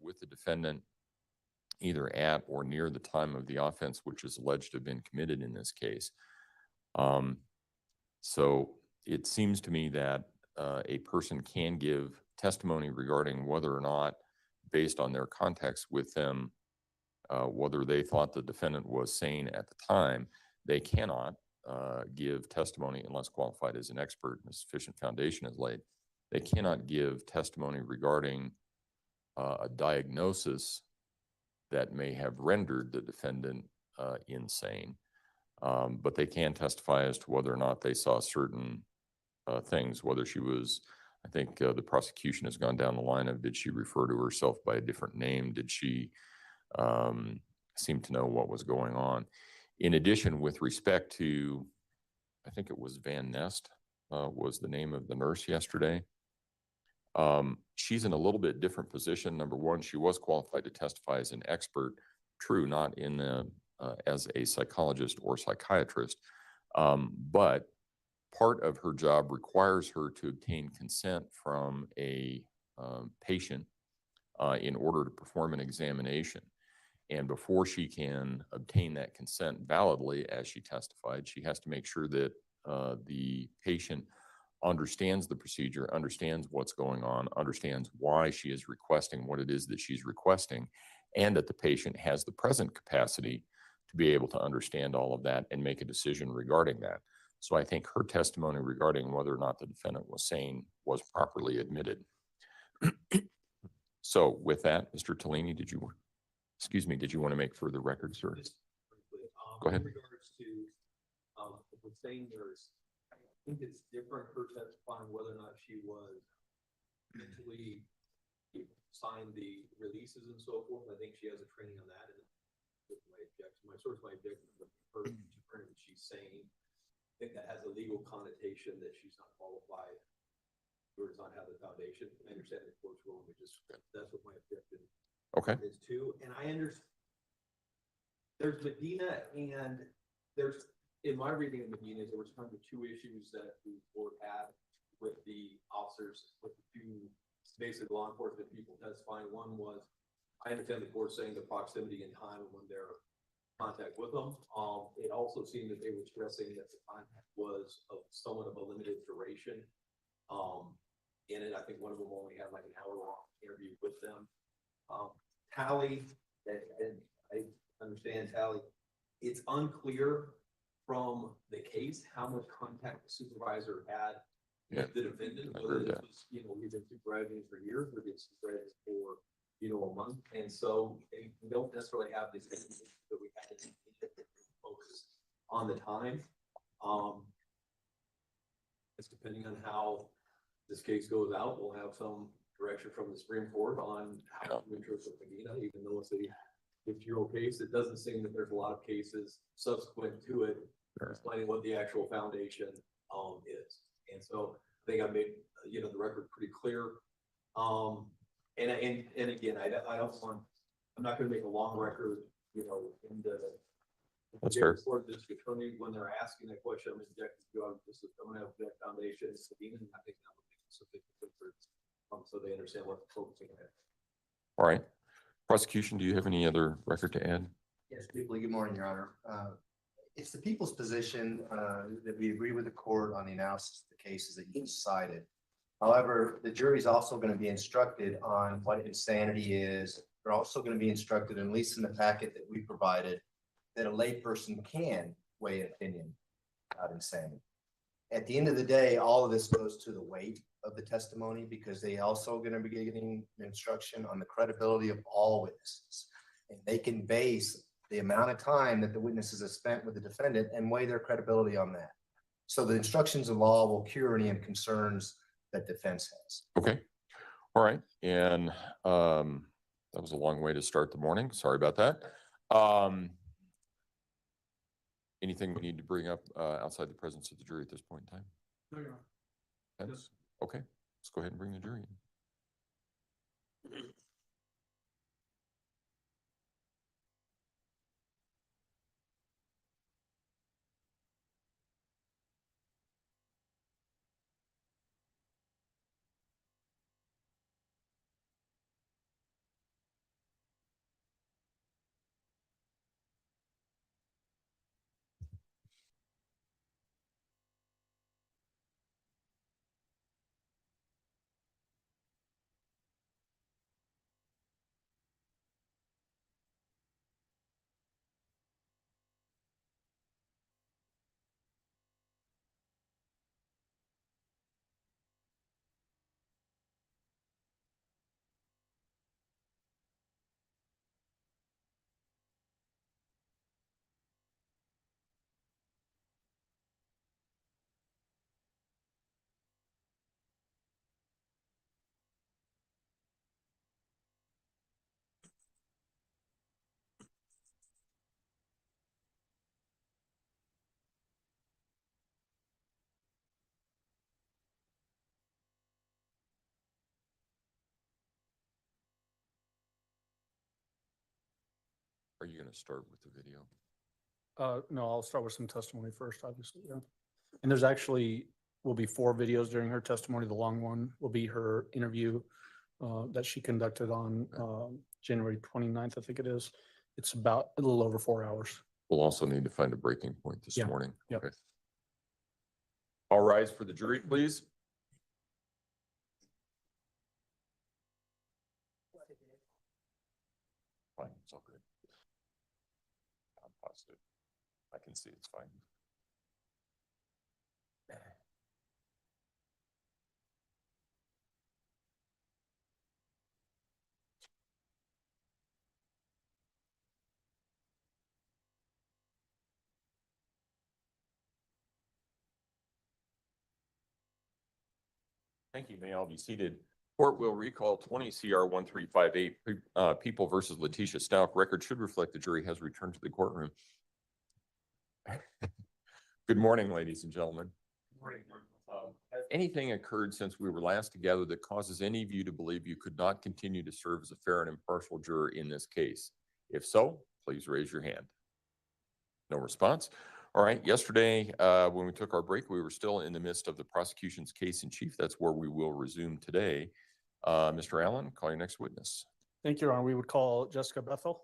with the defendant either at or near the time of the offense, which is alleged to have been committed in this case. So it seems to me that a person can give testimony regarding whether or not, based on their context with them, whether they thought the defendant was sane at the time. They cannot give testimony unless qualified as an expert and a sufficient foundation is laid. They cannot give testimony regarding a diagnosis that may have rendered the defendant insane, but they can testify as to whether or not they saw certain things, whether she was, I think the prosecution has gone down the line of, did she refer to herself by a different name? Did she seem to know what was going on? In addition, with respect to, I think it was Van Nest was the name of the nurse yesterday. She's in a little bit different position. Number one, she was qualified to testify as an expert, true, not in the, as a psychologist or psychiatrist, but part of her job requires her to obtain consent from a patient in order to perform an examination. And before she can obtain that consent validly, as she testified, she has to make sure that the patient understands the procedure, understands what's going on, understands why she is requesting what it is that she's requesting, and that the patient has the present capacity to be able to understand all of that and make a decision regarding that. So I think her testimony regarding whether or not the defendant was sane was properly admitted. So with that, Mr. Tellini, did you want to make further records, or? Go ahead. In regards to the same nurse, I think it's different her testifying whether or not she was mentally signed the releases and so forth. I think she has a training on that. And my objection with her that she's saying, I think that has a legal connotation that she's not qualified or does not have the foundation. I understand the court's ruling, but just that's what my objection is too. And I understand there's Medina, and there's, in my reading of Medina, there was kind of two issues that the court had with the officers, with the two basic law enforcement people testifying. One was, I understand the court saying the proximity and time when they're in contact with them. It also seemed that they were stressing that the contact was of somewhat of a limited duration. In it, I think one of them only had like an hour-long interview with them. Tally, and I understand Tally, it's unclear from the case how much contact the supervisor had with the defendant, whether this was, we've been supervising for years, or been supervising for, a month. And so we don't necessarily have this that we had to focus on the time. It's depending on how this case goes out, we'll have some direction from the Supreme Court on how to interpret Medina, even though it's a 50-year-old case. It doesn't seem that there's a lot of cases subsequent to it explaining what the actual foundation is. And so I think I made the record pretty clear. And again, I'm not going to make a long record, in the that's fair. For this attorney, when they're asking that question, I'm objecting to. I'm going to have that foundation. And I think that would make a sufficient difference, so they understand what they're focusing on. All right. Prosecution, do you have any other record to add? Yes, briefly. Good morning, Your Honor. It's the people's position that we agree with the court on the analysis of the cases that you cited. However, the jury is also going to be instructed on what insanity is. They're also going to be instructed, at least in the packet that we provided, that a layperson can weigh an opinion about insanity. At the end of the day, all of this goes to the weight of the testimony, because they also going to be getting instruction on the credibility of all witnesses. And they can base the amount of time that the witnesses have spent with the defendant and weigh their credibility on that. So the instructions of law will cure any concerns that defense has. Okay. All right. And that was a long way to start the morning. Sorry about that. Anything we need to bring up outside the presence of the jury at this point in time? No, Your Honor. Yes. Okay. Let's go ahead and bring the jury in. going to start with the video? No, I'll start with some testimony first, obviously, yeah. And there's actually, will be 4 videos during her testimony. The long one will be her interview that she conducted on January 29th, I think it is. It's about a little over 4 hours. We'll also need to find a breaking point this Yeah, morning. yep. Okay. All rise for the jury, please. Fine, it's all good. I'm positive. I can see it's fine. Thank you. May all be seated. Court will recall 20 CR 1358 People versus Letitia Stauch. Record should reflect the jury has returned to the courtroom. Good morning, ladies and gentlemen. Good morning. Has anything occurred since we were last together that causes any of you to believe you could not continue to serve as a fair and impartial juror in this case? If so, please raise your hand. No response. All right. Yesterday, when we took our break, we were still in the midst of the prosecution's case in chief. That's where we will resume today. Mr. Allen, call your next witness. Thank you, Your Honor. We would call Jessica Bethel.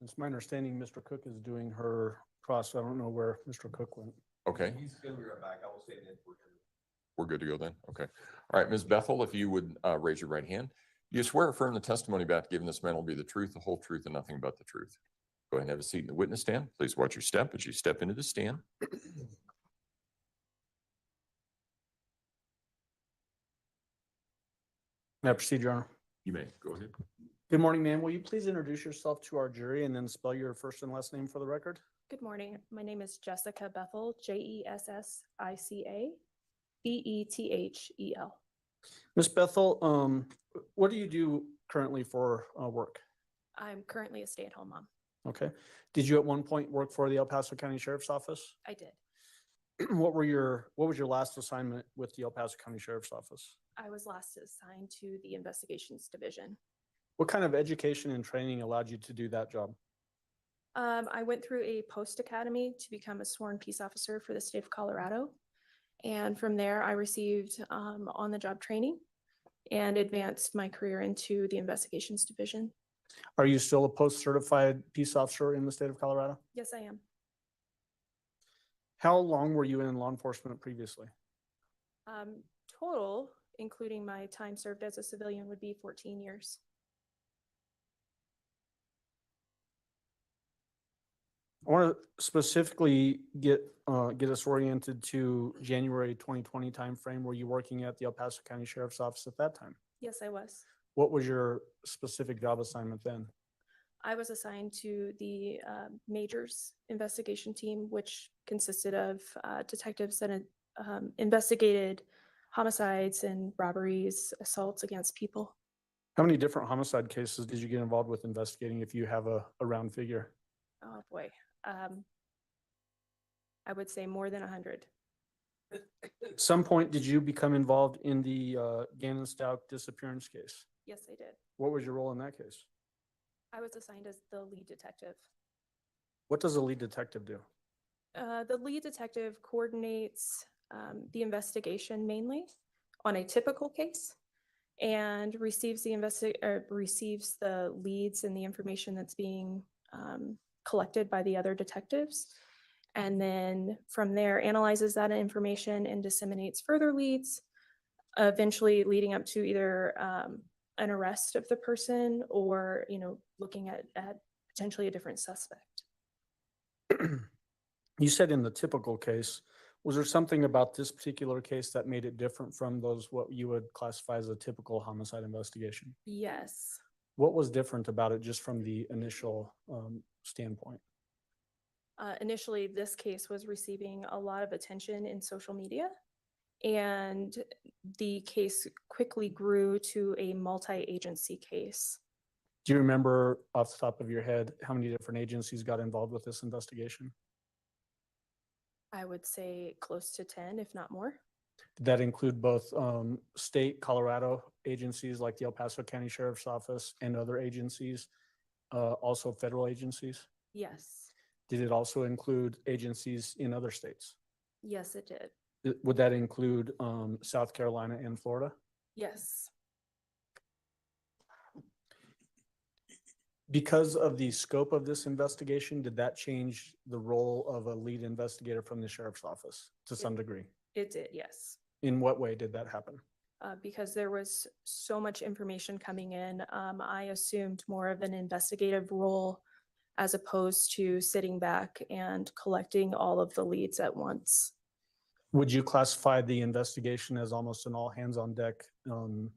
It's my understanding Mr. Cook is doing her cross. I don't know where Mr. Cook went. Okay. He's going to be right back. I will stand in for him. We're good to go then. Okay. All right, Ms. Bethel, if you would raise your right hand. You swear or affirm the testimony about giving this man will be the truth, the whole truth, and nothing but the truth. Go ahead and have a seat in the witness stand. Please watch your step as you step into the stand. May I proceed, Your Honor? You may. Go ahead. Good morning, ma'am. Will you please introduce yourself to our jury and then spell your first and last name for the record? Good morning. My name is Jessica Bethel, Jessica Bethel. Ms. Bethel, what do you do currently for work? I'm currently a stay-at-home mom. Okay. Did you at one point work for the El Paso County Sheriff's Office? I did. What was your last assignment with the El Paso County Sheriff's Office? I was last assigned to the investigations division. What kind of education and training allowed you to do that job? I went through a post academy to become a sworn peace officer for the state of Colorado. And from there, I received on-the-job training and advanced my career into the investigations division. Are you still a post-certified peace officer in the state of Colorado? Yes, I am. How long were you in law enforcement previously? Total, including my time served as a civilian, would be 14 years. I want to specifically get us oriented to January 2020 timeframe. Were you working at the El Paso County Sheriff's Office at that time? Yes, I was. What was your specific job assignment then? I was assigned to the majors investigation team, which consisted of detectives that investigated homicides and robberies, assaults against people. How many different homicide cases did you get involved with investigating, if you have a round figure? Oh, boy. I would say more than 100. At some point, did you become involved in the Gannon Stauch disappearance case? Yes, I did. What was your role in that case? I was assigned as the lead detective. What does a lead detective do? The lead detective coordinates the investigation mainly on a typical case and receives the leads and the information that's being collected by the other detectives. And then from there, analyzes that information and disseminates further leads, eventually leading up to either an arrest of the person or, looking at potentially a different suspect. You said in the typical case, was there something about this particular case that made it different from those, what you would classify as a typical homicide investigation? Yes. What was different about it just from the initial standpoint? Initially, this case was receiving a lot of attention in social media, and the case quickly grew to a multi-agency case. Do you remember off the top of your head how many different agencies got involved with this investigation? I would say close to 10, if not more. Did that include both state Colorado agencies like the El Paso County Sheriff's Office and other agencies, also federal agencies? Yes, Did it also include agencies in other states? yes, it did. Would that include South Carolina and Florida? Yes. Because of the scope of this investigation, did that change the role of a lead investigator from the sheriff's office to some degree? It did, yes. In what way did that happen? Because there was so much information coming in, I assumed more of an investigative role as opposed to sitting back and collecting all of the leads at once. Would you classify the investigation as almost an all hands on deck in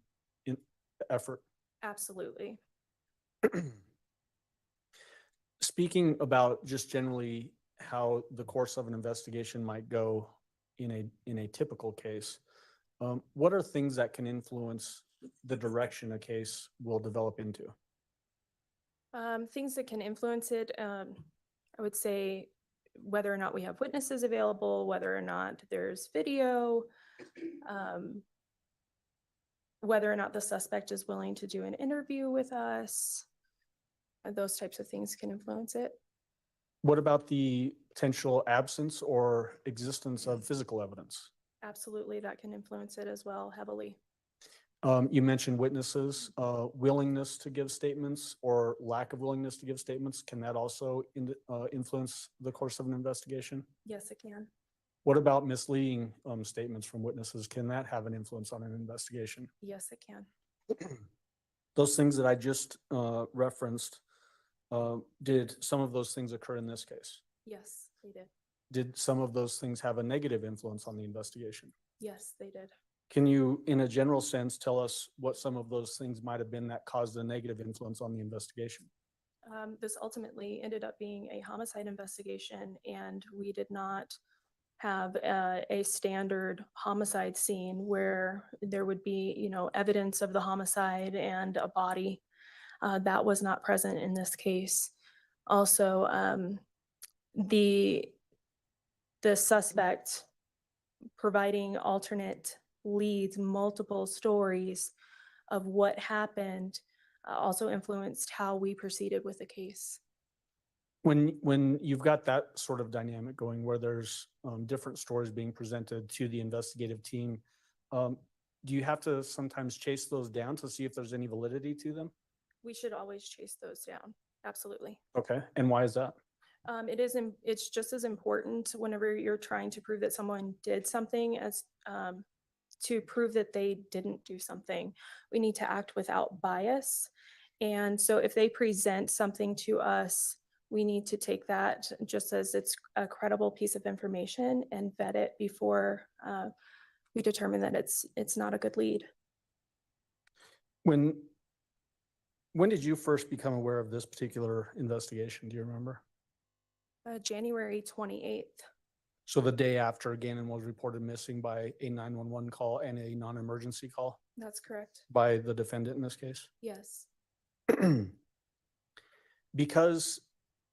effort? Absolutely. Speaking about just generally how the course of an investigation might go in a typical case, what are things that can influence the direction a case will develop into? Things that can influence it, I would say whether or not we have witnesses available, whether or not there's video, whether or not the suspect is willing to do an interview with us. Those types of things can influence it. What about the potential absence or existence of physical evidence? Absolutely, that can influence it as well heavily. You mentioned witnesses, willingness to give statements or lack of willingness to give statements. Can that also influence the course of an investigation? Yes, it can. What about misleading statements from witnesses? Can that have an influence on an investigation? Yes, it can. Those things that I just referenced, did some of those things occur in this case? Yes, they did. Did some of those things have a negative influence on the investigation? Yes, they did. Can you, in a general sense, tell us what some of those things might have been that caused a negative influence on the investigation? This ultimately ended up being a homicide investigation, and we did not have a standard homicide scene where there would be, evidence of the homicide and a body. That was not present in this case. Also, the suspect providing alternate leads, multiple stories of what happened, also influenced how we proceeded with the case. When you've got that sort of dynamic going where there's different stories being presented to the investigative team, do you have to sometimes chase those down to see if there's any validity to them? We should always chase those down. Absolutely. Okay, and why is that? It's just as important whenever you're trying to prove that someone did something as to prove that they didn't do something. We need to act without bias. And so if they present something to us, we need to take that just as it's a credible piece of information and vet it before we determine that it's not a good lead. When did you first become aware of this particular investigation? Do you remember? January 28th. So the day after Gannon was reported missing by a 911 call and a non-emergency call That's correct. by the defendant in this case? Yes. Because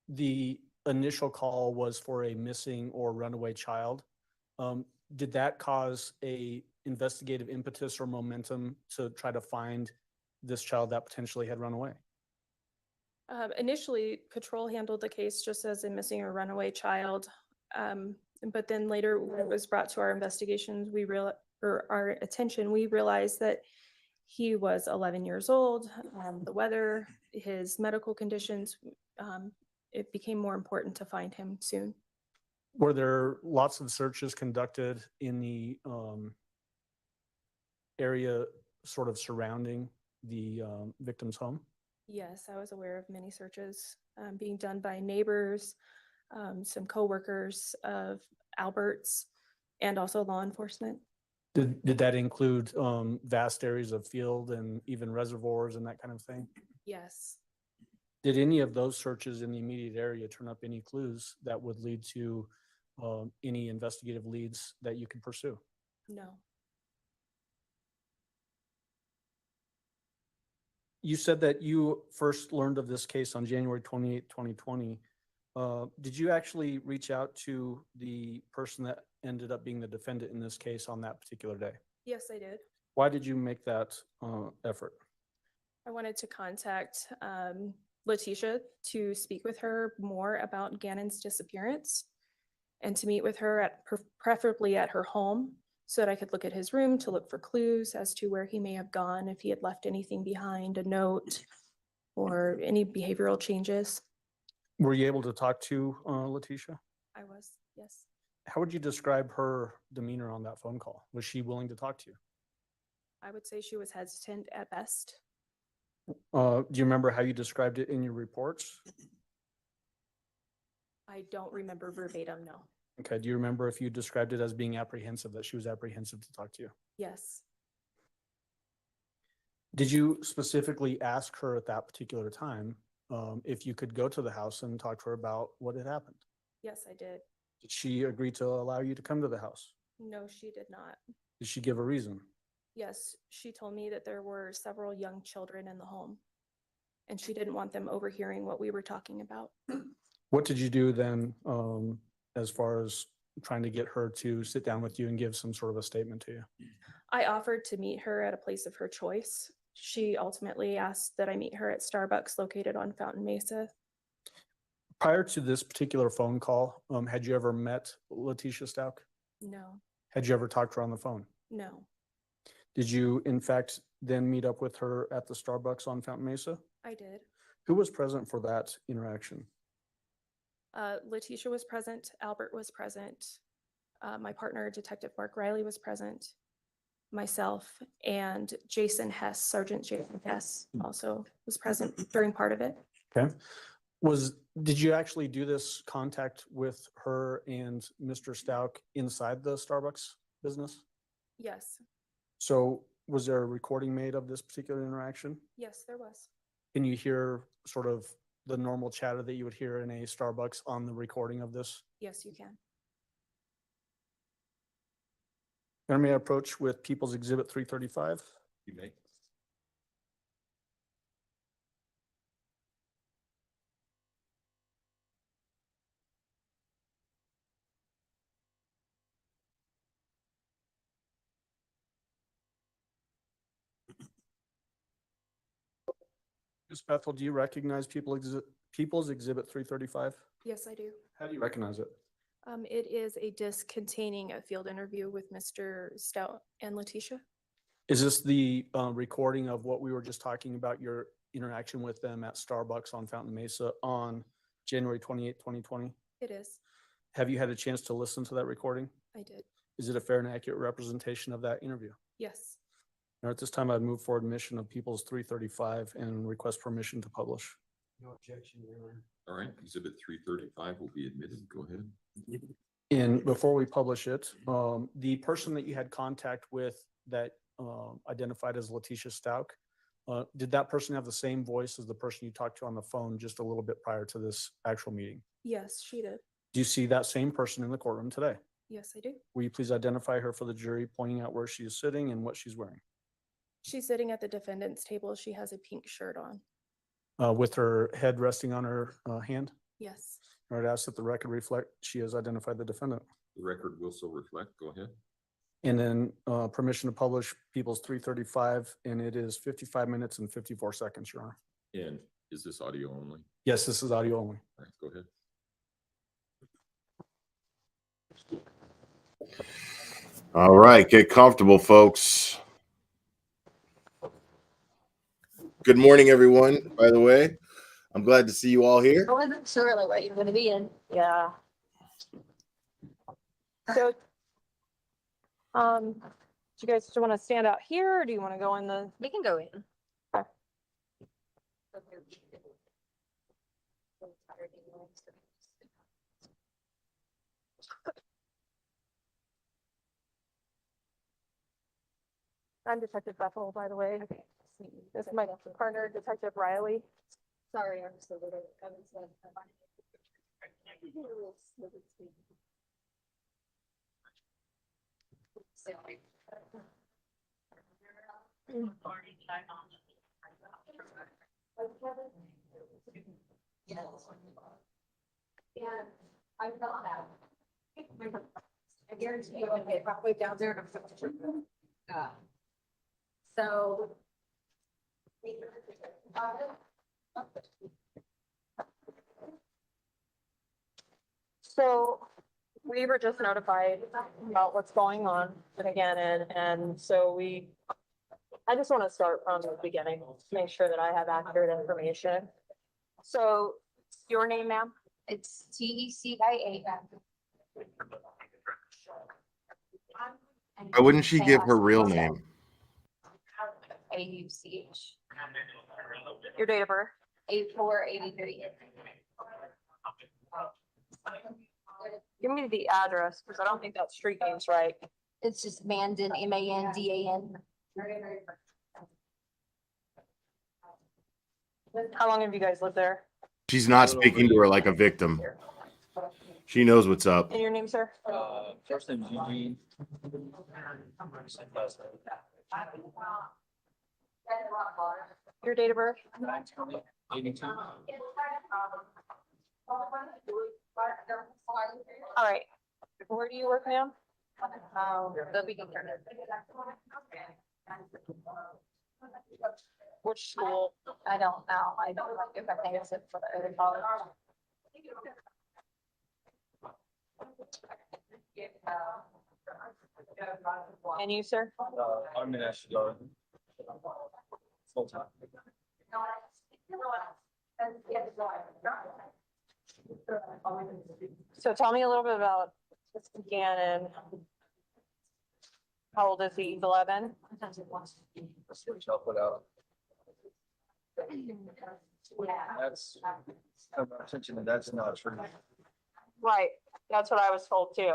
the initial call was for a missing or runaway child, did that cause a investigative impetus or momentum to try to find this child that potentially had run away? Initially, patrol handled the case just as a missing or runaway child. But then later, when it was brought to our investigations, our attention, we realized that he was 11 years old. The weather, his medical conditions, it became more important to find him soon. Were there lots of searches conducted in the area sort of surrounding the victim's home? Yes, I was aware of many searches being done by neighbors, some coworkers of Albert's, and also law enforcement. Did that include vast areas of field and even reservoirs and that kind of thing? Yes. Did any of those searches in the immediate area turn up any clues that would lead to any investigative leads that you could pursue? No. You said that you first learned of this case on January 28, 2020. Did you actually reach out to the person that ended up being the defendant in this case on that particular day? Yes, I did. Why did you make that effort? I wanted to contact Letitia to speak with her more about Gannon's disappearance and to meet with her at preferably at her home so that I could look at his room to look for clues as to where he may have gone, if he had left anything behind, a note or any behavioral changes. Were you able to talk to Letitia? I was, yes. How would you describe her demeanor on that phone call? Was she willing to talk to you? I would say she was hesitant at best. Do you remember how you described it in your reports? I don't remember verbatim, no. Okay, do you remember if you described it as being apprehensive, that she was apprehensive to talk to you? Yes, Did you specifically ask her at that particular time if you could go to the house and talk to her about what had happened? yes, I did. Did she agree to allow you to come to the house? No, she did not. Did she give a reason? Yes, she told me that there were several young children in the home and she didn't want them overhearing what we were talking about. What did you do then as far as trying to get her to sit down with you and give some sort of a statement to you? I offered to meet her at a place of her choice. She ultimately asked that I meet her at Starbucks located on Fountain Mesa. Prior to this particular phone call, had you ever met Letitia Stauch? No, Had you ever talked to her on the phone? no, Did you, in fact, then meet up with her at the Starbucks on Fountain Mesa? I did. Who was present for that interaction? Letitia was present, Albert was present, my partner, Detective Mark Riley, was present, myself, and Jason Hess, Sergeant Jason Hess, also was present during part of it. Okay. Did you actually do this contact with her and Mr. Stauch inside the Starbucks business? Yes, So was there a recording made of this particular interaction? yes, there was. Can you hear sort of the normal chatter that you would hear in a Starbucks on the recording of this? Yes, you can. And may I approach with People's Exhibit 335? You may. Ms. Bethel, do you recognize People's Exhibit 335? Yes, I do. How do you recognize it? It is a disc containing a field interview with Mr. Stout and Letitia. Is this the recording of what we were just talking about, your interaction with them at Starbucks on Fountain Mesa on January 28, 2020? It is. Have you had a chance to listen to that recording? I did. Is it a fair and accurate representation of that interview? Yes. Now, at this time, I'd move for admission of People's 335 and request permission to publish. No objection, Your Honor. All right, exhibit 335 will be admitted. Go ahead. And before we publish it, the person that you had contact with that identified as Letitia Stauch, did that person have the same voice as the person you talked to on the phone just a little bit prior to this actual meeting? Yes, she did. Do you see that same person in the courtroom today? Yes, I do. Will you please identify her for the jury, pointing out where she is sitting and what she's wearing? She's sitting at the defendant's table. She has a pink shirt on. With her head resting on her hand? Yes. All right, ask that the record reflect she has identified the defendant. The record will so reflect. Go ahead. And then permission to publish People's 335, and it is 55 minutes and 54 seconds, Your Honor. And is this audio only? Yes, this is audio only. All right, go ahead. All right, get comfortable, folks. Good morning, everyone, by the way. I'm glad to see you all here. I wasn't sure like what you're gonna be in. Yeah. So, do you guys want to stand out here or do you want to go in the? We can go in. Okay. I'm Detective Bethel, by the way. This is my partner, Detective Riley. Sorry, I'm just a little. And I felt that. I guarantee you, I'm gonna get halfway down there and I'm. So. So we were just notified about what's going on with Gannon, and so I just want to start from the beginning, make sure that I have accurate information. So your name, ma'am? It's TECIA. Why wouldn't she give her real name? AUCH. Your date of birth? 8483. Give me the address, because I don't think that street name's right. It's just Mandan, MANDAN. How long have you guys lived there? She's not speaking to her like a victim. She knows what's up. And your name, sir? First name is Eugene. Last name. Your date of birth? 82. All right. Where do you work, ma'am? The beginning. Which school? I don't know. I don't like if I think it's it for the other college. And you, sir? I'm in Asheville. Full time. So tell me a little bit about Gannon. How old is he? He's 11? That's what y'all put out. That's, come our attention, that that's not true. Right. That's what I was told too.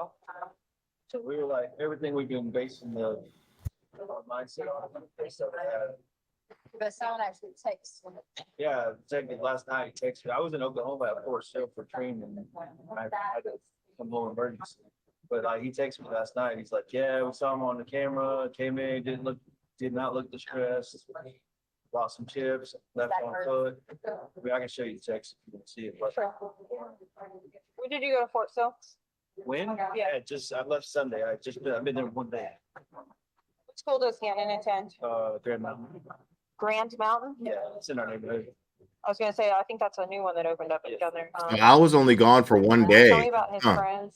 So we were like, everything we've been basing the our mindset on. Based on that. But someone actually texts. Yeah, technically last night he texted me. I was in Oklahoma at Fort Sill for training. And I had to come home emergency. But he texted me last night. He's like, yeah, we saw him on the camera, came in, did not look distressed. Bought some chips, left on foot. I mean, I can show you the text if you want to see it. But Sure. When did you go to Fort Sill? when? Yeah, I left Sunday. I've been there one day. What school does Gannon attend? Grand Mountain. Grand Mountain? Yeah, it's in our neighborhood. I was gonna say, I think that's a new one that opened up down there. I was only gone for one Tell me day. about his Huh. friends.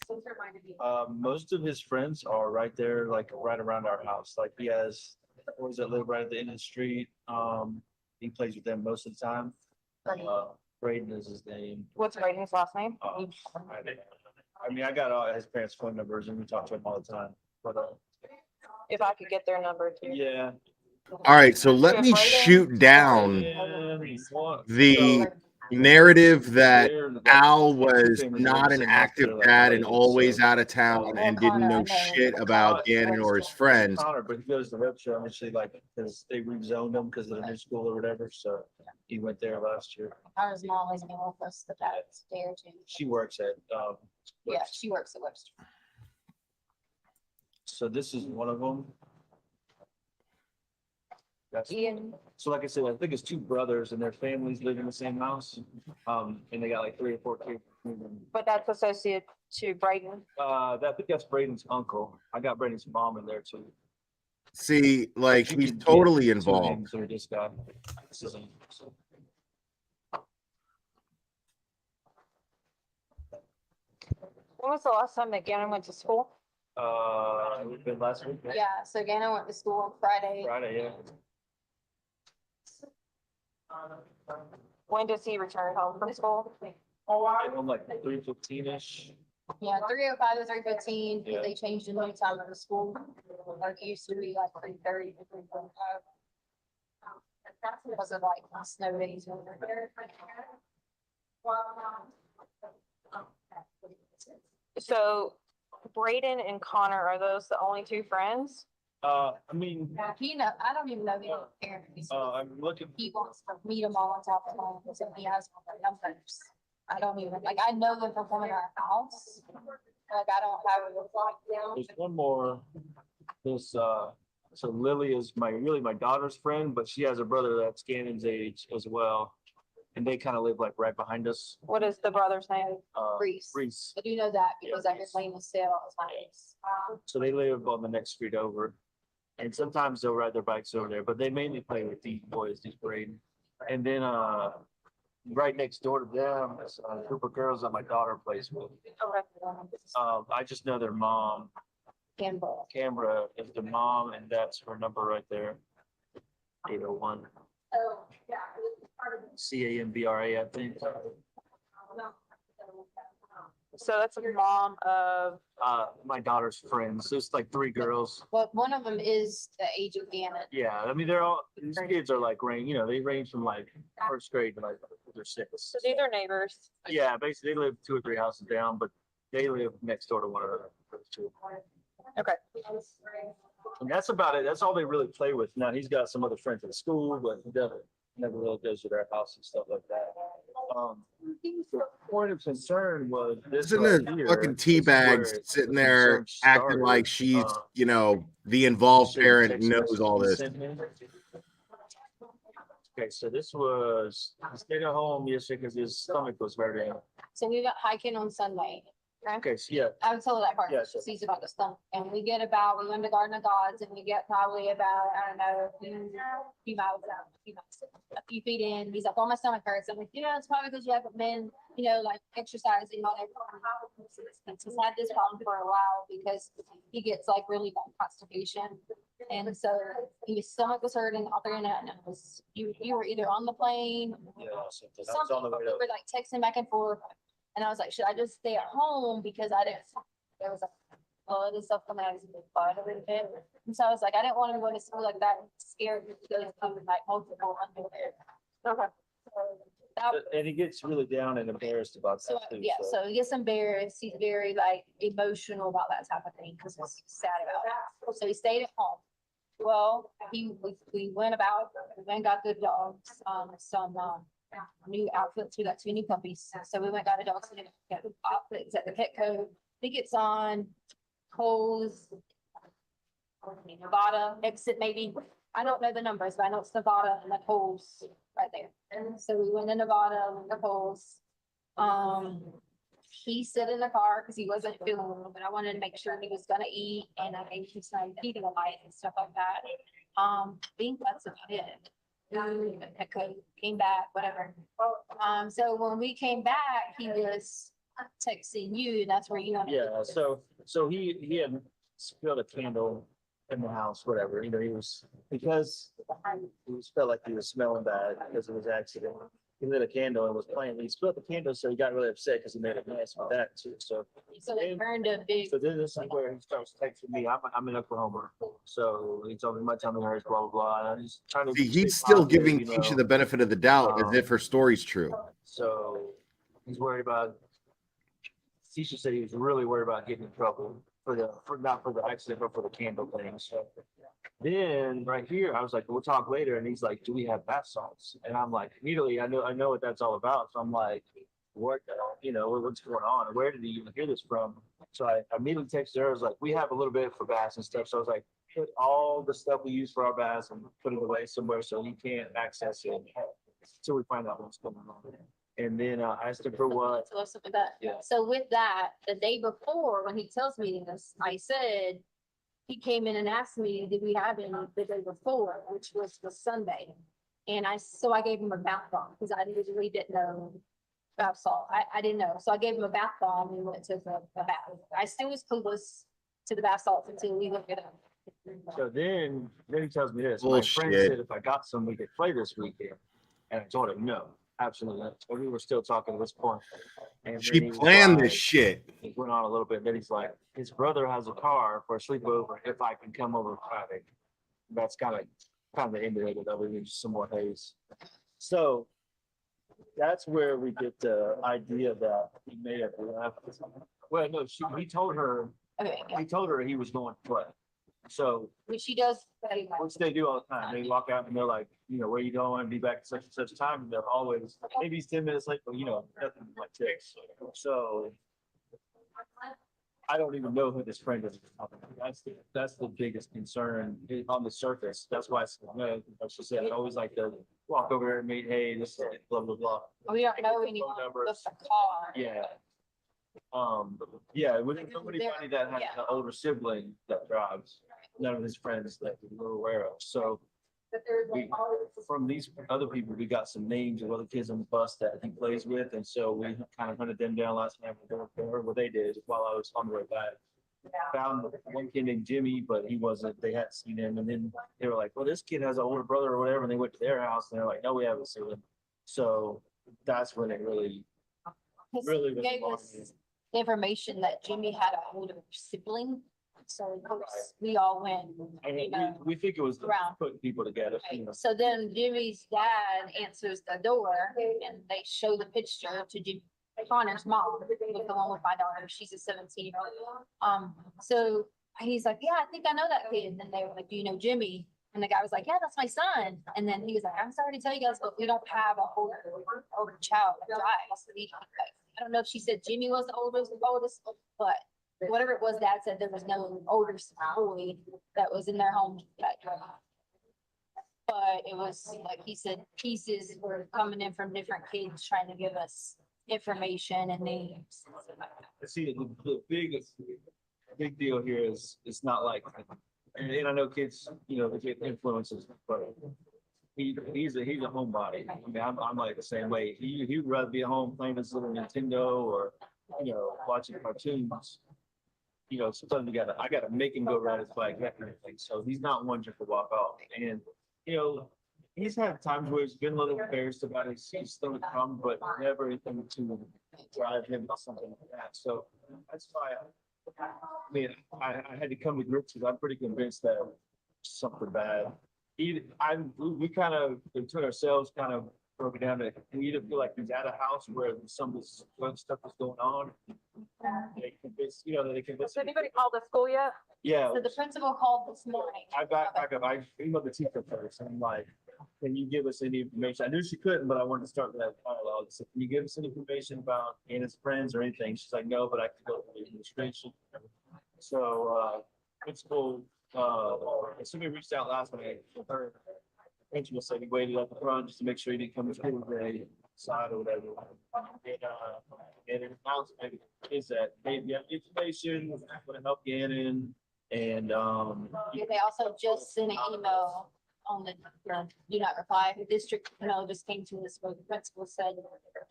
Most of his friends are right there, like right around our house. Like he has boys that live right at the end of the street. He plays with them most of the time. Braden is his name. What's Braden's last name? I mean, I got all his parents' phone numbers and we talk to him all the time. But If I could get their number too. yeah. All right, so let me shoot down the narrative that Al was not an active dad and always out of town and didn't know shit about Gannon or his friends. Connor, but he goes to rep show, obviously, like, because they rezoned him because of the new school or whatever, so he went there last year. Our mom has been with us the past day or two. She works at, Yeah, she works at Webster. so this is one of them. That's, Ian, so like I said, I think it's two brothers and their families live in the same house, and they got like 3 or 4 kids. But that's associated to Braden. I think that's Braden's uncle. I got Braden's mom in there too. See, like You he's can get totally 2 involved. names or this guy. This is him, so. When was the last time that Gannon went to school? It would've been last week. yeah, so Gannon went to school on Friday. Friday, yeah. When does he return home from school? I'm like 3:15-ish. Yeah, 3:05 to 3:15, Yeah. they changed the new time of the school. Like it used to be like 3:30 to 3:45. Because of like snow days. So Braden and Connor, are those the only 2 friends? I mean, I don't even know the parents. I'm looking, He wants to meet them all and talk to them, so he has all their numbers. I don't even, like, I know them from coming to our house. Like, I don't have it locked down. there's one more. This, so Lily is my daughter's friend, but she has a brother that's Gannon's age as well. and they kind of live like right behind us. What is the brother's name? Reese. Reese. I do know that Yeah, because I hear Reese. Lena say it all the time. So they live on the next street over. And sometimes they'll ride their bikes over there, but they mainly play with these boys, these Braden. And then right next door to them is a group of girls that my daughter plays with. I just know their mom. Campbell. Canberra is the mom, and that's her number right there. 801. Oh, yeah. CAMBRA, I think. So that's a mom of, My daughter's friends. There's like three girls. Well, one of them is the age of Gannon. Yeah, I mean, they're all, these kids are like they range from like first grade to like they're six. so these are neighbors. Yeah, basically they live 2 or 3 houses down, but they live next door to one another. Okay. And that's about it. That's all they really play with. Now he's got some other friends at school, but he never really goes to their house and stuff like that. The point of concern was this Isn't right it here fucking tea is where bags the sitting there concern acting started. like she's, Uh, the involved so the parent text knows message all he this. sent me. Okay, so this was, he stayed at home yesterday because his stomach was hurting. So we went hiking on Sunday. Okay, so yeah, I would tell her that part. Yeah, so- She's about the stomach. And we went to Garden of Gods and we get probably about, I don't know, a few miles out, a few feet in. He's like, oh, my stomach hurts. I'm like, it's probably because you haven't been, like exercising on it. He's had this problem for a while because he gets like really bad constipation. And so his stomach was hurting all through the night. And it was, you were either on the plane, yeah, so that was something, on the way we up. were like texting back and forth. And I was like, should I just stay at home? Because there was all this stuff coming out of his body a little bit. And so I was like, I didn't want him going to school like that, scared because of like multiple underwear. Okay. And he gets really down and embarrassed about So, that too. yeah, so he gets embarrassed. He's very like emotional about that type of thing because he's sad about it. So he stayed at home. Well, we went and got good dogs, some new outfits. We got 2 new puppies. So we went and got a dog, got outfits at the Petco. I think it's on Coles, Nevada exit maybe. I don't know the numbers, but I know it's Nevada and the Coles right there. And so we went to Nevada, went to Coles. He sat in the car because he wasn't feeling well, but I wanted to make sure he was gonna eat and I gave him some Pedialyte and stuff like that. I think that's about it. Petco came back, whatever. So when we came back, he was texting you, and that's where you know. Yeah, so he had spilled a candle in the house, whatever, he was, because he felt like he was smelling bad because of his accident. He lit a candle and was playing, he spilled the candle, so he got really upset because he made a mess with that too, so. So they burned a big. So then this is where he starts texting me, I'm in Oklahoma, so he told me my tummy hurts, blah, blah, blah, and I'm just trying to. See, stay he's still positive, giving you Keisha know. the benefit of the doubt as if her story's true. So he's worried about, Tisha said he was really worried about getting in trouble not for the accident, but for the candle thing. So then right here, I was like, we'll talk later. And he's like, do we have bath salts? And I'm like, immediately, I know what that's all about. So I'm like, what, what's going on? Where did he even hear this from? So I immediately texted her. I was like, we have a little bit for baths and stuff. So I was like, put all the stuff we use for our baths and put it away somewhere so he can't access it until we find out what's going on. And then I asked him for what. So something like that. Yeah. So with that, the day before, when he tells me this, I said, he came in and asked me, did we have any the day before, which was the Sunday. And I gave him a bath bomb because I really didn't know bath salt. I didn't know. So I gave him a bath bomb and we went to the bath. I still was clueless to the bath salts until we looked it up. So then he tells me this. My Bullshit. friend said if I got some, we could play this weekend. And I told him no, absolutely not. But we were still talking at this point. And She then he was planned this like- shit. He went on a little bit. Then he's like, his brother has a car for a sleepover if I can come over Friday. That's kind of the end of it. Other than just some more haze. So that's where we get the idea that he may have left. Well, no, he told her Okay, yeah. he was going to play. So Which she does. which they do all the time. They walk out and they're like, where you going? Be back at such and such time. And they're always, maybe he's 10 minutes late, but nothing like this. So I don't even know who this friend is. that's the biggest concern on the surface. That's why, like she said, I always like to walk over there and meet, hey, this is blah, blah, blah. We don't know anyone Phone numbers. with the car. Yeah. Yeah, with nobody They're- funny that has yeah. an older sibling that drives, none of his friends that we're aware of, so. We, from these other people, we got some names of other kids on the bus that he plays with, and so we kind of hunted them down last night. We heard what they did while I was on the way back. Found one kid named Jimmy, but he wasn't, they hadn't seen him, and then they were like, well, this kid has an older brother or whatever, and they went to their house, and they're like, no, we haven't seen him. So that's when it really really was Gave alarming. us information that Jimmy had an older sibling, so of course, we all went, I you mean, know. we think it was Around. putting people together, you know. So then Jimmy's dad answers the door and they show the picture to Jimmy, Connor's mom, with the one with my daughter, she's a 17-year-old. So he's like, yeah, I think I know that kid. And then they were like, do you know Jimmy? And the guy was like, yeah, that's my son. And then he was like, I'm sorry to tell you guys, but we don't have a older child that drives. I don't know if she said Jimmy was the oldest, but whatever it was, dad said there was no older boy that was in their home that drove. But it was, like he said, pieces were coming in from different kids trying to give us information and names. See, the big deal here is, it's not like, and I know kids, you know, they get influences, but he's a homebody. I mean, I'm like the same way. He'd rather be at home playing his little Nintendo or, you know, watching cartoons. You know, sometimes I gotta make him go ride his bike, that kind of thing. So he's not one just to walk off. And, you know, he's had times where he's been a little embarrassed about his stomach problem, but never anything to drive him to something like that. So that's why, I mean, I had to come to grips with, I'm pretty convinced that something bad. We kind of, between ourselves, kind of broke it down to, we either feel like he's at a house where some of this fun stuff is going on. They convince, you know, they convince. Has anybody called the school yet? Yeah. So the principal called this morning. I back up. I emailed the teacher first. I'm like, can you give us any information? I knew she couldn't, but I wanted to start with that dialogue. So can you give us any information about Anna's friends or anything? She's like, no, but I can go to the administration. So, principal, somebody reached out last night. Her principal said he waited up front just to make sure he didn't come to school today, side or whatever. And an announcement is that they have information, want to help Gannon. And, They also just sent an email on the do not reply. The district email just came to us, where the principal said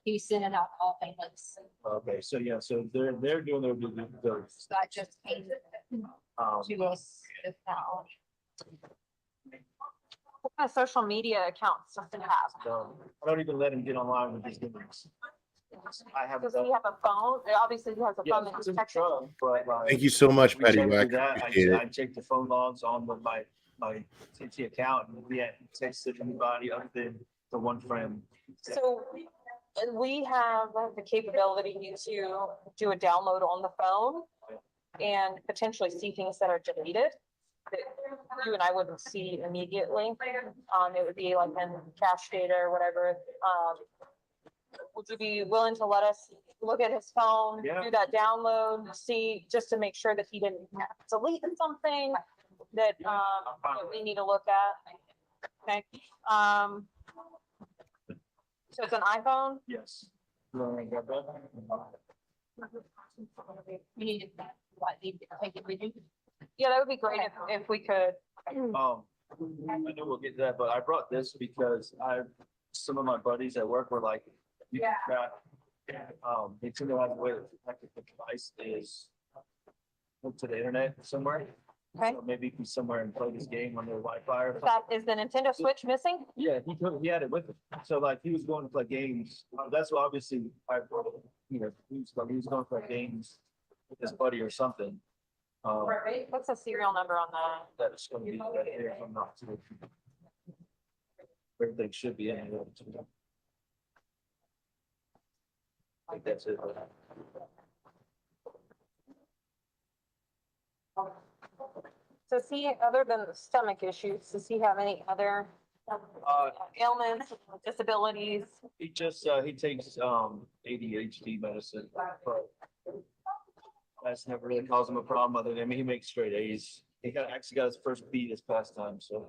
he's sending out all payments. okay, so yeah, so they're doing their due diligence. So that just came to us just now. What kind of social media accounts does it have? So I don't even let him get online with these things. I have. Does he have a phone? Obviously, he has a Yeah, phone. it's in the truck, but like. Thank you so much, we Betty. checked I through that. appreciate it. I checked the phone logs on my TT account, and we hadn't texted anybody other than the one friend. So we have the capability to do a download on the phone and potentially see things that are deleted that you and I wouldn't see immediately. It would be like in cache data or whatever. Would you be willing to let us look at his phone, Yeah. do that download, see, just to make sure that he didn't delete something that we need to look at? Okay. So it's an iPhone? Yes. You wanna grab that? You need to, need to take it with you? Yeah, that would be great if we could. I know we'll get to that, but I brought this because some of my buddies at work were like, you can track, Nintendo has a way to protect if the device is hooked to the internet somewhere. Okay. So maybe he's somewhere and play this game on their Wi-Fi or something. That, is the Nintendo Switch missing? Yeah, he had it with him. So like he was going to play games. That's what obviously he was going to play games with his buddy or something. What's the serial number on that? That's going to be right here. If I'm not too. Everything should be in here. I think that's it. Does he, other than the stomach issues, does he have any other ailments, disabilities? He just he takes ADHD medicine, but That's never really caused him a problem other than, I mean, he makes straight A's. He actually got his first B this past time, so.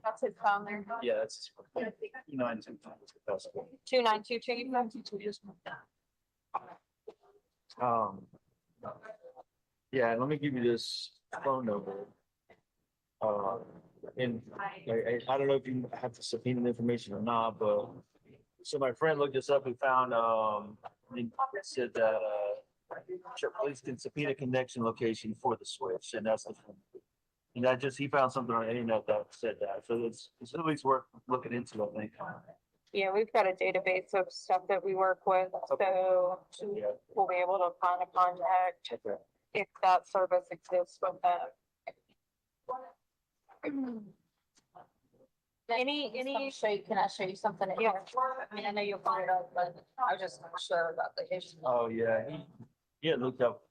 That's his phone there. Yeah, that's. 292. 2922. Um. Yeah, let me give you this phone number. And I don't know if you have to subpoena the information or not, but. So my friend looked this up and found, it said that, police can subpoena connection location for the switch, and that's the. And that just, he found something on the internet that said that, so it's at least worth looking into, I think. Yeah, we've got a database of stuff that we work with, so Yeah. we'll be able to find a contact Okay. if that service exists with that. Any, Show you, can I show you something? Yeah. I mean, I know you'll find it out, but I was just not sure about the issue. Oh, yeah, he had looked up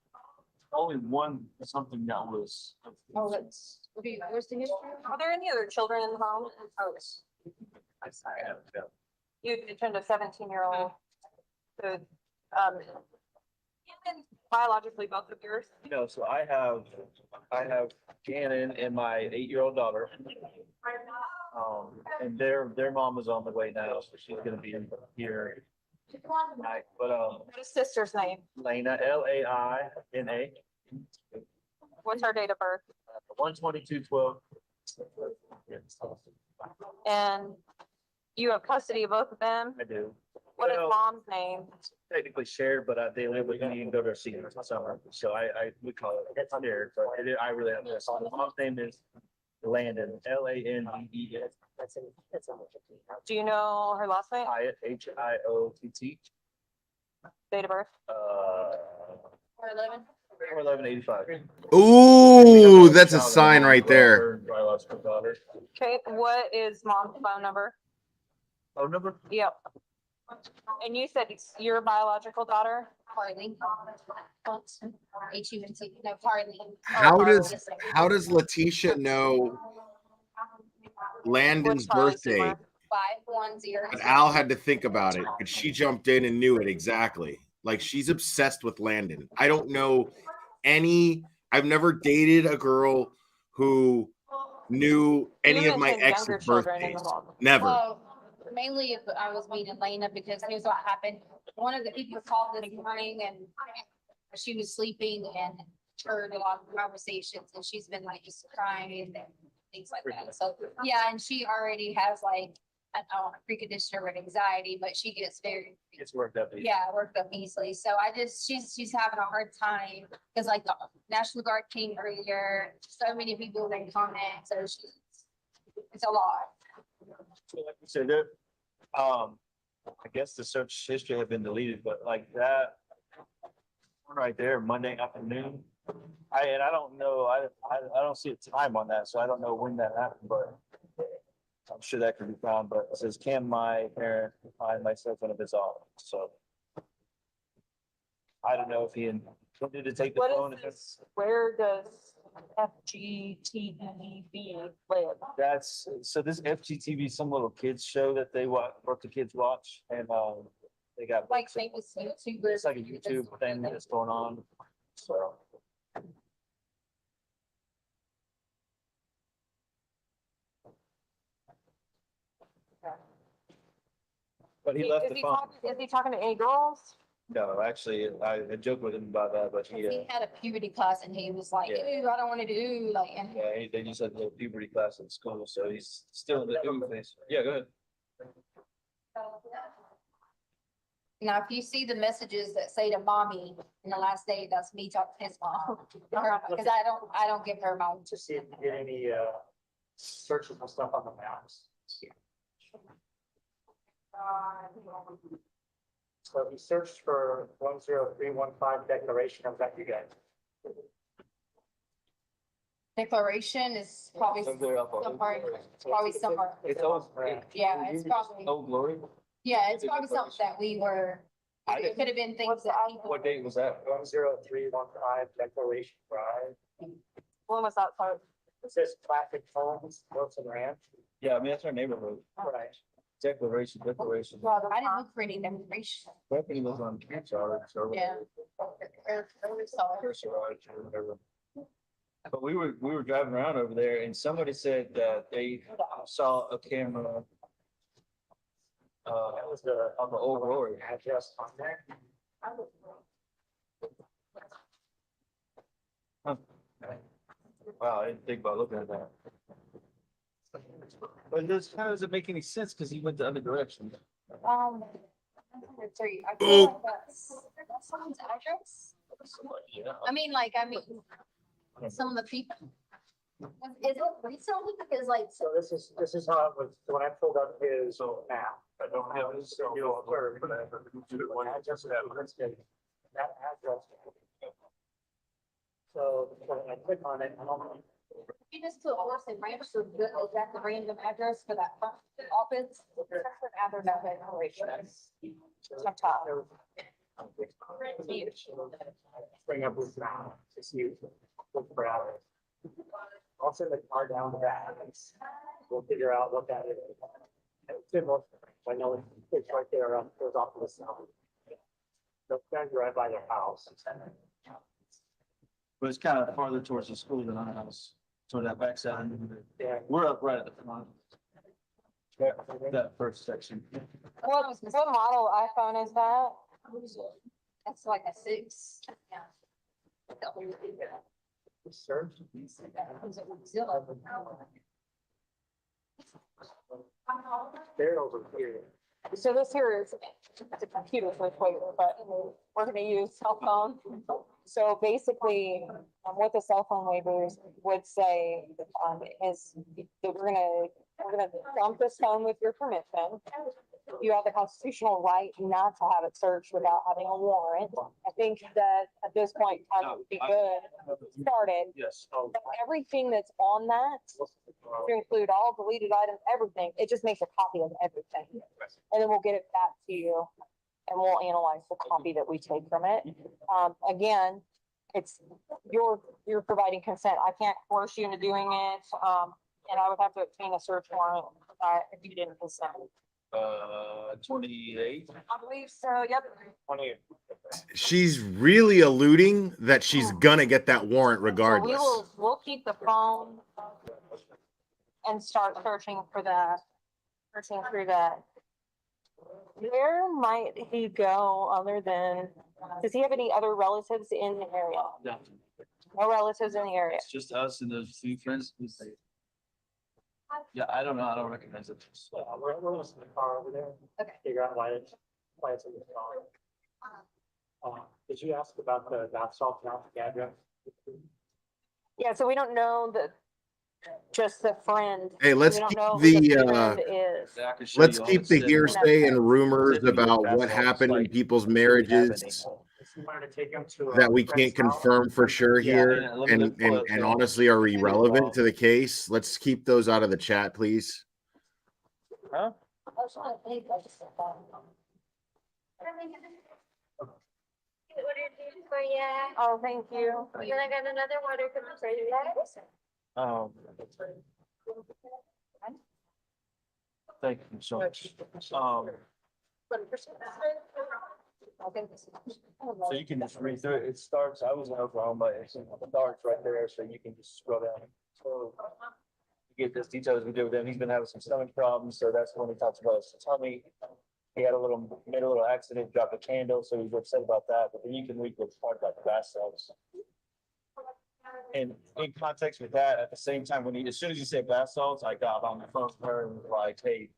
only one, something that was. Oh, that's, where's the history? are there any other children in the home? Oh, it's. I'm sorry. You turned a 17-year-old. So, and biologically both of yours. No, so I have Gannon and my 8-year-old daughter. And their mom is on the way now, so she's gonna be here tonight, but, What is sister's name? Lena, Laina. What's her date of birth? 1/22/12. And you have custody of both of them? I do. What is Well, mom's name? technically shared, but they live with me and go to their senior summer, so we call it shared, but I really have this. Mom's name is Landon, Landens. Do you know her last name? Hyatt, Hiott. Date of birth? 411? 4/11/85. Ooh, that's a sign right there. Biological daughter. Okay, what is mom's phone number? Phone number? Yep. And you said it's your biological daughter? Harley. H-U-N-T, no, Harley. How does Letitia know Landon's What's Harley birthday? Seymour? 510. But Al had to think about it, but she jumped in and knew it exactly. Like, she's obsessed with Landon. I don't know I've never dated a girl who knew any You of my mentioned ex's younger children in the birthdays. home. Never. Well, mainly if I was meeting Lena, because here's what happened. One of the people called this morning and she was sleeping and heard a lot of conversations, and she's been like just crying and things like that. So, yeah, and she already has like, I don't know, preconditioner with anxiety, but she gets very, It's worked up. worked up easily. So she's having a hard time because like the National Guard came earlier, so many people they comment, so it's a lot. Like you said, I guess the search history had been deleted, but like that one right there, Monday afternoon. I don't know, I don't see a time on that, so I don't know when that happened, but I'm sure that could be found, but it says, can my parent find myself in his office? So I don't know if he intended to take the phone. What is this? Where does FGTV live? So this FGTV, some little kids show that they watch, what the kids watch, and they got Like famous YouTubers. it's like a YouTube thing that's going on. So but he left the phone. Is he talking to any girls? No, actually, I joked with him about that, but He had a puberty class and he was like, Yeah. ew, I don't want to do like, and yeah, they just had a little puberty class at school, so he's still in the ooh phase. Yeah, go ahead. now if you see the messages that say to mommy in the last day, that's me talking to his mom. Because I don't give her mom. To see if you get any searchable stuff on the maps. So he searched for 10315 declaration of that you guys. Declaration is probably somewhere, it's probably somewhere. It's old. Yeah, it's probably, Old Glory. yeah, it's probably something that we were, I it didn't- could have been things that people. What date was that? 10315 declaration drive. When was that? Sorry. It says classic homes, Wilson Ranch. Yeah, I mean, that's our neighborhood. Right. Declaration. I didn't look for any information. Definitely was on cancer. Yeah. we saw it. First garage or whatever. But we were driving around over there and somebody said that they saw a camera. That was on the old road address on there. Huh. Wow, I didn't think about looking at that. But this kind of doesn't make any sense because he went the other direction. Sorry, I Oh. feel like that's someone's address. Yeah. I mean, some of the people. Is it recently? Because like, So this is how it was, when I pulled up his map. I don't have his cell You'll phone, observe but I have a- when I just that listed, that address. So when I click on it, I don't know. you just put horse and ranch, so is that the random address for that office? Add their no declaration. Up top. Bring up this now to see. Look for hours. I'll send the car down to that. We'll figure out what that is. I know it's right there, goes off to the south. They'll drive by their house. But it's kind of farther towards the school than our house, toward that backside. Yeah. We're up right at the front. That first section. What model iPhone is that? That's like a 6. Search. They're over here. So this here is, it's a computer for Twitter, but we're gonna use cell phone. So basically, what the cell phone waivers would say, is that we're gonna dump this phone with your permission. You have the constitutional right not to have it searched without having a warrant. I think that at this point, time would be good, started. Yes. But everything that's on that, to include all deleted items, everything, it just makes a copy of everything. And then we'll get it back to you and we'll analyze the copy that we take from it. Again, it's, you're providing consent. I can't force you into doing it. And I would have to obtain a search warrant, if you didn't consent. 28. I believe so, yep. She's really alluding that she's gonna get that warrant So we regardless. we'll keep the phone and start searching for that, searching through that. Where might he go other than, does he have any other relatives in the area? No, No relatives in the area. it's just us and those few friends. Yeah, I don't know. I don't recognize it. We're listening to the car over there. Okay. Figure out why it's in the car. Did you ask about the bath salt address? Yeah, so we don't know just the friend. Hey, let's We don't keep know who the, friend is. I can show let's you all keep the the hearsay and rumors about what happened in people's marriages You wanted to take them to. that we can't confirm for sure Yeah, here let me pull it and down. honestly are irrelevant to the case. Let's keep those out of the chat, please. Huh? Oh, thank you. I got another water coming for you. Thank you so much. So you can just read through it. It starts, I was in Oklahoma, it starts right there, so you can just scroll down. So you get this details we do with him. He's been having some stomach problems, so that's when he talks about his tummy. He had made a little accident, dropped a candle, so he's upset about that, but then you can read what's part about the bath salts. And in context with that, at the same time, as soon as you say bath salts, I got on the phone with her and was like, hey,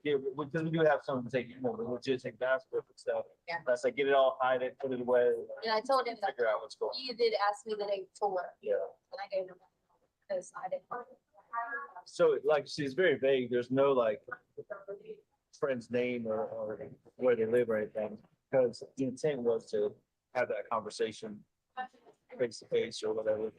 yeah, because we do have someone take, legit take baths with and stuff. Yeah. That's like, get it all, hide it, put it away, And I told him that figure out what's going on. you did ask me the day before, Yeah. and I gave him, because I didn't. So like, see, it's very vague. There's no like friend's name or where they live or anything. Because the intent was to have that conversation face to face or whatever.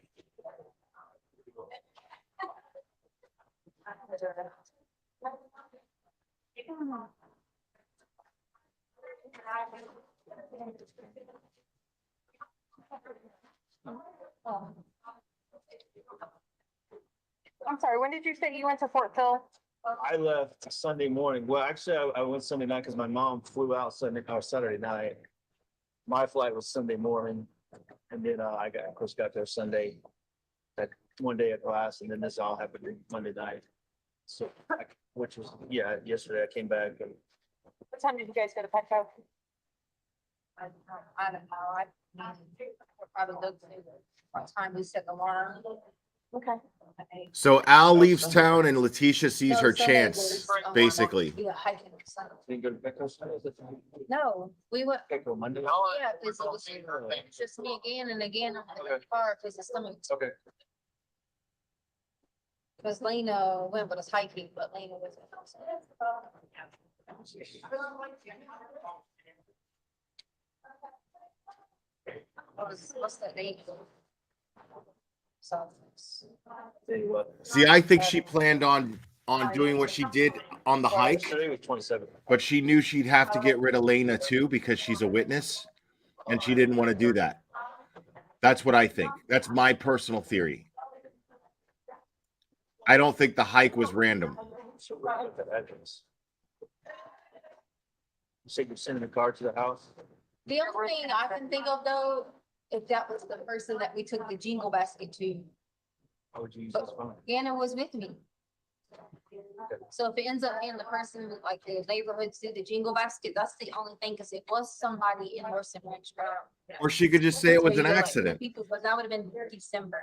I'm sorry, when did you say you went to Fort Phil? I left Sunday morning. Well, actually, I went Sunday night because my mom flew out Saturday night. My flight was Sunday morning. And then of course, got there Sunday, that one day of class, and then this all happened Monday night. So, which was, yeah, yesterday I came back and What time did you guys go to Petco? I don't know, I probably looked at what time we set the alarm. Okay. So Al leaves town and Letitia sees No, her Sunday chance, was, basically. We were hiking or something. didn't go to Petco Sunday. No, we went, Petco Monday. yeah, because it was just me again and again on the car because the stomach. Okay. Because Lena went with us hiking, but Lena was. What's that name? So. Tell you what. See, I think she planned on doing what she did on the hike, Yesterday was 27. but she knew she'd have to get rid of Lena too because she's a witness, and she didn't want to do that. That's what I think. That's my personal theory. I don't think the hike was random. So we're at that address. You said you're sending a car to the house? The only thing I can think of though, if that was the person that we took the jingle basket to, How would you use this phone? Gannon was with me. So if it ends up being the person like the neighborhoods do the jingle basket, that's the only thing, because it was somebody in Wilson Ranch. Or she could just say it was an accident. People, but that would have been December.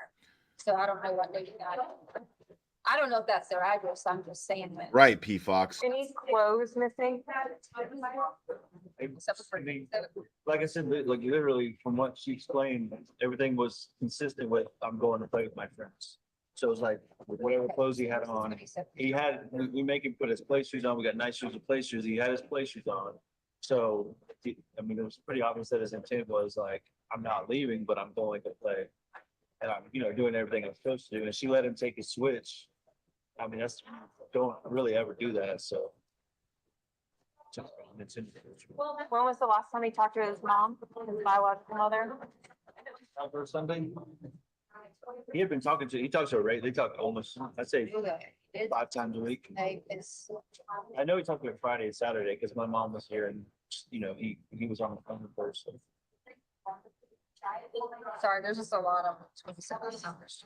So I don't know what they got. I don't know if that's their address. I'm just saying that. Right, P Fox. Any clothes missing? Except for- I mean, like I said, like literally from what she explained, everything was consistent with, I'm going to play with my friends. So it was like, whatever clothes he had on, we make him put his play shoes on. We got nice shoes and play shoes. He had his play shoes on. So, I mean, it was pretty obvious that his intent was like, I'm not leaving, but I'm going to play. And I'm, doing everything I'm supposed to do. And she let him take his switch. I mean, don't really ever do that, so. It's in. When was the last time he talked to his mom, his biological mother? For Sunday? He had been talking he talks to her, right? They talk almost, I'd say 5 times a week. I know he talked to her Friday and Saturday because my mom was here and, he was on the phone first. So. Sorry, there's just a lot of 27 numbers.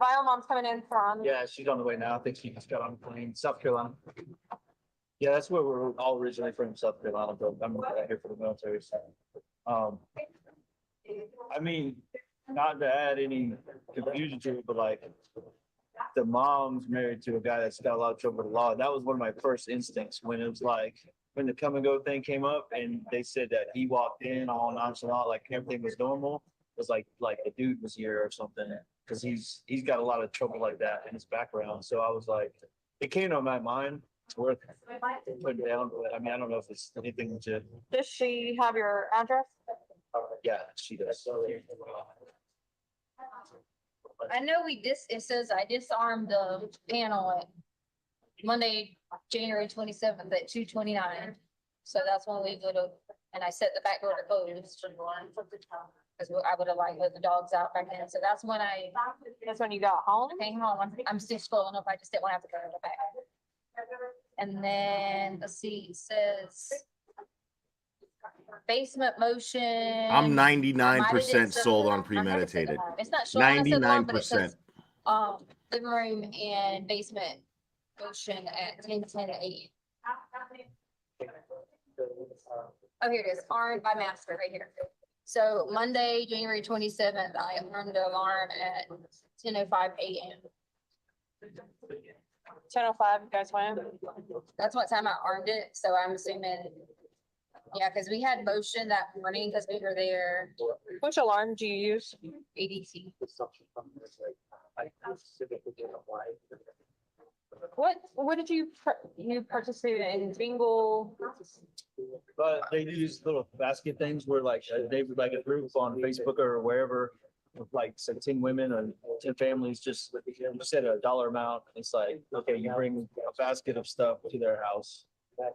Bio mom's coming in from. Yeah, she's on the way now. I think she just got on a plane, South Carolina. Yeah, that's where we're all originally from, South Carolina, but I'm right here for the military. So, I mean, not to add any confusion to it, but like the mom's married to a guy that's got a lot of trouble with the law. That was one of my first instincts when it was like, when the come and go thing came up and they said that he walked in all nonchalant, like everything was normal. It was like the dude was here or something, because he's got a lot of trouble like that in his background. So I was like, it came to my mind. It's worth putting down, but I mean, I don't know if it's anything legit. Does she have your address? Yeah, she does. I know it says I disarmed the panel at Monday, January 27th at 2:29. So that's when we would have, and I set the back door to close. Because I would have like let the dogs out back then. So that's when you got home? Came home. I'm still scrolling up. I just didn't want to have to go to the back. And then, let's see, it says basement motion. I'm 99% sold on premeditated. It's not showing us the alarm, but it 99%. says, living room and basement motion at 10:10 a.m. Oh, here it is, armed by master right here. So Monday, January 27th, I armed the alarm at 10:05 a.m. 10:05, you guys went? That's what time I armed it, so I'm assuming, yeah, because we had motion that morning because we were there, Which alarm do you use? ADT. What did you participated in bingo? But they do these little basket things where like they would like a group on Facebook or wherever with like say 10 women or 10 families, just set a dollar amount. It's like, okay, you bring a basket of stuff to their house. Okay.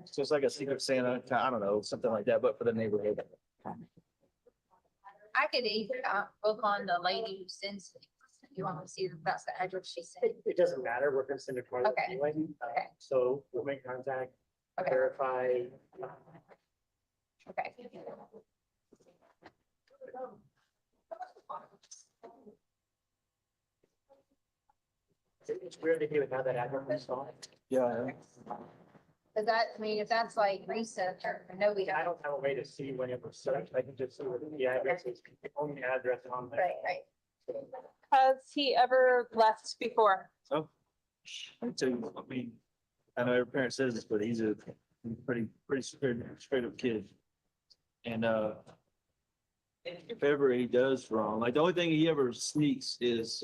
So it's like a Secret Santa, I don't know, something like that, but for the neighborhood. I could either book on the lady who sends it. You want to see if that's the address she said? It doesn't matter, we're gonna send a card Okay. anyway. Okay. So we'll make contact, Okay, verify. okay. It's weird to even have that address on. Yeah. Cause that, I mean, if that's like recent, I know we I don't. don't have a way to see when it was searched, I can just see what the address is, the only address on there. Right. Has he ever left before? So, I tell you, I mean, I know every parent says this, but he's a pretty straight up kid. And, if ever he does wrong, like the only thing he ever sneaks is,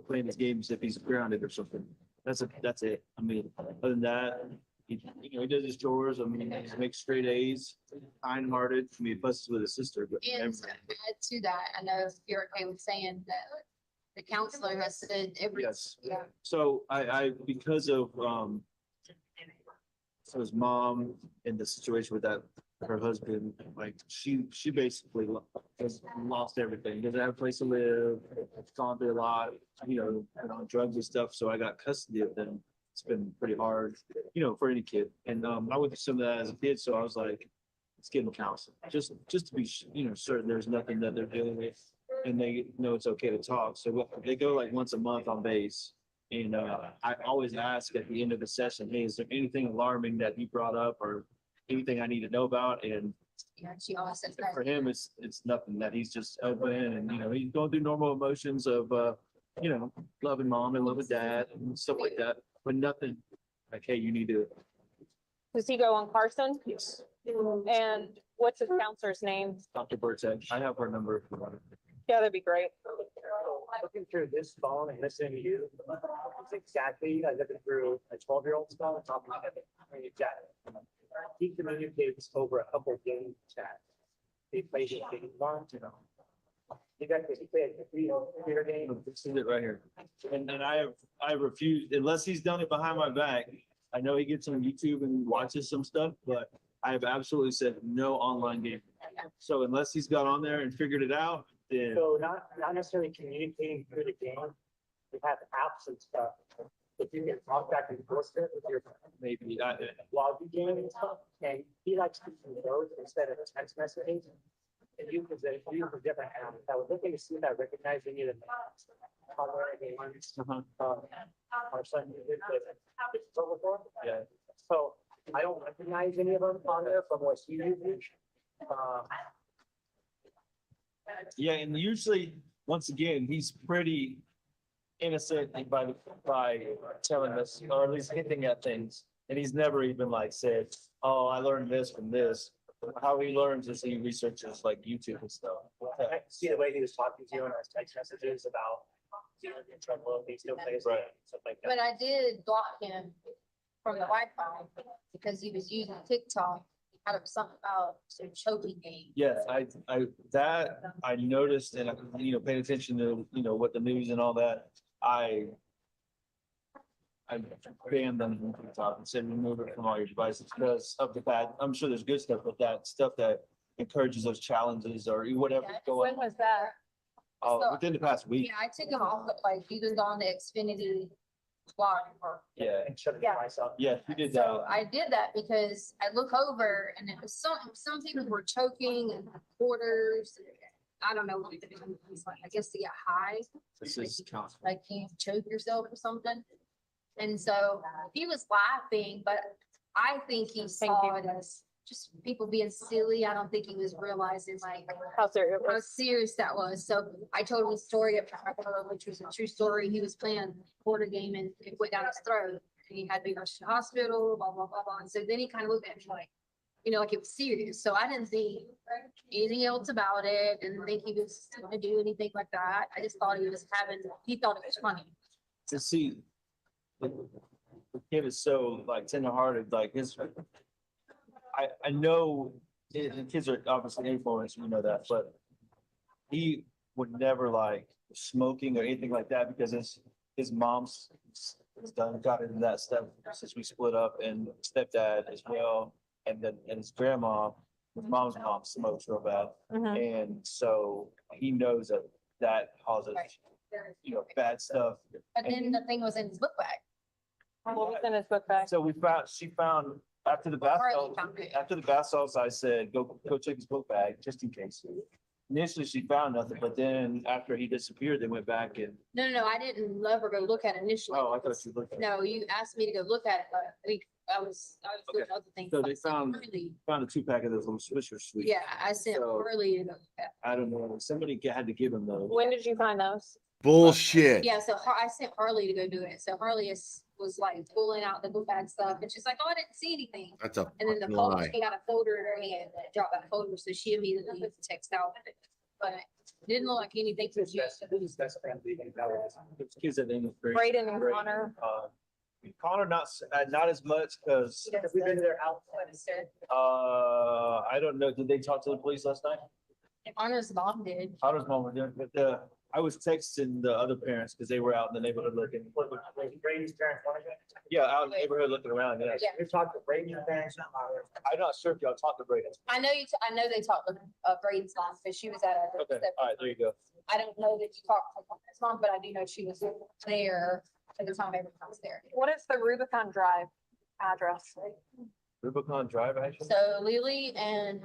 playing his games if he's grounded or something. That's it. I mean, other than that, he does his chores. I mean, he makes straight A's, kind hearted. I mean, he fusses with his sister, but And to add to that, I know if you're okay with saying that the counselor has said every. Yes. Yeah. So I, because of, so his mom in the situation with her husband, like she basically has lost everything. Doesn't have a place to live, gone through a lot, and on drugs and stuff. So I got custody of them. It's been pretty hard, for any kid. And, I went through some of that as a kid. So I was like, let's get them counseling, just to be, certain there's nothing that they're dealing with and they know it's okay to talk. So they go like once a month on base. And I always ask at the end of the session, hey, is there anything alarming that you brought up or anything I need to know about? And Yeah, she always says that. for him, it's nothing, that he's just open and, he's going through normal emotions of, loving mom and loving dad and stuff like that, but nothing like, hey, you need to. Does he go on Carson? Yes. And what's his counselor's name? Dr. Burtek, I have her number. Yeah, that'd be great. Looking through this phone and listening to you, it's exactly like looking through a 12-year-old's phone and talking about it. I mean, exactly. He communicates over a couple of game chats. He plays a game on, He played a computer game. This is it right here. And I refuse, unless he's done it behind my back. I know he gets on YouTube and watches some stuff, but I have absolutely said no online game. So unless he's got on there and figured it out, then So not necessarily communicating through the game. We have apps and stuff. If you can talk back and forth with your maybe lobby game and stuff, and he likes to use those instead of text messaging. And you can use a different app. I was looking to see if I recognize any of the names. Our son did this before. Yeah. So I don't recognize any of them on there from what he uses. Yeah, and usually, once again, he's pretty innocent by telling us, or at least hinting at things. And he's never even like said, oh, I learned this from this. How he learns is he researches like YouTube and stuff. I can see the way he was talking to you in his text messages about in trouble, he still plays Right. stuff like that. But I did block him from the Wi-Fi because he was using TikTok. Out of something about some choking game. Yes, I noticed and, paying attention to, what the news and all that, I banned them from TikTok and said, remove it from all your devices because of the bad, I'm sure there's good stuff, but that stuff that encourages those challenges or whatever Yeah, going When was that? So- within the past week. Yeah, I took him off, but like he was on the Xfinity block or. Yeah, And shut it Yeah. myself. yeah, you did So that. I did that because I look over and it was some people were choking and quarters. I don't know what it was like. I guess to get high, This is council. like you choke yourself or something. And so he was laughing, but I think he saw it as just people being silly. I don't think he was realizing like How serious? how serious that was. So I told him a story of which was a true story. He was playing a quarter game and it went down his throat. And he had to be rushed to the hospital, blah, blah, blah, blah. And so then he kind of looked at me like, like it was serious. So I didn't think anything else about it. Didn't think he was gonna do anything like that. I just thought he thought it was funny. To see, the kid is so like tenderhearted, like I know the kids are obviously influenced, we know that, but he would never like smoking or anything like that because his mom's got into that stuff since we split up and stepdad as well. And his grandma, his mom's mom smokes real bad. Mhm. And so he knows that causes Right. you know, bad stuff. But then the thing was in his book bag. What was in his book bag? So she found, after the bath Harley salts, found it. after the bath salts, I said, go check his book bag, just in case. Initially, she found nothing, but then after he disappeared, they went back and, No, I didn't let her go look at it initially. oh, I thought you looked. No, you asked me to go look at it, but I was doing other things. So I they sent found- Harley- Found a 2-pack of those little Swisher sweets. Yeah, I sent So- Harley to go look at I don't know, somebody had to give him those. When did you find those? Bullshit. it. Yeah, so I sent Harley to go do it. So Harley was like pulling out the book bag stuff and she's like, oh, I didn't see anything. That's a And then the fucking folder, lie. she had a folder in her hand that dropped that folder, so she immediately texted out. But it didn't look like anything. was used. Those kids that named Braden and Connor. Connor, not as much, because, Have we been to their house? I don't know, did they talk to the police last night? Connor's mom did. Connor's mom was there, but, I was texting the other parents, because they were out in the neighborhood looking. Brady's parents, one of them? Yeah, out in the neighborhood looking around, yeah. Yeah. We've talked to Brady's parents. I'm not sure if y'all talked to Brayden. I know I know they talked with Braden's mom, because she was at a. Okay, all right, there you go. I don't know that you talked to his mom, but I do know she was there at the time everyone was there. What is the Rubicon Drive address? Rubicon Drive, actually? So Lily and,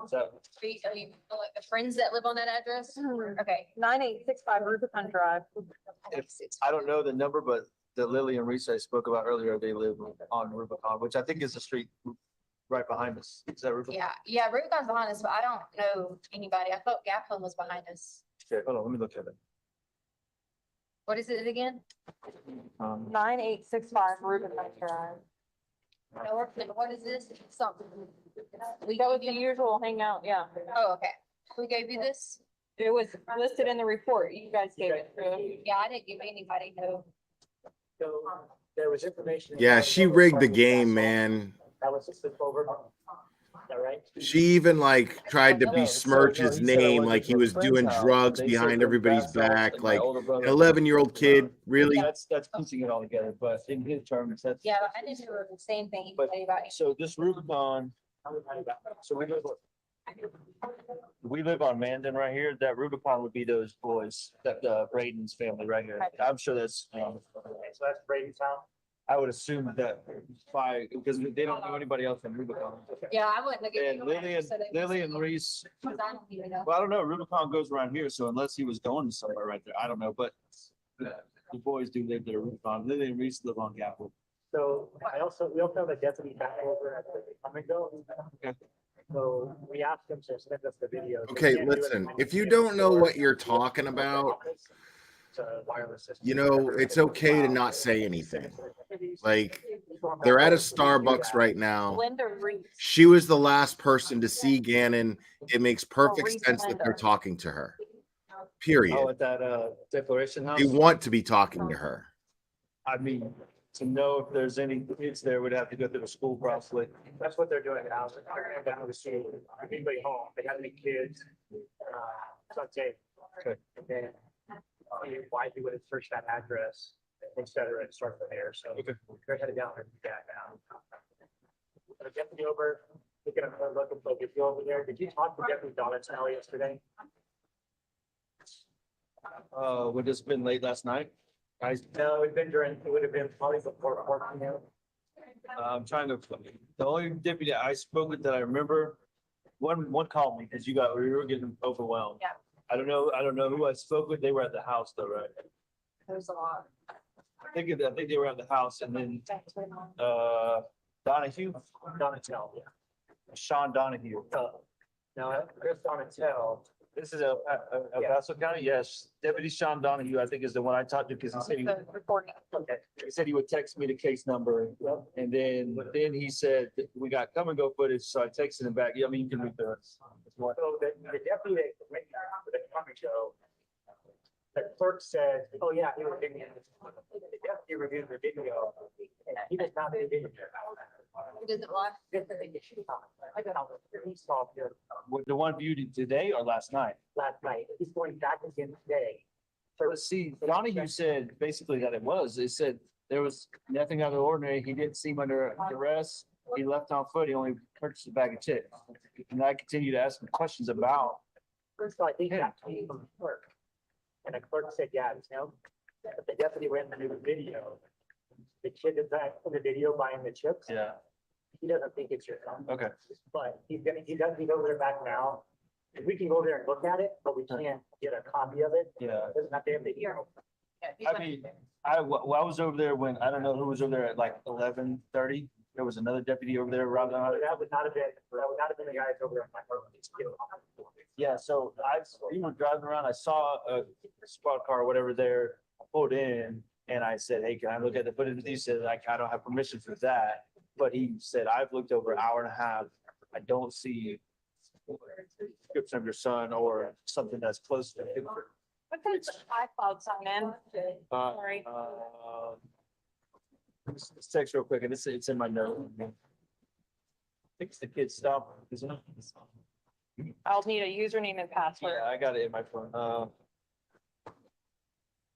Is that- like the friends that live on that address? Okay. 9865 Rubicon Drive. I don't know the number, but the Lily and Reese I spoke about earlier, they live on Rubicon, which I think is the street right behind us. Is that Rubicon? Yeah, Rubicon's behind us, but I don't know anybody. I thought Gaplin was behind us. Okay, hold on, let me look at it. What is it again? 9865 Rubicon Drive. What is this? Something. We That was gave the you, usual hangout, yeah. oh, okay. Who gave you this? It was listed in the report. You guys gave it to. Yeah, I didn't give anybody no. So there was information. Yeah, she rigged the game, man. That was just over. Is that right? She even like tried to besmirch his name like he was doing drugs behind everybody's back, like an 11-year-old kid, really? That's piecing it all together, but in his terms, that's. Yeah, but I didn't know the same thing But- about you. So this Rubicon, so we live on Mandan right here. That Rubicon would be those boys, that Braden's family right here. I'm sure that's, So that's Brady's house. I would assume that because they don't know anybody else in Rubicon. Yeah, I wouldn't have given And you. Lily and Reese, Cause I don't even know. well, I don't know, Rubicon goes around here, so unless he was going somewhere right there, I don't know, but the boys do live there, Rubicon. Lily and Reese live on Gapel. So we also have a deputy back over at the Cummingville. Okay. So we asked him to send us the video. Okay, listen, if you don't know what you're talking about, Wireless system. you know, it's okay to not say anything. Like, they're at a Starbucks right now. Linda Reese. She was the last person to see Gannon. It makes perfect sense that they're talking to her. Period. Oh, at that Declaration House? They want to be talking to her. I mean, to know if there's any kids there, we'd have to go through the school probably. That's what they're doing now. They're going down to see if anybody home, they have any kids. So I'd say. Okay. And then why he would have searched that address, et cetera, and start from there. So Okay. they're headed down there. But Deputy over, we get a look at the video over there. Did you talk to Deputy Donatello yesterday? Would this have been late last night? No, it'd been during, it would have been probably before 4 p.m. I'm trying to, the only deputy I spoke with that I remember, one called me because we were getting overwhelmed. Yeah. I don't know who I spoke with. They were at the house though, right? There's a lot. I think they were at the house and then, Donahue, Donatello, yeah. Sean Donahue. Now, Chris Donatello, This is El Paso County, yes. Deputy Sean Donahue, I think is the one I talked to because he said The recording. okay. he said he would text me the case number. And then he said, that we got come and go footage. So I texted him back. Yeah, I mean, you can read the. So the deputy that went to the county show, the clerk said, oh yeah, he was getting, the deputy reviewed the video. And he does not see video. Who doesn't watch? I got all the, he saw it The one viewed today or last night? last night. He's going back again today. So let's see, Donahue said basically that they said there was nothing out of the ordinary. He didn't seem under duress. He left on foot. He only purchased a bag of chips. And I continued to ask him questions about. First of all, I think that came from the clerk. And the clerk said, yeah, it's him. But the deputy ran the new video. The kid is back in the video buying the chips. Yeah, He doesn't think it's your son. okay. But he's over there back now. And we can go there and look at it, but we can't get a copy of it. Yeah. Doesn't have to have the hero. I mean, I was over there when, I don't know who was over there at like 11:30. There was another deputy over there around. That would not have been the guys over there. in my room. Yeah, so we were driving around, I saw a squad car or whatever there, I pulled in and I said, hey, can I look at the footage? He said, I don't have permission for that. But he said, I've looked over an hour and a half. I don't see a description of your son or something that's close to him. What kind of iCloud sign in? Sorry. Let's text real quick, and it's in my note. I think it's the kid's stuff, isn't it? I'll need a username and password. Yeah, I got it in my phone.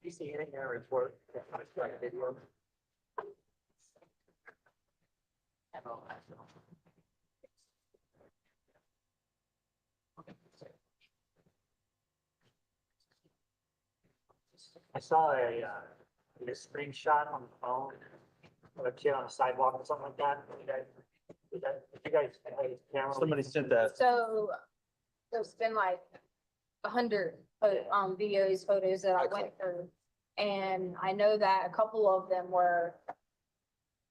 You see any errors for video? I saw a screenshot on the phone of a kid on a sidewalk or something like that. You guys, camera. Somebody sent that. So there's been like 100 videos, photos that I went through. And I know that a couple of them were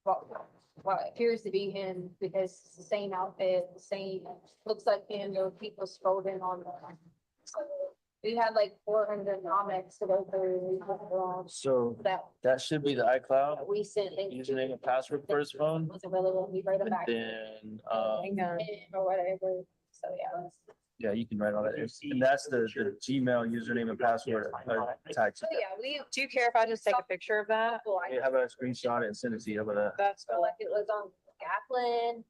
what appears to be him because it's the same outfit, the same, looks like him, there were people scrolling on the. We had like 400 comments to go through. So That that should be the iCloud we sent. username and password for his phone. Wasn't really when we write them And back. then, Or whatever, so yeah. yeah, you can write all that. And that's the Gmail username and password tagged. So yeah, Do you care if I just take a picture of that? How about I screenshot it and send it to you? How about that? That's So like it was on Gatlin.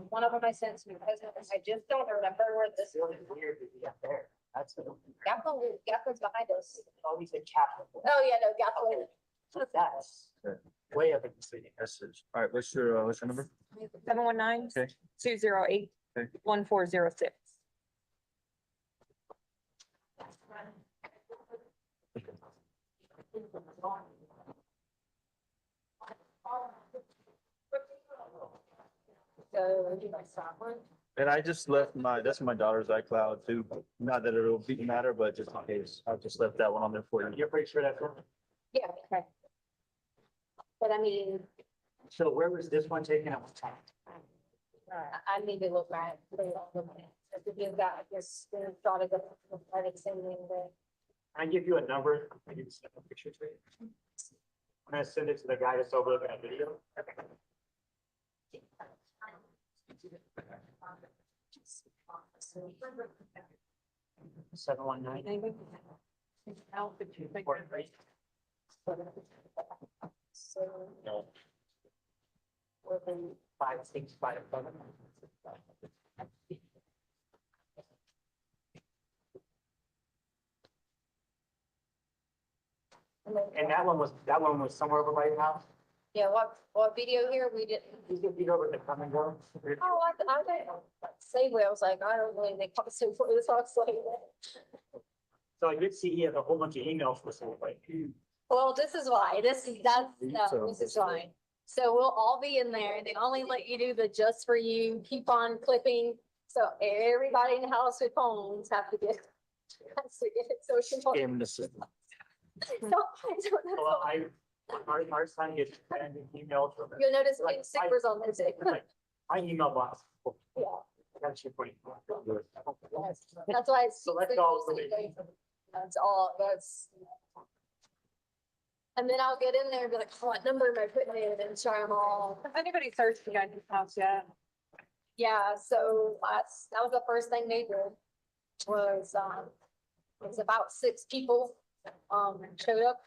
One of them I sent to my cousin, I just don't remember where this It's really weird that you got there. That's. Gatlin's behind us. Always a cap. Oh, yeah, no, Gatlin. That's way up in the city. Message. All right, what's your number? 719 Okay. 208 Okay. 1406. So you guys saw one? And I just left that's my daughter's iCloud too. Not that it'll matter, but just in case, I just left that one on there for you. You're pretty sure that's one? Yeah, okay. But I mean, So where was this one taken at what time? I need to look at it. If you've got this, thought of the, same thing, but. Can I give you a number? I can send a picture to you. I'm gonna send it to the guy that's over looking at video. 719. So. 5657. And that one was somewhere over by your house? Yeah, what video here, we didn't. You get beat over the come and go? Oh, I didn't say where, I was like, I don't really think so for this, I was like. So I did see he had a whole bunch of emails for somebody. Well, this is why, this is why. So we'll all be in there, they only let you do the just for you, keep on clipping. So everybody in the house with phones have to get. Has to get social. Scam the system. Well, our son gets emails from. You'll notice Like, big stickers on this. My email box. Yeah. That's your point. That's why it's. So let's go. That's all, that's. And then I'll get in there and be like, what number am I putting in and try them all. Has anybody searched the guy's house yet? Yeah, so that was the first thing they did. Was, it was about 6 people, showed up.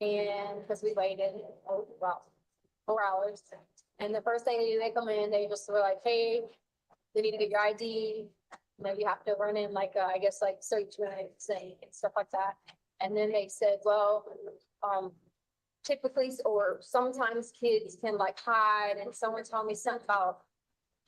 And, cause we waited, about 4 hours. And the first thing they do, they come in, they just were like, hey, they need to get your ID. You know, you have to run in like, I guess like search minutes and stuff like that. And then they said, well, typically, or sometimes kids can like hide, and someone told me something about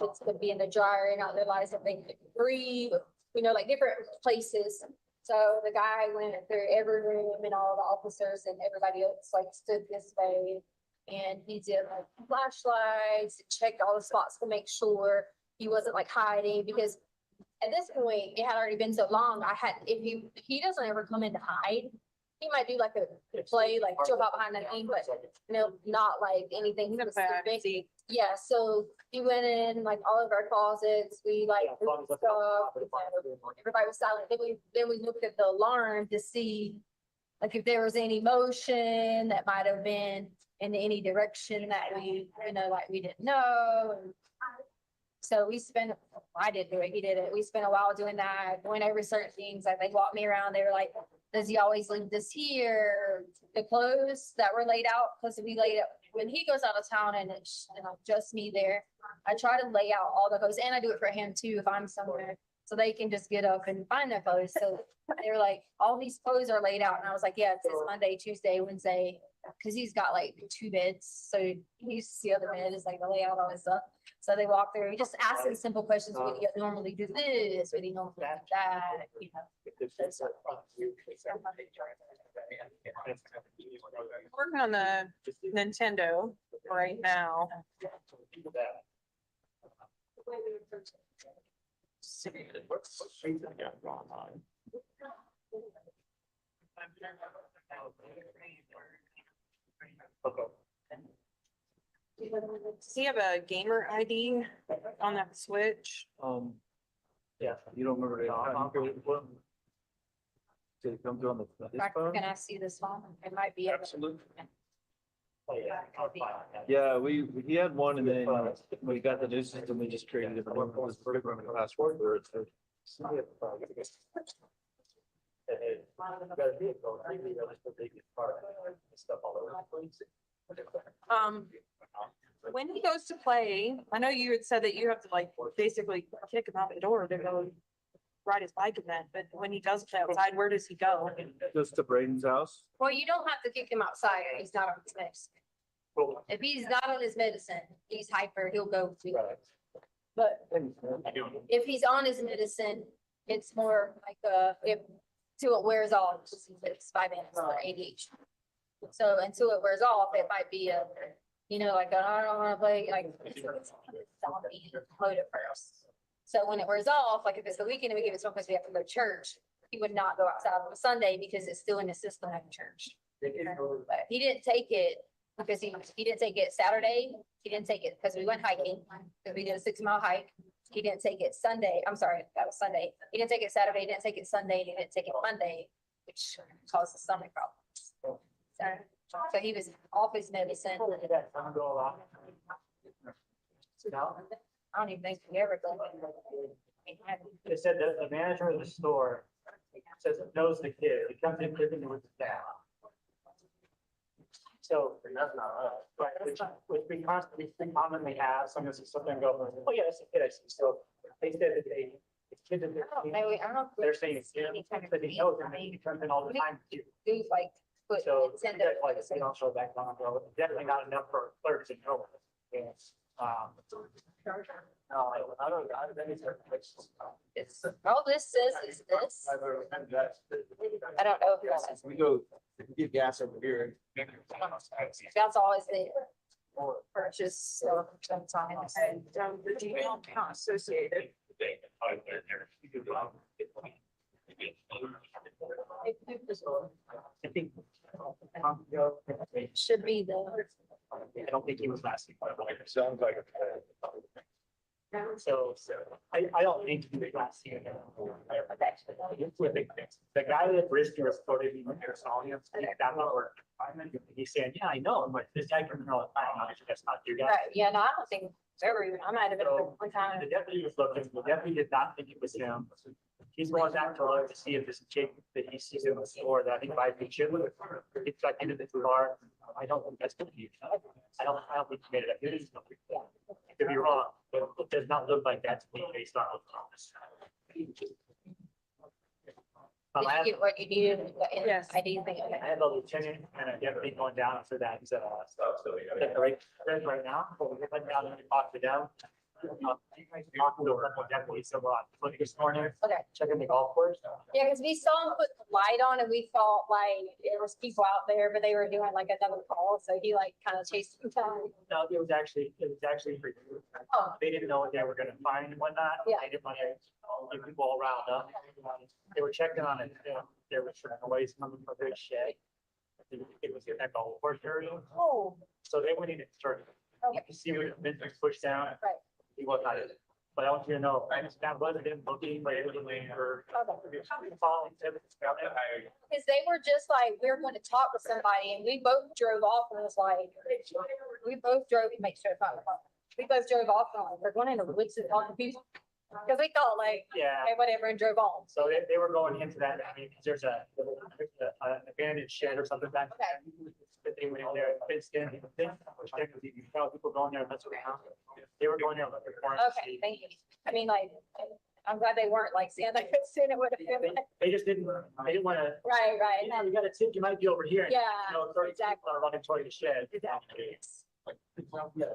it's gonna be in the dryer and not realize that they could breathe, you know, like different places. So the guy went through every room and all the officers and everybody else like stood this way. And he did like flashlights, checked all the spots to make sure he wasn't like hiding because at this point, it had already been so long, if he doesn't ever come in to hide. He might do like a play, like jump out behind that thing, but not like anything specific. Yeah, so he went in like all of our closets, we like moved stuff, everybody was silent, then we looked at the alarm to see like if there was any motion that might have been in any direction that we, like we didn't know. So we spent, I didn't do it, he did it. We spent a while doing that, going over certain things. Like they walked me around. They were like, does he always leave this here? The clothes that were laid out, because we laid it, when he goes out of town and it's just me there, I try to lay out all the clothes and I do it for him too, if I'm somewhere. So they can just get up and find their clothes. So they were like, all these clothes are laid out. And I was like, yeah, it's Monday, Tuesday, Wednesday. Cause he's got like 2 beds. So he used to see other bed is like the layout, all this stuff. So they walk through, just ask them simple questions. Would you normally do this? Would you normally do that? Working on the Nintendo right now. Does he have a gamer ID on that Switch? Yeah, you don't remember the. Did it come through on the? Can I see this one? It might be. Absolutely. Yeah, he had one and then we got the new system, we just created it. Password or it's. When he goes to play, I know you had said that you have to like basically kick him out the door to go ride his bike event, but when he does play outside, where does he go? Just to Braden's house. Well, you don't have to kick him outside. He's not on his medicine. If he's not on his medicine, he's hyper, he'll go to. But if he's on his medicine, it's more like if till it wears off, it's 5 minutes for ADHD. So until it wears off, it might be a, like I don't want to play like zombie mode at first. So when it wears off, like if it's the weekend and we give it to him because we have to go to church, he would not go outside on a Sunday because it's still in his system at church. But he didn't take it because he didn't take it Saturday. He didn't take it because we went hiking, because we did a 6-mile hike. He didn't take it Sunday. I'm sorry, that was Sunday. He didn't take it Saturday, he didn't take it Sunday, he didn't take it Monday, which causes stomach problems. So he was off his medicine. I don't even think we ever go. They said that the manager of the store says it knows the kid. He comes in living with the dad. So that's not us, but which we constantly commonly have. Sometimes something go, oh yeah, that's a kid I see. So they said that it's kids that they're saying it's him, but he knows him. He comes in all the time. Do like put So Nintendo. like they don't show back on, bro. Definitely not enough for clerks in Nova. Yes. No, I don't. It's, all this says is this. I don't know if that's, We go, get gas over here. that's always the purchase, so sometimes. And the Gmail account associated. I think. Should be the. I don't think he was last week. Sounds like. So I don't think he was last year. The guy that Brisky reported me when they saw him, that one work. He's saying, yeah, I know, but this guy comes in all the time. That's not your guy. Right, yeah, no, I don't think every, I might have been one time. The deputy was looking, the deputy did not think it was him. He's going back to look to see if this chick that he sees in the store that he buys the chip with, it's like into the car. I don't think that's gonna be. I don't think he made it up. It is. Could be wrong, but it does not look like that to me based on. Did you get what you needed? Yes. I didn't think. I have a lieutenant and a deputy going down for that, right now, but we went down and we talked to them. Talking to a couple of deputies, so this morning, Okay. checking the golf course. Yeah, because we saw him put the light on and we thought like there was people out there, but they were doing like another call, so he like kind of chased them down. No, it was actually for you. Oh. They didn't know what they were gonna find and whatnot. Yeah. They didn't want to get people all riled up. They were checking on it. There was some noise coming from their shed. It was in that golf course area. Oh, So they went in and started. okay, You see what the was pushed down. right. He was not in it. But I want you to know, that wasn't him looking, but it was waiting for. Following evidence about it. Because they were just like, we were going to talk with somebody and we both drove off and it was like, we both drove, make sure it's not. We both drove off and like, we're going into the woods to talk to people. Because we thought like, Yeah. okay, whatever, and drove on. So they were going into that, I mean, 'cause there's an abandoned shed or something back. Okay. That they went in there, fenced in, which technically you can tell people going there, that's what they were going there. looking for it to Okay, see. thank you. I mean, like, I'm glad they weren't like saying I could send it would have been. They just didn't wanna, Right, right. yeah, you got a tip, you might be over here. and, Yeah, You know, 30 exactly. people are running toward the shed. Exactly. Yeah.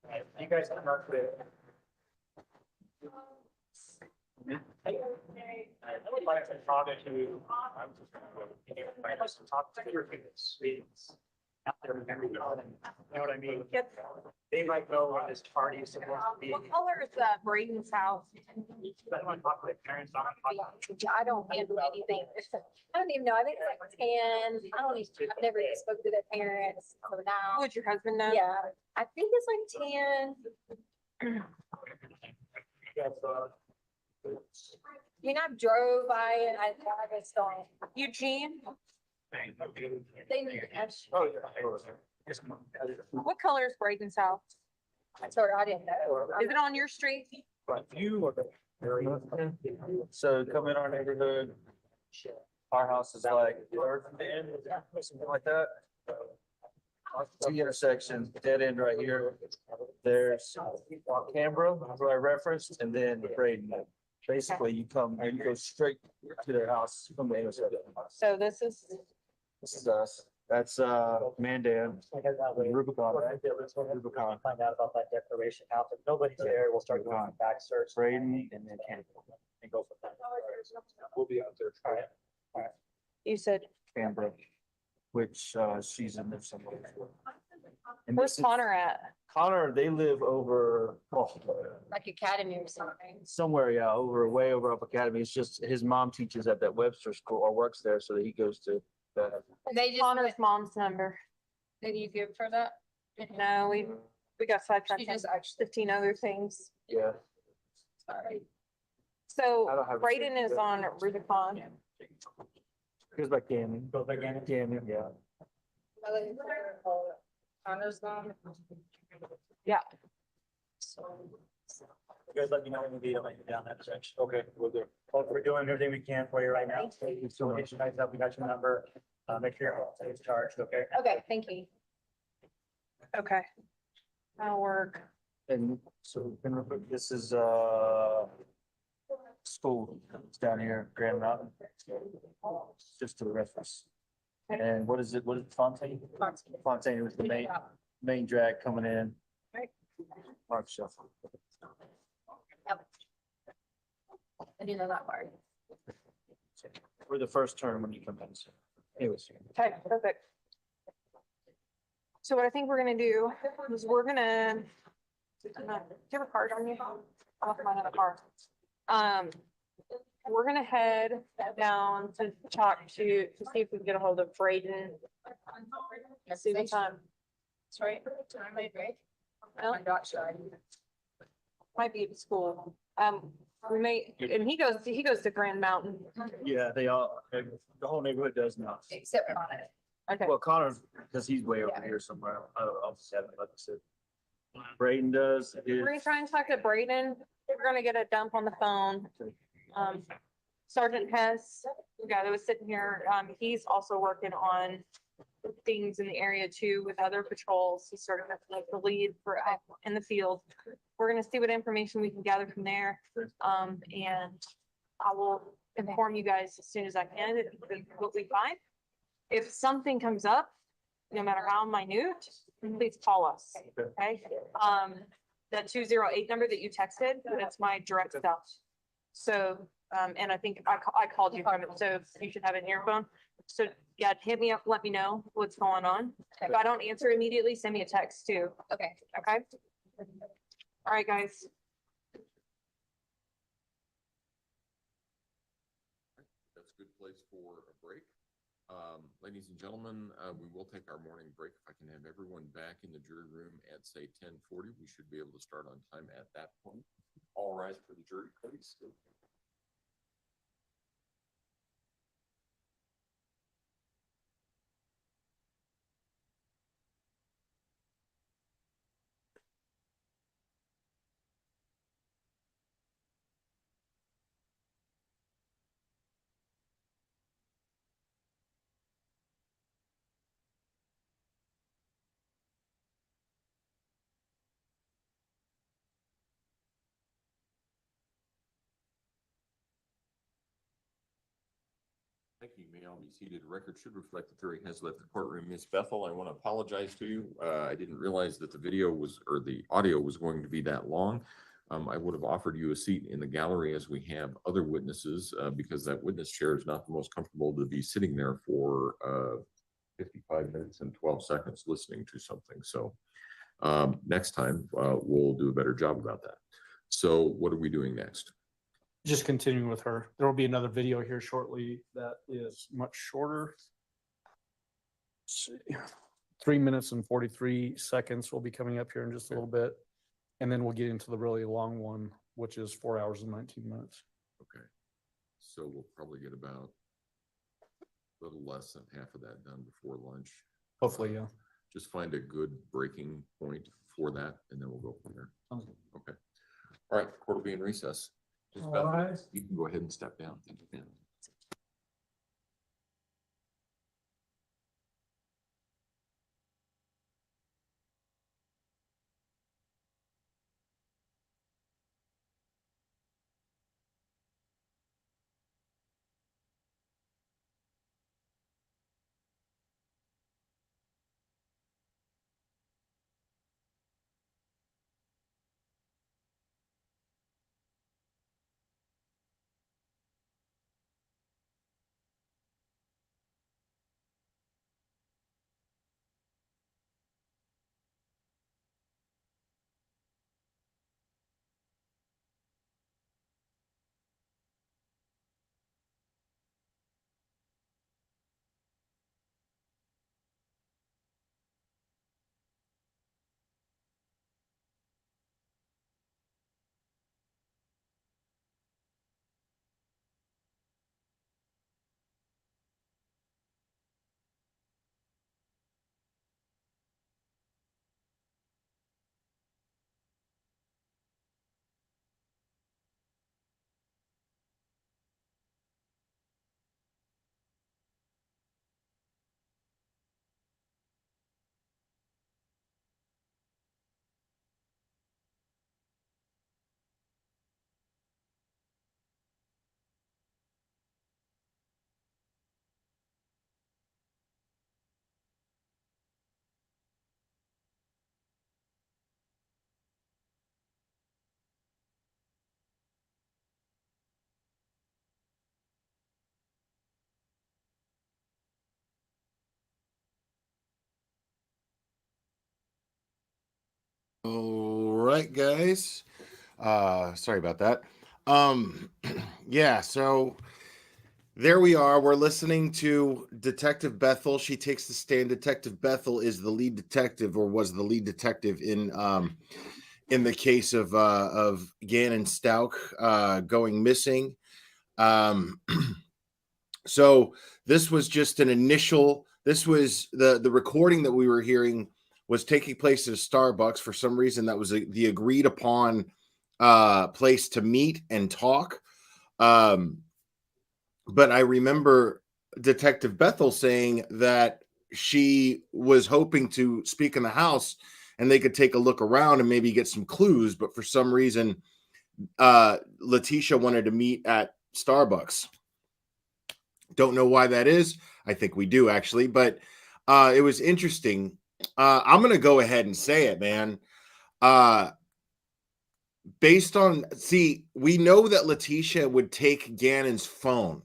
Right, you guys can work with. I would like to talk to. I just talk to your students out there, you know what I mean? Yep. They might know what this party is supposed to be. What color is Braden's house? But I want to talk to their parents. I want to talk I don't handle anything. I don't even know. I think it's like 10. I don't even, I've never even spoken to their parents. So now. Would your husband know? Yeah, I think it's like 10. Yes, I mean, I drove by it. I just don't. Eugene, They need to Oh, yeah. what color is Braden's house? I told her I didn't know. Is it on your street? But you are the. So come in our neighborhood, our house is like third from the end, something like that. Two intersections, dead end right here. There's Canberra, where I referenced, and then Braden. Basically, you go straight to their house from the intersection. So this is, This is us. That's Mandan, Rubicon, right? Rubicon. Find out about that declaration house. If nobody's there, we'll start doing a back search. Braden. And then and go from there. We'll be out there. All right. you said, Canberra, which she's in there somewhere. And where's this is- Connor at? Connor, they live over, Like Academy or something. somewhere, yeah, way over up Academy. It's just his mom teaches at that Webster school or works there, so that he goes to that. They just, Connor's mom's number. did you give her that? No, we got sidetracked She on just actually, 15 other things. Yeah. sorry. I don't So have a Braden is picture. on Rubicon. Goes by Gannon. Goes by Gannon? Gannon, yeah. Connor's gone. Yeah. You guys let me know when you be down that stretch. Okay, we'll do. Well, we're doing everything we can for you right now. Thank you. So hit you guys up, we got your number. Make sure you're safe charged, okay? Okay, thank you. Okay. That'll work. And so, this is school, it's down here, Grand Mountain. Just to the reference. And what is it, Fontaine? Fontaine was the main drag coming in. Right. Mark Shuffle. I do know that part. We're the first turn when you come in, so anyways. Okay, perfect. So what I think we're gonna do is we're gonna, do you have a card on you? I left mine in the car. We're gonna head down to talk to see if we can get a hold of Braden. See the time. That's right. Time I break. Well, I'm not sure. might be at school. We may, and he goes to Grand Mountain. Yeah, they all, the whole neighborhood does now. Except Connor. Okay, Well, Connor, because he's way over Yeah. here somewhere, I'll just have it, like I said. Braden does, we're gonna try and talk to Braden. We're gonna get a dump on the phone. Sergeant Hess, the guy that was sitting here, he's also working on things in the area too with other patrols. He's sort of like the lead for out in the field. We're gonna see what information we can gather from there. And I will inform you guys as soon as I can what we find. If something comes up, no matter how minute, please call us, okay? The 208 number that you texted, that's my direct stuff. So, and I think I called you from it, so you should have it in your phone. So, yeah, hit me up, let me know what's going on. If I don't answer immediately, send me a text too. Okay. Okay? All right, guys. That's a good place for a break. Ladies and gentlemen, we will take our morning break. If I can have everyone back in the jury room at say 10:40, we should be able to start on time at that point. All rise for the jury, please. Thank you. May all be seated. Record should reflect the jury has left the courtroom. Ms. Bethel, I want to apologize to you. I didn't realize that the video was, or the audio was going to be that long. I would have offered you a seat in the gallery as we have other witnesses, because that witness chair is not the most comfortable to be sitting there for 55 minutes and 12 seconds listening to something. So next time we'll do a better job about that. So what are we doing next? Just continuing with her. There will be another video here shortly that is much shorter. Let's see. 3 minutes and 43 seconds will be coming up here in just a little bit. And then we'll get into the really long one, which is 4 hours and 19 minutes. Okay. So we'll probably get about a little less than half of that done before lunch. Hopefully, yeah. Just find a good breaking point for that, and then we'll go from there. Sounds good. Okay. All right, court will be in recess. Ms. All Bethel, right. you can go ahead and step down. Thank you, ma'am. All right, guys. Sorry about that. Yeah, so there we are. We're listening to Detective Bethel. She takes the stand. Detective Bethel is the lead detective, or was the lead detective in the case of Gannon Stauch going missing. So this was just an initial. This was the recording that we were hearing was taking place at a Starbucks. For some reason, that was the agreed upon place to meet and talk. But I remember Detective Bethel saying that she was hoping to speak in the house and they could take a look around and maybe get some clues. But for some reason, Letitia wanted to meet at Starbucks. Don't know why that is. I think we do actually, but It was interesting. I'm gonna go ahead and say it, man. Based on, see, we know that Letitia would take Gannon's phone.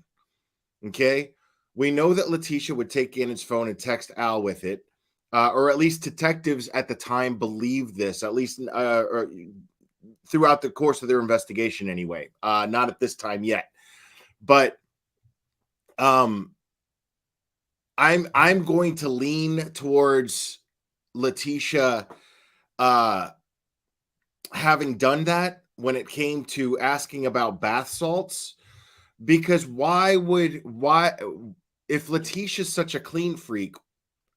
Okay. We know that Letitia would take Gannon's phone and text Al with it. Or at least detectives at the time believed this, at least or throughout the course of their investigation anyway. Not at this time yet. But I'm going to lean towards Letitia having done that when it came to asking about bath salts, because if Letitia's such a clean freak,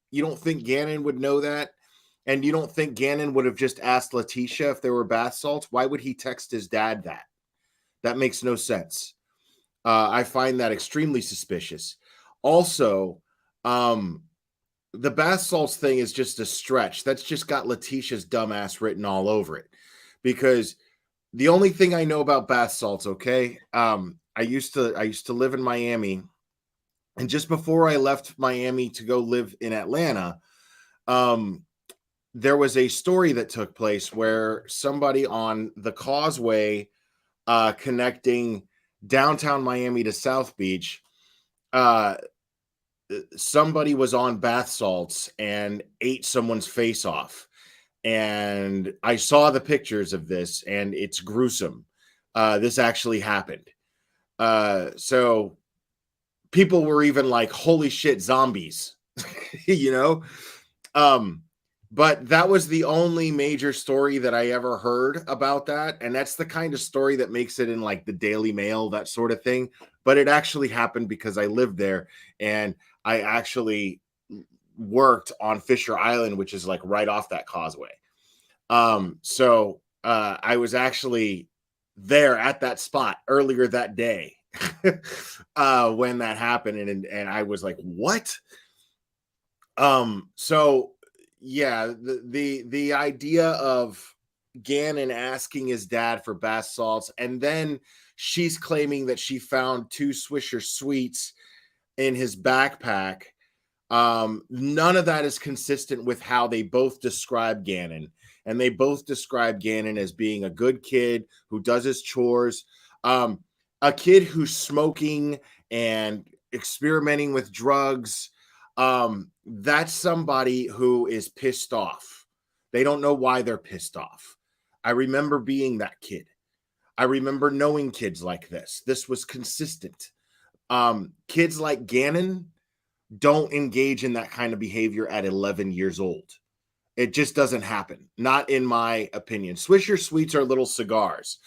you don't think Gannon would know that? And you don't think Gannon would have just asked Letitia if there were bath salts? Why would he text his dad that? That makes no sense. I find that extremely suspicious. Also, the bath salts thing is just a stretch. That's just got Letitia's dumbass written all over it. Because the only thing I know about bath salts, okay, I used to live in Miami, and just before I left Miami to go live in Atlanta, there was a story that took place where somebody on the causeway connecting downtown Miami to South Beach, somebody was on bath salts and ate someone's face off. And I saw the pictures of this, and it's gruesome. This actually happened. So people were even like, holy shit, zombies, you know? But that was the only major story that I ever heard about that. And that's the kind of story that makes it in like the Daily Mail, that sort of thing. But it actually happened because I lived there, and I actually worked on Fisher Island, which is like right off that causeway. So I was actually there at that spot earlier that day when that happened, and I was like, what? So yeah, the idea of Gannon asking his dad for bath salts, and then she's claiming that she found 2 Swisher Sweets in his backpack. None of that is consistent with how they both describe Gannon. And they both describe Gannon as being a good kid who does his chores, a kid who's smoking and experimenting with drugs. That's somebody who is pissed off. They don't know why they're pissed off. I remember being that kid. I remember knowing kids like this. This was consistent. Kids like Gannon don't engage in that kind of behavior at 11 years old. It just doesn't happen. Not in my opinion. Swisher Sweets are little cigars,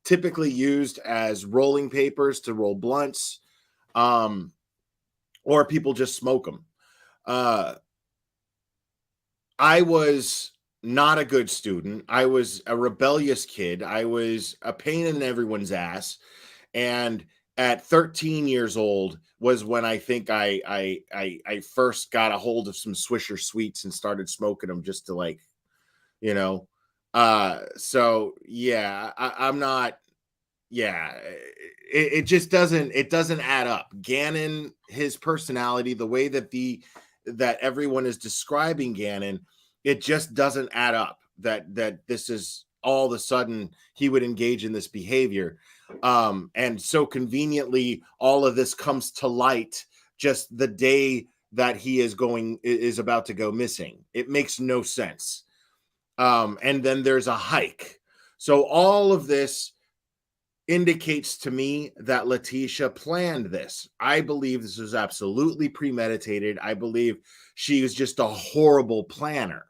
typically used as rolling papers to roll blunts, or people just smoke them. I was not a good student. I was a rebellious kid. I was a pain in everyone's ass. And at 13 years old was when I think I first got a hold of some Swisher Sweets and started smoking them just to, like, you know. So yeah, I'm not. Yeah, it just doesn't add up. Gannon, his personality, the way that everyone is describing Gannon, it just doesn't add up. That this is all of a sudden he would engage in this behavior. And so conveniently, all of this comes to light just the day that he is about to go missing. It makes no sense. And then there's a hike. So all of this indicates to me that Letitia planned this. I believe this was absolutely premeditated. I believe she was just a horrible planner.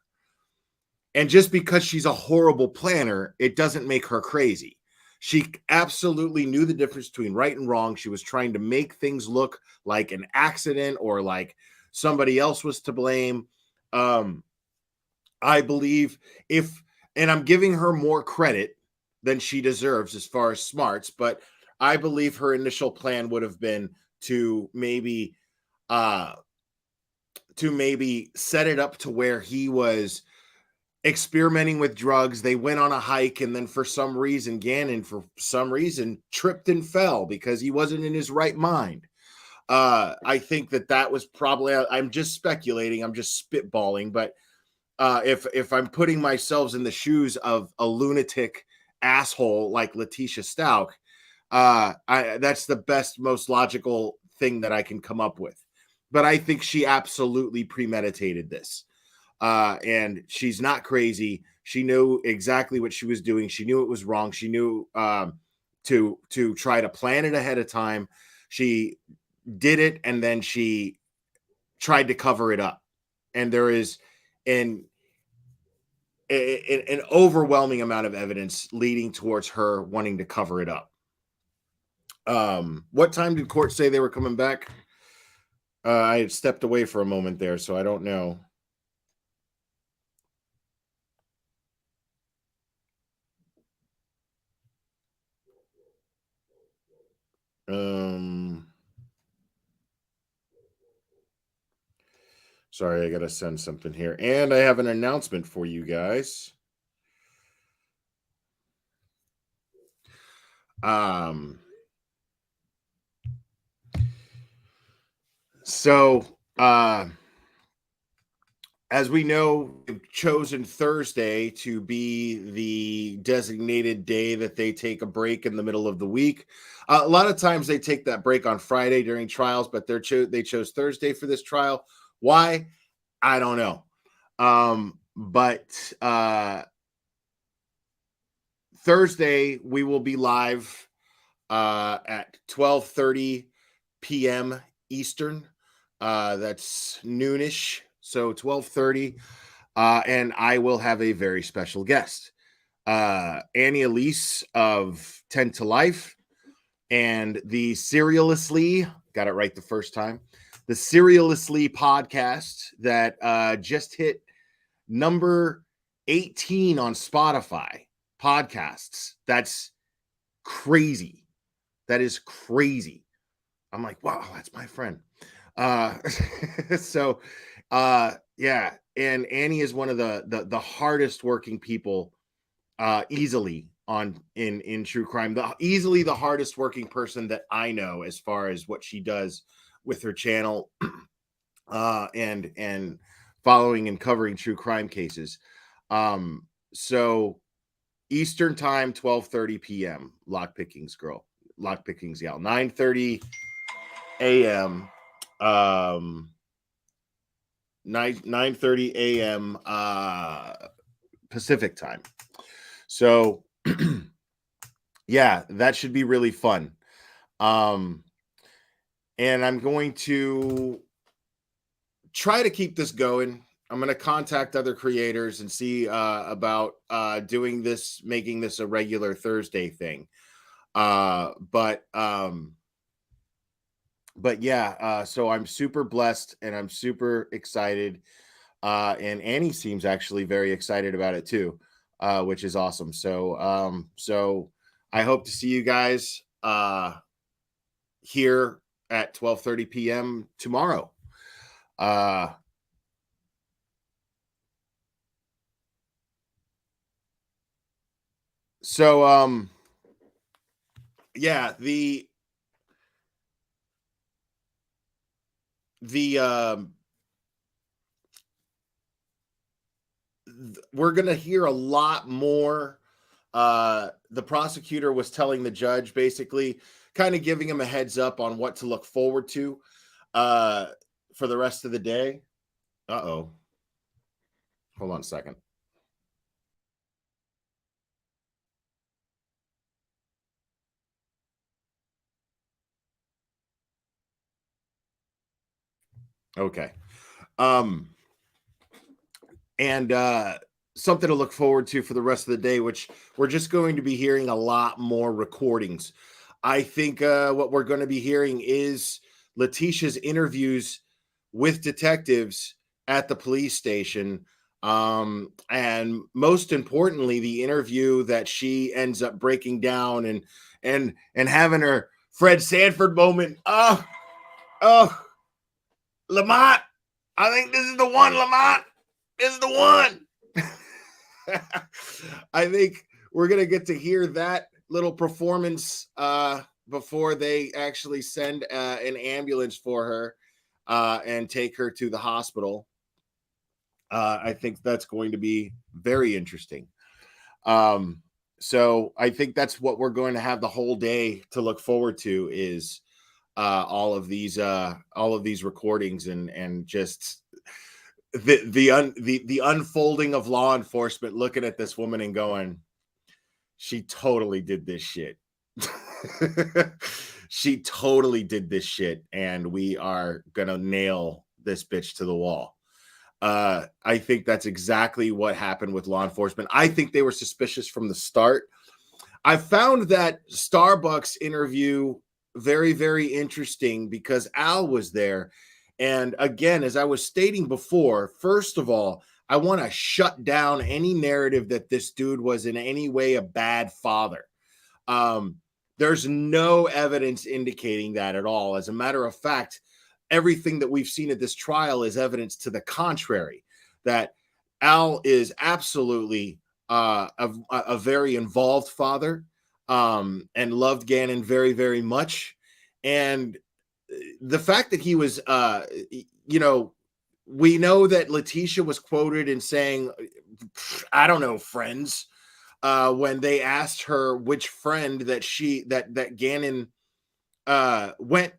And just because she's a horrible planner, it doesn't make her crazy. She absolutely knew the difference between right and wrong. She was trying to make things look like an accident or like somebody else was to blame. I believe and I'm giving her more credit than she deserves as far as smarts, but I believe her initial plan would have been to maybe set it up to where he was experimenting with drugs. They went on a hike, and then for some reason, Gannon, tripped and fell because he wasn't in his right mind. I think that was probably, I'm just speculating, I'm just spitballing, but if I'm putting myself in the shoes of a lunatic asshole like Letitia Stauch, that's the best, most logical thing that I can come up with. But I think she absolutely premeditated this. And she's not crazy. She knew exactly what she was doing. She knew it was wrong. She knew to try to plan it ahead of time. She did it, and then she tried to cover it up. And there is an overwhelming amount of evidence leading towards her wanting to cover it up. What time did court say they were coming back? I had stepped away for a moment there, so I don't know. Sorry, I gotta send something here. And I have an announcement for you guys. So as we know, we've chosen Thursday to be the designated day that they take a break in the middle of the week. A lot of times they take that break on Friday during trials, but they chose Thursday for this trial. Why? I don't know. But Thursday we will be live at 12:30 p.m. Eastern. That's noonish. So 12:30, and I will have a very special guest, Annie Elise of 10 to Life, and the Serialously, got it right the first time, the Serialously podcast that just hit number 18 on Spotify podcasts. That's crazy. That is crazy. I'm like, wow, that's my friend. So yeah, and Annie is one of the hardest working people easily in true crime. Easily the hardest working person that I know as far as what she does with her channel and following and covering true crime cases. So Eastern time, 12:30 p.m. Lockpickings gal. 9:30 a.m. 9:30 a.m. Pacific time. So yeah, that should be really fun. And I'm going to try to keep this going. I'm going to contact other creators and see about doing this, making this a regular Thursday thing. But yeah, so I'm super blessed and I'm super excited. And Annie seems actually very excited about it too, which is awesome. So, so I hope to see you guys here at 12:30 p.m. tomorrow. So, yeah, we're going to hear a lot more. The prosecutor was telling the judge, basically kind of giving him a heads up on what to look forward to for the rest of the day. Uh-oh. Hold on a second. Okay. And something to look forward to for the rest of the day, which we're just going to be hearing a lot more recordings. I think what we're going to be hearing is Letitia's interviews with detectives at the police station. And most importantly, the interview that she ends up breaking down and having her Fred Sanford moment. Oh, Lamont, I think this is the one, Lamont. This is the one. I think we're going to get to hear that little performance before they actually send an ambulance for her and take her to the hospital. I think that's going to be very interesting. So I think that's what we're going to have the whole day to look forward to is all of these recordings and just the unfolding of law enforcement looking at this woman and going, she totally did this shit. She totally did this shit, and we are gonna nail this bitch to the wall. I think that's exactly what happened with law enforcement. I think they were suspicious from the start. I found that Starbucks interview very, very interesting because Al was there. And again, as I was stating before, first of all, I want to shut down any narrative that this dude was in any way a bad father. There's no evidence indicating that at all. As a matter of fact, everything that we've seen at this trial is evidence to the contrary, that Al is absolutely a very involved father and loved Gannon very, very much. And the fact that he was, we know that Letitia was quoted in saying, I don't know, friends, when they asked her which friend that Gannon went,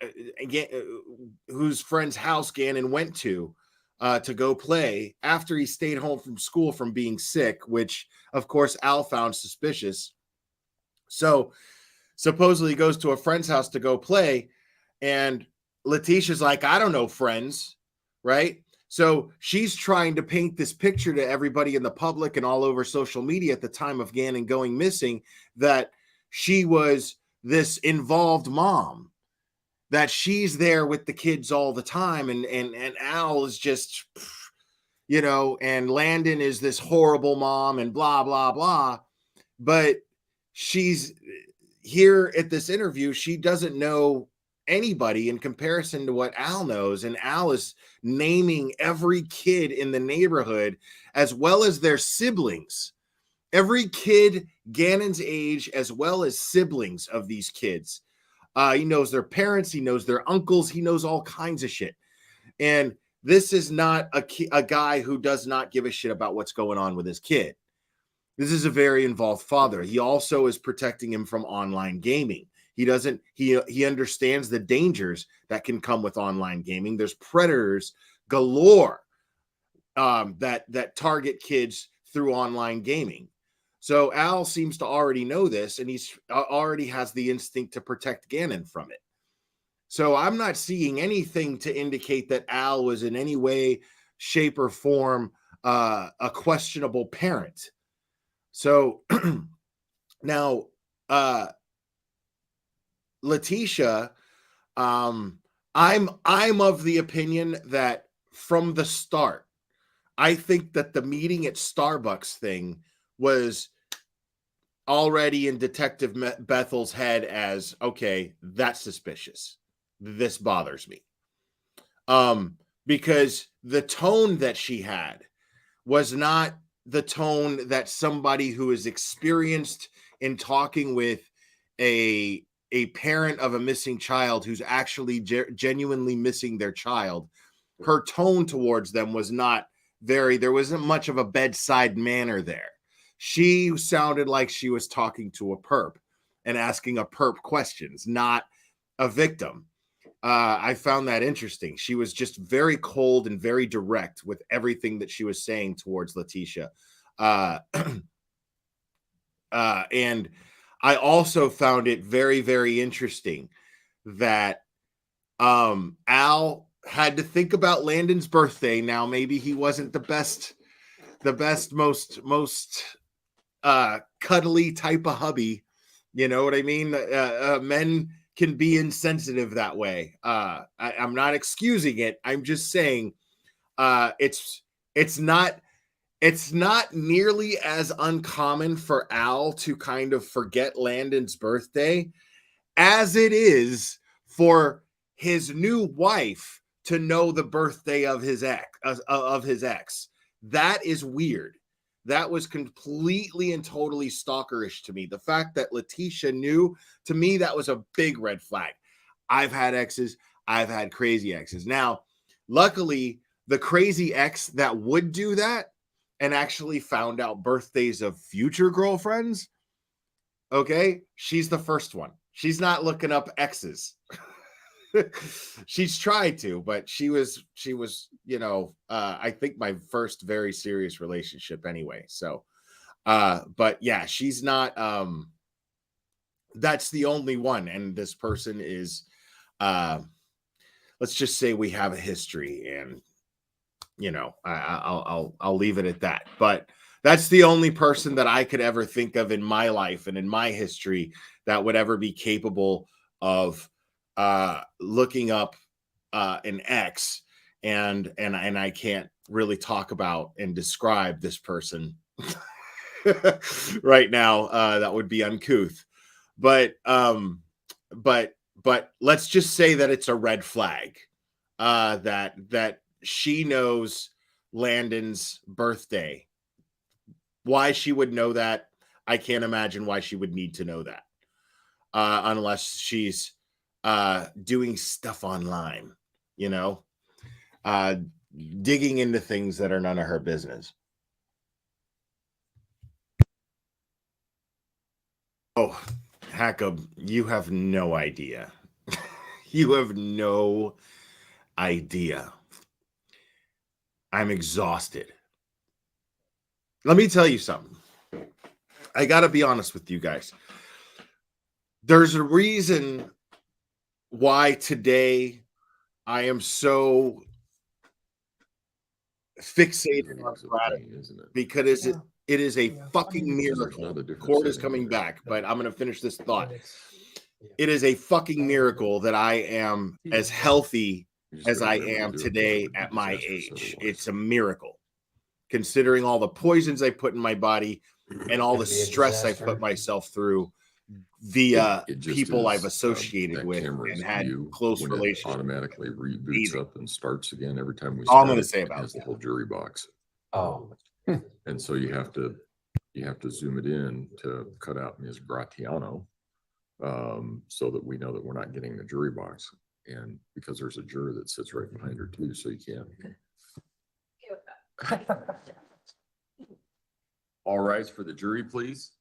whose friend's house Gannon went to go play after he stayed home from school from being sick, which of course Al found suspicious. So supposedly goes to a friend's house to go play, and Letitia's like, I don't know, friends, right? So she's trying to paint this picture to everybody in the public and all over social media at the time of Gannon going missing that she was this involved mom, that she's there with the kids all the time, and Al is just, and Landon is this horrible mom and blah, blah, blah. But she's here at this interview, she doesn't know anybody in comparison to what Al knows, and Al is naming every kid in the neighborhood as well as their siblings. Every kid Gannon's age as well as siblings of these kids. He knows their parents, he knows their uncles, he knows all kinds of shit. And this is not a guy who does not give a shit about what's going on with his kid. This is a very involved father. He also is protecting him from online gaming. He understands the dangers that can come with online gaming. There's predators galore that target kids through online gaming. So Al seems to already know this, and he's already has the instinct to protect Gannon from it. So I'm not seeing anything to indicate that Al was in any way, shape, or form a questionable parent. So now, Letitia, I'm of the opinion that from the start, I think that the meeting at Starbucks thing was already in Detective Bethel's head as, okay, that's suspicious. This bothers me. Because the tone that she had was not the tone that somebody who is experienced in talking with a parent of a missing child who's actually genuinely missing their child. Her tone towards them was not there wasn't much of a bedside manner there. She sounded like she was talking to a perp and asking a perp questions, not a victim. I found that interesting. She was just very cold and very direct with everything that she was saying towards Letitia. And I also found it very, very interesting that Al had to think about Landon's birthday. Now, maybe he wasn't the best, most cuddly type of hubby. You know what I mean? Men can be insensitive that way. I'm not excusing it. I'm just saying it's not nearly as uncommon for Al to kind of forget Landon's birthday as it is for his new wife to know the birthday of his ex. That is weird. that was completely and totally stalkerish to me. The fact that Letitia knew, to me, that was a big red flag. I've had exes, I've had crazy exes. Now, luckily, the crazy ex that would do that and actually found out birthdays of future girlfriends, okay, she's the first one. She's not looking up exes. She's tried to, but she was, I think my first very serious relationship anyway. So, but yeah, she's not, that's the only one. And this person is, let's just say we have a history, and, I'll leave it at that. But that's the only person that I could ever think of in my life and in my history that would ever be capable of looking up an ex, and I can't really talk about and describe this person right now. That would be uncouth, but let's just say that it's a red flag, that she knows Landon's birthday. Why she would know that, I can't imagine why she would need to know that, unless she's doing stuff online, digging into things that are none of her business. Oh, Jacob, you have no idea. You have no idea. I'm exhausted. Let me tell you something. I got to be honest with you guys. There's a reason why today I am so fixated on gratitude, because it is a fucking miracle. The court is coming back, but I'm going to finish this thought. It is a fucking miracle that I am as healthy as I am today at my age. It's a miracle, considering all the poisons I put in my body and all the stress I put myself through via people I've associated with and had close relationships. Automatically reboots up and starts again every time we All I'm start. going to say It about has the that. whole jury box. Oh. And so you have to zoom it in to cut out Ms. Gratiano, so that we know that we're not getting the jury box. And because there's a juror that sits right behind her too, so you can't. All rise for the jury, please.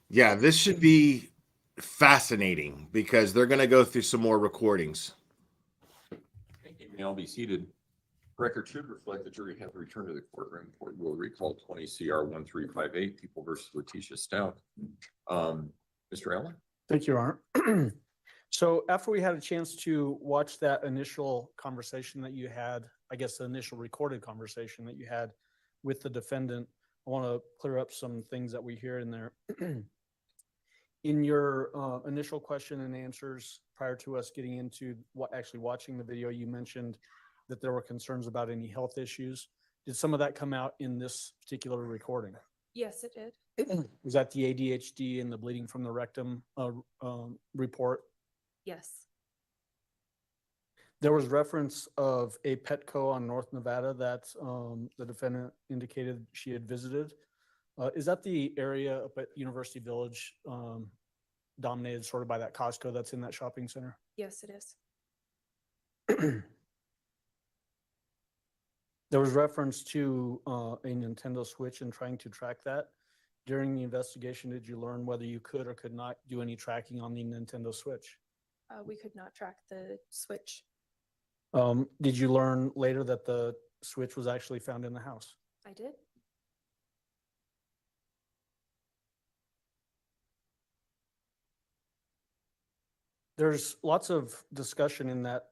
Yeah, this should be fascinating because they're going to go through some more recordings. You may all be seated. Record should reflect the jury have returned to the courtroom. Court will recall 20 CR 1358, People versus Letitia Stauch. Mr. Allen? Thank you, Your Honor. So after we had a chance to watch that initial conversation that you had, I guess the initial recorded conversation that you had with the defendant, I want to clear up some things that we hear in there. In your initial question and answers prior to us getting into actually watching the video, you mentioned that there were concerns about any health issues. Did some of that come out in this particular recording? Yes, it did. Was that the ADHD and the bleeding from the rectum report? Yes. There was reference of a Petco on North Nevada that the defendant indicated she had visited. Is that the area up at University Village, dominated sort of by that Costco that's in that shopping center? Yes, it is. There was reference to a Nintendo Switch and trying to track that. During the investigation, did you learn whether you could or could not do any tracking on the Nintendo Switch? We could not track the Switch. Did you learn later that the Switch was actually found in the house? I did. There's lots of discussion in that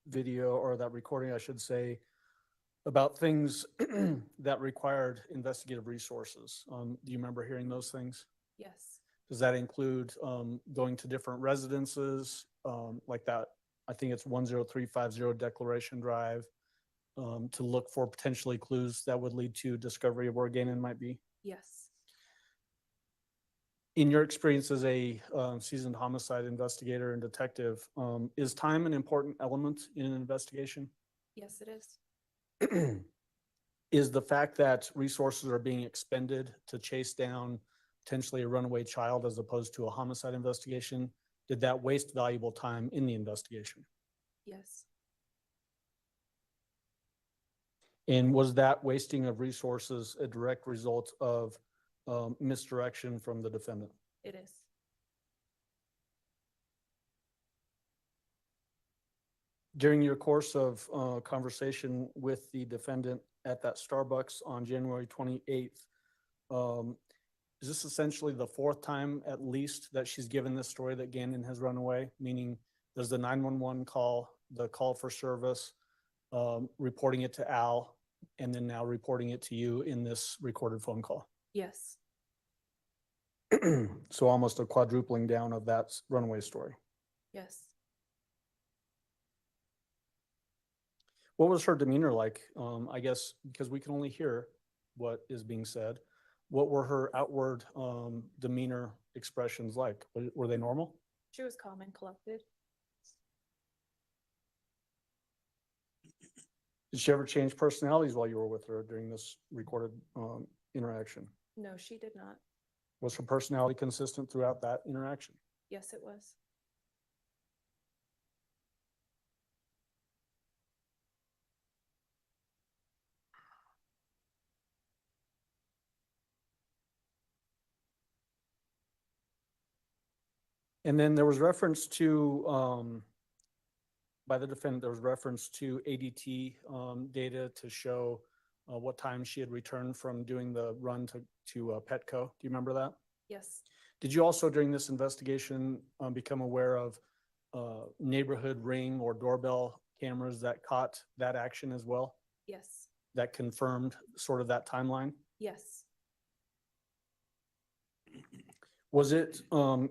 video, or that recording, I should say, about things that required investigative resources. Do you remember hearing those things? Yes. Does that include going to different residences, like that I think it's 10350 Declaration Drive, to look for potentially clues that would lead to discovery of where Gannon might be. Yes, In your experience as a seasoned homicide investigator and detective, is time an important element in an investigation? yes, it is. Is the fact that resources are being expended to chase down potentially a runaway child as opposed to a homicide investigation, did that waste valuable time in the investigation? Yes, And was that wasting of resources a direct result of misdirection from the defendant? it is. During your course of conversation with the defendant at that Starbucks on January 28th, is this essentially the fourth time at least that she's given this story that Gannon has run away? Meaning, does the 911 call, the call for service, reporting it to Al, and then now reporting it to you in this recorded phone call? Yes, So almost a quadrupling down of that runaway story. yes. What was her demeanor like? I guess because we can only hear what is being said. What were her outward demeanor expressions like? Were they normal? She was calm and collected. Did she ever change personalities while you were with her during this recorded interaction? No, she did not. Was her personality consistent throughout that interaction? Yes, it was. And then there was reference to, by the defendant, there was reference to ADT data to show what time she had returned from doing the run to Petco. Do you remember that? Yes, Did you also during this investigation become aware of neighborhood ring or doorbell cameras that caught that action as well? yes, That confirmed sort of that timeline? yes, Was it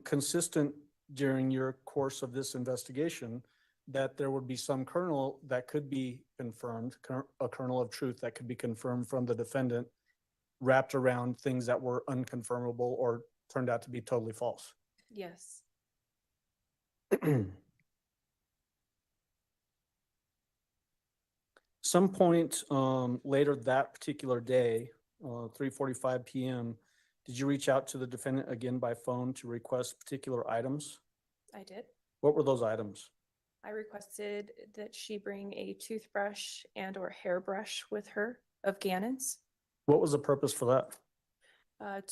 consistent during your course of this investigation that there would be some kernel that could be confirmed, a kernel of truth that could be confirmed from the defendant wrapped around things that were unconfirmable or turned out to be totally false? yes, Some point later that particular day, 3:45 p.m., did you reach out to the defendant again by phone to request particular items? I did. What were those items? I requested that she bring a toothbrush and or hairbrush with her of Gannon's What was the purpose for that?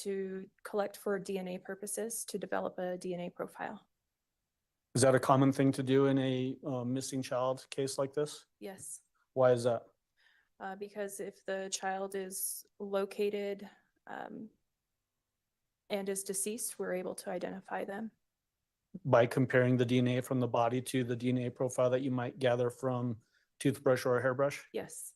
to collect for DNA purposes to develop a DNA profile. Is that a common thing to do in a missing child case like this? Yes, Why is that? because if the child is located and is deceased, we're able to identify them. By comparing the DNA from the body to the DNA profile that you might gather from toothbrush or a hairbrush? Yes,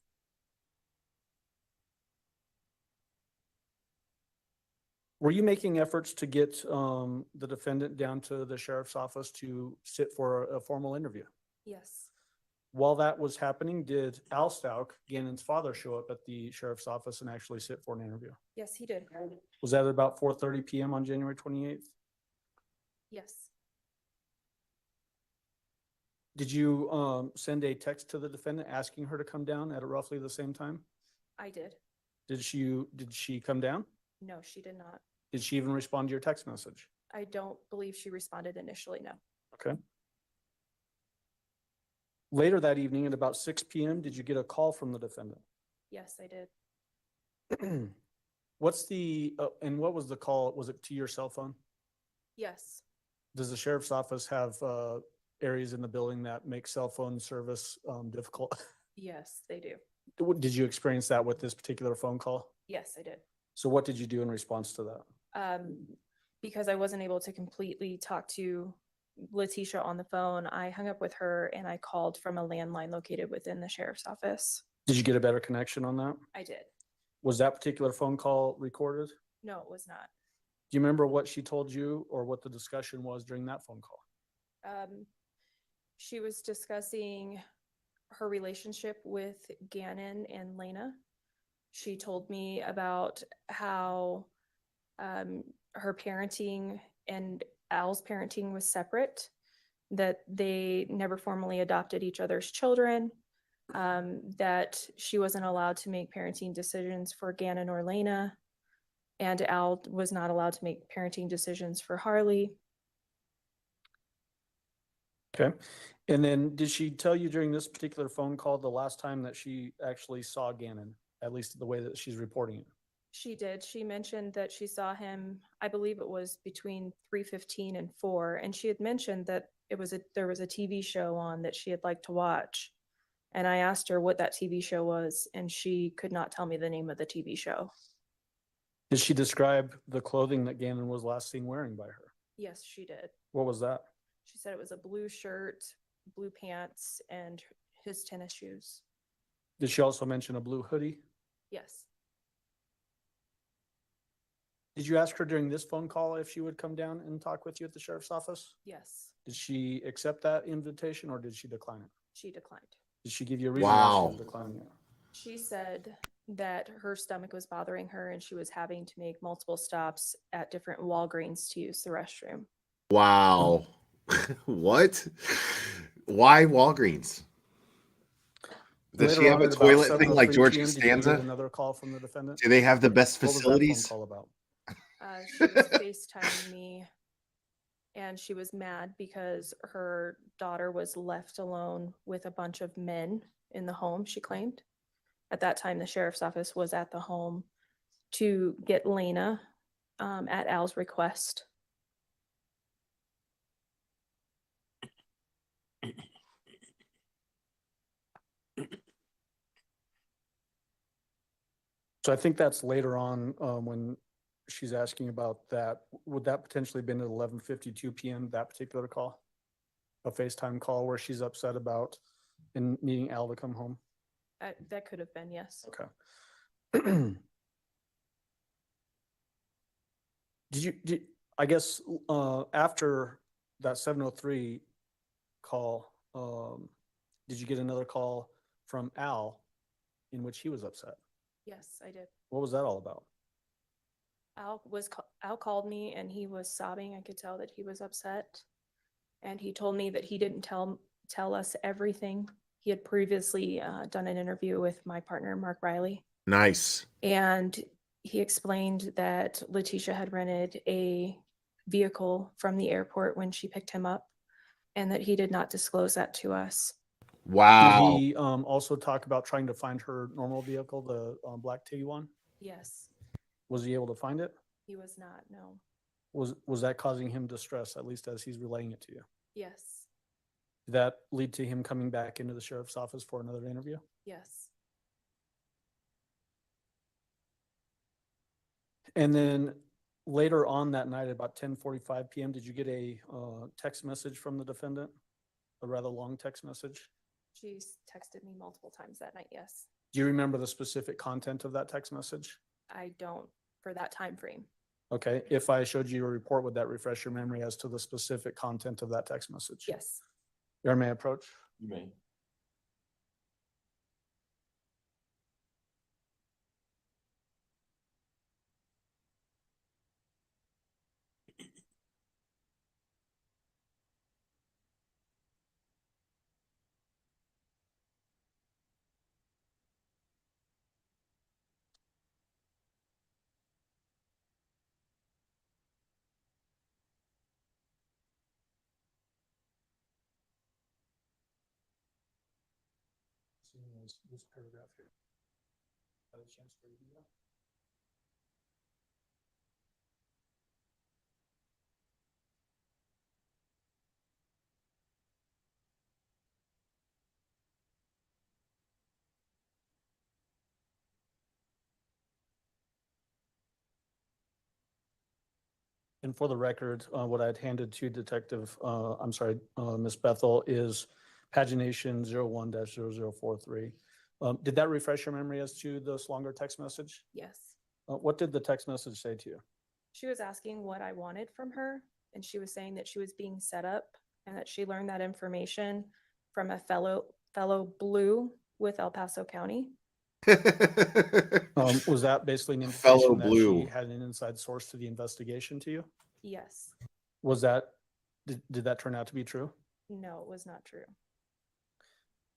Were you making efforts to get the defendant down to the sheriff's office to sit for a formal interview? yes, While that was happening, did Al Stauch, Gannon's father, show up at the sheriff's office and actually sit for an interview? yes, he did. Was that at about 4:30 p.m. on January 28th? Yes, Did you send a text to the defendant asking her to come down at roughly the same time? I did. Did she come down? No, she did not. Did she even respond to your text message? I don't believe she responded initially, no. Okay. Later that evening at about 6 p.m., did you get a call from the defendant? Yes, I did. What's the, and what was the call? Was it to your cell phone? Yes, Does the sheriff's office have areas in the building that make cell phone service difficult? yes, they do. Did you experience that with this particular phone call? Yes, I did. So what did you do in response to that? Because I wasn't able to completely talk to Letitia on the phone, I hung up with her and I called from a landline located within the sheriff's office. Did you get a better connection on that? I did. Was that particular phone call recorded? No, it was not. Do you remember what she told you or what the discussion was during that phone call? She was discussing her relationship with Gannon and Lena. She told me about how her parenting and Al's parenting was separate, that they never formally adopted each other's children, that she wasn't allowed to make parenting decisions for Gannon or Lena, and Al was not allowed to make parenting decisions for Harley. Okay. And then did she tell you during this particular phone call the last time that she actually saw Gannon, at least the way that she's reporting it? She did. She mentioned that she saw him, I believe it was between 3:15 and 4, and she had mentioned that there was a TV show on that she had liked to watch. And I asked her what that TV show was, and she could not tell me the name of the TV show. Did she describe the clothing that Gannon was last seen wearing by her? Yes, she did. What was that? She said it was a blue shirt, blue pants, and his tennis shoes. Did she also mention a blue hoodie? Yes. Did you ask her during this phone call if she would come down and talk with you at the sheriff's office? Yes. Did she accept that invitation or did she decline it? She declined. Did she give you a reason why she was Wow. declining it? She said that her stomach was bothering her and she was having to make multiple stops at different Walgreens to use the restroom. Wow. What? Why Walgreens? Does she Later have on a at about toilet thing like 7:03 George PM, did you get Costanza? another call from the defendant? Do they have the best What was that phone facilities? call about? She was FaceTiming me and she was mad because her daughter was left alone with a bunch of men in the home, she claimed. At that time, the sheriff's office was at the home to get Lena at Al's request. So I think that's later on when she's asking about that. Would that potentially been at 11:52 PM, that particular call? A FaceTime call where she's upset about and needing Al to come home? That could have been, yes. Okay. I guess, after that 7:03 call, did you get another call from Al in which he was upset? Yes, I did. What was that all about? Al called me and he was sobbing. I could tell that he was upset. And he told me that he didn't tell us everything. He had previously done an interview with my partner, Mark Riley. Nice. And he explained that Letitia had rented a vehicle from the airport when she picked him up and that he did not disclose that to us. Did Wow. he also talk about trying to find her normal vehicle, the black Tiguan? Yes, Was he able to find it? he was not, no. Was that causing him distress, at least as he's relaying it to you? Yes, Did that lead to him coming back into the sheriff's office for another interview? yes. And then later on that night, at about 10:45 PM, did you get a text message from the defendant? A rather long text message? She's texted me multiple times that night, yes. Do you remember the specific content of that text message? I don't for that time frame. Okay, if I showed you a report, would that refresh your memory as to the specific content of that text message? Yes. Your may I approach? You may. This paragraph here. Had a chance to review that? And for the record, what I'd handed to Detective, Ms. Bethel is pagination 01-0043. Did that refresh your memory as to this longer text message? Yes. What did the text message say to you? She was asking what I wanted from her, and she was saying that she was being set up and that she learned that information from a fellow Blue with El Paso County. Was that basically an Fellow indication that Blue. she had an inside source to the investigation to you? Yes. Was that, did that turn out to be true? No, it was not true.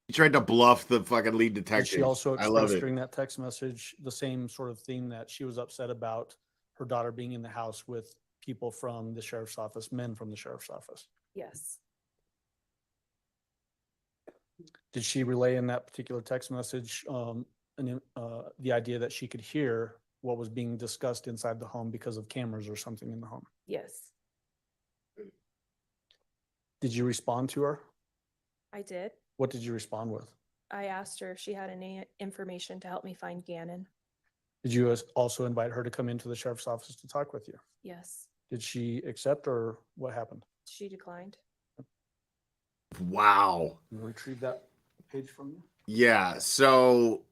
He tried to bluff the fucking lead Did detective. she also I love express it. during that text message the same sort of thing, that she was upset about her daughter being in the house with people from the sheriff's office, men from the sheriff's office? Yes. Did she relay in that particular text message the idea that she could hear what was being discussed inside the home because of cameras or something in the home? Yes, Did you respond to her? I did. What did you respond with? I asked her if she had any information to help me find Gannon. Did you also invite her to come into the sheriff's office to talk with you? Yes, Did she accept, or what happened? she declined. Wow. Can you retrieve that page from you? Yeah. So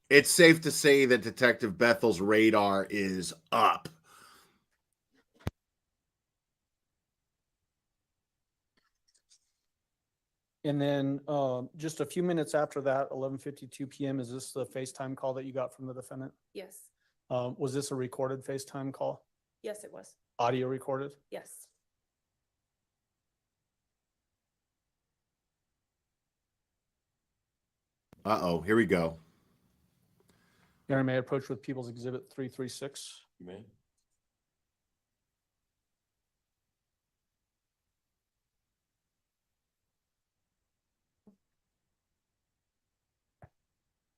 it's safe to say that Detective Bethel's radar is up. And then just a few minutes after that, 11:52 p.m., is this the FaceTime call that you got from the defendant? Yes, Was this a recorded FaceTime call? yes, it was. Audio recorded? Yes. Uh-oh, here we go. Your Honor, may I approach with People's Exhibit 336? You may.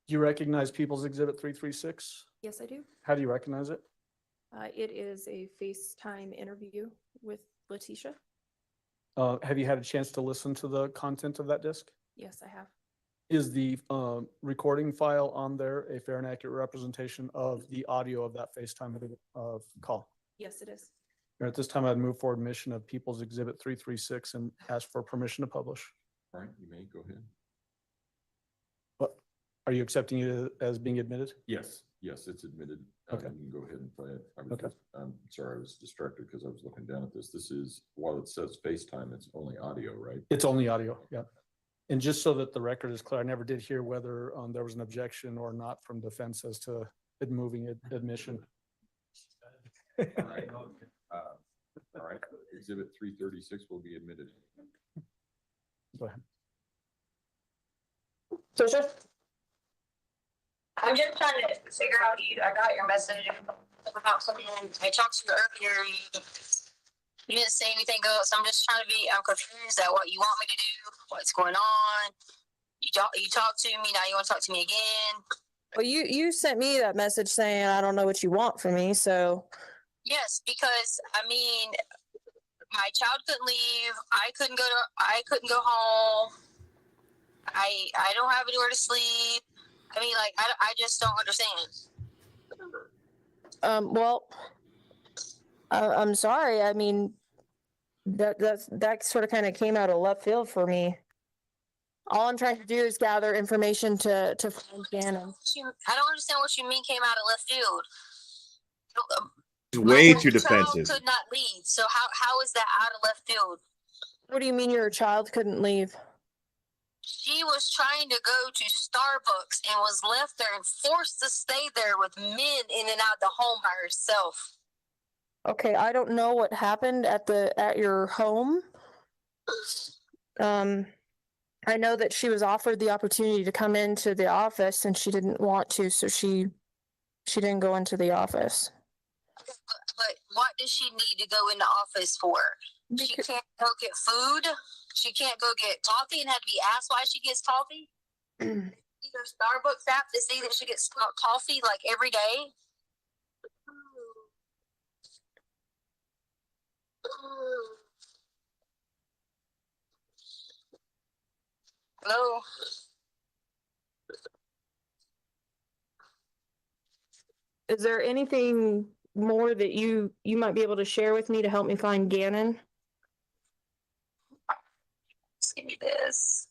Do you recognize People's Exhibit 336? Yes, I do. How do you recognize it? It is a FaceTime interview with Letitia. Have you had a chance to listen to the content of that disc? Yes, I have. Is the recording file on there a fair and accurate representation of the audio of that FaceTime call? Yes, it is. At this time, I'd move for admission of People's Exhibit 336 and ask for permission to publish. All right, you may go ahead. What, are you accepting it as being admitted? Yes, yes, it's admitted. Okay. You can go ahead and play it. Okay. I'm sorry, I was distracted because I was looking down at this. This is, while it says FaceTime, it's only audio, right? It's only audio, yeah. And just so that the record is clear, I never did hear whether there was an objection or not from defense as to it moving admission. All right. All right, Exhibit 336 will be admitted. Go ahead. I'm just trying to figure out, I got your message about something. I talked to you earlier. You didn't say anything else. I'm confused at what you want me to do, what's going on. You talked to me, now you want to talk to me again. Well, you sent me that message saying, I don't know what you want from me, so. Yes, because my child couldn't leave. I couldn't go home. I don't have anywhere to sleep. I just don't understand. Well, I'm sorry. I mean, that sort of kind of came out of left field for me. All I'm trying to do is gather information to find Gannon. I don't understand what you mean came out of left field. It's way My too child defensive. could not leave. So how is that out of left field? What do you mean your child couldn't leave? She was trying to go to Starbucks and was left there and forced to stay there with men in and out the home by herself. Okay, I don't know what happened at your home. I know that she was offered the opportunity to come into the office and she didn't want to, so she didn't go into the office. But what does she need to go in the office for? She can't go get food. She can't go get coffee and have to be asked why she gets coffee. Either Starbucks app to see that she gets coffee like every day. Hello. Is there anything more that you might be able to share with me to help me find Gannon? Just give me this.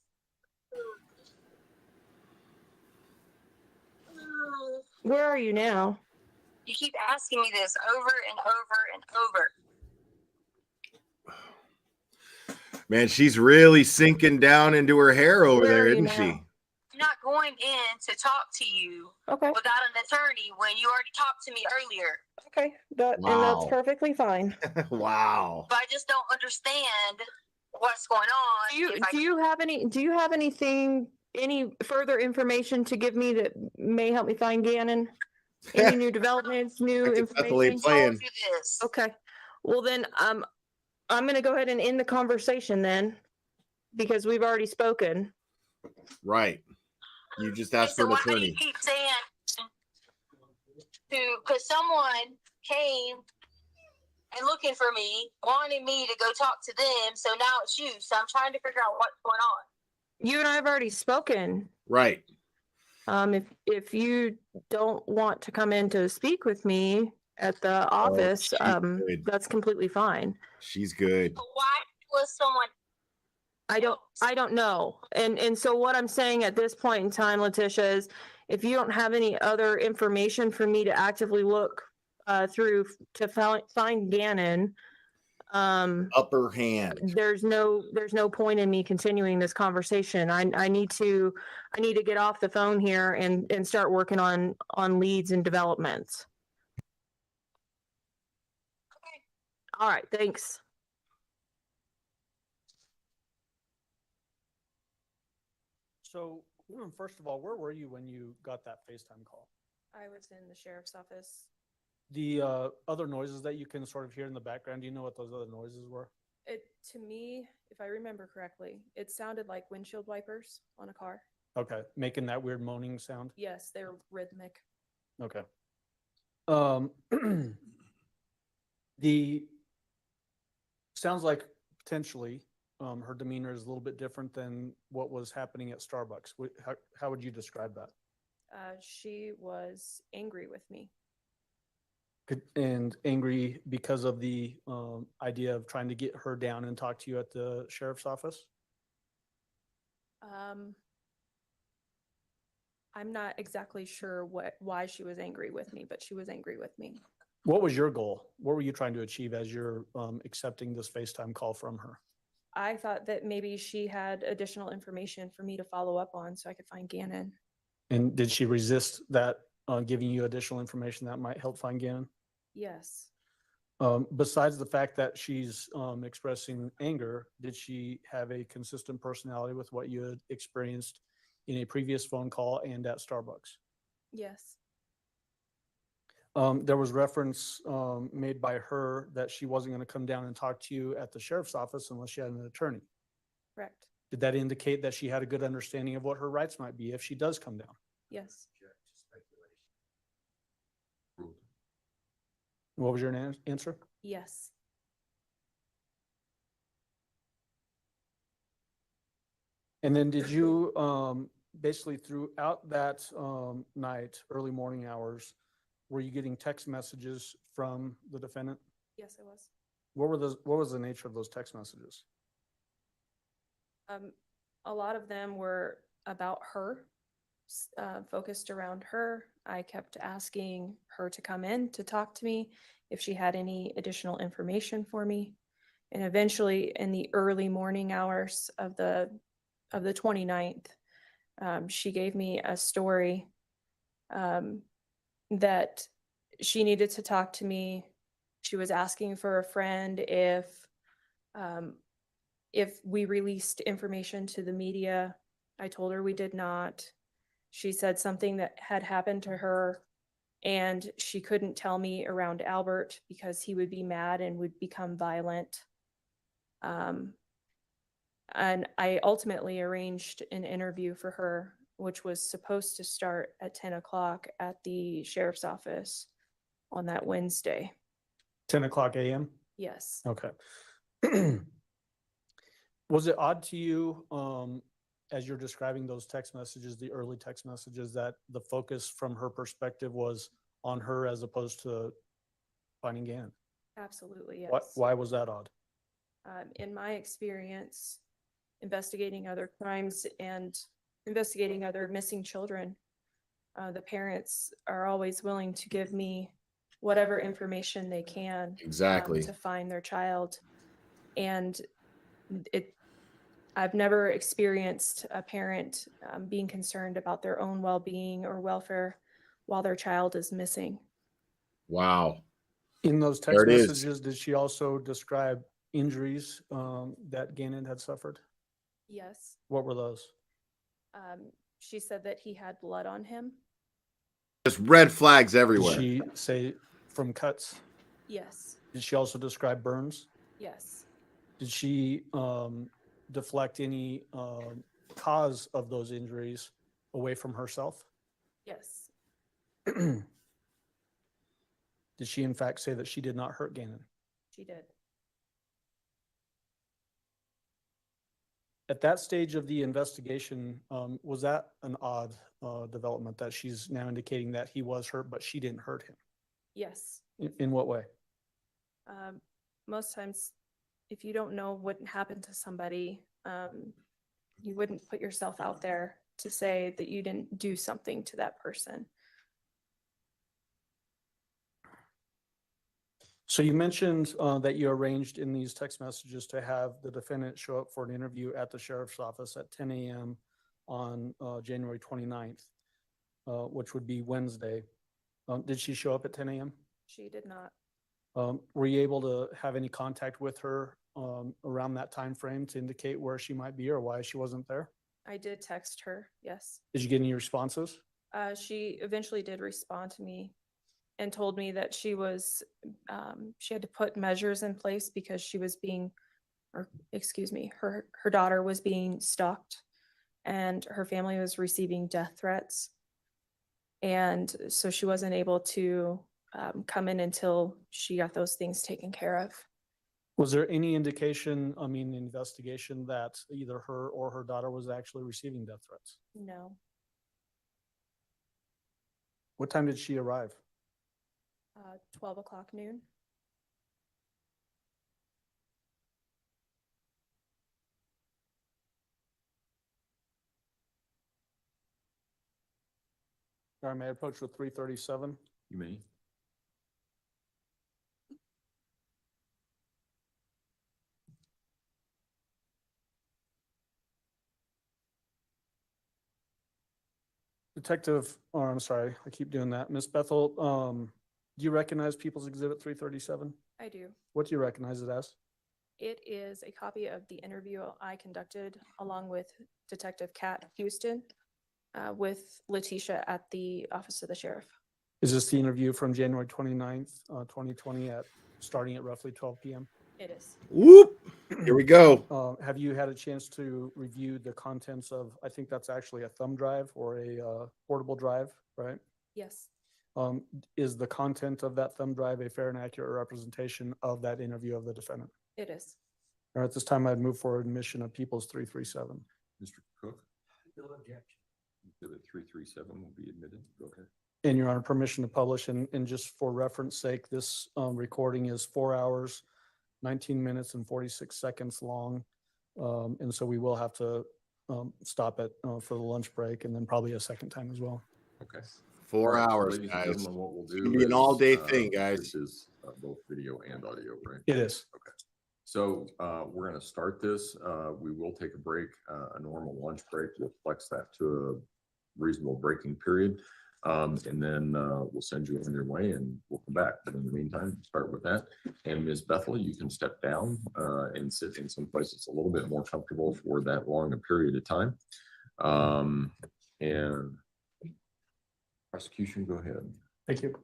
Where are you now? You keep asking me this over and over and over. Man, she's really sinking down into her hair over Where there, are you isn't she? now? I'm not going in to talk to you Okay, without an attorney when you already talked to me earlier. okay, and that's Wow. perfectly fine. Wow. But I just don't understand what's going on. Do you, if I do you have anything, any further information to give me that may help me find Gannon? Any new developments, new I could definitely information? play. told you this. Okay, well then, I'm gonna go ahead and end the conversation then, because we've already spoken. Right. You just Okay, asked for so an why do you attorney. keep saying because someone came and looking for me, wanted me to go talk to them, so now it's you. So I'm trying to figure out what's going on. You and I have already spoken. Right. If you don't want to come in to speak with me at the office, she's good. that's completely fine. She's good. But why was someone I don't know. And so what I'm saying at this point in time, Letitia, is if you don't have any other information for me to actively look through to find Gannon, Upper hand. there's no point in me continuing this conversation. I need to get off the phone here and start working on leads and developments. Okay. All right, thanks. So, first of all, where were you when you got that FaceTime call? I was in the sheriff's office. The other noises that you can sort of hear in the background, do you know what those other noises were? To me, if I remember correctly, it sounded like windshield wipers on a car. Okay, making that weird moaning sound. Yes, they're rhythmic. Okay. The sounds like potentially her demeanor is a little bit different than what was happening at Starbucks. How would you describe that? She was angry with me. And angry because of the idea of trying to get her down and talk to you at the sheriff's office? I'm not exactly sure why she was angry with me, but she was angry with me. What was your goal? What were you trying to achieve as you're accepting this FaceTime call from her? I thought that maybe she had additional information for me to follow up on so I could find Gannon. And did she resist that giving you additional information that might help find Gannon? Yes. Besides the fact that she's expressing anger, did she have a consistent personality with what you had experienced in a previous phone call and at Starbucks? Yes. There was reference made by her that she wasn't going to come down and talk to you at the sheriff's office unless she had an attorney. Correct. Did that indicate that she had a good understanding of what her rights might be if she does come down? Yes. What was your answer? Yes. And then did you basically throughout that night, early morning hours, were you getting text messages from the defendant? Yes, I was. What was the nature of those text messages? A lot of them were about her, focused around her. I kept asking her to come in to talk to me if she had any additional information for me. And eventually in the early morning hours of the 29th, she gave me a story that she needed to talk to me. She was asking for a friend if we released information to the media. I told her we did not. She said something that had happened to her and she couldn't tell me around Albert because he would be mad and would become violent. And I ultimately arranged an interview for her, which was supposed to start at 10 o'clock at the sheriff's office on that Wednesday. 10 o'clock a.m.? Yes. Okay. Was it odd to you, as you're describing those text messages, the early text messages, that the focus from her perspective was on her as opposed to finding Gannon? Absolutely, yes. Why was that odd? In my experience, investigating other crimes and investigating other missing children, the parents are always willing to give me whatever information they can Exactly. to find their child. And I've never experienced a parent being concerned about their own well-being or welfare while their child is missing. Wow. In those There text it is. messages, did she also describe injuries that Gannon had suffered? Yes. What were those? She said that he had blood on him. Just red flags Did everywhere. she say from cuts? Yes. Did she also describe burns? Yes. Did she deflect any cause of those injuries away from herself? Yes. Did she in fact say that she did not hurt Gannon? She did. At that stage of the investigation, was that an odd development that she's now indicating that he was hurt, but she didn't hurt him? Yes. In what way? Most times, if you don't know what happened to somebody, you wouldn't put yourself out there to say that you didn't do something to that person. So you mentioned that you arranged in these text messages to have the defendant show up for an interview at the sheriff's office at 10 a.m. on January 29th, which would be Wednesday. Did she show up at 10 a.m.? She did not. Were you able to have any contact with her around that time frame to indicate where she might be or why she wasn't there? I did text her, yes. Did you get any responses? She eventually did respond to me and told me that she was, she had to put measures in place because she was being, or excuse me, her daughter was being stalked and her family was receiving death threats. And so she wasn't able to come in until she got those things taken care of. Was there any indication, I mean, the investigation that either her or her daughter was actually receiving death threats? No. What time did she arrive? 12 o'clock noon. All right, may I approach with 337? You may. Detective, or I'm sorry, I keep doing that. Miss Bethel, do you recognize People's Exhibit 337? I do. What do you recognize it as? It is a copy of the interview I conducted along with Detective Kat Houston with Letitia at the Office of the Sheriff. Is this the interview from January 29th, 2020 starting at roughly 12 p.m.? It is. Whoop. Here we go. Have you had a chance to review the contents of, I think that's actually a thumb drive or a portable drive, right? Yes. Is the content of that thumb drive a fair and accurate representation of that interview of the defendant? It is. All right, at this time I'd move for admission of People's 337. Mr. Cook, No objection. exhibit 337 will be admitted. Go ahead. And Your Honor, permission to publish, and just for reference sake, this recording is 4 hours, 19 minutes and 46 seconds long. And so we will have to stop it for the lunch break and then probably a second time as well. Okay. 4 All right, so hours, ladies and guys. gentlemen, what we'll It's do gonna be an is, all-day thing, guys. This is both video and audio, right? It is. Okay. So we're going to start this. We will take a break, a normal lunch break. We'll flex that to a reasonable breaking period. And then we'll send you on your way and we'll come back. But in the meantime, start with that. And Ms. Bethel, you can step down and sit in some place that's a little bit more comfortable for that long a period of time. And prosecution, go ahead. Thank you.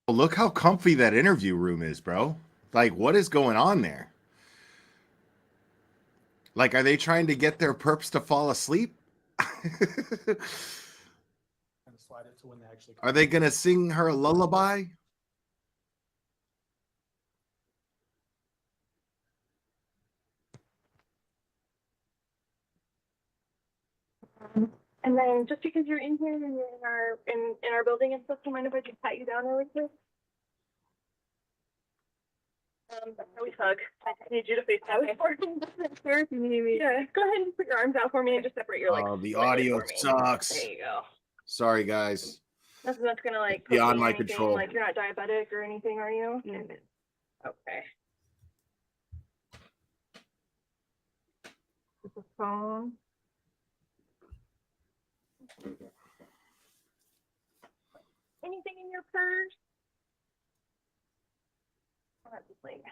Look how comfy that interview room is, bro. Like, what is going on there? Like, are they trying to get their perps to fall asleep? Slide it to when they actually Are they going to sing her a lullaby? And then just because you're in here and you're in our building and stuff, do you mind if I just pat you down really quick? We hug. I need you to face that way for me. Sure, if you need me. Yeah, go ahead and put your arms out for me and just separate your legs. Oh, the slightly audio for me. sucks. There you go. Sorry, guys. Nothing that's gonna like poke Beyond me or my anything, control. like you're not diabetic or anything, are you? No. Okay. This is phone. Anything in your purse? That's like.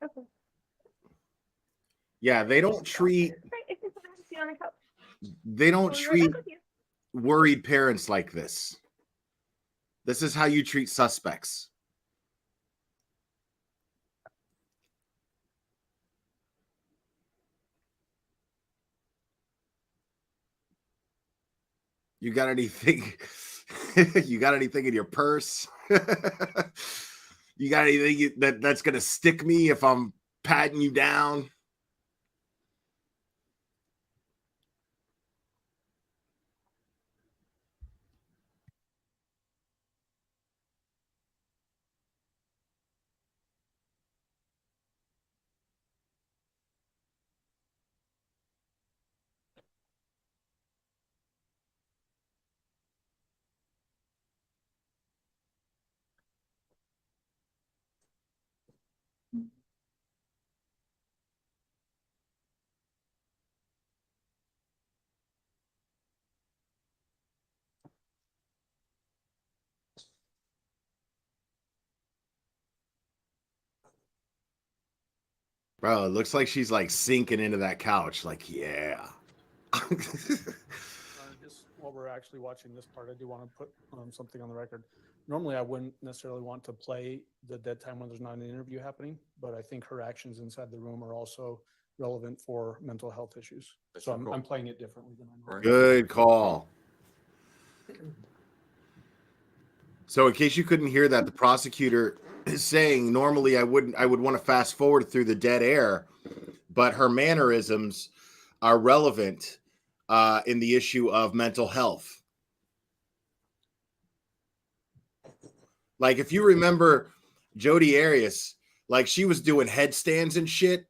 Okay. Yeah, they don't treat If you have a seat on the couch. they don't We'll be right treat back with you. worried parents like this. This is how you treat suspects. You got anything? You got anything in your purse? You got anything that's gonna stick me if I'm patting you down? Bro, it looks like she's like sinking into that couch. Like, yeah. Just while we're actually watching this part, I do want to put something on the record. Normally, I wouldn't necessarily want to play the dead time when there's not an interview happening, but I think her actions inside the room are also relevant for mental health issues. That's So your call. I'm playing it differently than I Right. Good call. So in case you couldn't hear that, the prosecutor is saying normally I would want to fast forward through the dead air, but her mannerisms are relevant in the issue of mental health. Like if you remember Jodi Arias, like she was doing headstands and shit.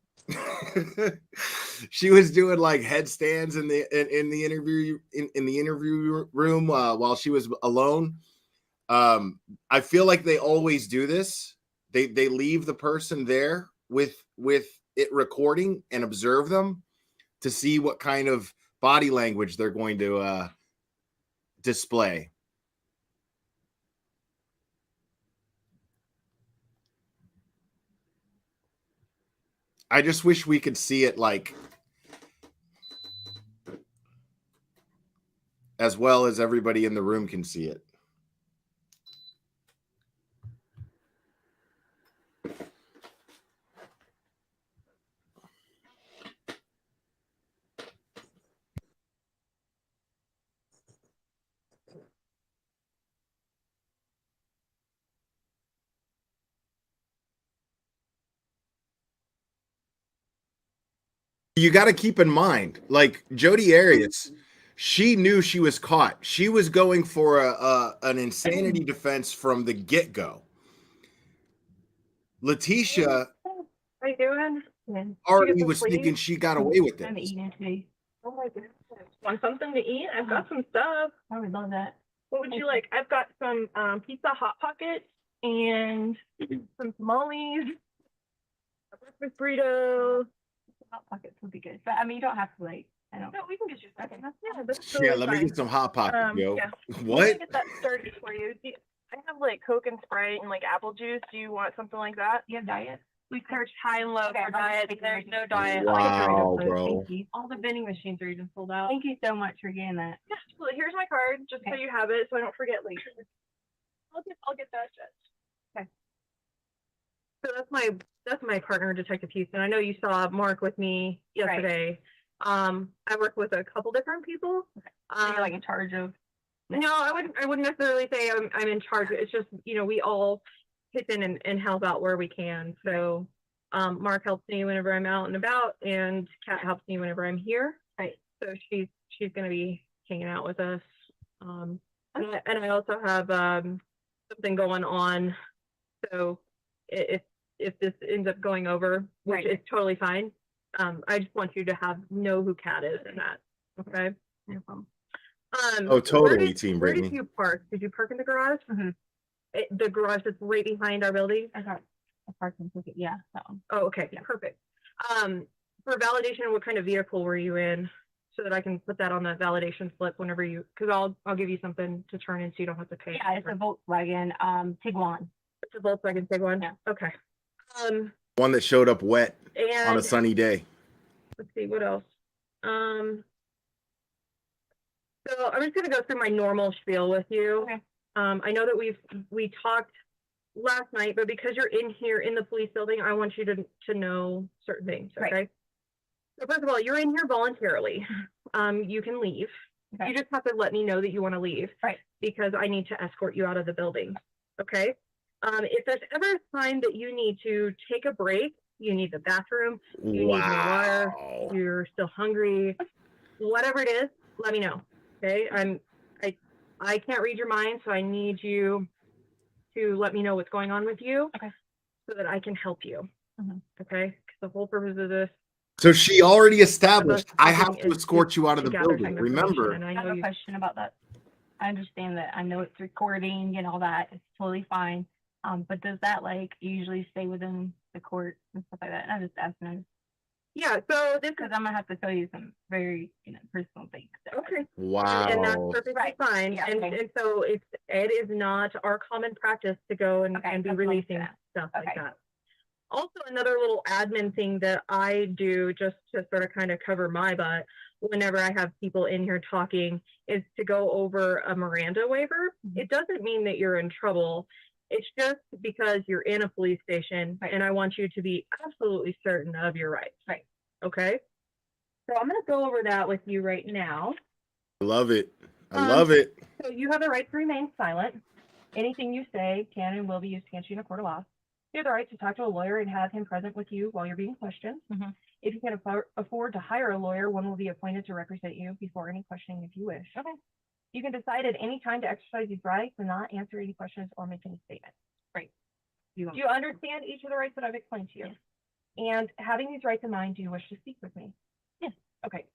She was doing like headstands in the interview room while she was alone. I feel like they always do this. They leave the person there with it recording and observe them to see what kind of body language they're going to display. I just wish we could see it like as well as everybody in the room can see it. You got to keep in mind, like Jodi Arias, she knew she was caught. She was going for an insanity defense from the get-go. Letitia How you doing? already was thinking she got away with this. eating today. Oh my goodness. Want something to eat? I've got some stuff. I would love that. What would you like? I've got some pizza hot pockets and some tamales, a breakfast burrito. Hot pockets would be good, but I mean you don't have to like. I don't. No, we can get you something. Yeah, that's totally Yeah, let me fine. get some hot pockets, yo. Yeah. Let me What? get that started for you. I have like Coke and Sprite and like apple juice. Do you want something like that? You have diet? We searched high and low for diet. There's no diet. Wow, bro. All the vending machines are even sold out. Thank you so much for getting that. Yeah, absolutely. Here's my card, just so you have it, so I don't forget later. I'll get that judged. Okay. So that's my partner, Detective Houston. I know you saw Mark with me yesterday. Right. I work with a couple different people. Okay. You're like in charge of. No, I wouldn't necessarily say I'm in charge. It's just, we all pitch in and help out where we can. So, Mark helps me whenever I'm out and about, and Kat helps me whenever I'm here. Right. So she's gonna be hanging out with us. And I also have something going on. So if this ends up going over, which Right. is totally fine, I just want you to know who Kat is in that. Okay. No problem. Oh, totally, where Team Where Brittany. did you park? Did you park in the garage? Mhm. The garage that's right behind our building? I got a parking ticket, yeah, that one. Oh, okay, perfect. For validation, what kind of vehicle were you in? So that I can put that on the validation slip whenever because I'll give you something to turn in so you don't have to pay. Yeah, it's a Volkswagen, Tiguan. It's a Volkswagen Tiguan? Yeah. Okay. One that showed up wet on And a sunny day. let's see, what else? So I'm just gonna go through my normal spiel with you. Okay. I know that we talked last night, but because you're in here in the police building, I want you to know certain things, Right. okay? So first of all, you're in here voluntarily. You can leave. Okay. You just have to let me know that you want to leave. Right. Because I need to escort you out of the building, okay? If there's ever a time that you need to take a break, you need the bathroom, you need more water, Wow. you're still hungry, whatever it is, let me know, okay? I can't read your mind, so I need you to let me know what's going on with you. Okay. So that I can help you, Mhm. okay? 'Cause the whole purpose of this So she already established, I have talking to is escort you out of to the gather building. some information, Remember, and I I have know a you, question about that. I understand that. I know it's recording and all that. It's totally fine. But does that like usually stay within the court and stuff like that? And I'm just asking yeah, so this because is, I'm gonna have to tell you some very, personal things. So, okay. wow. And that's perfectly Right. fine. Yeah, And, okay. and so it is not our common practice to go and, Okay, and be that's what I'm releasing saying. stuff like Okay. that. Also, another little admin thing that I do just to sort of kind of cover my butt whenever I have people in here talking is to go over a Miranda waiver. Mhm. It doesn't mean that you're in trouble. It's just because you're in a police station Right. and I want you to be absolutely certain of your rights. Right. Okay? So I'm going to go over that with you right now. I love it. I love it. So you have the right to remain silent. Anything you say can and will be used against you in a court of law. You have the right to talk to a lawyer and have him present with you while you're being questioned. Mhm. If you can afford to hire a lawyer, one will be appointed to represent you before any questioning if you wish. Okay. You can decide at any time to exercise these rights and not answer any questions or make any statements. Right. Do you understand each of the rights that I've explained to you? Yes. And having these rights in mind, do you wish to speak with me? Yes. Okay.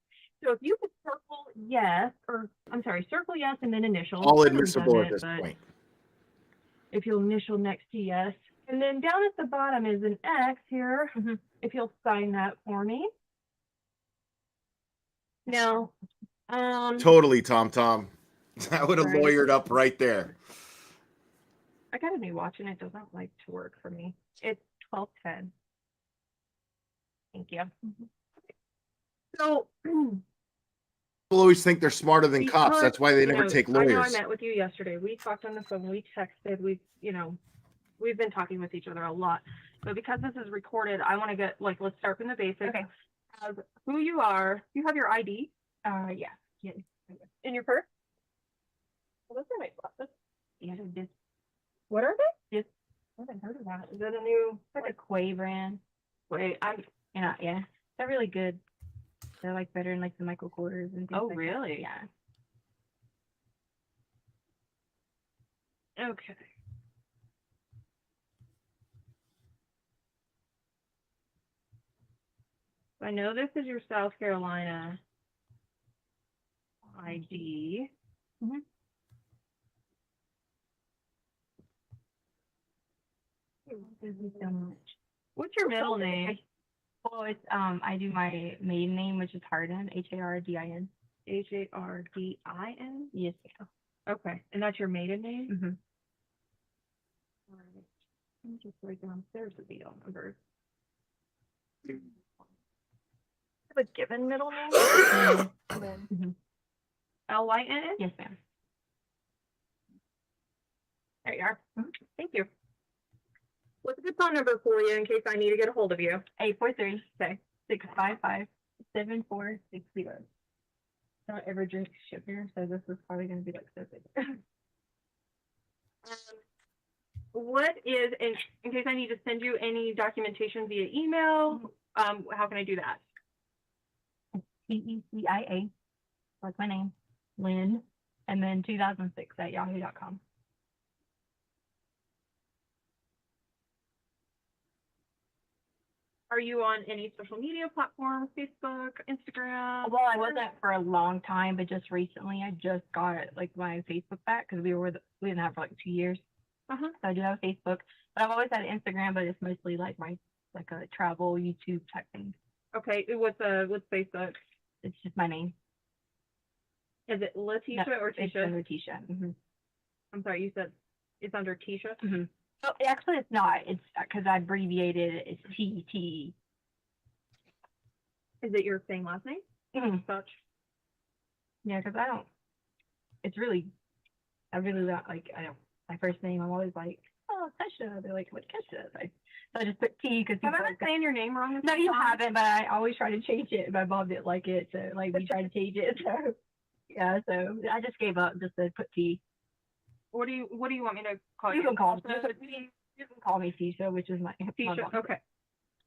So if you could circle yes, or I'm sorry, circle yes and then initial. All I've already admissible done at it, this but point. if you'll initial next to yes. And then down at the bottom is an X here. Mhm. If you'll sign that for me. Now, Totally, Tom Tom. That would have Sorry. lawyered up right there. I gotta be watching. It doesn't like to work for me. It's 12:10. Thank you. So People always think they're smarter than cops. because, That's why they you never know, take I know I lawyers. met with you yesterday. We talked on the phone. We texted. We've been talking with each other a lot. But because this is recorded, I want to get let's start from the basics. Okay. Of who you are. You have your ID. Yeah. Yes. In your purse? Well, those are my glasses. Yeah. Just What are they? Just- I haven't heard of that. Is that a new? like a Quay brand. Wait, Yeah. They're really good. They're like better than like the Michael Kors and things Oh, like that. really? Yeah. Okay. I know this is your South Carolina ID. Mhm. Thank you so much. What's your middle name? Well, it's I do my maiden name, which is Hardin, Hardin. Hardin? Yes, ma'am. Okay, and that's your maiden name? Mhm. All right. Let me just write downstairs the BL number. Have a given middle name? Mhm. Lynn? Yes, ma'am. There you are. Thank you. What's a good phone number for you in case I need to get a hold of you? 843 Okay. 655 7460. Don't ever drink sugar, so this is probably gonna be like so big. what is, in case I need to send you any documentation via email, how can I do that? TECIA, like my name, Lynn, and then 2006 at yahoo.com. Are you on any social media platform, Facebook, Instagram? Well, I wasn't for a long time, but just recently I just got like my Facebook back because we didn't have for like 2 years. Uh-huh. So I do have a Facebook, but I've always had Instagram, but it's mostly like like a travel YouTube type thing. Okay, what's Facebook? It's just my name. Is it Letitia No, or it's Tisha? under Tisha. Mm-hmm. I'm sorry, you said it's under Tisha? Mm-hmm. Oh, actually, it's not. It's because I abbreviated it. It's TT. Is it your same last name? Mm-hmm. Stauch. Yeah, because I really don't like, my first name, I'm always like, oh, Tesha. They're like, what's Tesha? So I just put T because Have I been saying your name wrong? No, you haven't, but I always try to change it. My mom didn't like it, so like we tried to change it. So yeah, so I just gave up, just to put T. What do you want me to call you? You can call me. You can call me Tisha, which is my Tisha. mom. Okay.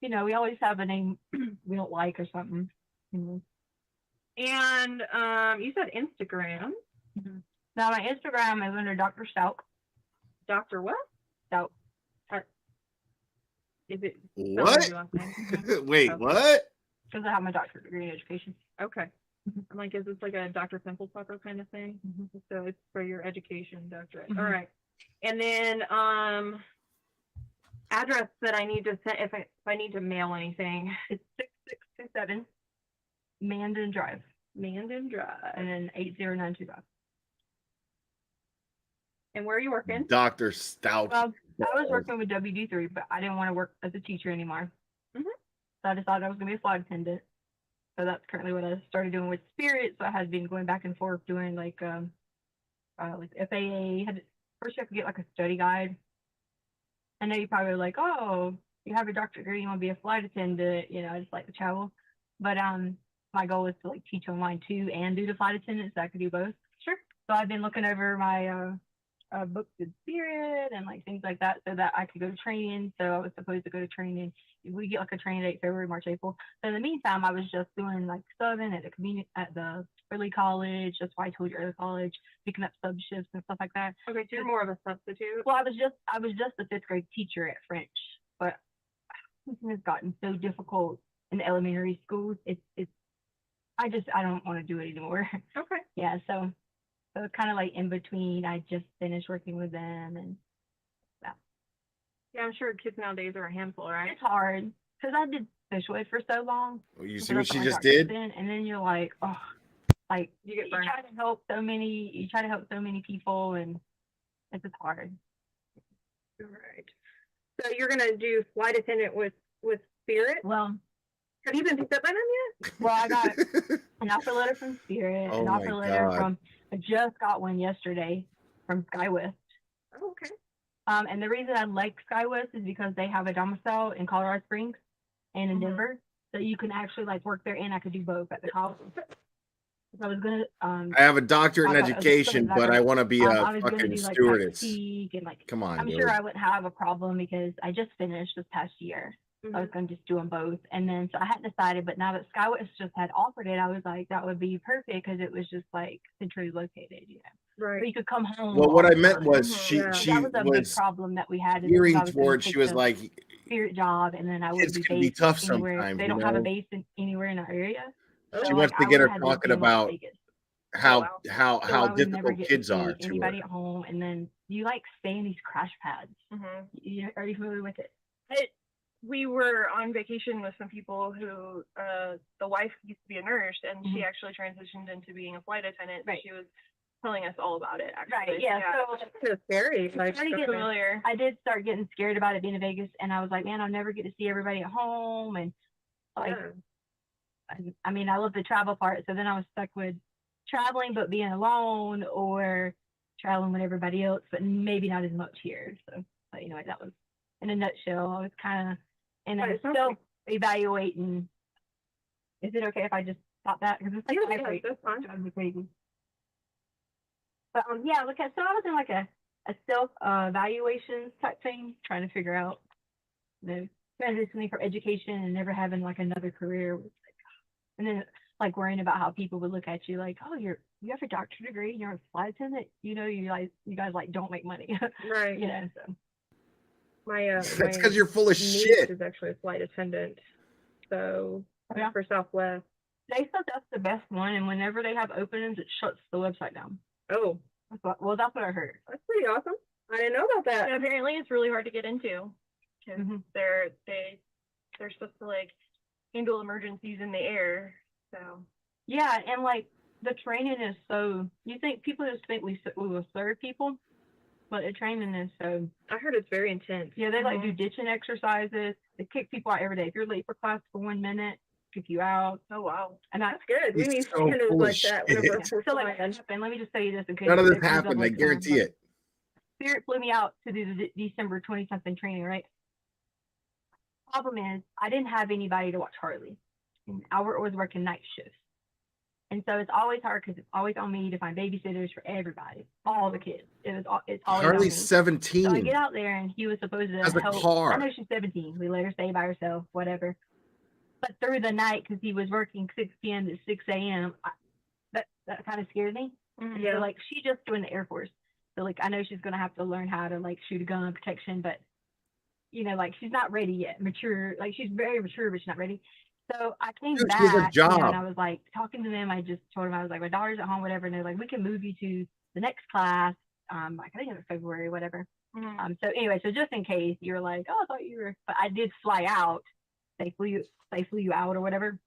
You know, we always have a name we don't like or something. You know. And you said Instagram. Mm-hmm. Now my Instagram is under Dr. Stauch. Dr. what? Stauch. Is it What? your last name? Wait, Okay. what? Because I have my doctorate degree in education. Okay. I'm like, is this like a Dr. Pimple Popper kind of thing? Mm-hmm. So it's for your education doctorate. Mhm. All right. And then address that I need to send if I need to mail anything. It's 6627 Mandan Drive, Mandan Drive. and then 80925. And where are you working? Dr. Stauch. Well, I was working with WD3, but I didn't want to work as a teacher anymore. Mhm. So I decided I was going to be a flight attendant. So that's currently what I started doing with Spirit. So I had been going back and forth doing like FAA. First you have to get like a study guide. I know you probably are like, oh, you have your doctorate degree, you want to be a flight attendant, you know, I just like to travel. But my goal is to like teach online too and do the flight attendant, so I could do both. Sure. So I've been looking over my books with Spirit and like things like that so that I could go to training. So I was supposed to go to training. We get like a training date February, March, April. So in the meantime, I was just doing like subbing at the early college. That's why I told you early college, picking up sub shifts and stuff like that. Okay, so you're more of a substitute. Well, I was just a fifth grade teacher at French, but it has gotten so difficult in the elementary schools. I don't want to do it anymore. Okay. Yeah, so it's kind of like in between. I just finished working with them, and Yeah, I'm sure kids nowadays are a handful, right? it's hard because I did special ed for so long. You So see what that's she my just doctorate did? then, and then you're like, oh, like You get you burned try to help so many people, and it's just hard. All right. So you're gonna do flight attendant with Spirit? Well, Have you been picked up by them yet? well, I got an offer letter from Spirit, Oh an my offer letter God. I just got one yesterday from SkyWest. Oh, okay. And the reason I like SkyWest is because they have a domicile in Colorado Springs and in Mhm. Denver, so you can actually like work there, and I could do both at the college. So I was gonna I have a doctorate in I thought it was education, something but that I want to be I a was gonna fucking do like stewardess. fatigue and like Come on, I'm dude. sure I wouldn't have a problem because I just finished this past year. I was gonna just do them both, and then so I hadn't decided, but now that SkyWest just had offered it, I was like, that would be perfect because it was just like centrally located, you know. Right. So you could come home. Well, what all I the meant time. was Yeah. she That was a big was problem that we had. Is gearing I was gonna towards. take She was the like, Spirit job, and then I would kids be can be based tough anywhere. sometimes, They you don't have a know. base anywhere in our area. She So wants like to I get would her have to talking be in Las about Vegas. how wow. how So how I would never difficult get kids to are see to anybody her. at home, and then you like stay in these crash pads. Mm-hmm. Are you familiar with it? We were on vacation with some people who the wife used to be a nurse, and she Mhm. actually transitioned into being a flight attendant. Right. She was telling us all about it. Actually. Right, yeah, so- it's scary. Like Pretty so good. familiar. I did start getting scared about it being in Vegas, and I was like, man, I'll never get to see everybody at home, and like, Yeah. I mean, I love the travel part, so then I was stuck with traveling but being alone, or traveling with everybody else, but maybe not as much here. So, but anyway, that was in a nutshell. I was kind of, and But I'm it sounds still like- evaluating. Is it okay if I just stop that? Because it's like Yeah, vibrate. that's fine. Drives me crazy. But yeah, look at so I was in like a a self evaluation type thing, trying to figure out, transitioning from education and never having like another career. And then like worrying about how people would look at you like, oh, you have a doctorate degree, you're a flight attendant, you guys like don't make money. Right. So. My That's my because you're full of niece shit. is actually a flight attendant. So Yeah. for Southwest. They said that's the best one, and whenever they have openings, it shuts the website down. Oh, That's what I heard. that's pretty awesome. I didn't know about that. And apparently it's really hard to get into. 'Cause Mhm. they're supposed to like handle emergencies in the air. So Yeah, and like the training is so. You think people just think we will serve people, but the training is so. I heard it's very intense. Yeah, they like do ditching exercises. They kick people out every day. If you're late for class for 1 minute, kick you out. Oh wow. And I, That's good. We He's need so standards full of like that whenever shit. we're so like, flying. and let me just tell you this in case None of it this comes up happened. I later on, guarantee but it. Spirit flew me out to do the December 20 something training, right? Problem is, I didn't have anybody to watch Harley, and Albert was working night shifts, and so it's always hard because it's always on me to find babysitters for everybody, all the kids. It's always on me. Harley's So I 17. get out there, and he was supposed to Has a help. car. I know she's 17. We let her stay by herself, whatever. But through the night, because he was working 6 p.m. to 6 a.m., that kind of scared me. Yeah. So like she just joined the Air Force, so like I know she's gonna have to learn how to like shoot a gun, protection, but like she's not ready yet. Mature, like she's very mature, but she's not ready. So I came Dude, she back, has a job. and I was like talking to them. I just told them I was like, my daughter's at home, whatever, and they're like, we can move you to the next class. Like I think it was February, whatever. So anyway, so just in case you're like, oh, I thought you were, but I did fly out. They flew you out or whatever.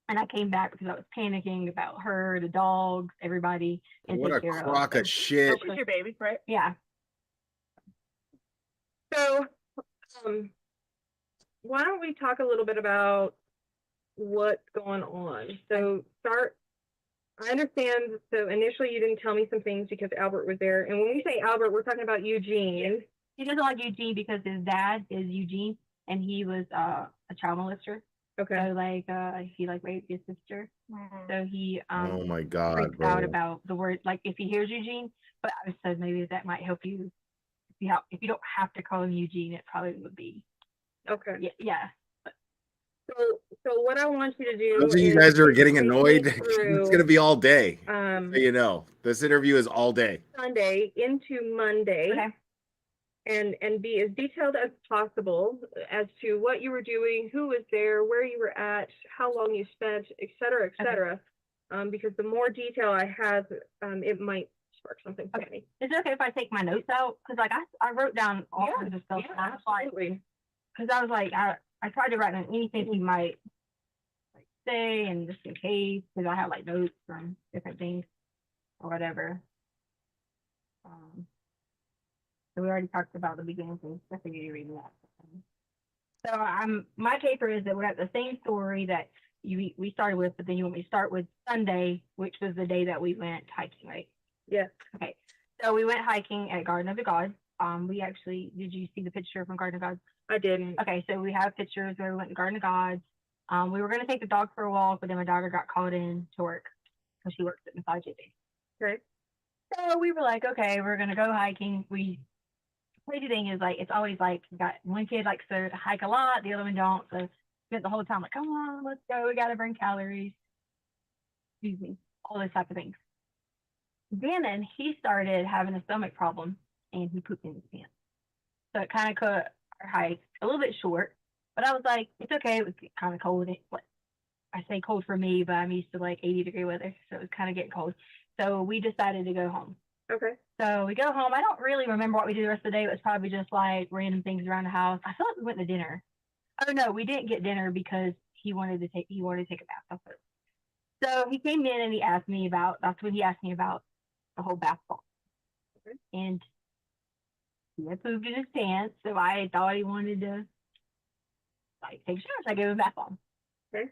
And I came back because I was panicking about her, the dogs, everybody. And What a take care of. crock of shit. She's your baby, right? Yeah. So, why don't we talk a little bit about what's going on? So I understand, so initially you didn't tell me some things because Albert was there. And when we say Albert, we're talking about Eugene. He doesn't like Eugene because his dad is Eugene and he was a child molester. Okay. So like he like raped his sister. So he Oh my God, freaks bro. out about the word, like if he hears Eugene, but I said maybe that might help you. If you don't have to call him Eugene, it probably would be. Okay. Yeah. So what I want you to do. Those of you is guys who are take getting me annoyed, it's through, going to be all day. Um, So you know, this interview is all day. Sunday into Monday. Okay. And be as detailed as possible as to what you were doing, who was there, where you were at, how long you spent, et cetera, et cetera. Because the more detail I have, it might spark something for me. Is it okay if I take my notes out? Because like I wrote down all kinds of stuff. Yeah, And I was like, absolutely. because I was like, I tried to write down anything he might like say, and just in case, because I have like notes from different things or whatever. So we already talked about the beginning things. I figured you reading that. So my paper is that we're at the same story that we started with, but then you want me to start with Sunday, which was the day that we went hiking, right? Yes. Okay. So we went hiking at Garden of the Gods. We actually, did you see the picture from Garden of Gods? I didn't. Okay, so we have pictures where we went to Garden of Gods. We were going to take the dog for a walk, but then my daughter got called in to work because she works at Massage City. Okay. So we were like, okay, we're going to go hiking. Crazy thing is like, it's always like, you got one kid likes to hike a lot, the other one don't. So spent the whole time like, come on, let's go. We got to burn calories. Excuse me, all those type of things. Gannon, he started having a stomach problem and he pooped in his pants. So it kind of cut our hike a little bit short, but I was like, it's okay. It was kind of cold. I say cold for me, but I'm used to like 80-degree weather. So it was kind of getting cold. So we decided to go home. Okay. So we go home. I don't really remember what we did the rest of the day. It was probably just like random things around the house. I feel like we went to dinner. Oh no, we didn't get dinner because he wanted to take a bath. So he came in and that's when he asked me about the whole bath ball. Okay. And he had pooped in his pants, so I thought he wanted to like take a shower. So I gave him a bath bomb. Okay.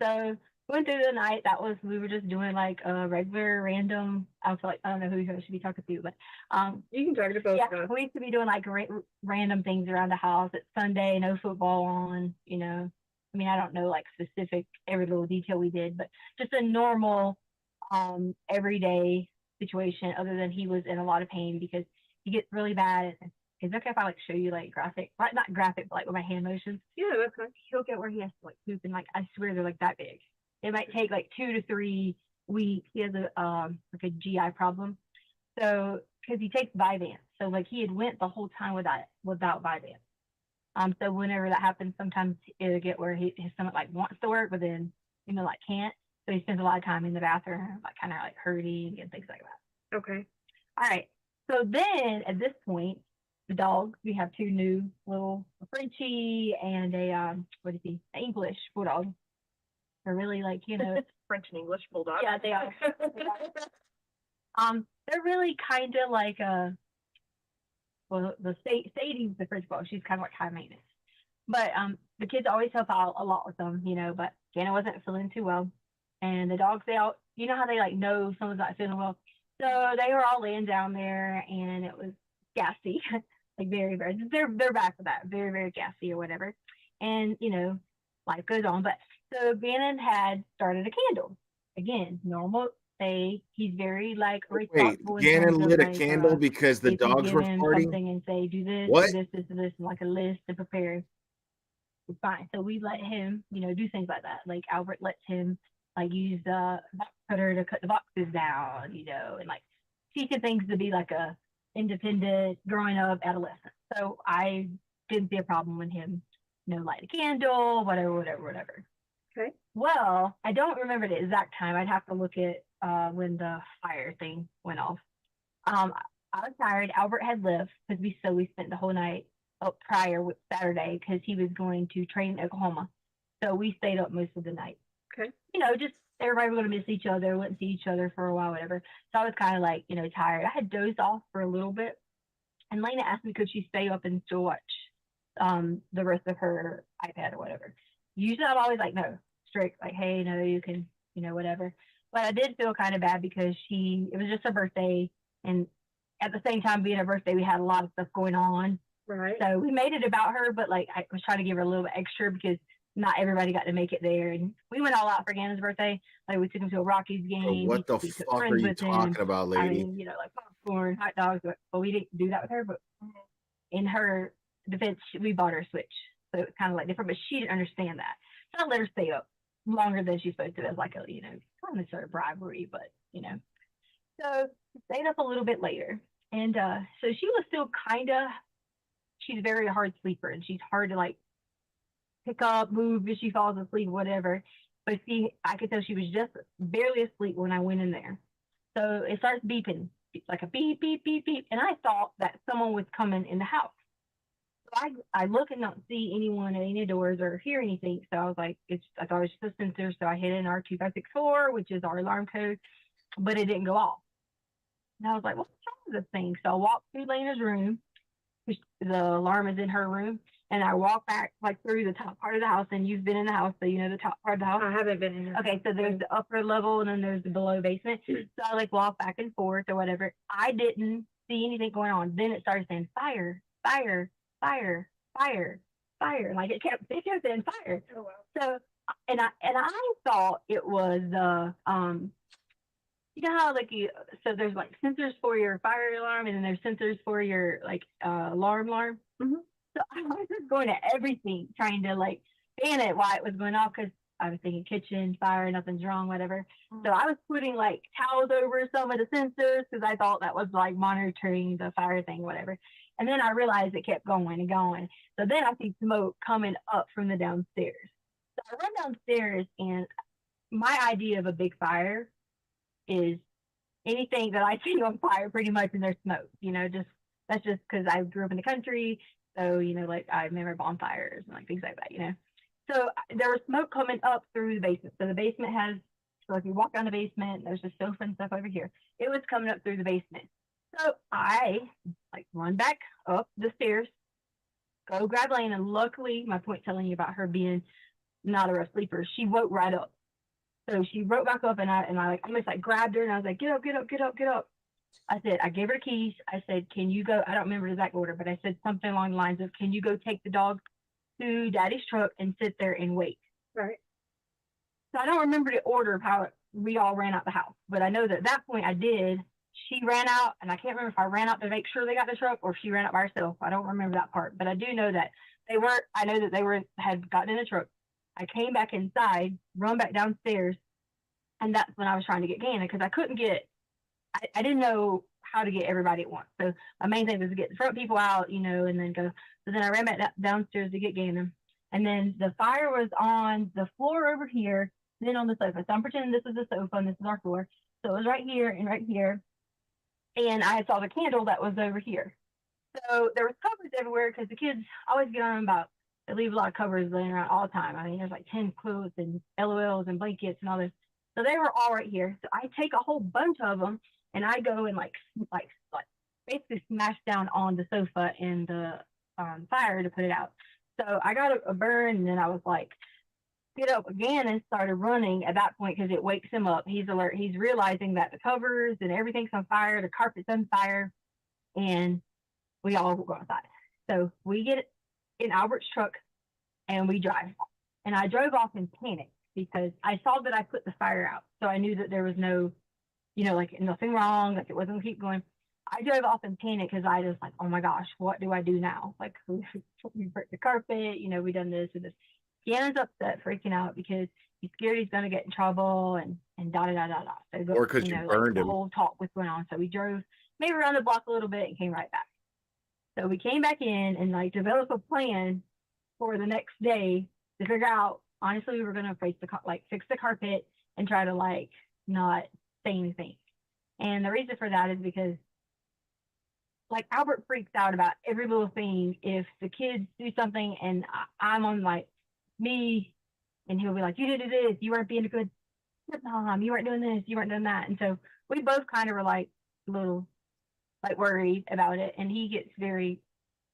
So went through the night. We were just doing like a regular random. I feel like I don't know who I should be talking to, but you can talk to both of us. We used to be doing like random things around the house. It's Sunday, no football on. I mean, I don't know like specific every little detail we did, but just a normal everyday situation. Other than he was in a lot of pain because he gets really bad. And it's okay if I like show you like graphic, like not graphic, but like with my hand motions. Yeah, that's fine. He'll get where he has to like poop, and like I swear they're like that big. It might take like 2 to 3 weeks. He has a like a GI problem, so because he takes Vyvanse, so like he had went the whole time without Vyvanse. So whenever that happens, sometimes it'll get where his stomach like wants to work, but then like can't. So he spends a lot of time in the bathroom, like kind of like hurting and things like that. Okay. All right. So then at this point, the dogs, we have 2 new little Frenchie and a what is he? An English bulldog. They're really like, French and English bulldog. yeah, they are. They're really kind of like well, Sadie's the French bulldog. She's kind of like high maintenance. But the kids always help out a lot with them, but Gannon wasn't feeling too well. And the dogs, they all, how they like know someone's not feeling well. So they were all laying down there and it was gassy, like very, very, they're back for that, very, very gassy or whatever. And, life goes on. But so Gannon had started a candle. Again, normal. He's very like Wait, responsible. in Gannon terms of, lit a like, candle because the if we dogs give were him farting? something and say, do this, What? do this, and like a list to prepare. It's fine. So we let him, do things like that. Like Albert lets him like use the box cutter to cut the boxes down, and like teach him things to be like a independent, growing up adolescent. So I didn't see a problem with him, light a candle, whatever. Okay. Well, I don't remember the exact time. I'd have to look at when the fire thing went off. I was tired. Albert had left because we spent the whole night up prior with Saturday because he was going to train in Oklahoma. So we stayed up most of the night. Okay. Just everybody was going to miss each other, wouldn't see each other for a while, whatever. So I was kind of like, tired. I had dozed off for a little bit. And Lena asked me, could she stay up and still watch the rest of her iPad or whatever. Usually I'm always like, no, strict, like, hey, no, you can, whatever. But I did feel kind of bad because it was just her birthday. And at the same time being her birthday, we had a lot of stuff going on. Right. So we made it about her, but like I was trying to give her a little bit extra because not everybody got to make it there. And we went all out for Gannon's birthday. Like we took him to a Rockies game. Bro, what the we took fuck are friends you with him. talking about, I lady? mean, like popcorn, hot dogs. But we didn't do that with her. But in her defense, we bought her a Switch. So it was kind of like different, but she didn't understand that. So I let her stay up longer than she's supposed to. As like a, kind of sort of bribery, but, So stayed up a little bit later. And so she was still she's a very hard sleeper and she's hard to like pick up, move if she falls asleep, whatever. But I could tell she was just barely asleep when I went in there. So it starts beeping, like a beep, beep, beep, beep. And I thought that someone was coming in the house. So I look and don't see anyone at any doors or hear anything. So I was like, I thought it was just a sensor. So I hit in our 2564, which is our alarm code, but it didn't go off. And I was like, what's wrong with this thing? So I walked through Lena's room, which the alarm is in her room. And I walked back like through the top part of the house, and you've been in the house, so you know the top part of the house. I haven't been in there. Okay, so there's the upper level and then there's the below basement. So I like walk back and forth or whatever. I didn't see anything going on. Then it started saying fire, fire, fire, fire, fire. Like it kept saying fire. Oh, wow. So and I thought it was you know how like so there's like sensors for your fire alarm and then there's sensors for your like alarm. Mm-hmm. So I was just going at everything, trying to like ban it while it was going off because I was thinking kitchen, fire, nothing's wrong, whatever. So I was putting like towels over some of the sensors because I thought that was like monitoring the fire thing, whatever. And then I realized it kept going and going. So then I see smoke coming up from the downstairs. So I run downstairs and my idea of a big fire is anything that I see on fire pretty much and there's smoke, that's just because I grew up in the country. So, like I remember bonfires and like things like that, So there was smoke coming up through the basement. So the basement so if you walk down the basement, there's a sofa and stuff over here. It was coming up through the basement. So I like run back up the stairs, go grab Lane, and luckily, my point telling you about her being not a rough sleeper, she woke right up. So she woke back up and I like almost like grabbed her and I was like, get up, get up, get up, get up. I gave her the keys. I said, can you go? I don't remember the exact order, but I said something along the lines of, can you go take the dog to Daddy's truck and sit there and wait? Right. So I don't remember the order of how we all ran out the house, but I know that at that point I did. she ran out, and I can't remember if I ran out to make sure they got the truck or if she ran out by herself. I don't remember that part, but I do know that I know that had gotten in the truck. I came back inside, run back downstairs, and that's when I was trying to get Gannon because I didn't know how to get everybody at once. So my main thing was to get the front people out, and then go. So then I ran back downstairs to get Gannon. And then the fire was on the floor over here, then on the sofa. So I'm pretending this is the sofa and this is our floor. So it was right here and right here. And I saw the candle that was over here. So there was covers everywhere because the kids always get on about, they leave a lot of covers laying around all the time. I mean, there's like 10 quilts and LOLs and blankets and all this. So they were all right here. So I take a whole bunch of them and I go and like basically smash down on the sofa and the fire to put it out. So I got a burn and then I was like, get up again and started running at that point because it wakes him up. He's alert. He's realizing that the covers and everything's on fire, the carpet's on fire, and we all go outside. So we get in Albert's truck and we drive. And I drove off in panic because I saw that I put the fire out. So I knew that there was no, like nothing wrong, like it wasn't gonna keep going. I drove off in panic because I was like, oh my gosh, what do I do now? Like we burnt the carpet, we done this and this. Gannon's upset, freaking out because he's scared he's gonna get in trouble and da da da da da. So, Or 'cause you burned the him. whole talk was going on. So we drove maybe around the block a little bit and came right back. So we came back in and like developed a plan for the next day to figure out. Honestly, we were gonna fix the carpet and try to like not say anything. And the reason for that is because like Albert freaks out about every little thing. If the kids do something and I'm on like me, and he'll be like, you didn't do this, you weren't being a good mom, you weren't doing this, you weren't doing that. And so we both kind of were like a little like worried about it. And he gets very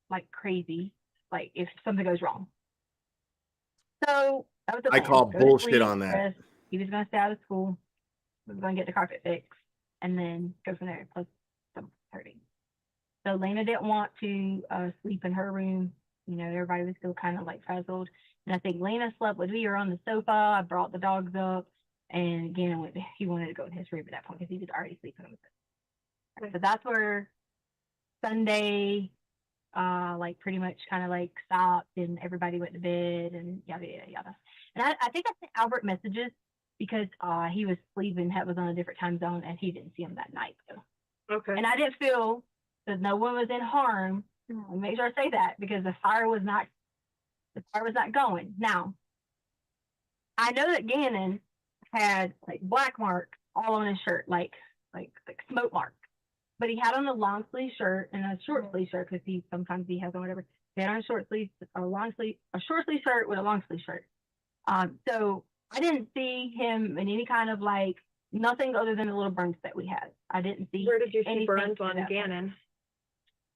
like crazy, like if something goes wrong. So that was the I plan. call Go to bullshit sleep, on that. rest. He was going to stay out of school. We were going to get the carpet fixed and then go from there. Plus some hurting. So Lena didn't want to sleep in her room. Everybody was still kind of like frazzled. And I think Lena slept with me or on the sofa. I brought the dogs up and Gannon he wanted to go in his room at that point because he was already sleeping on the sofa. So that's where Sunday, like pretty much kind of like stopped and everybody went to bed and yada, yada, yada. And I think I sent Albert messages because he was sleeping, was on a different time zone and he didn't see him that night. So. Okay. And I didn't feel that no one was in harm. Make sure I say that because the fire was not going. Now, I know that Gannon had like black marks all on his shirt, like smoke marks. But he had on a long sleeve shirt and a short sleeve shirt because sometimes he has on whatever. He had on a short sleeve shirt with a long sleeve shirt. So I didn't see him in any kind of like nothing other than the little burns that we had. I didn't see. Where did you see anything burns to on that Gannon? point.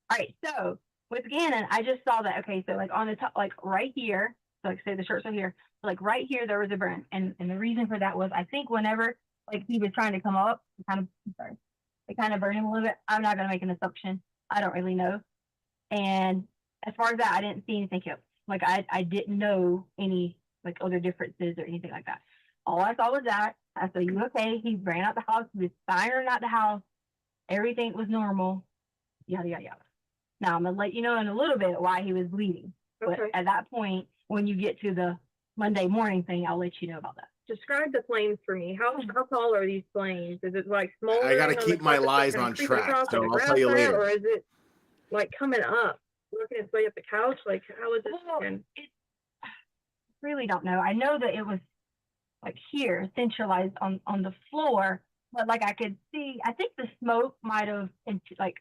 All right, so with Gannon, I just saw that. Okay, so like on the top, like right here, so like say the shirts are here, so like right here there was a burn, and the reason for that was I think whenever like he was trying to come up, it kind of burned him a little bit. I'm not gonna make an assumption. I don't really know. And as far as that, I didn't see anything else. Like I didn't know any like other differences or anything like that. All I saw was that. I said, "You okay?" He ran out the house. He was firing out the house. Everything was normal. Yada yada yada. Now I'm gonna let you know in a little bit why he was bleeding. But Okay. at that point, when you get to the Monday morning thing, I'll let you know about that. Describe the flames for me. How tall are these flames? Is it like smaller? I gotta keep my lies on track, so I'll tell you later. Or is it like coming up, working its way up the couch? Like how is it? Well, really don't know. I know that it was like here, centralized on the floor, but like I could see, I think the smoke might have like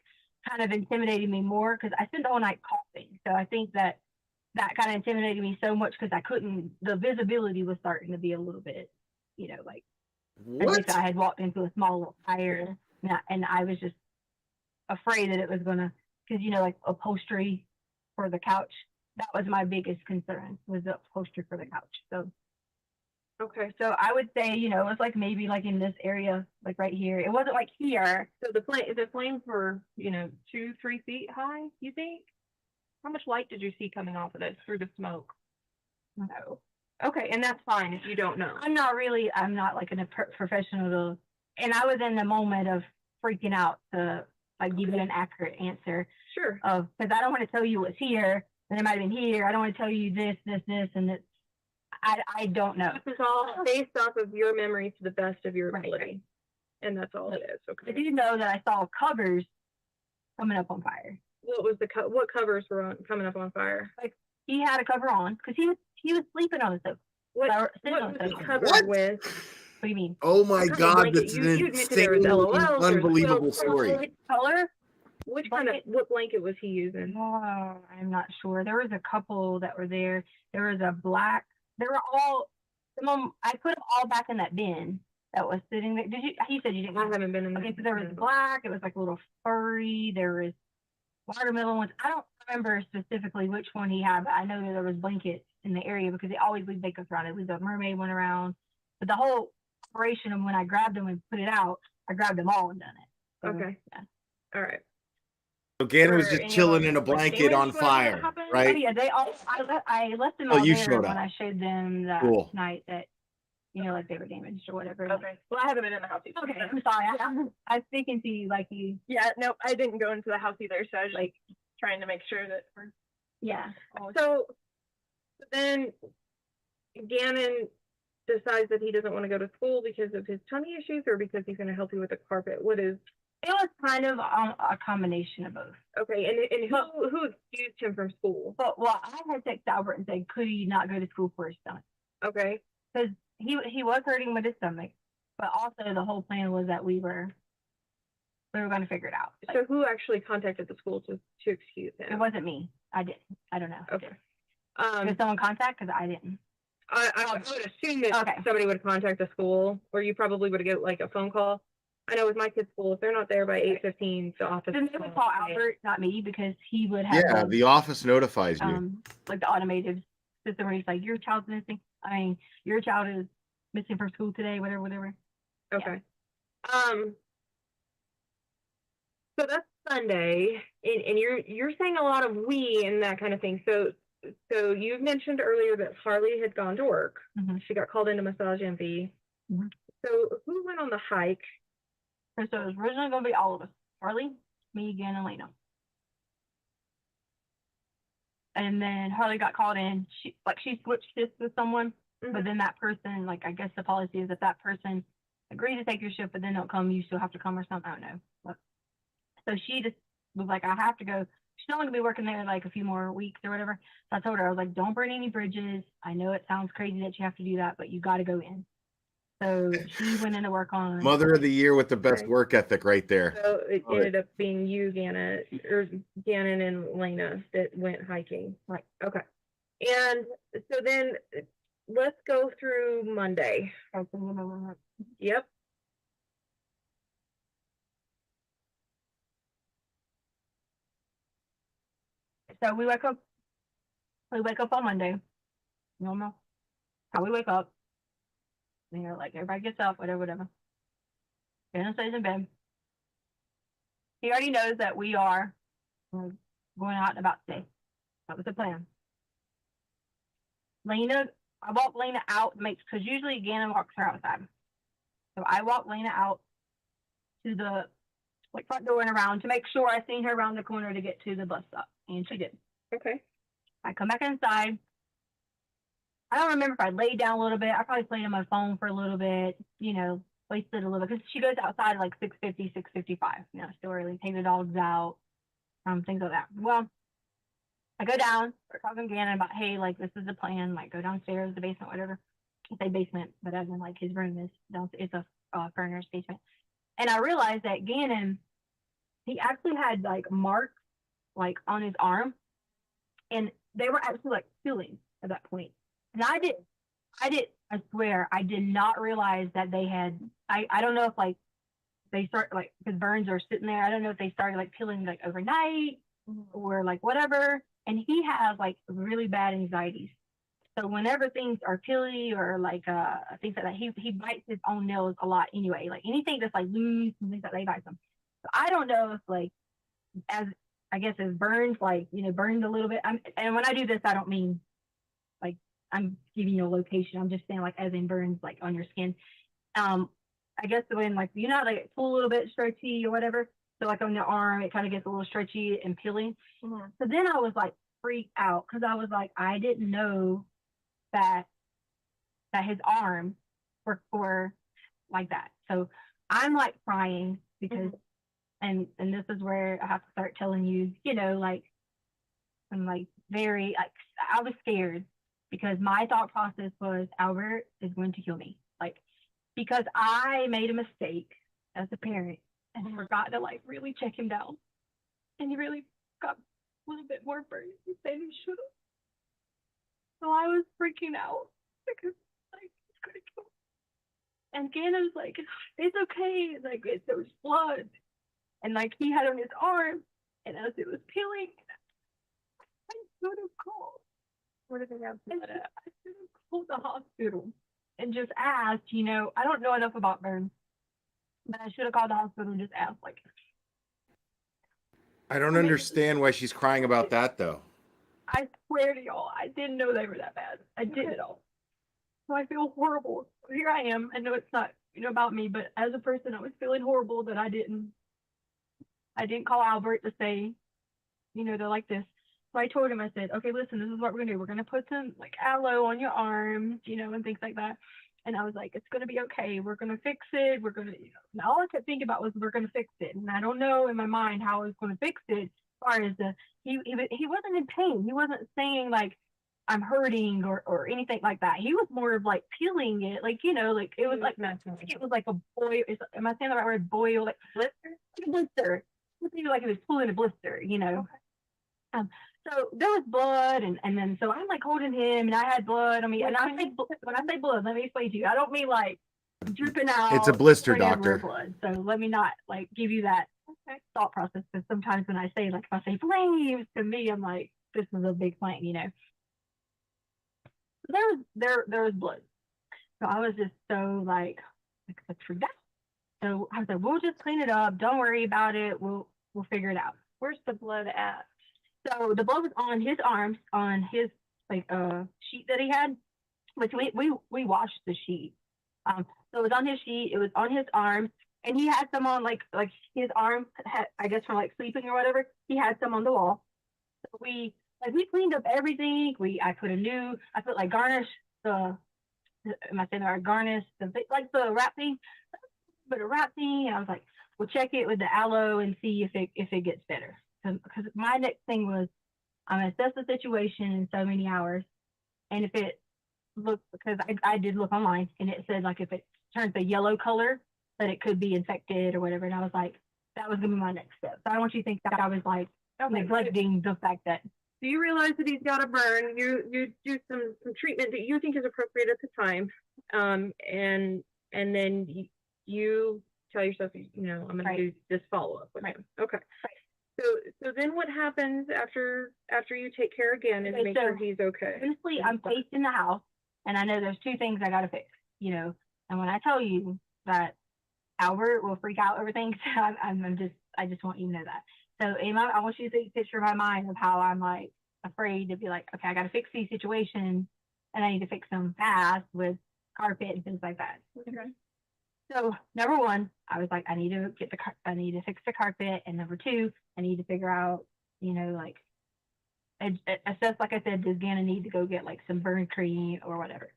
kind of intimidated me more because I spent the whole night coughing. So I think that kind of intimidated me so much because the visibility was starting to be a little bit, like as if I had walked into a small little fire and I was just afraid that it was gonna, because like upholstery for the couch, that was my biggest concern, was the upholstery for the couch. So okay. so I would say, it was like maybe like in this area, like right here. It wasn't like here. So the flames were, 2-3 feet high, you think? How much light did you see coming off of this through the smoke? No. Okay, and that's fine if you don't know. I'm not like a professional and I was in the moment of freaking out to like give you an accurate answer Sure. of, because I don't want to tell you what's here, and it might have been here. I don't want to tell you this, and that. I don't know. This is all based off of your memory to the best of your Right, ability. right. And that's all it is, I okay? do know that I saw covers coming up on fire. What was what covers were coming up on fire? He had a cover on because he was sleeping on the sofa. What, Or sitting what on was the he sofa. covered What? with? What do you mean? Oh my What kind of God, blanket? that's You an admitted there was insane, LOLs, there was unbelievable quilts. story. Which color? What blanket was he using? Oh, I'm not sure. There was a couple that were there. There was a black. They were all. I put them all back in that bin that was sitting there. Did you? You said you didn't. I haven't been in there. Okay, so there was black. It was like a little furry. There was watermelon ones. I don't remember specifically which one he had, but I know that there was blankets in the area because they always leave blankets around. It was a mermaid one around. But the whole operation of when I grabbed them and put it out, I grabbed them all and done it. So, Okay. yeah. All right. So Gannon was Or just any chilling of in a them, like, blanket on damage when that fire, happened? Oh, right? yeah, they all. I left them Oh, all you there showed when up. I showed them that Cool. night that like they were damaged or whatever. Okay. Well, I haven't been in the house either. Okay, I'm sorry. I'm speaking to you like you. Yeah, no, I didn't go into the house either, so I was like trying to make sure that we're. Yeah. So then Gannon decides that he doesn't want to go to school because of his tummy issues or because he's going to help you with the carpet. What is? It was kind of a combination of both. Okay, and who excused him from school? But I had texted Albert and said, could he not go to school for his stomach? Okay. Because he was hurting with his stomach, but also the whole plan was that we were going to figure it out. So who actually contacted the school to excuse him? It wasn't me. I didn't. I don't know. Okay. Did someone contact? Because I didn't. I would assume that Okay. somebody would contact the school, or you probably would get like a phone call. I know with my kids' school, if they're not there by 8:15, the office. Then they would call Albert, not me, because he would have Yeah, the office notifies you. like the automated system where he's like, your child's missing. I mean, your child is missing from school today, whatever. Okay. So that's Sunday, and you're saying a lot of we and that kind of thing. So you mentioned earlier that Harley had gone to work. Mm-hmm. She got called into massage envy. Mm-hmm. So who went on the hike? And so it was originally going to be all of us. Harley, me, again, and Lena. And then Harley got called in. She switched shifts with someone, but then that person, like, I guess the policy is if that person agrees to take your shift, but then don't come, you still have to come or something. I don't know. But, so she just was like, I have to go. She's only going to be working there like a few more weeks or whatever. So I told her, I was like, don't burn any bridges. I know it sounds crazy that you have to do that, but you got to go in. So she went in to work on Mother of the year with the best work ethic right there. So it ended up being you, Gannon and Lena that went hiking. Right. Okay. And so then let's go through Monday. Yep. So we wake up on Monday. Normal. How we wake up. You know, like everybody gets up, whatever. Gannon stays in bed. He already knows that we are going out and about today. That was the plan. I walk Lena out, because usually Gannon walks her outside. So I walk Lena out to the front door and around to make sure I seen her around the corner to get to the bus stop. And she did. Okay. I come back inside. I don't remember if I laid down a little bit. I probably played on my phone for a little bit, wasted a little bit. Because she goes outside at like 6:50, 6:55. Still early. Take the dogs out, things like that. Well, I go down, start talking to Gannon about, hey, like, this is the plan. Like, go downstairs, the basement, whatever. I say basement, but as in, like, his room is downstairs. It's a furnished basement. And I realized that Gannon, he actually had, like, marks, like, on his arm. And they were actually, like, peeling at that point. And I swear, I did not realize that they had, I don't know if, like, they start, like, because burns are sitting there. I don't know if they started, like, peeling, like, overnight or, like, whatever. And he has, like, really bad anxieties. So whenever things are peely or, like, things like that, he bites his own nails a lot anyway. Like, anything that's, like, loose and things like that, he bites them. So I don't know if, like, as burns, like, burned a little bit. And when I do this, I don't mean, like, I'm giving you a location. I'm just saying, like, as in burns, like, on your skin. I guess when like, you know, like pull a little bit stretchy or whatever. So like on the arm, it kind of gets a little stretchy and peeling. So then I was like freaked out because I was like, I didn't know that his arms were like that. So I'm like crying because, and this is where I have to start telling you, you know, like I'm like very like I was scared because my thought process was Albert is going to kill me, like because I made a mistake as a parent and forgot to like really check him down, and he really got a little bit more burnt than he should have. So I was freaking out because like it's gonna kill me. And Gannon's like, it's okay, like there was blood, and like he had on his arm, and as it was peeling, I should have called. Where did they have blood at? I should have called the hospital and just asked. You know, I don't know enough about burns, but I should have called the hospital and just asked, like. I don't understand why she's crying about that though. I swear to y'all, I didn't know they were that bad. I didn't know. So I feel horrible. Here I am. I know it's not, you know, about me, but as a person, I was feeling horrible that I didn't call Albert to say, you know, they're like this. So I told him, I said, okay, listen, this is what we're gonna do. We're gonna put some like aloe on your arms, you know, and things like that. And I was like, it's gonna be okay. We're gonna fix it. We're gonna, you know, and all I kept thinking about was we're gonna fix it. And I don't know in my mind how I was gonna fix it as far as he wasn't in pain. He wasn't saying like I'm hurting or anything like that. He was more of like peeling it, like, you know, like it was like it was like a boil. Am I saying the right word? Boil, like blister? Like a blister. Maybe like it was pulling a blister, you know. So there was blood, and then so I'm like holding him, and I had blood on me. And I say when I say blood, let me explain to you. I don't mean like dripping out. It's a blister, regular doctor. blood. So let me not like give you that thought process, because sometimes when I say like if I say flames, to me I'm like this is a big flame, you know. There was blood. So I was just so like freaked out. So I was like, we'll just clean it up. Don't worry about it. We'll figure it out. Where's the blood at? So the blood was on his arms, on his like sheet that he had, which we washed the sheet. So it was on his sheet, it was on his arms, and he had some on like his arm had, I guess from like sleeping or whatever, he had some on the wall. So we cleaned up everything. I put like garnish the am I saying our garnish the like the wrap thing, but a wrap thing, and I was like, we'll check it with the aloe and see if it gets better. Because my next thing was I'm gonna assess the situation in so many hours, and if it looks, because I did look online and it said like if it turns a yellow color that it could be infected or whatever, and I was like that was gonna be my next step. So I don't want you to think that I was like neglecting the fact that. So you realize that he's got a burn. You do some treatment that you think is appropriate at the time, and then you tell yourself, you know, I'm gonna do this follow up with him. Okay. So then what happens after you take care again and make sure he's okay? Honestly, I'm pacing the house, and I know there's two things I gotta fix, you know. And when I tell you that Albert will freak out over things, I just want you to know that. So I want you to see a picture in my mind of how I'm like afraid to be like, okay, I gotta fix these situations, and I need to fix them fast with carpet and things like that. Okay. So number one, I was like, I need to fix the carpet, and number two, I need to figure out, you know, like assess, like I said, does Gannon need to go get like some burn cream or whatever?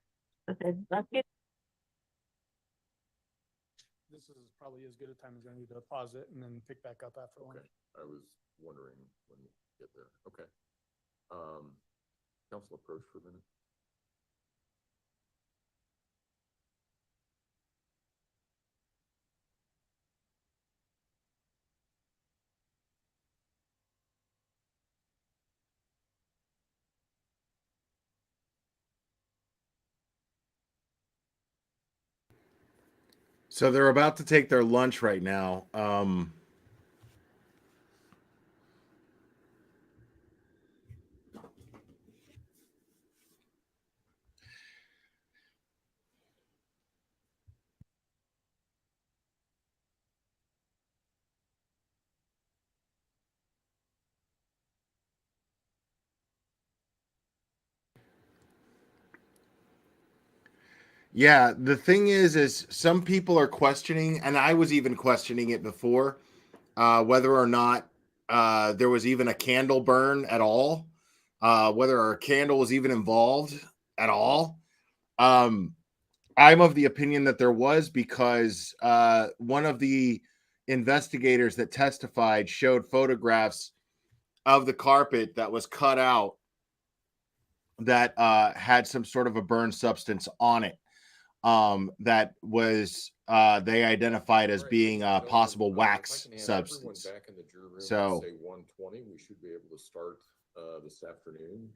So I said, let's get. This is probably as good a time as I need to pause it and then pick back up after lunch. Okay, I was wondering when we get there. Okay. Council approach for a minute. So they're about to take their lunch right now. Yeah, the thing is some people are questioning, and I was even questioning it before, whether or not there was even a candle burn at all, whether a candle was even involved at all. I'm of the opinion that there was, because one of the investigators that testified showed photographs of the carpet that was cut out that had some sort of a burn substance on it, that was they identified as being a possible wax substance. Back in the jury room, So- say 1:20, we should be able to start this afternoon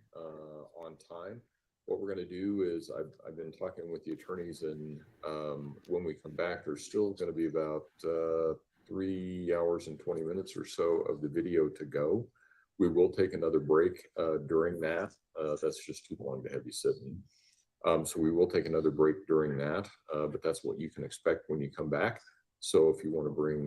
on time. What we're going to do is I've been talking with the attorneys, and when we come back, there's still going to be about 3 hours and 20 minutes or so of the video to go. We will take another break during that. That's just too long to have you sitting. So we will take another break during that, but that's what you can expect when you come back. So if you want to bring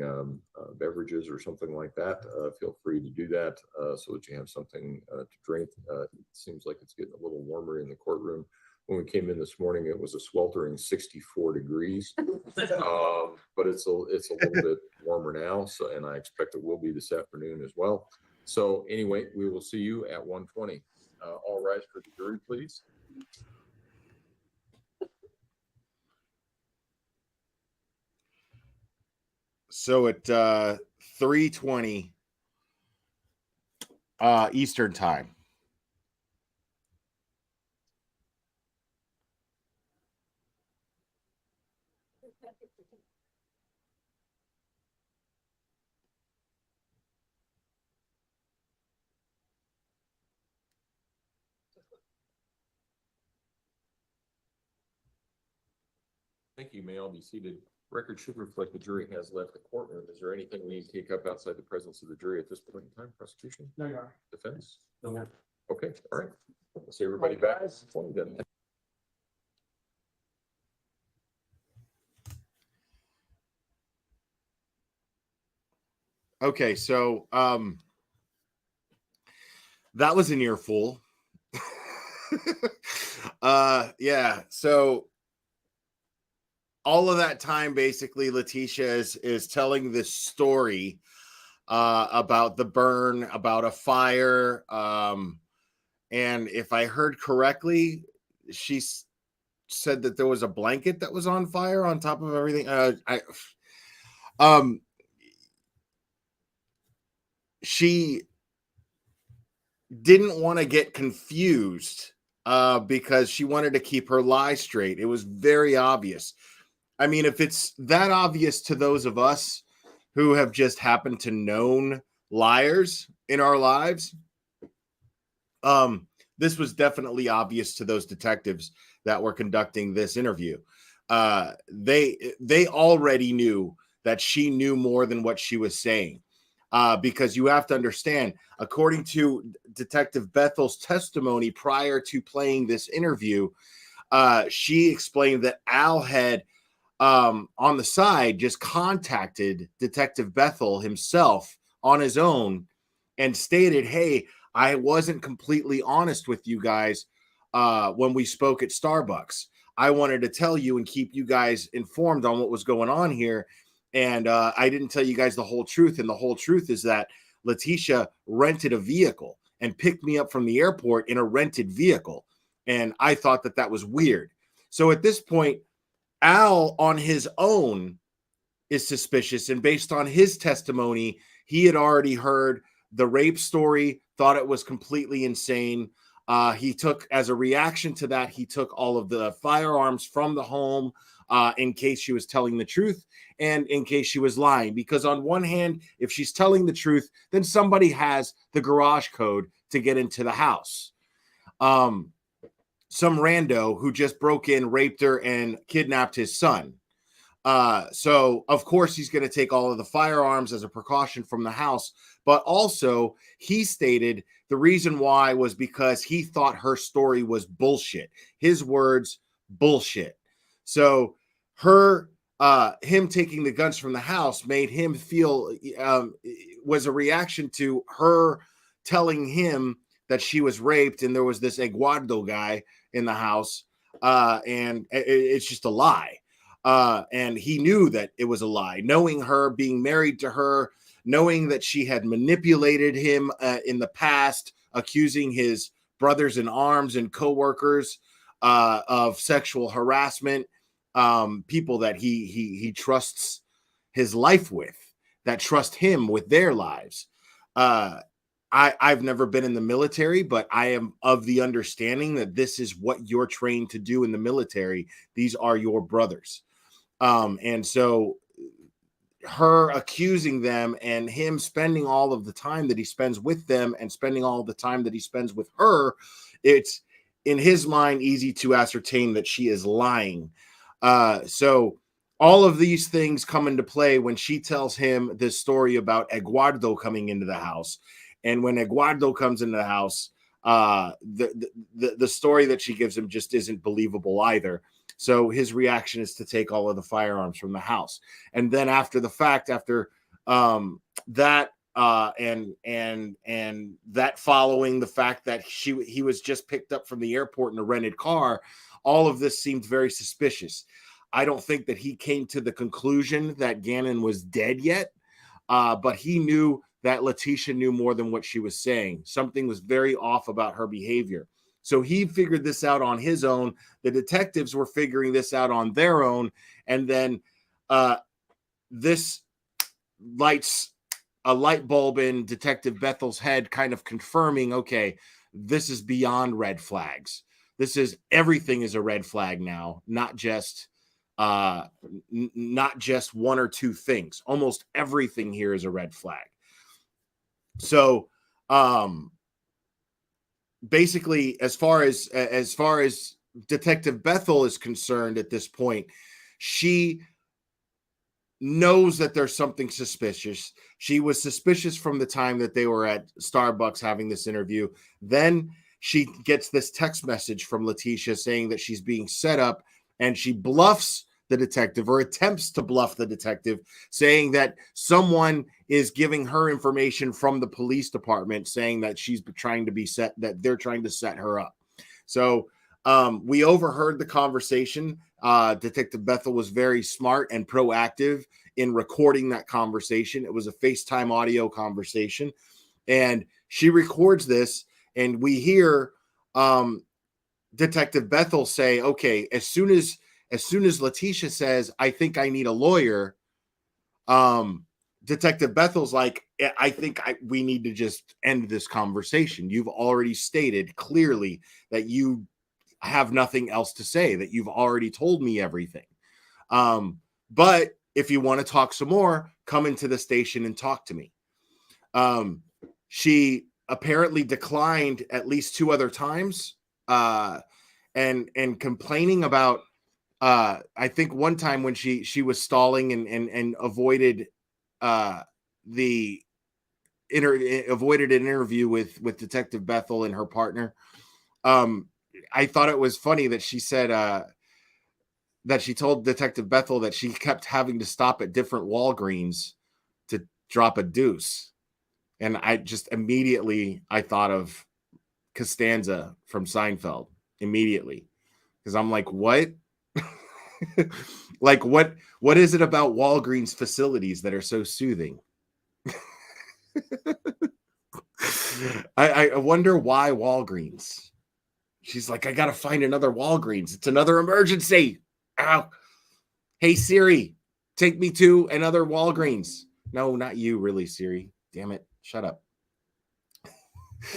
beverages or something like that, feel free to do that so that you have something to drink. It seems like it's getting a little warmer in the courtroom. When we came in this morning, it was a sweltering 64 degrees, but it's a little bit warmer now. So, and I expect it will be this afternoon as well. So anyway, we will see you at 1:20. All rise for the jury, please. So at 3:20 Eastern time. Thank you. May all be seated. Record should reflect the jury has left the courtroom. Is there anything we need to take up outside the presence of the jury at this point in time? Prosecution? No, Your Honor. Defense? No, Your Honor. Okay, all right. We'll see everybody back. Then. Okay, so that was an earful. Yeah, so all of that time, basically, Letitia is telling this story about the burn, about a fire. And if I heard correctly, she said that there was a blanket that was on fire on top of everything. She didn't want to get confused because she wanted to keep her lie straight. It was very obvious. I mean, if it's that obvious to those of us who have just happened to known liars in our lives, this was definitely obvious to those detectives that were conducting this interview. They already knew that she knew more than what she was saying. Because you have to understand, according to Detective Bethel's testimony prior to playing this interview, she explained that Al had on the side just contacted Detective Bethel himself on his own and stated, hey, I wasn't completely honest with you guys when we spoke at Starbucks. I wanted to tell you and keep you guys informed on what was going on here. And I didn't tell you guys the whole truth. And the whole truth is that Letitia rented a vehicle and picked me up from the airport in a rented vehicle. And I thought that that was weird. So at this point, Al on his own is suspicious. And based on his testimony, he had already heard the rape story, thought it was completely insane. He took, as a reaction to that, he took all of the firearms from the home in case she was telling the truth and in case she was lying. Because on one hand, if she's telling the truth, then somebody has the garage code to get into the house. Some rando who just broke in, raped her, and kidnapped his son. So, of course, he's going to take all of the firearms as a precaution from the house. But also, he stated the reason why was because he thought her story was bullshit. His words, bullshit. So, him taking the guns from the house made him feel was a reaction to her telling him that she was raped and there was this Eduardo guy in the house. and it's just a lie. And he knew that it was a lie, knowing her, being married to her, knowing that she had manipulated him in the past, accusing his brothers in arms and coworkers of sexual harassment, people that he trusts his life with, that trust him with their lives. I've never been in the military, but I am of the understanding that this is what you're trained to do in the military. These are your brothers. And so her accusing them and him spending all of the time that he spends with them and spending all the time that he spends with her, it's in his mind easy to ascertain that she is lying. So all of these things come into play when she tells him this story about Eduardo coming into the house. And when Eduardo comes into the house, the story that she gives him just isn't believable either. So his reaction is to take all of the firearms from the house. And then after the fact, after that, and that following the fact that he was just picked up from the airport in a rented car, all of this seemed very suspicious. I don't think that he came to the conclusion that Gannon was dead yet, but he knew that Letitia knew more than what she was saying. Something was very off about her behavior. So he figured this out on his own. The detectives were figuring this out on their own. And then this lights a light bulb in Detective Bethel's head, kind of confirming, okay, this is beyond red flags. This is everything is a red flag now, not just one or two things. Almost everything here is a red flag. So basically, as far as Detective Bethel is concerned at this point, she knows that there's something suspicious. She was suspicious from the time that they were at Starbucks having this interview. Then she gets this text message from Letitia saying that she's being set up, and she bluffs the detective, or attempts to bluff the detective, saying that someone is giving her information from the police department, saying that she's trying to be set, that they're trying to set her up. So we overheard the conversation. Detective Bethel was very smart and proactive in recording that conversation. It was a FaceTime audio conversation, and she records this, and we hear Detective Bethel say, okay, as soon as Letitia says, I think I need a lawyer, Detective Bethel's like, I think we need to just end this conversation. You've already stated clearly that you have nothing else to say, that you've already told me everything. But if you want to talk some more, come into the station and talk to me. She apparently declined at least 2 other times, and complaining about, I think one time when she was stalling and avoided avoided an interview with Detective Bethel and her partner. I thought it was funny that she said that she told Detective Bethel that she kept having to stop at different Walgreens to drop a deuce. And I just immediately, I thought of Costanza from Seinfeld immediately. Because I'm like, what? Like, what is it about Walgreens facilities that are so soothing? I wonder why Walgreens. She's like, I gotta find another Walgreens. It's another emergency. Ow. Hey Siri, take me to another Walgreens. No, not you, really, Siri. Damn it. Shut up.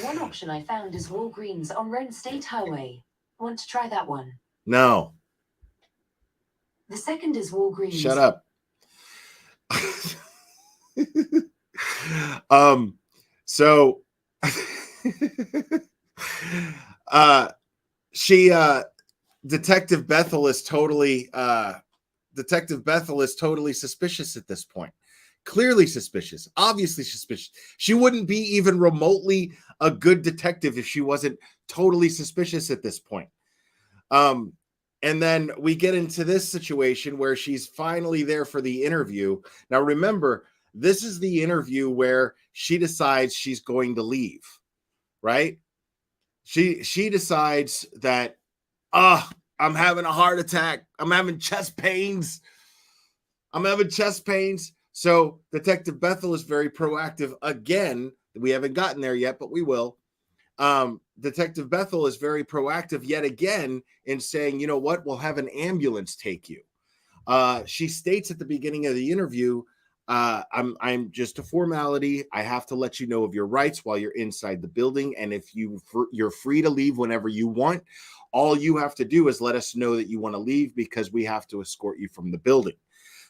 One option I found is Walgreens on Wren State Highway. Want to try that one? No. The second is Walgreens. Shut up. So Detective Bethel is totally suspicious at this point. Clearly suspicious, obviously suspicious. She wouldn't be even remotely a good detective if she wasn't totally suspicious at this point. And then we get into this situation where she's finally there for the interview. Now, remember, this is the interview where she decides she's going to leave, right? She decides that, I'm having a heart attack. I'm having chest pains. So Detective Bethel is very proactive. Again, we haven't gotten there yet, but we will. Detective Bethel is very proactive yet again in saying, you know what, we'll have an ambulance take you. She states at the beginning of the interview, I'm just a formality. I have to let you know of your rights while you're inside the building. And if you're free to leave whenever you want, all you have to do is let us know that you want to leave because we have to escort you from the building.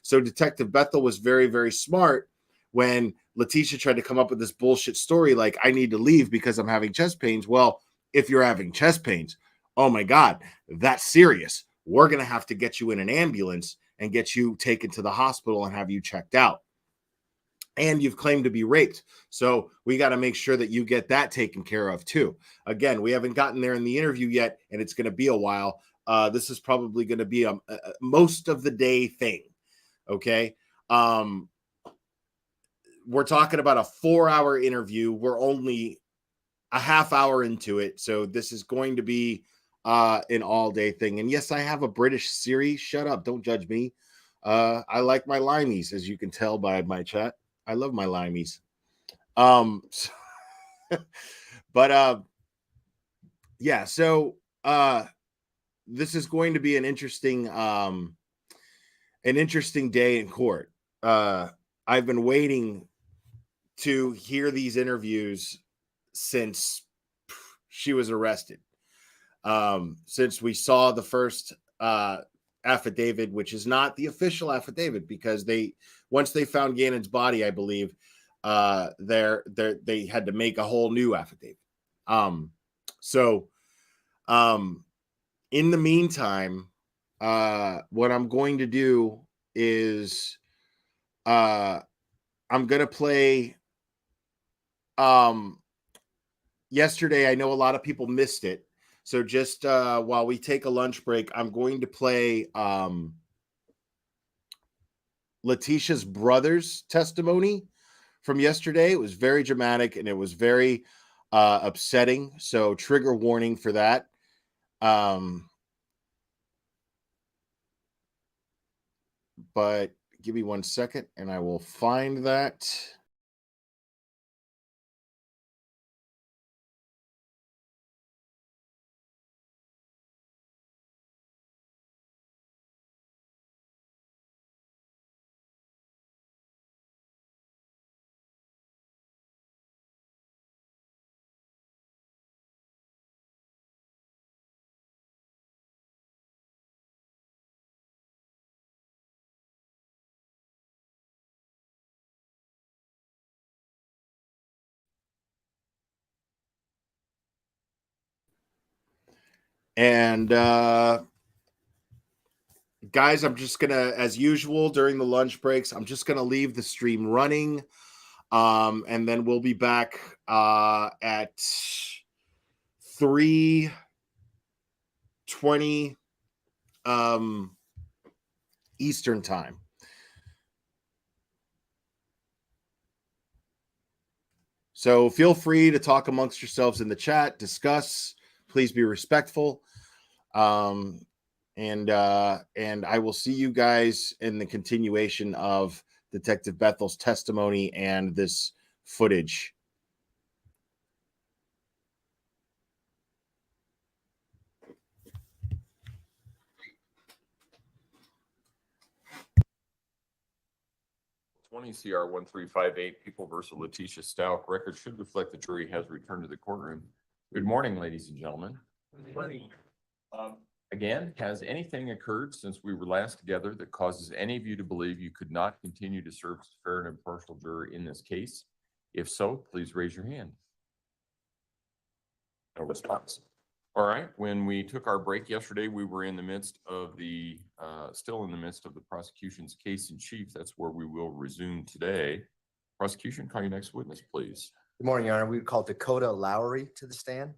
So Detective Bethel was very, very smart when Letitia tried to come up with this bullshit story like, I need to leave because I'm having chest pains. Well, if you're having chest pains, oh my God, that's serious. We're going to have to get you in an ambulance and get you taken to the hospital and have you checked out. And you've claimed to be raped. So we got to make sure that you get that taken care of too. Again, we haven't gotten there in the interview yet, and it's going to be a while. This is probably going to be a most of the day thing. Okay. We're talking about a 4-hour interview. We're only a half hour into it. So this is going to be an all day thing. And yes, I have a British Siri. Shut up. Don't judge me. I like my limeys, as you can tell by my chat. I love my limeys. But yeah, so this is going to be an interesting day in court. I've been waiting to hear these interviews since she was arrested. Since we saw the first affidavit, which is not the official affidavit, because once they found Gannon's body, I believe, they had to make a whole new affidavit. In the meantime, what I'm going to do is I'm going to play. Yesterday, I know a lot of people missed it. So just while we take a lunch break, I'm going to play Letitia's brother's testimony from yesterday. It was very dramatic and it was very upsetting. So trigger warning for that. But give me 1 second and I will find that. And guys, I'm just gonna, as usual during the lunch breaks, I'm just gonna leave the stream running, and then we'll be back at 3:20 Eastern time. So feel free to talk amongst yourselves in the chat, discuss. Please be respectful. And I will see you guys in the continuation of Detective Bethel's testimony and this footage. CR 1358, People versus Letitia Stauch. Record should reflect the jury has returned to the courtroom. Good morning, ladies and gentlemen. Good morning. Again, has anything occurred since we were last together that causes any of you to believe you could not continue to serve as a fair and impartial juror in this case? If so, please raise your hand. No response. All right. When we took our break yesterday, we were in the midst of still in the midst of the prosecution's case in chief. That's where we will resume today. Prosecution, call your next witness, please. Good morning, Your Honor. We would call Dakota Lowry to the stand.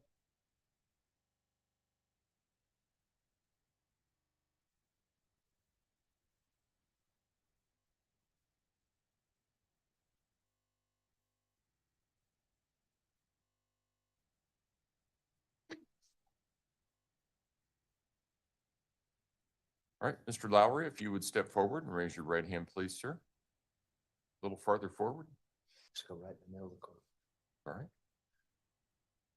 All right, Mr. Lowry, if you would step forward and raise your right hand, please, sir. A little farther forward. Just go right in the middle of the court. All right.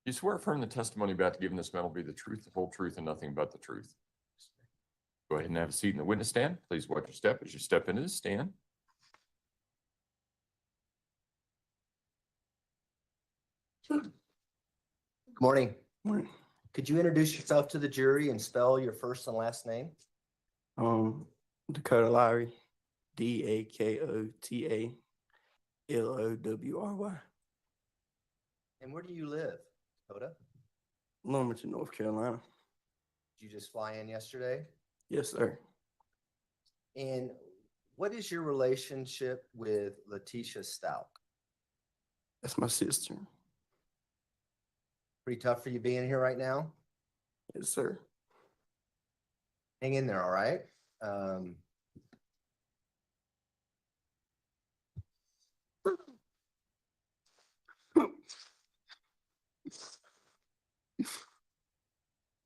You swear affirm the testimony about to give in this matter will be the truth, the whole truth, and nothing but the truth. Go ahead and have a seat in the witness stand. Please watch your step as you step into the stand. Good morning. Could you introduce yourself to the jury and spell your first and last name? Dakota Lowry, DAKOTALOWRY, And where do you live, Dakota? Wilmington, North Carolina. Did you just fly in yesterday? Yes, sir. And what is your relationship with Letitia Stauch? That's my sister. Pretty tough for you being here right now? Yes, sir. Hang in there, all right?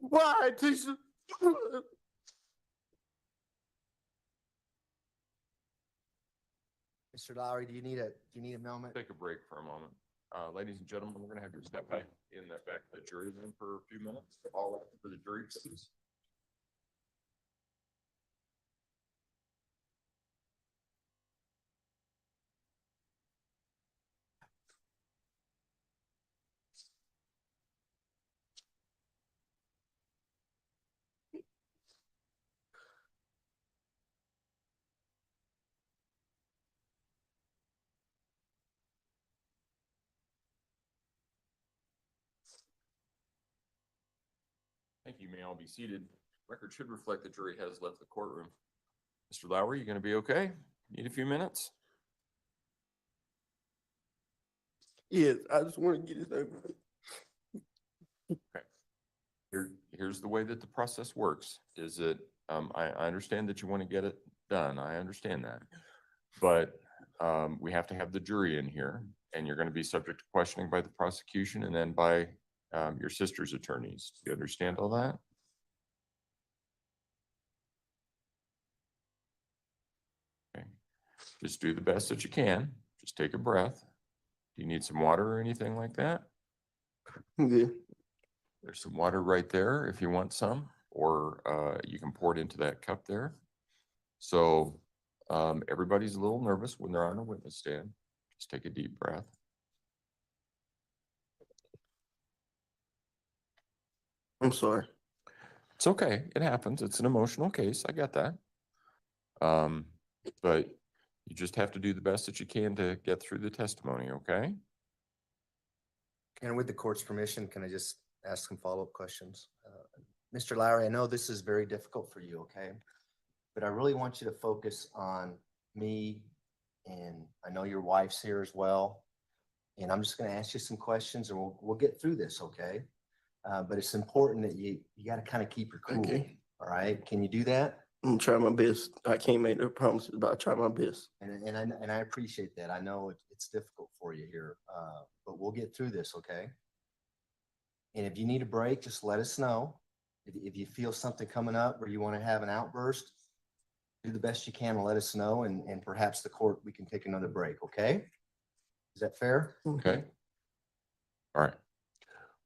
Why, Tisha? Mr. Lowry, do you need a moment? Take a break for a moment. Ladies and gentlemen, we're going to have you step back in that back of the jury room for a few minutes. All up for the jury, please. Thank you. May all be seated. Record should reflect the jury has left the courtroom. Mr. Lowry, you going to be okay? Need a few minutes? Yes, I just want to get this over with. Okay. Here's the way that the process works, is that I understand that you want to get it done. I understand that. But we have to have the jury in here, and you're going to be subject to questioning by the prosecution and then by your sister's attorneys. Do you understand all that? Okay. Just do the best that you can. Just take a breath. Do you need some water or anything like that? Yeah. There's some water right there if you want some, or you can pour it into that cup there. So everybody's a little nervous when they're on a witness stand. Just take a deep breath. I'm sorry. It's okay. It happens. It's an emotional case. I get that. But you just have to do the best that you can to get through the testimony, okay? And with the court's permission, can I just ask some follow-up questions? Mr. Lowry, I know this is very difficult for you, okay? But I really want you to focus on me, and I know your wife's here as well. And I'm just going to ask you some questions, and we'll get through this, okay? But it's important that you got to kind of keep your cool. Okay. All right? Can you do that? I'm gonna try my best. I can't make no promises, but I try my best. And I appreciate that. I know it's difficult for you here, but we'll get through this, okay? And if you need a break, just let us know. If you feel something coming up or you want to have an outburst, do the best you can and let us know, and perhaps the court, we can take another break, okay? Is that fair? Okay. All right.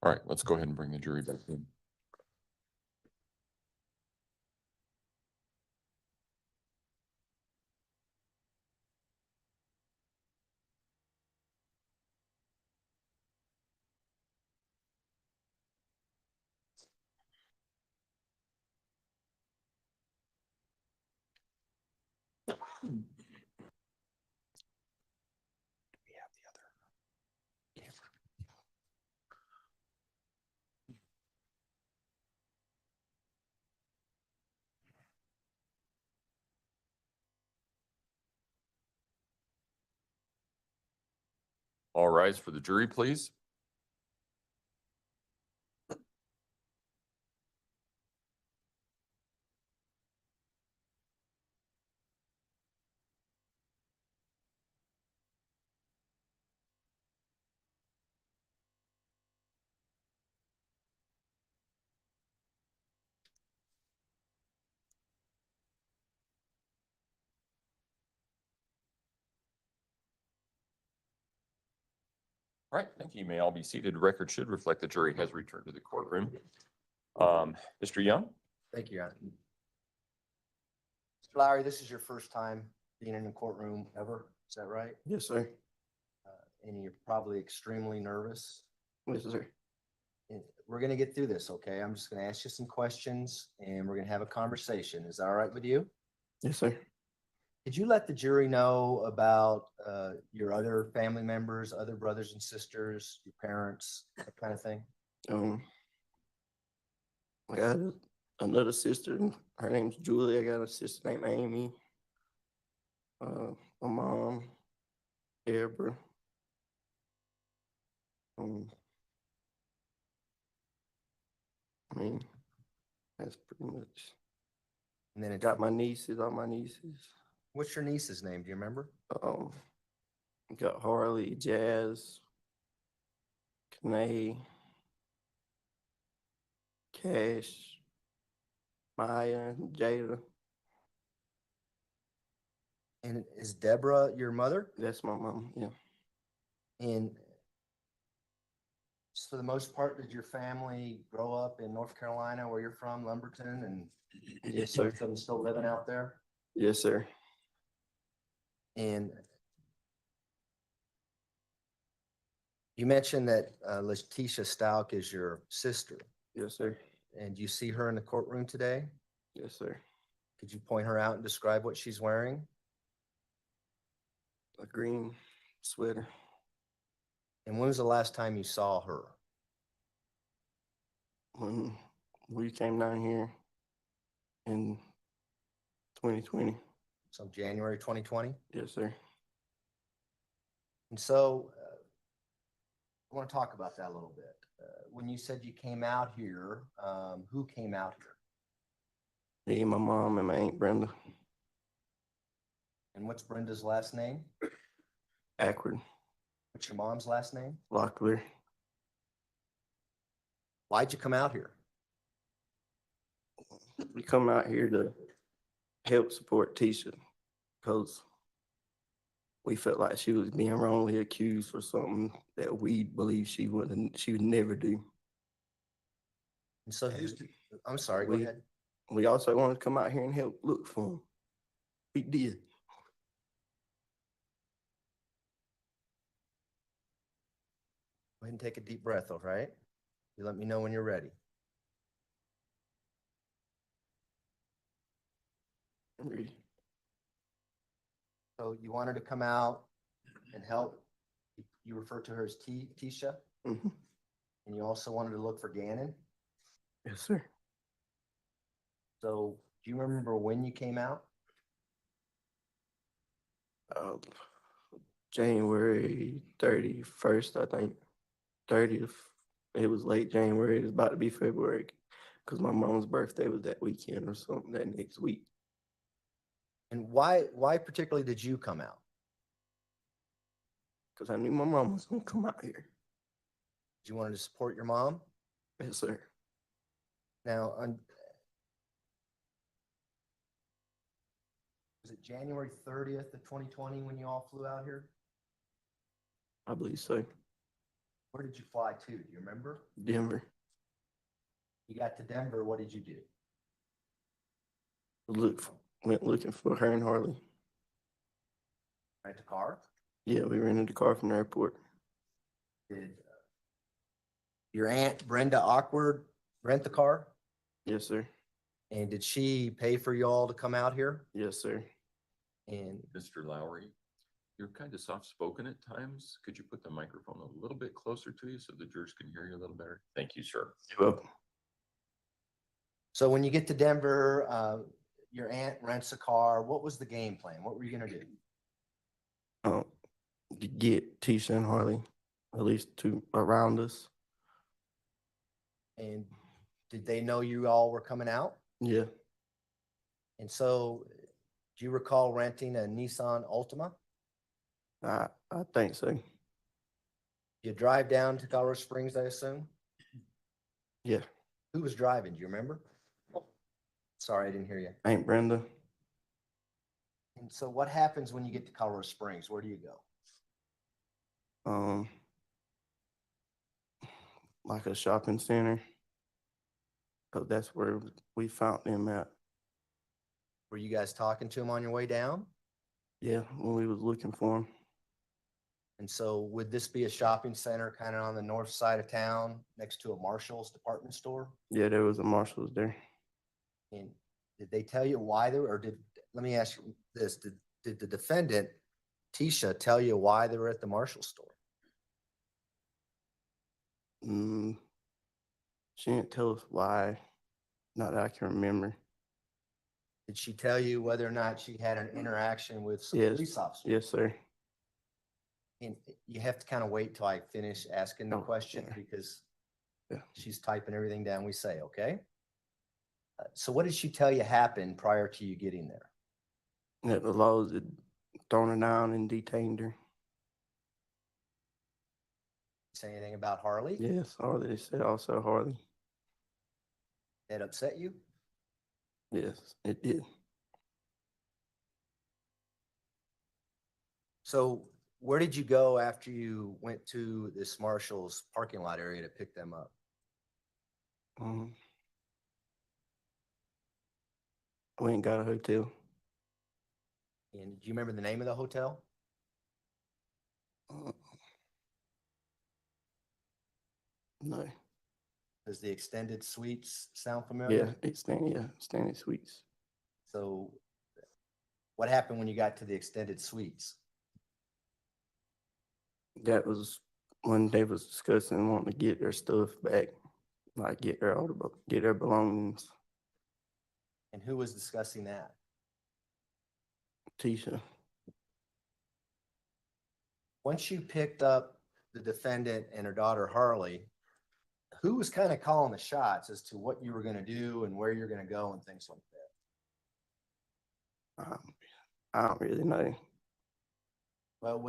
All right. Let's go ahead and bring the jury back in. All rise for the jury, please. All right, thank you. You may all be seated. Record should reflect the jury has returned to the courtroom. Mr. Young? Thank you, Your Honor. Mr. Lowry, this is your first time being in a courtroom ever, is that right? Yes, sir. And you're probably extremely nervous. Yes, sir. And we're gonna get through this, okay? I'm just gonna ask you some questions and we're gonna have a conversation. Is that all right with you? Yes, sir. Did you let the jury know about your other family members, other brothers and sisters, your parents, that kind of thing? I got another sister. Her name's Julie. I got a sister named Amy. My mom, Deborah. I mean, that's pretty much. And then I it got my nieces, all my nieces. What's your niece's name? Do you remember? Got Harley, Jazz, Kanae, Cash, Maya, Jada. And is Deborah your mother? That's my mom, yeah. And for the most part, did your family grow up in North Carolina, where you're from, Lumberton, and Yes, sir. most of them still living out there? Yes, sir. And you mentioned that Letitia Stauch is your sister, Yes, sir. and you see her in the courtroom today? Yes, sir. Could you point her out and describe what she's wearing? A green sweater. And when was the last time you saw her? When we came down here in 2020. So January 2020? Yes, sir. And so I want to talk about that a little bit. When you said you came out here, who came out here? Me, my mom, and my Aunt Brenda. And what's Brenda's last name? Ackward. What's your mom's last name? Locklear. Why'd you come out here? We come out here to help support Tisha because we felt like she was being wrongly accused for something that we believe she would never do. And so I'm sorry, go ahead. We also wanted to come out here and help look for him. We did. Go ahead and take a deep breath, all right? You let me know when you're ready. I'm ready. So you wanted to come out and help. You refer to her as Tisha, Mm-hmm. and you also wanted to look for Gannon. Yes, sir. So do you remember when you came out? January 31st, I think. 30th. It was late January. It was about to be February because my mom's birthday was that weekend or something, that next week. And why particularly did you come out? Because I knew my mom was going to come out here. You wanted to support your mom? Yes, sir. Now, was it January 30th of 2020 when you all flew out here? I believe so. Where did you fly to? Do you remember? Denver. You got to Denver, what did you do? Went looking for her and Harley. Rent a car? Yeah, we rented a car from the airport. Did your Aunt Brenda Awkward rent the car? Yes, sir. And did she pay for you all to come out here? Yes, sir. And Mr. Lowry, you're kind of soft-spoken at times. Could you put the microphone a little bit closer to you so the jurors can hear you a little better? Thank you, sir. You're welcome. so when you get to Denver, your aunt rents a car. What was the game plan? What were you gonna do? Get Tisha and Harley at least two around us. And did they know you all were coming out? Yeah. And so do you recall renting a Nissan Altima? I think so. You drive down to Colorado Springs, I assume? Yeah. Who was driving? Do you remember? Sorry, I didn't hear you. Aunt Brenda. And so what happens when you get to Colorado Springs? Where do you go? like a shopping center. Cause that's where we found them at. Were you guys talking to him on your way down? Yeah, when we was looking for them. And so would this be a shopping center kind of on the north side of town next to a Marshall's department store? Yeah, there was a Marshalls there. And did they tell you why they were, or let me ask you this, did the defendant, Tisha, tell you why they were at the Marshall store? She didn't tell us why, not that I can remember. Did she tell you whether or not she had an interaction with some Yes, police officers? yes, sir. And you have to kind of wait till I finish asking the Oh, question yeah. because Yeah. she's typing everything down we say, okay? So what did she tell you happened prior to you getting there? That the laws had thrown her down and detained her. Say anything about Harley? Yes, Harley, they said also Harley. That upset you? Yes, it did. So where did you go after you went to this Marshall's parking lot area to pick them up? We ain't got a hotel. And do you remember the name of the hotel? No. Does the extended suites sound familiar? Yeah, extended suites. So what happened when you got to the extended suites? That was when they was discussing wanting to get their stuff back, like get their belongings. And who was discussing that? Tisha. Once you picked up the defendant and her daughter Harley, who was kind of calling the shots as to what you were going to do and where you're going to go and things like that? I don't really know. Well,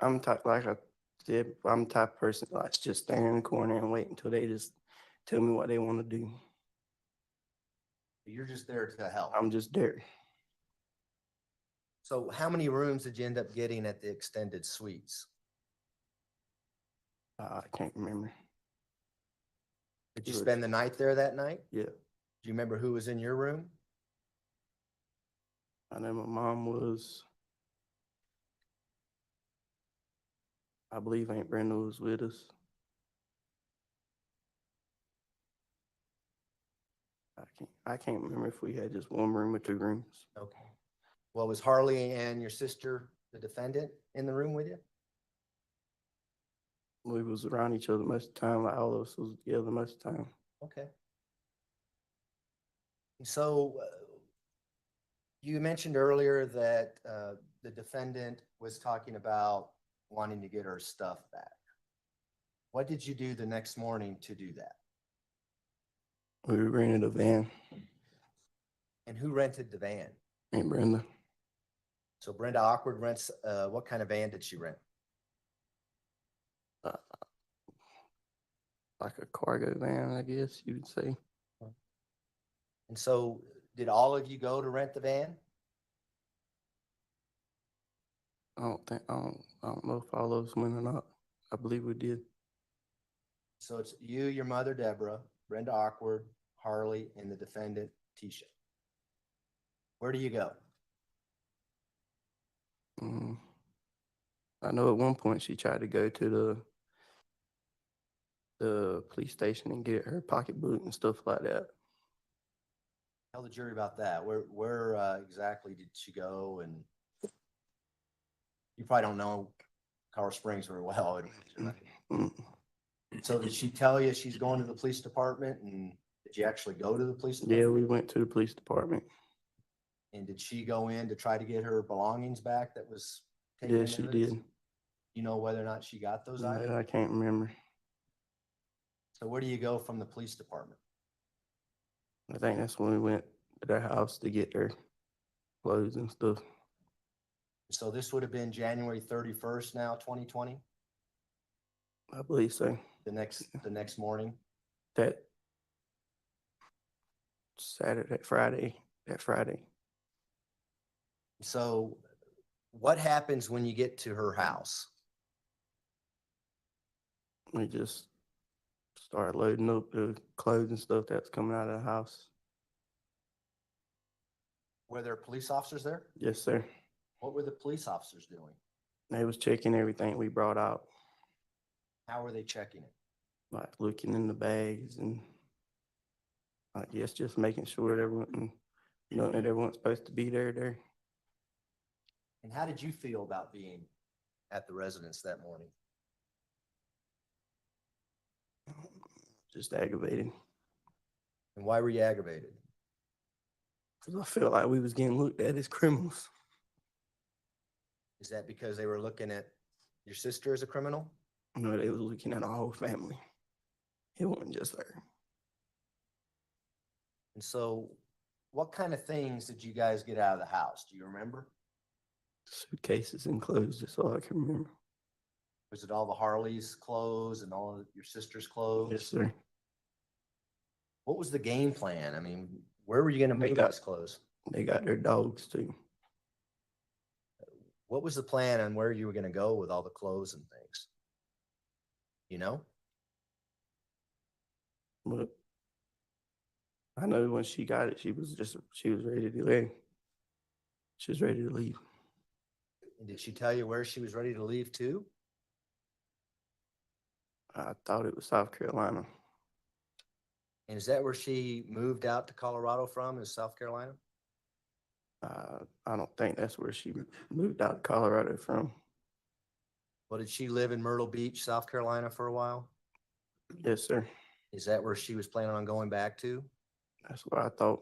I'm type, like I said, I'm the type of person like just stand in the corner and wait until they just tell me what they want to do. You're just there to help. I'm just there. So how many rooms did you end up getting at the extended suites? I can't remember. Did you spend the night there that night? Yeah. Do you remember who was in your room? I know my mom was. I believe Aunt Brenda was with us. I can't remember if we had just one room or two rooms. Okay. Well, was Harley and your sister, the defendant, in the room with you? We was around each other most of the time, like all of us was together most of the time. Okay. So you mentioned earlier that the defendant was talking about wanting to get her stuff back. What did you do the next morning to do that? We rented a van. And who rented the van? Aunt Brenda. So Brenda Awkward rents, what kind of van did she rent? Like a cargo van, I guess you would say. And so did all of you go to rent the van? I don't know if all of us went or not. I believe we did. So it's you, your mother, Deborah, Brenda Awkward, Harley, and the defendant, Tisha. Where do you go? I know at one point she tried to go to the police station and get her pocketbook and stuff like that. Tell the jury about that. Where exactly did she go? And you probably don't know Colorado Springs very well. So did she tell you she's going to the police department? And did you actually go to the police department? Yeah, we went to the police department. And did she go in to try to get her belongings back that was taken? Yeah, she did. You know whether or not she got those items? I can't remember. So where do you go from the police department? I think that's when we went to their house to get their clothes and stuff. So this would have been January 31st now, 2020? I believe so. The next morning? That Friday. So what happens when you get to her house? We just started loading up the clothes and stuff that's coming out of the house. Were there police officers there? Yes, sir. What were the police officers doing? They was checking everything we brought out, How were they checking it? like looking in the bags and I guess just making sure there wasn't, nothing that there wasn't supposed to be there. And how did you feel about being at the residence that morning? Just aggravated. And why were you aggravated? Because I felt like we was getting looked at as criminals. Is that because they were looking at your sister as a criminal? No, they was looking at our whole family. It wasn't just her. And so what kind of things did you guys get out of the house? Do you remember? Suitcases and clothes, that's all I can remember. Was it all the Harley's clothes and all of your sister's clothes? Yes, sir. What was the game plan? I mean, where were you going to They put got- these clothes? They got their dogs too. What was the plan on where you were going to go with all the clothes and things? You know? But I know when she got it, she was ready to leave. She was ready to leave. And did she tell you where she was ready to leave to? I thought it was South Carolina. And is that where she moved out to Colorado from, is South Carolina? I don't think that's where she moved out to Colorado from. Well, did she live in Myrtle Beach, South Carolina for a while? Yes, sir. Is that where she was planning on going back to? That's what I thought.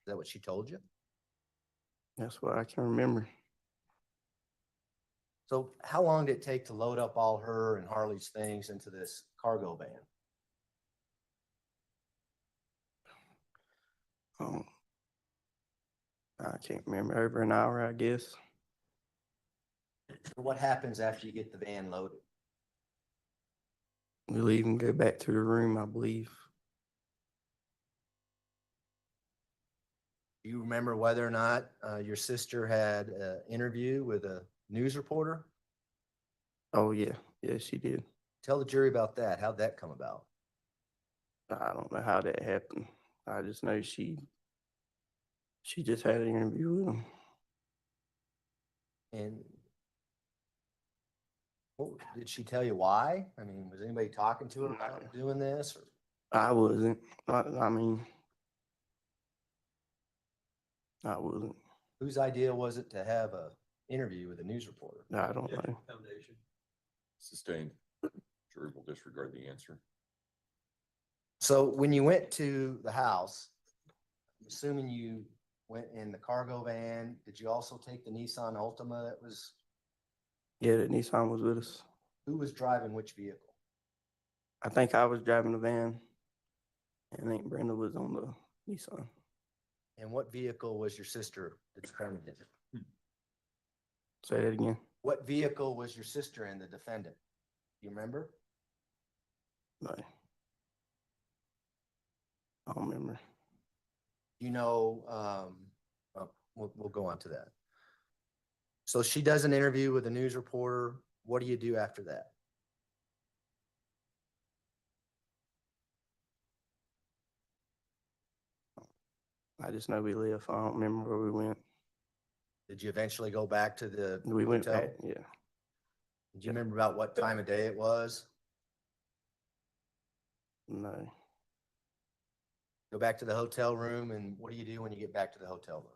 Is that what she told you? That's what I can remember. So how long did it take to load up all her and Harley's things into this cargo van? I can't remember, over an hour, I guess. What happens after you get the van loaded? We leave and go back to the room, I believe. Do you remember whether or not your sister had an interview with a news reporter? Oh, yeah. Yeah, she did. Tell the jury about that. How'd that come about? I don't know how that happened. I just know she just had an interview with him. And what, did she tell you why? I mean, was anybody talking to her about doing this? Or? I wasn't. I mean, I wasn't. Whose idea was it to have a interview with a news reporter? I don't know. Foundation. Sustained. Jury will disregard the answer. So when you went to the house, I'm assuming you went in the cargo van. Did you also take the Nissan Altima that was, Yeah, the Nissan was with us. who was driving which vehicle? I think I was driving the van, and I think Brenda was on the Nissan. And what vehicle was your sister the defendant in? Say that again. What vehicle was your sister and the defendant? You remember? No. I don't remember. You know, we'll go on to that. So she does an interview with a news reporter. What do you do after that? I just know we left. I don't remember where we went. Did you eventually go back to the We went hotel? back, yeah. Do you remember about what time of day it was? No. Go back to the hotel room, and what do you do when you get back to the hotel room?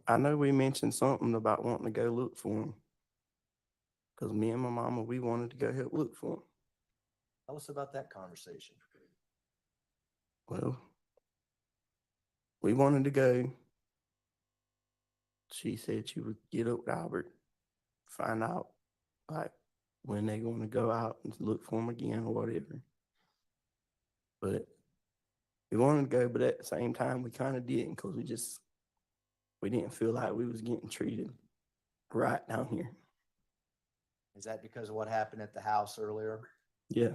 I know we mentioned something about wanting to go look for him. Because me and my mama, we wanted to go help look for him. Tell us about that conversation. Well, we wanted to go. She said she would get up with Albert, find out like when they're going to go out and look for him again or whatever. But we wanted to go, but at the same time, we kind of didn't because we didn't feel like we was getting treated right down here. Is that because of what happened at the house earlier? Yeah.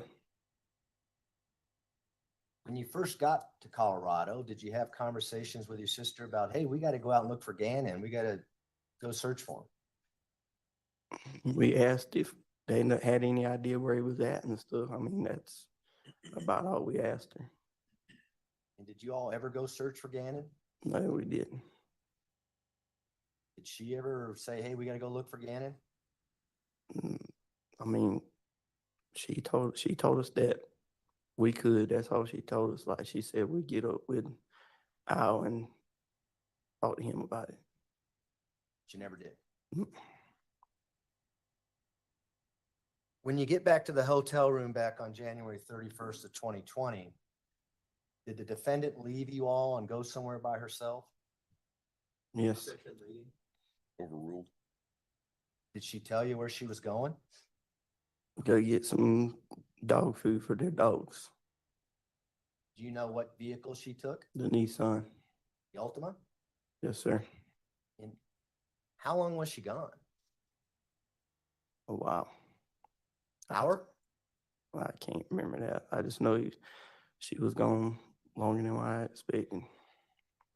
When you first got to Colorado, did you have conversations with your sister about, hey, we got to go out and look for Gannon. We got to go search for him? We asked if they had any idea where he was at and stuff. I mean, that's about all we asked her. And did you all ever go search for Gannon? No, we didn't. Did she ever say, hey, we got to go look for Gannon? I mean, she told us that we could. That's all she told us. Like she said, we get up with Al and talk to him about it. She never did. Mhm. When you get back to the hotel room back on January 31st of 2020, did the defendant leave you all and go somewhere by herself? Yes. Overruled. Did she tell you where she was going? Go get some dog food for their dogs. Do you know what vehicle she took? The Nissan. The Altima? Yes, sir. And how long was she gone? A while. Hour? I can't remember that. I just know she was gone longer than what I expected.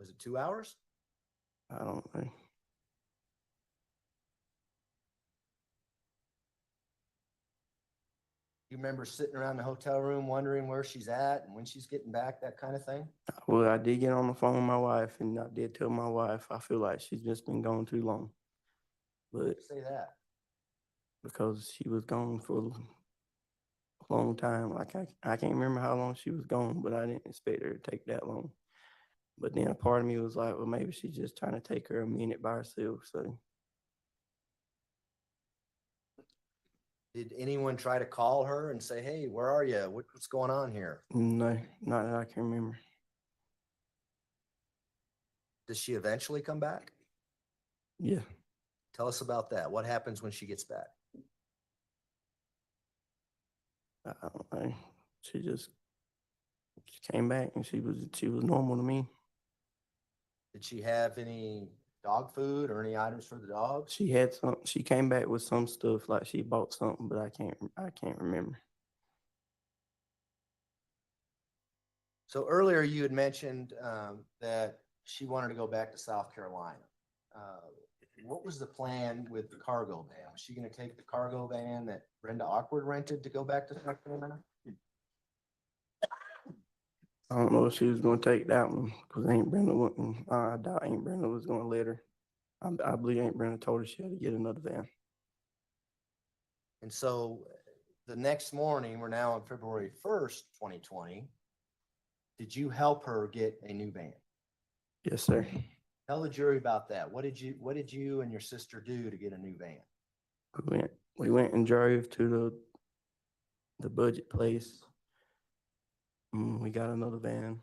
Was it 2 hours? I don't know. You remember sitting around the hotel room wondering where she's at and when she's getting back, that kind of thing? Well, I did get on the phone with my wife, and I did tell my wife I feel like she's just been gone too long. But Say that. because she was gone for a long time, like I can't remember how long she was gone, but I didn't expect her to take that long. But then a part of me was like, well, maybe she's just trying to take her a minute by herself. So Did anyone try to call her and say, hey, where are you? What's going on here? no, not that I can remember. Does she eventually come back? Yeah. Tell us about that. What happens when she gets back? I don't know. She came back and she was normal to me. Did she have any dog food or any items for the dogs? She had some. She came back with some stuff, like she bought something, but I can't remember. So earlier you had mentioned that she wanted to go back to South Carolina. What was the plan with the cargo van? Was she going to take the cargo van that Brenda Awkward rented to go back to South Carolina? I don't know if she was going to take that one because Aunt Brenda wouldn't. I doubt Aunt Brenda was going to let her. I believe Aunt Brenda told her she had to get another van. And so the next morning, we're now on February 1st, 2020. Did you help her get a new van? Yes, sir. Tell the jury about that. What did you and your sister do to get a new van? We went and drove to the budget place. We got another van.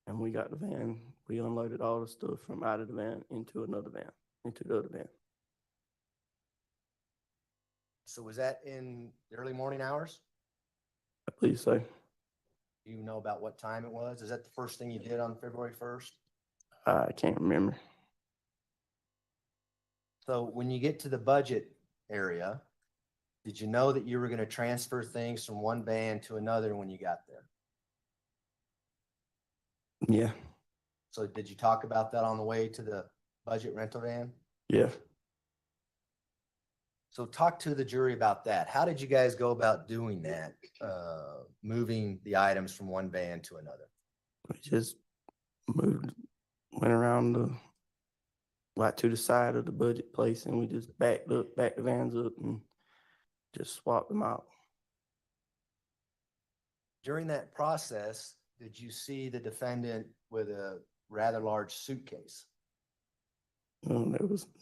And we got the van. We unloaded all the stuff from out of the van into another van, into the other van. So was that in the early morning hours? I believe so. Do you know about what time it was? Is that the first thing you did on February 1st? I can't remember. So when you get to the budget area, did you know that you were going to transfer things from one van to another when you got there? Yeah. So did you talk about that on the way to the budget rental van? Yeah. So talk to the jury about that. How did you guys go about doing that, moving the items from one van to another? We just went around to the side of the budget place, and we just backed the vans up and just swapped them out. During that process, did you see the defendant with a rather large suitcase?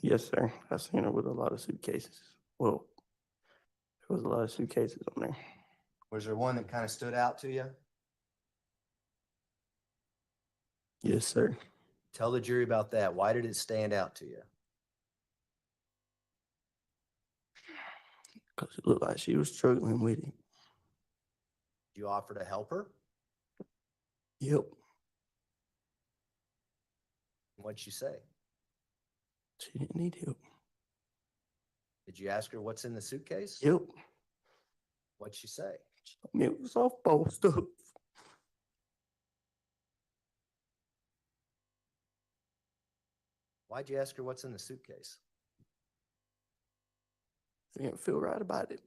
Yes, sir. I seen her with a lot of suitcases. Well, there was a lot of suitcases on there. Was there one that kind of stood out to you? Yes, sir. Tell the jury about that. Why did it stand out to you? Because it looked like she was struggling with it. You offer to help her? Yep. What'd she say? She didn't need help. Did you ask her what's in the suitcase? Yep. What'd she say? It was softball stuff. Why'd you ask her what's in the suitcase? I didn't feel right about it.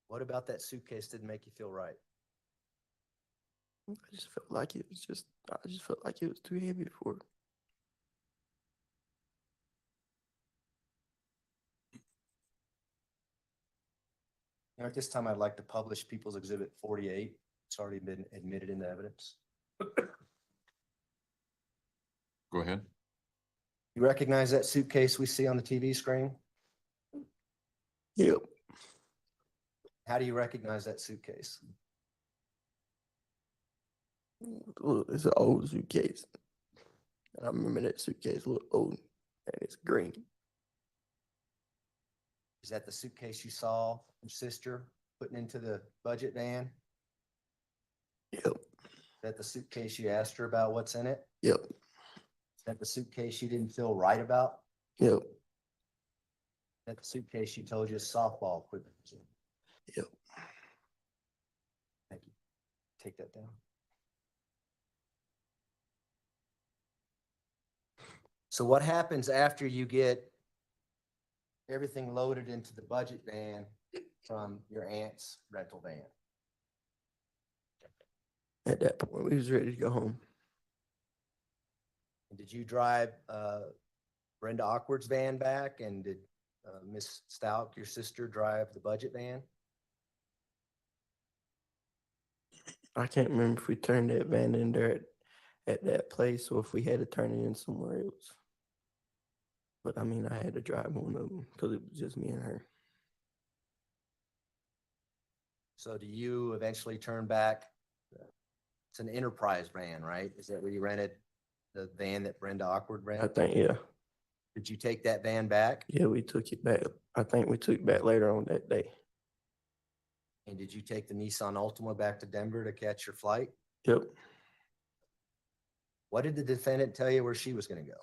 What about that suitcase didn't make you feel right? I just felt like I just felt like it was too heavy for her. At this time, I'd like to publish People's Exhibit 48. It's already been admitted into evidence. Go ahead. You recognize that suitcase we see on the TV screen? Yep. How do you recognize that suitcase? Look, it's an old suitcase. And I remember that suitcase looked old and it's green. Is that the suitcase you saw your sister putting into the budget van? Yep. Is that the suitcase you asked her about what's in it? Yep. Is that the suitcase you didn't feel right about? Yep. Is that the suitcase you told you softball equipment was in? Yep. Thank you. Take that down. So what happens after you get everything loaded into the budget van from your aunt's rental van? At that point, we was ready to go home. And did you drive Brenda Awkward's van back? And did Miss Stauch, your sister, drive the budget van? I can't remember if we turned that van in there at that place or if we had to turn it in somewhere else. But I mean, I had to drive one of them because it was just me and her. So do you eventually turn back? It's an enterprise van, right? Is that where you rented the van that Brenda Awkward I rented? think, yeah. Did you take that van back? Yeah, we took it back. I think we took it back later on that day. And did you take the Nissan Altima back to Denver to catch your flight? Yep. What did the defendant tell you where she was going to go?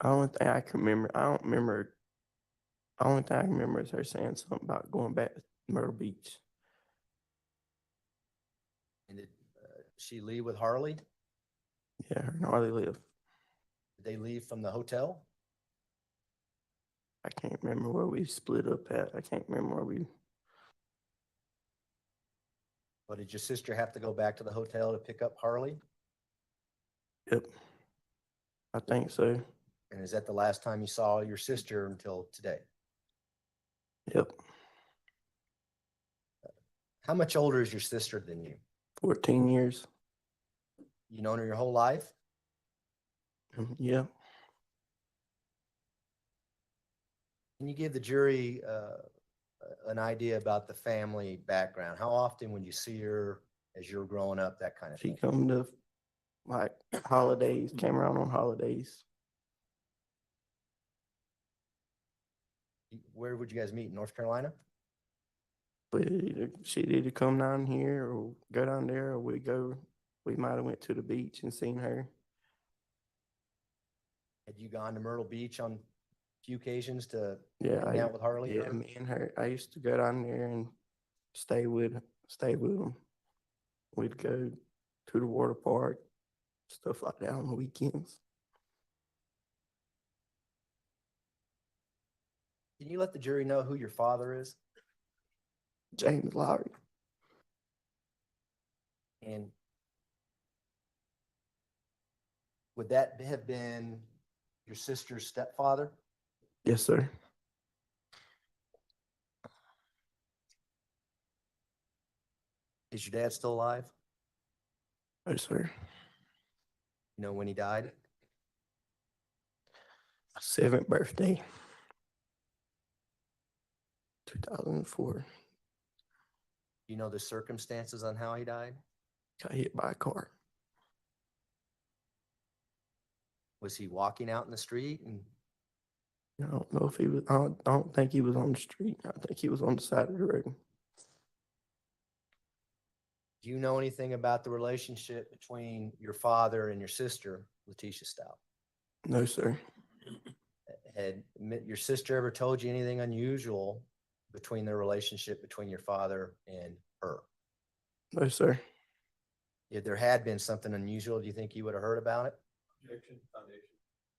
I don't think I can remember. I don't remember. The only thing I can remember is her saying something about going back to Myrtle Beach. And did she leave with Harley? Yeah, her and Harley live. Did they leave from the hotel? I can't remember where we split up at. I can't remember where we. Or did your sister have to go back to the hotel to pick up Harley? Yep. I think so. And is that the last time you saw your sister until today? Yep. How much older is your sister than you? 14 years. You known her your whole life? Yeah. Can you give the jury an idea about the family background? How often would you see her as you're growing up, that kind of She thing? come to like holidays, came around on holidays. Where would you guys meet? In North Carolina? But she'd either come down here or go down there, or we might have went to the beach and seen her. Had you gone to Myrtle Beach on a few occasions to Yeah, hang out with Harley? yeah, me and her. I used to go down there and stay with them. We'd go to the water park, stuff like that on the weekends. Can you let the jury know who your father is? James Lowry. And would that have been your sister's stepfather? Yes, sir. Is your dad still alive? No, sir. You know when he died? 7th birthday. 2004. You know the circumstances on how he died? Got hit by a car. Was he walking out in the street? And I don't know if he was. I don't think he was on the street. I think he was on the side of the road. do you know anything about the relationship between your father and your sister, Letitia Stauch? No, sir. Had your sister ever told you anything unusual between their relationship between your father and her? No, sir. If there had been something unusual, do you think you would have heard about it? Objection, foundation.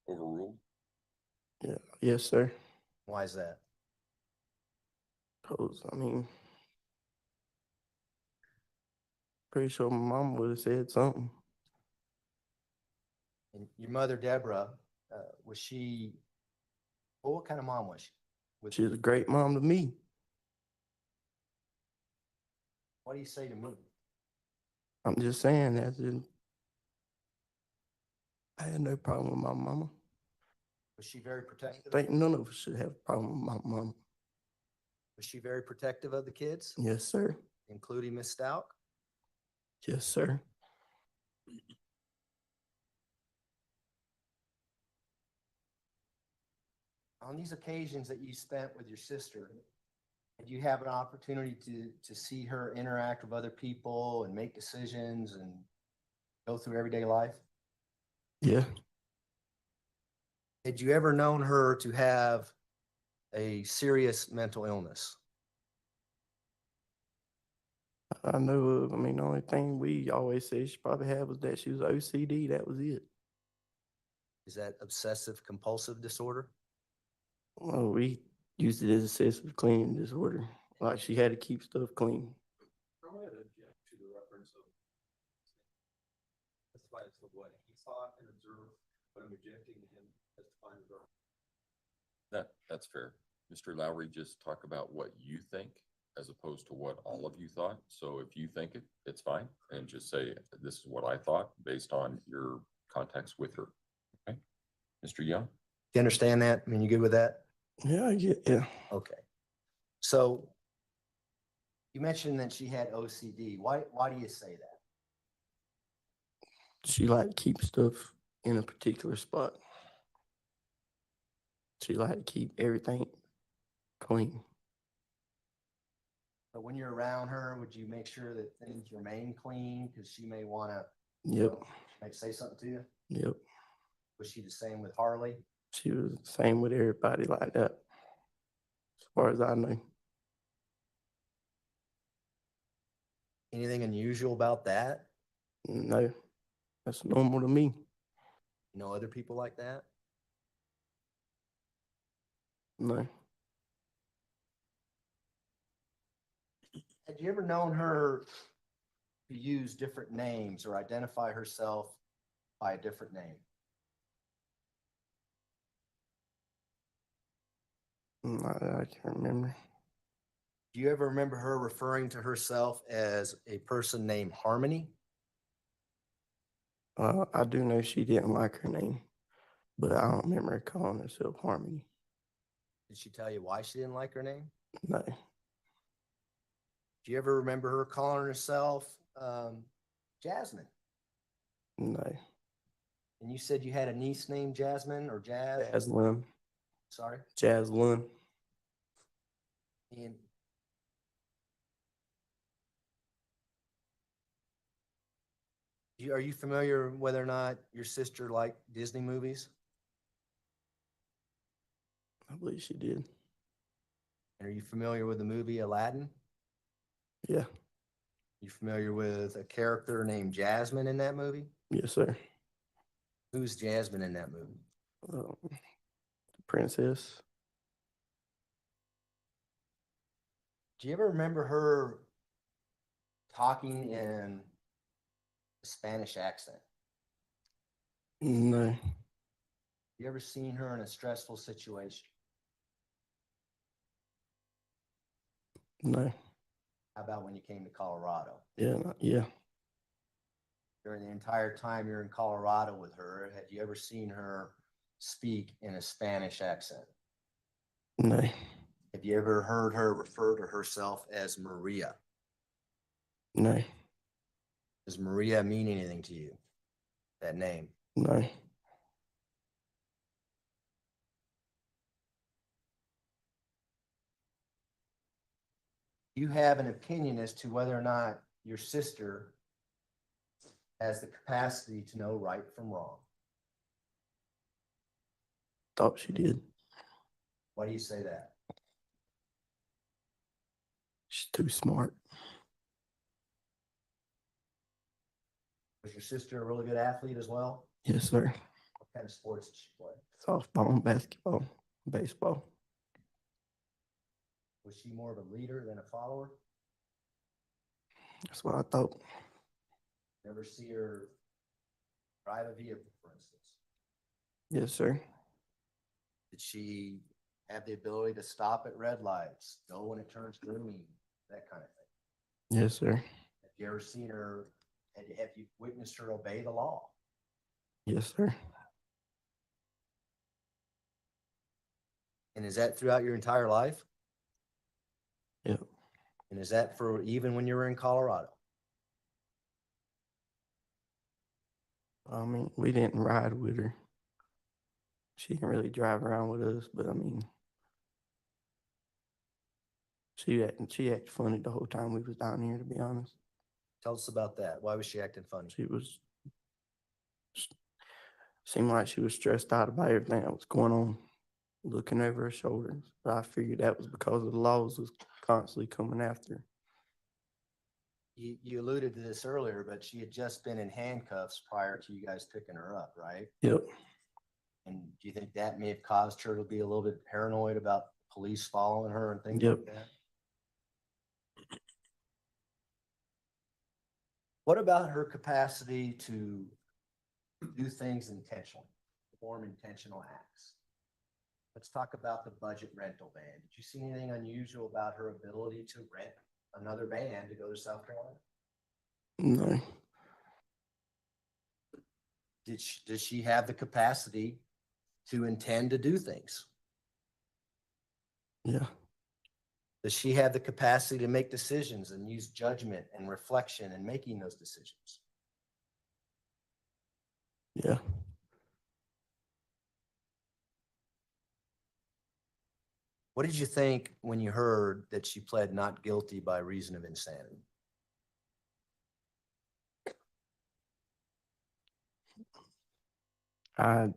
Overruled? Yeah, yes, sir. Why is that? Cause I mean, pretty sure my mom would have said something. And your mother, Deborah, was she, well, what kind of mom was she? She was a great mom to me. What do you say to me? I'm just saying that I had no problem with my mama. Was she very I protective? think none of us should have a problem with my mama. Was she very protective of the kids, Yes, sir. including Miss Stauch? Yes, sir. On these occasions that you spent with your sister, did you have an opportunity to see her interact with other people and make decisions and go through everyday life? Yeah. Had you ever known her to have a serious mental illness? I know of, I mean, the only thing we always say she probably had was that she was OCD. That was it. Is that obsessive compulsive disorder? Well, we used it as excessive cleaning disorder. Like she had to keep stuff clean. I might object to the reference of. Testify as to what he saw and observed, but I'm objecting to him testifying to. That's fair. Mr. Lowry, just talk about what you think as opposed to what all of you thought. So if you think it, it's fine. And just say, this is what I thought based on your contacts with her. Okay. Mr. Young? You understand that? I mean, you good with that? Yeah, yeah. Okay. So you mentioned that she had OCD. Why do you say that? She liked to keep stuff in a particular spot. She liked to keep everything clean. But when you're around her, would you make sure that things remain clean? Because she may want to, Yep. might say something to you. Yep. Was she the same with Harley? She was the same with everybody like that. As far as I know. Anything unusual about that? No. That's normal to me. You know other people like that? No. Had you ever known her to use different names or identify herself by a different name? I can't remember. Do you ever remember her referring to herself as a person named Harmony? I do know she didn't like her name, but I don't remember her calling herself Harmony. Did she tell you why she didn't like her name? No. Do you ever remember her calling herself Jasmine? No. And you said you had a niece named Jasmine or Jazz? Jaslyn. Sorry? Jaslyn. And are you familiar whether or not your sister liked Disney movies? I believe she did. And are you familiar with the movie Aladdin? Yeah. You familiar with a character named Jasmine in that movie? Yes, sir. Who's Jasmine in that movie? The princess. Do you ever remember her talking in a Spanish accent? No. You ever seen her in a stressful situation? No. How about when you came to Colorado? Yeah. Yeah. During the entire time you're in Colorado with her, had you ever seen her speak in a Spanish accent? No. Have you ever heard her refer to herself as Maria? No. Does Maria mean anything to you? That name? No. You have an opinion as to whether or not your sister has the capacity to know right from wrong. Thought she did. Why do you say that? She's too smart. Was your sister a really good athlete as well? Yes, sir. What kind of sports did she play? Softball, basketball, baseball. Was she more of a leader than a follower? That's what I thought. Never see her drive a vehicle, for instance. Yes, sir. Did she have the ability to stop at red lights, go when it turns green, that kind of thing? Yes, sir. Have you ever seen her, have you witnessed her obey the law? Yes, sir. And is that throughout your entire life? Yep. And is that for even when you were in Colorado? I mean, we didn't ride with her. She didn't really drive around with us, but I mean, she acted funny the whole time we was down here, to be honest. Tell us about that. Why was she acting funny? Seemed like she was stressed out about everything that was going on, looking over her shoulders. But I figured that was because of the laws was constantly coming after her. You alluded to this earlier, but she had just been in handcuffs prior to you guys picking her up, right? Yep. And do you think that may have caused her to be a little bit paranoid about police following her and things Yep. like that? What about her capacity to do things intentionally, perform intentional acts? Let's talk about the budget rental van. Did you see anything unusual about her ability to rent another van to go to South Carolina? No. Does she have the capacity to intend to do things? Yeah. Does she have the capacity to make decisions and use judgment and reflection in making those decisions? Yeah. What did you think when you heard that she pled not guilty by reason of insanity? I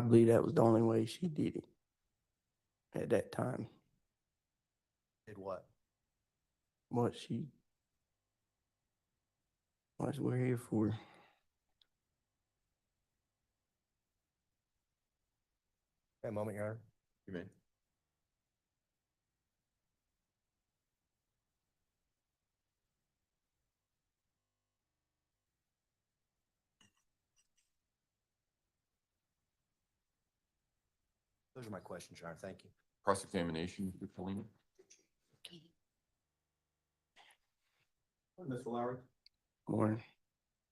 believe that was the only way she did it at that time. Did what? What we're here for. A moment, Your Honor. You may. Those are my questions, Your Honor. Thank you. Cross-examination, Mr. Polino. Mr. Lowry, Morning.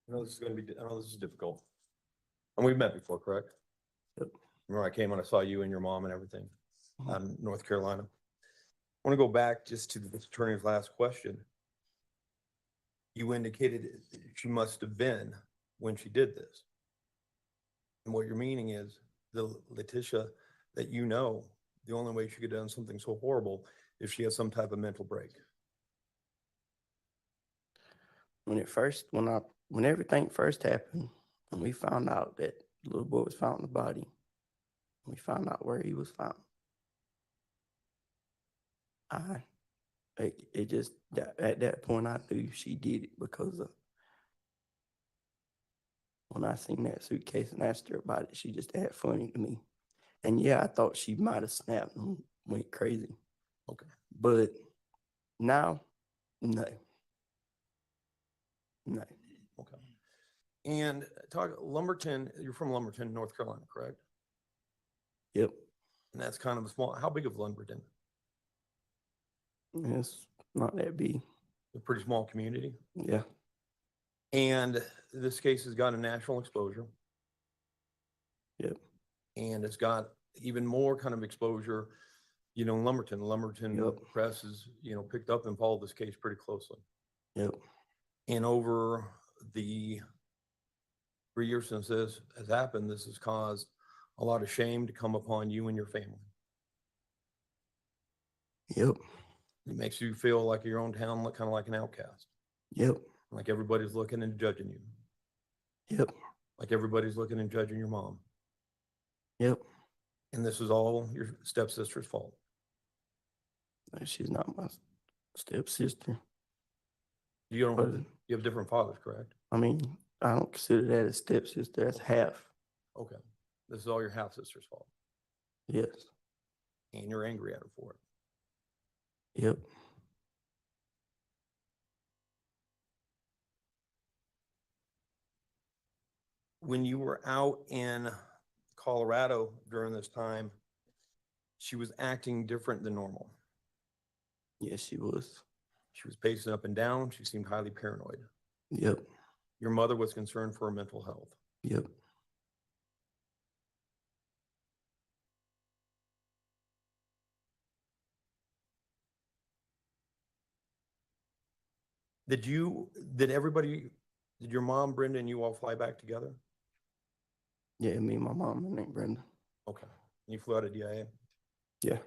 I know this is difficult. And we've met before, correct? Yep. Remember I came and I saw you and your mom and everything out in North Carolina. I want to go back just to the attorney's last question. You indicated she must have been when she did this. And what you're meaning is the Letitia that you know, the only way she could have done something so horrible if she had some type of mental break. When everything first happened, and we found out that the little boy was found in the body, we found out where he was found. At that point, I knew she did it because when I seen that suitcase and asked her about it, she just acted funny to me. And yeah, I thought she might have snapped and went crazy. Okay. But now, no. No. Okay. And talk Lumberton, you're from Lumberton, North Carolina, correct? Yep. And that's kind of a small, how big of Lumberton? It's not that big. A pretty small community. Yeah. And this case has got a national exposure. Yep. And it's got even more kind of exposure, in Lumberton. Yep. Press is, picked up and followed this case pretty closely. Yep. And over the 3 years since this has happened, this has caused a lot of shame to come upon you and your family. Yep. It makes you feel like your own town, look kind of like an outcast. Yep. Like everybody's looking and judging you. Yep. Like everybody's looking and judging your mom. Yep. And this is all your stepsister's fault. She's not my stepsister. You have different fathers, correct? I mean, I don't consider that a stepsister. That's half. Okay. This is all your half sister's fault. Yes. And you're angry at her for it. Yep. When you were out in Colorado during this time, she was acting different than normal. Yes, she was. She was pacing up and down. She seemed highly paranoid. Yep. Your mother was concerned for her mental health. Yep. Did your mom, Brenda, and you all fly back together? Yeah, me and my mom, her name Brenda. Okay. You flew out of DIA? Yeah.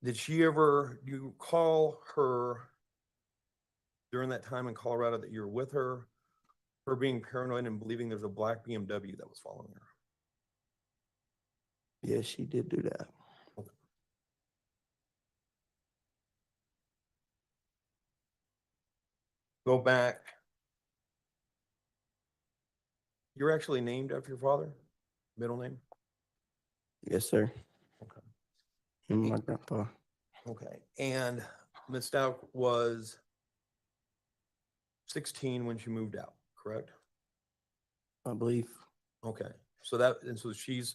Do you call her during that time in Colorado that you were with her being paranoid and believing there's a black BMW that was following her? Yeah, she did do that. Okay. Go back. You're actually named after your father? Middle name? Yes, sir. Okay. And my grandpa. Okay. And Ms. Stauch was 16 when she moved out, correct? I believe. Okay. So she's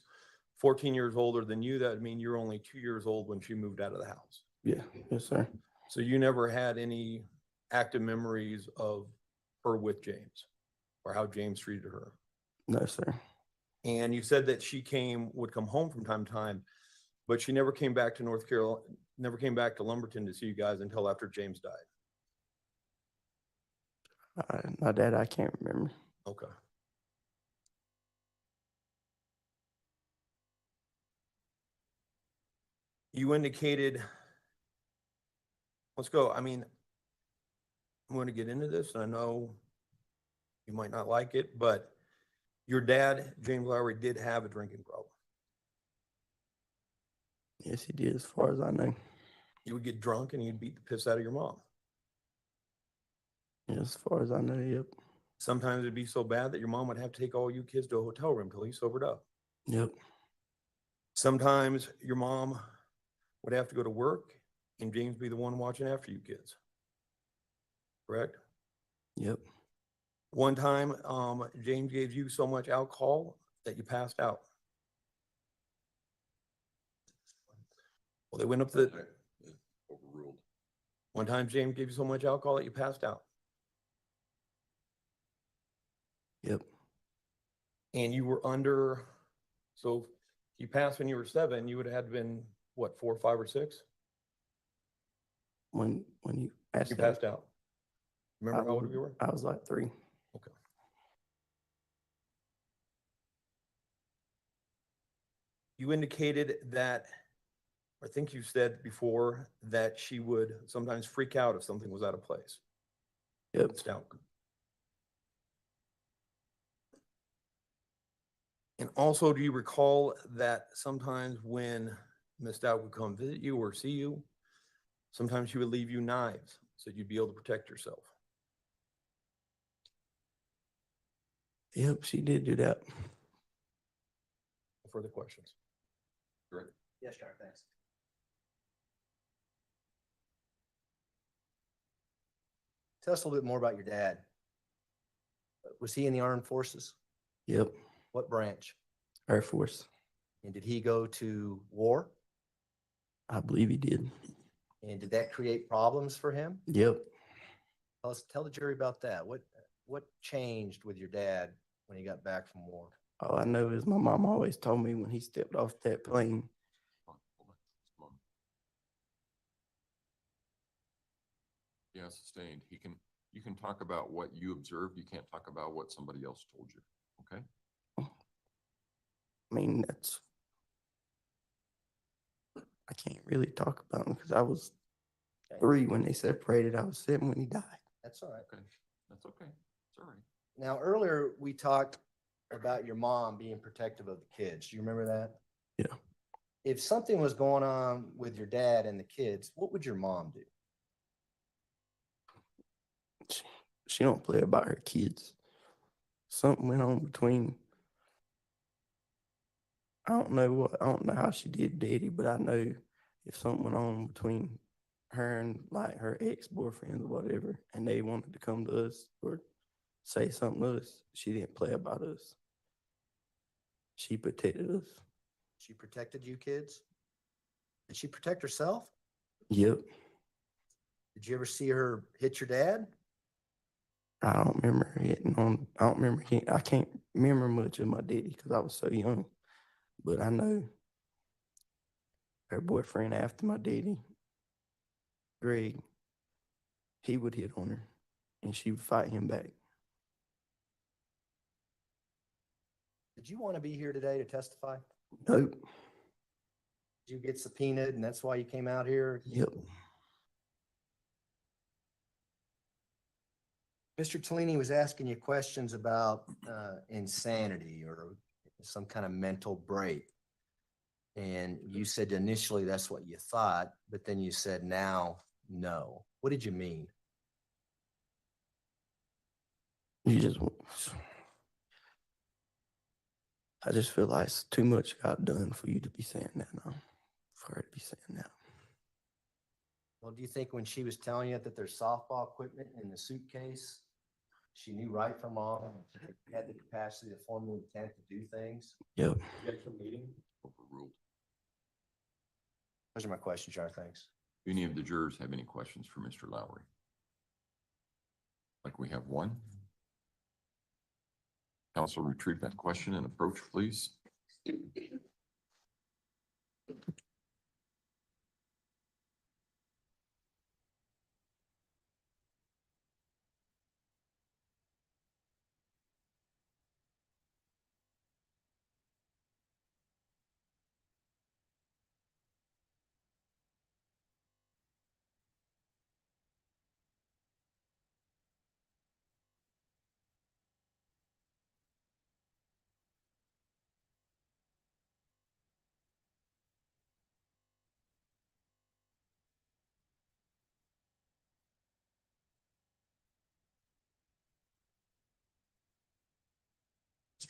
14 years older than you. That would mean you're only 2 years old when she moved out of the house. Yeah. Yes, sir. So you never had any active memories of her with James or how James treated her? No, sir. And you said that would come home from time to time, but she never came back to North Carolina, never came back to Lumberton to see you guys until after James died. My dad, I can't remember. Okay. You indicated, let's go. I mean, I'm going to get into this, and I know you might not like it, but your dad, James Lowry, did have a drinking problem. Yes, he did, as far as I know. You would get drunk and you'd beat the piss out of your mom. Yes, as far as I know, yep. Sometimes it'd be so bad that your mom would have to take all you kids to a hotel room till he sobered up. Yep. Sometimes your mom would have to go to work and James be the one watching after you kids. Correct? Yep. One time, James gave you so much alcohol that you passed out. Well, they went up to Overruled. one time James gave you so much alcohol that you passed out. Yep. And you were so you passed when you were 7, you would have had been, what, 4, 5, or 6? When you passed You out. passed out. Remember how old you were? I was like 3. Okay. You indicated that, I think you said before, that she would sometimes freak out if something was out of place. Yep. Stauch. And also, do you recall that sometimes when Ms. Stauch would come visit you or see you, sometimes she would leave you knives so you'd be able to protect yourself? Yep, she did do that. Further questions? Great. Yes, sir, thanks. Tell us a little bit more about your dad. Was he in the armed forces? Yep. What branch? Air Force. And did he go to war? I believe he did. And did that create problems for him? Yep. Tell the jury about that. What changed with your dad when he got back from war? All I know is my mom always told me when he stepped off that plane. Hold on. Yeah, sustained. You can talk about what you observed. You can't talk about what somebody else told you. Okay? I mean, I can't really talk about him because I was 3 when they separated. I was 7 when he died. That's all right. Okay. That's okay. It's all right. Now, earlier we talked about your mom being protective of the kids. Do you remember that? Yeah. If something was going on with your dad and the kids, what would your mom do? she don't play about her kids. Something went on between. I don't know how she did daddy, but I know if something went on between her and like her ex-boyfriend or whatever, and they wanted to come to us or say something to us, she didn't play about us. She protected us. She protected you kids? Did she protect herself? Yep. Did you ever see her hit your dad? I don't remember hitting on. I can't remember much of my daddy because I was so young. But I know her boyfriend after my daddy, Greg, he would hit on her, and she would fight him back. Did you want to be here today to testify? Nope. Did you get subpoenaed and that's why you came out here? Yep. Mr. Tellini was asking you questions about insanity or some kind of mental break. And you said initially that's what you thought, but then you said now, no. What did you mean? I just feel like it's too much got done for you to be saying that now. For her to be saying that. Well, do you think when she was telling you that there's softball equipment in the suitcase, she knew right from wrong, had the capacity, the formal intent to do things? Yep. Meeting overruled. Those are my questions, Your Honor. Thanks. Do any of the jurors have any questions for Mr. Lowry? Like we have one. Counsel, retrieve that question and approach, please.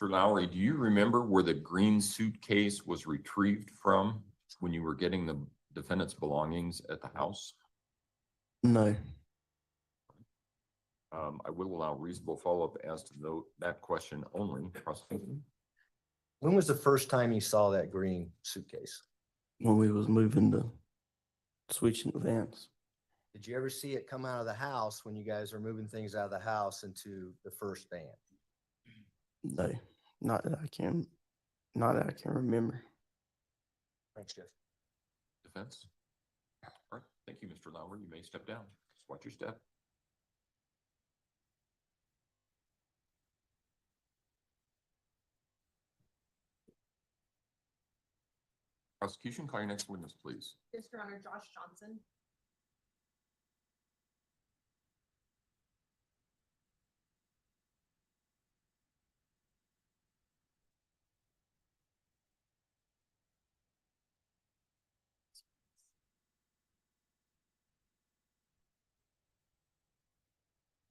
Mr. Lowry, do you remember where the green suitcase was retrieved from when you were getting the defendant's belongings at the house? No. I will allow reasonable follow-up as to that question only. Prosecution. When was the first time you saw that green suitcase? When we was switching the vans. Did you ever see it come out of the house when you guys were moving things out of the house into the first van? No, not that I can remember. Thanks, Jeff. Defense. All right. Thank you, Mr. Lowry. You may step down. Just watch your step. Prosecution, call your next witness, please. Yes, Your Honor, Josh Johnson.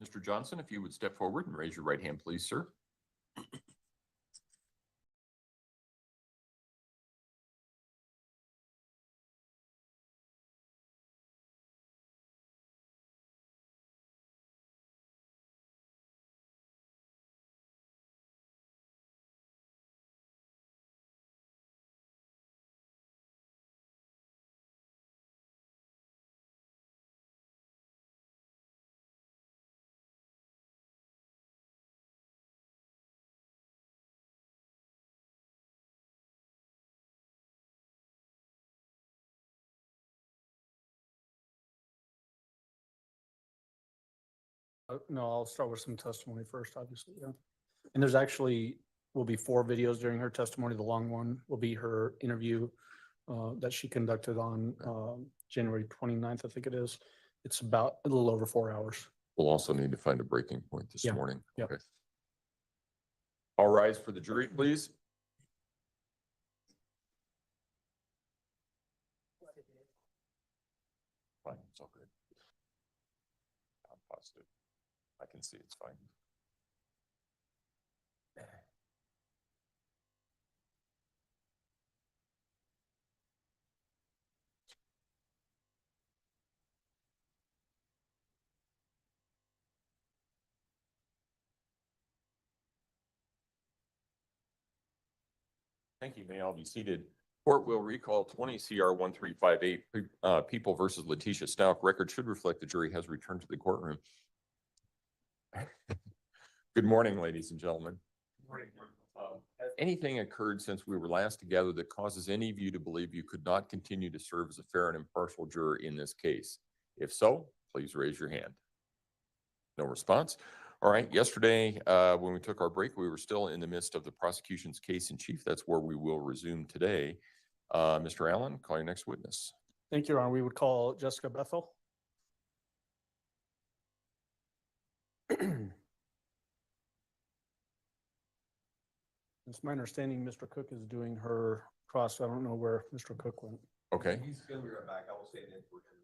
Mr. Johnson, if you would step forward and raise your right hand, please, sir. No, I'll start with some testimony first, obviously, yeah. And there's actually, will be 4 videos during her testimony. The long one will be her interview that she conducted on January 29th, I think it is. It's about a little over 4 hours. We'll also need to find a breaking point this Yeah. morning. Yeah. Okay. All rise for the jury, please. Fine, it's all good. I'm positive. I can can see, it's fine. Thank you. May all be seated. Court will recall 20 CR 1358, People versus Letitia Stauch. Record should reflect the jury has returned to the courtroom. Good morning, ladies and gentlemen. Has anything occurred since we were last together that causes any of you to believe you could not continue to serve as a fair and impartial juror in this case? If so, please raise your hand. No response. All right. Yesterday, when we took our break, we were still in the midst of the prosecution's case in chief. That's where we will resume today. Mr. Allen, call your next witness. Thank you, Your Honor. We would call Jessica Bethel. It's my understanding Mr. Cook is doing her cross. So I don't know where Mr. Cook went. Okay. He's gonna be right back. I will stand in for him.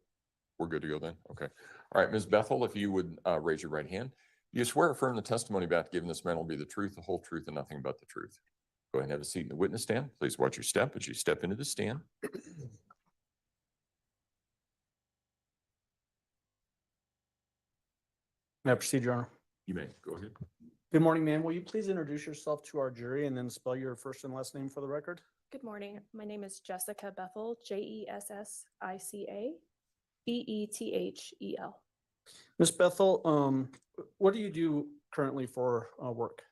We're good to go then? Okay. All right, Ms. Bethel, if you would raise your right hand. Do you swear or affirm the testimony about giving this man will be the truth, the whole truth, and nothing but the truth? Go ahead and have a seat in the witness stand. Please watch your step as you step into the stand. May I proceed, Your Honor? You may. Go ahead. Good morning, ma'am. Will you please introduce yourself to our jury and then spell your first and last name for the record? Good morning. My name is Jessica Bethel, Jessica Bethel. Ms. Bethel, what do you do currently for work?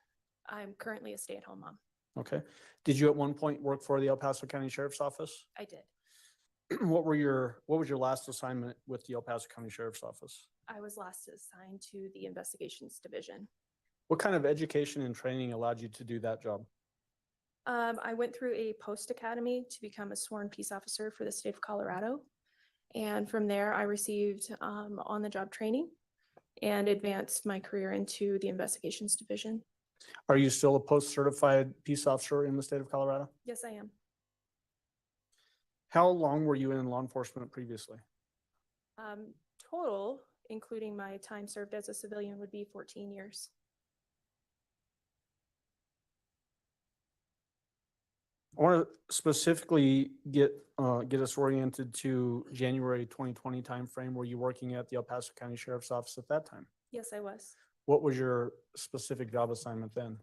I'm currently a stay-at-home mom. Okay. Did you at one point work for the El Paso County Sheriff's Office? I did. What was your last assignment with the El Paso County Sheriff's Office? I was last assigned to the investigations division. What kind of education and training allowed you to do that job? I went through a post academy to become a sworn peace officer for the state of Colorado. And from there, I received on-the-job training and advanced my career into the investigations division. Are you still a post-certified peace officer in the state of Colorado? Yes, I am. How long were you in law enforcement previously? Total, including my time served as a civilian, would be 14 years. I want to specifically get us oriented to January 2020 timeframe. Were you working at the El Paso County Sheriff's Office at that time? Yes, I was. What was your specific job assignment then?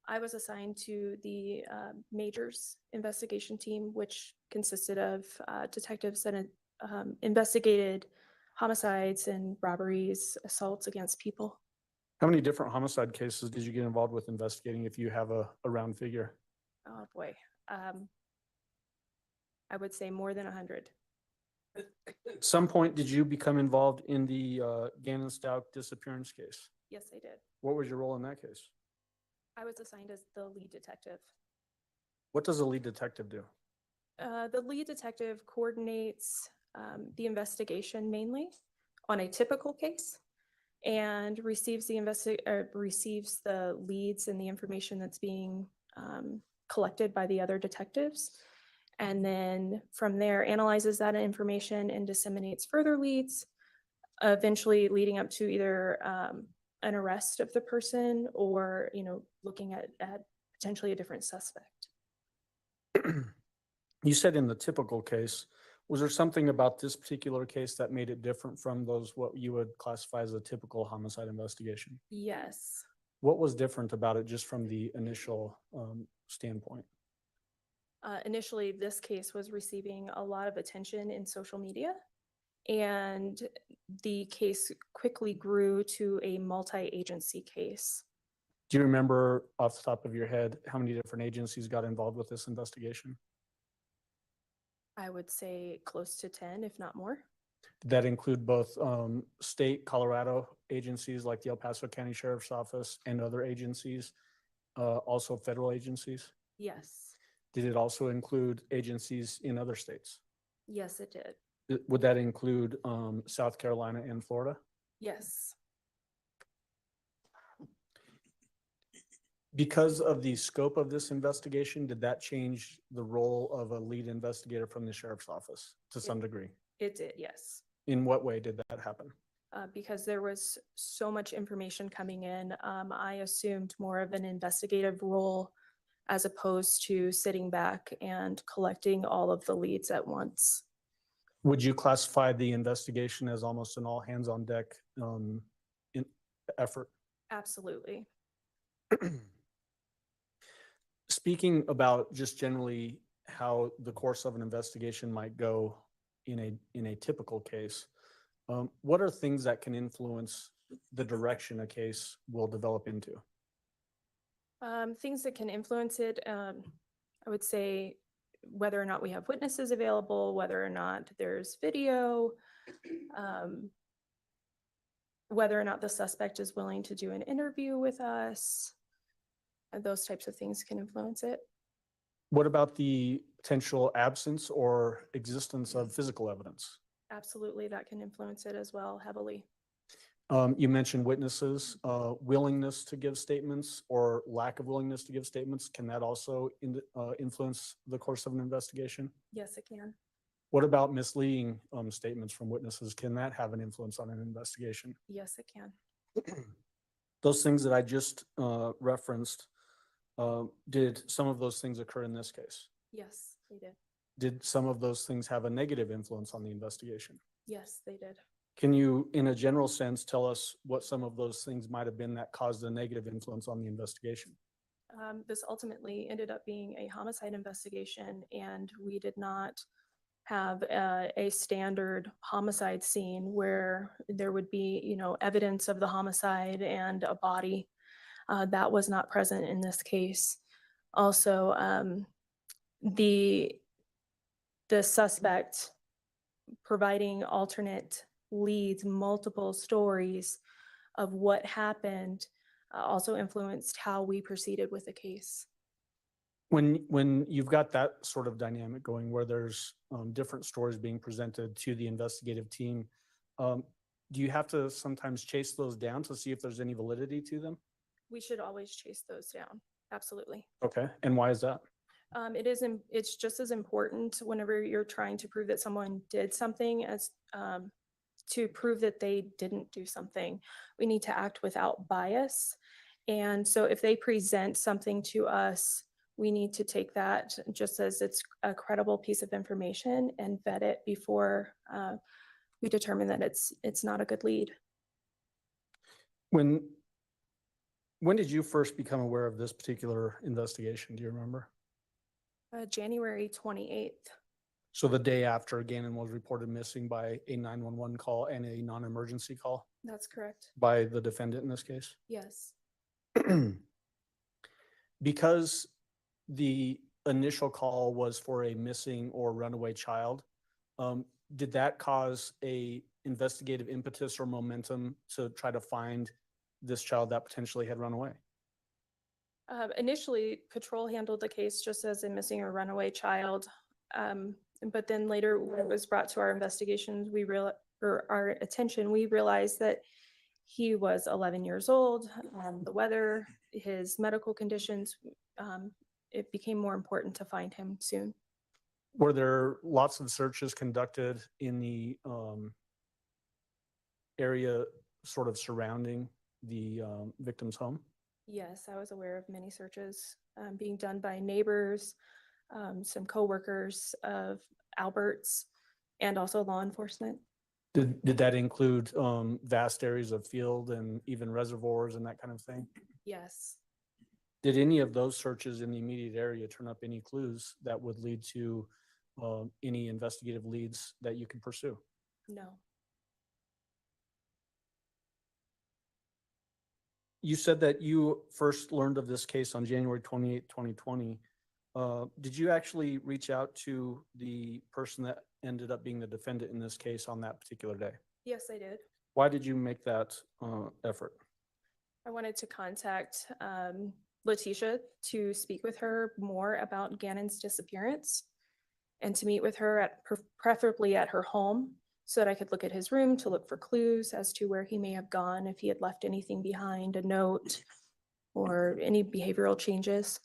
I was assigned to the majors investigation team, which consisted of detectives that investigated homicides and robberies, assaults against people. How many different homicide cases did you get involved with investigating, if you have a round figure? Oh, boy. I would say more than 100. At some point, did you become involved in the Gannon Stauch disappearance case? Yes, I did. What was your role in that case? I was assigned as the lead detective. What does a lead detective do? The lead detective coordinates the investigation mainly on a typical case and receives the leads and the information that's being collected by the other detectives. And then from there, analyzes that information and disseminates further leads, eventually leading up to either an arrest of the person or, looking at potentially a different suspect. You said in the typical case, was there something about this particular case that made it different from those, what you would classify as a typical homicide investigation? Yes. What was different about it just from the initial standpoint? Initially, this case was receiving a lot of attention in social media, and the case quickly grew to a multi-agency case. Do you remember off the top of your head how many different agencies got involved with this investigation? I would say close to 10, if not more. Did that include both state Colorado agencies like the El Paso County Sheriff's Office and other agencies, also federal agencies? Yes. Did it also include agencies in other states? Yes, it did. Would that include South Carolina and Florida? Yes. Because of the scope of this investigation, did that change the role of a lead investigator from the sheriff's office to some degree? It did, yes. In what way did that happen? because there was so much information coming in. I assumed more of an investigative role as opposed to sitting back and collecting all of the leads at once. Would you classify the investigation as almost an all hands on deck effort? Absolutely. Speaking about just generally how the course of an investigation might go in a typical case, what are things that can influence the direction a case will develop into? Things that can influence it, I would say whether or not we have witnesses available, whether or not there's video, whether or not the suspect is willing to do an interview with us. Those types of things can influence it. What about the potential absence or existence of physical evidence? Absolutely, that can influence it as well heavily. You mentioned witnesses, willingness to give statements or lack of willingness to give statements. Can that also influence the course of an investigation? Yes, it can. What about misleading statements from witnesses? Can that have an influence on an investigation? Yes, it can. Those things that I just referenced, did some of those things occur in this case? Yes, they did. Did some of those things have a negative influence on the investigation? Yes, they did. Can you, in a general sense, tell us what some of those things might have been that caused a negative influence on the investigation? This ultimately ended up being a homicide investigation, and we did not have a standard homicide scene where there would be, evidence of the homicide and a body. That was not present in this case. Also, the suspect providing alternate leads, multiple stories of what happened, also influenced how we proceeded with the case. When you've got that sort of dynamic going where there's different stories being presented to the investigative team, do you have to sometimes chase those down to see if there's any validity to them? We should always chase those down. Absolutely. Okay, and why is that? It's just as important whenever you're trying to prove that someone did something as to prove that they didn't do something. We need to act without bias. And so if they present something to us, we need to take that just as it's a credible piece of information and vet it before we determine that it's not a good lead. When did you first become aware of this particular investigation? Do you remember? January 28th. So the day after Gannon was reported missing by a 911 call and a non-emergency call That's correct. by the defendant in this case? Yes. Because the initial call was for a missing or runaway child, did that cause a investigative impetus or momentum to try to find this child that potentially had run away? Initially, patrol handled the case just as a missing or runaway child. But then later, when it was brought to our investigations, our attention, we realized that he was 11 years old. The weather, his medical conditions, it became more important to find him soon. Were there lots of searches conducted in the area sort of surrounding the victim's home? Yes, I was aware of many searches being done by neighbors, some coworkers of Albert's, and also law enforcement. Did that include vast areas of field and even reservoirs and that kind of thing? Yes. Did any of those searches in the immediate area turn up any clues that would lead to any investigative leads that you can pursue? No. You said that you first learned of this case on January 28, 2020. Did you actually reach out to the person that ended up being the defendant in this case on that particular day? Yes, I did. Why did you make that effort? I wanted to contact Letitia to speak with her more about Gannon's disappearance and to meet with her preferably at her home so that I could look at his room to look for clues as to where he may have gone, if he had left anything behind, a note or any behavioral changes.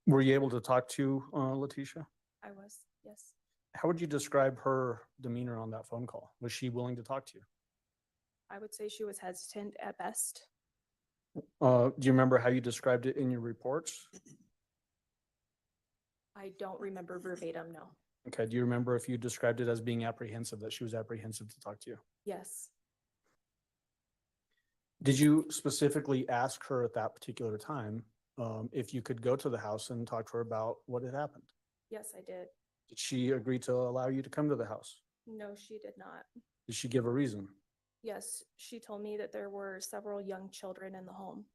Were you able to talk to Letitia? I was, yes. How would you describe her demeanor on that phone call? Was she willing to talk to you? I would say she was hesitant at best. Do you remember how you described it in your reports? I don't remember verbatim, no. Okay, do you remember if you described it as being apprehensive, that she was apprehensive to talk to you? Yes, Did you specifically ask her at that particular time if you could go to the house and talk to her about what had happened? yes, I did. Did she agree to allow you to come to the house? No, she did not. Did she give a reason? Yes, she told me that there were several young children in the home,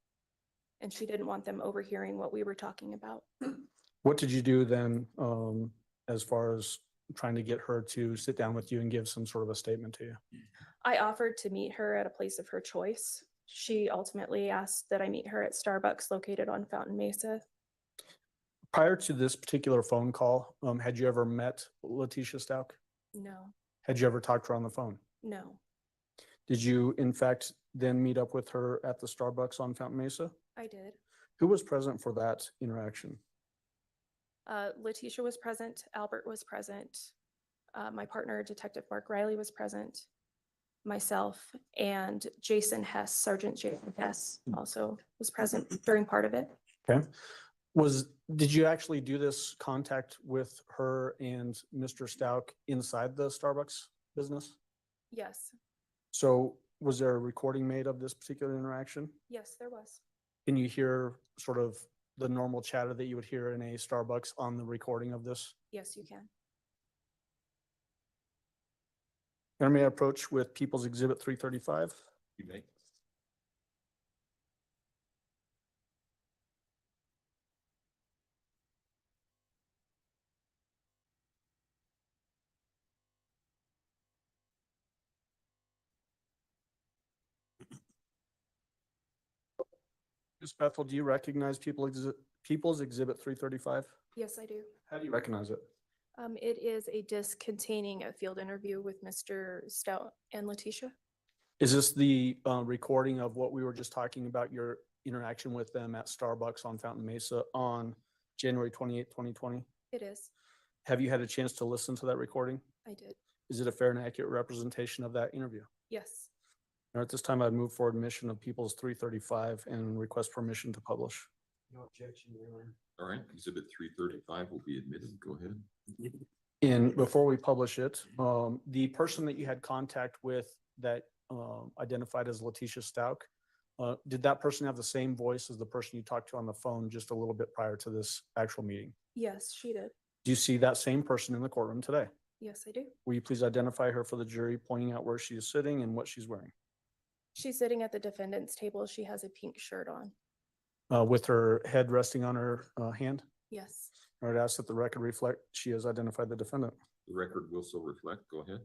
and she didn't want them overhearing what we were talking about. What did you do then as far as trying to get her to sit down with you and give some sort of a statement to you? I offered to meet her at a place of her choice. She ultimately asked that I meet her at Starbucks located on Fountain Mesa. Prior to this particular phone call, had you ever met Letitia Stauch? No, Had you ever talked to her on the phone? no, Did you, in fact, then meet up with her at the Starbucks on Fountain Mesa? I did. Who was present for that interaction? Letitia was present, Albert was present, my partner, Detective Mark Riley, was present, myself, and Jason Hess, Sergeant Jason Hess, also was present during part of it. Okay. Did you actually do this contact with her and Mr. Stauch inside the Starbucks business? Yes, So was there a recording made of this particular interaction? yes, there was. Can you hear sort of the normal chatter that you would hear in a Starbucks on the recording of this? Yes, you can. May I approach with People's Exhibit 335? You may. Ms. Bethel, do you recognize People's Exhibit 335? Yes, I do. How do you recognize it? It is a disc containing a field interview with Mr. Stout and Letitia. Is this the recording of what we were just talking about, your interaction with them at Starbucks on Fountain Mesa on January 28, 2020? It is. Have you had a chance to listen to that recording? I did. Is it a fair and accurate representation of that interview? Yes. Now, at this time, I'd move for admission of People's 335 and request permission to publish. No objection, Your Honor. All right, exhibit 335 will be admitted. Go ahead. And before we publish it, the person that you had contact with that identified as Letitia Stauch, did that person have the same voice as the person you talked to on the phone just a little bit prior to this actual meeting? Yes, she did. Do you see that same person in the courtroom today? Yes, I do. Will you please identify her for the jury, pointing out where she is sitting and what she's wearing? She's sitting at the defendant's table. She has a pink shirt on. With her head resting on her hand? Yes. I would ask that the record reflect she has identified the defendant. The record will so reflect. Go ahead.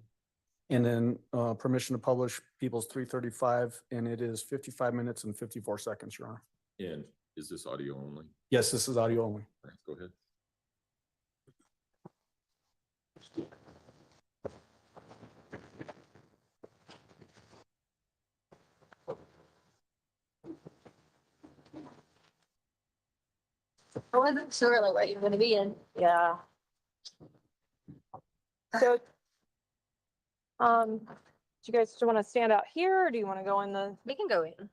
And then permission to publish People's 335, and it is 55 minutes and 54 seconds, Your Honor. And is this audio only? Yes, this is audio only. All right, go ahead. I wasn't sure like what you were gonna be in. Yeah. So, do you guys want to stand out here or do you want to go in the? We can go in.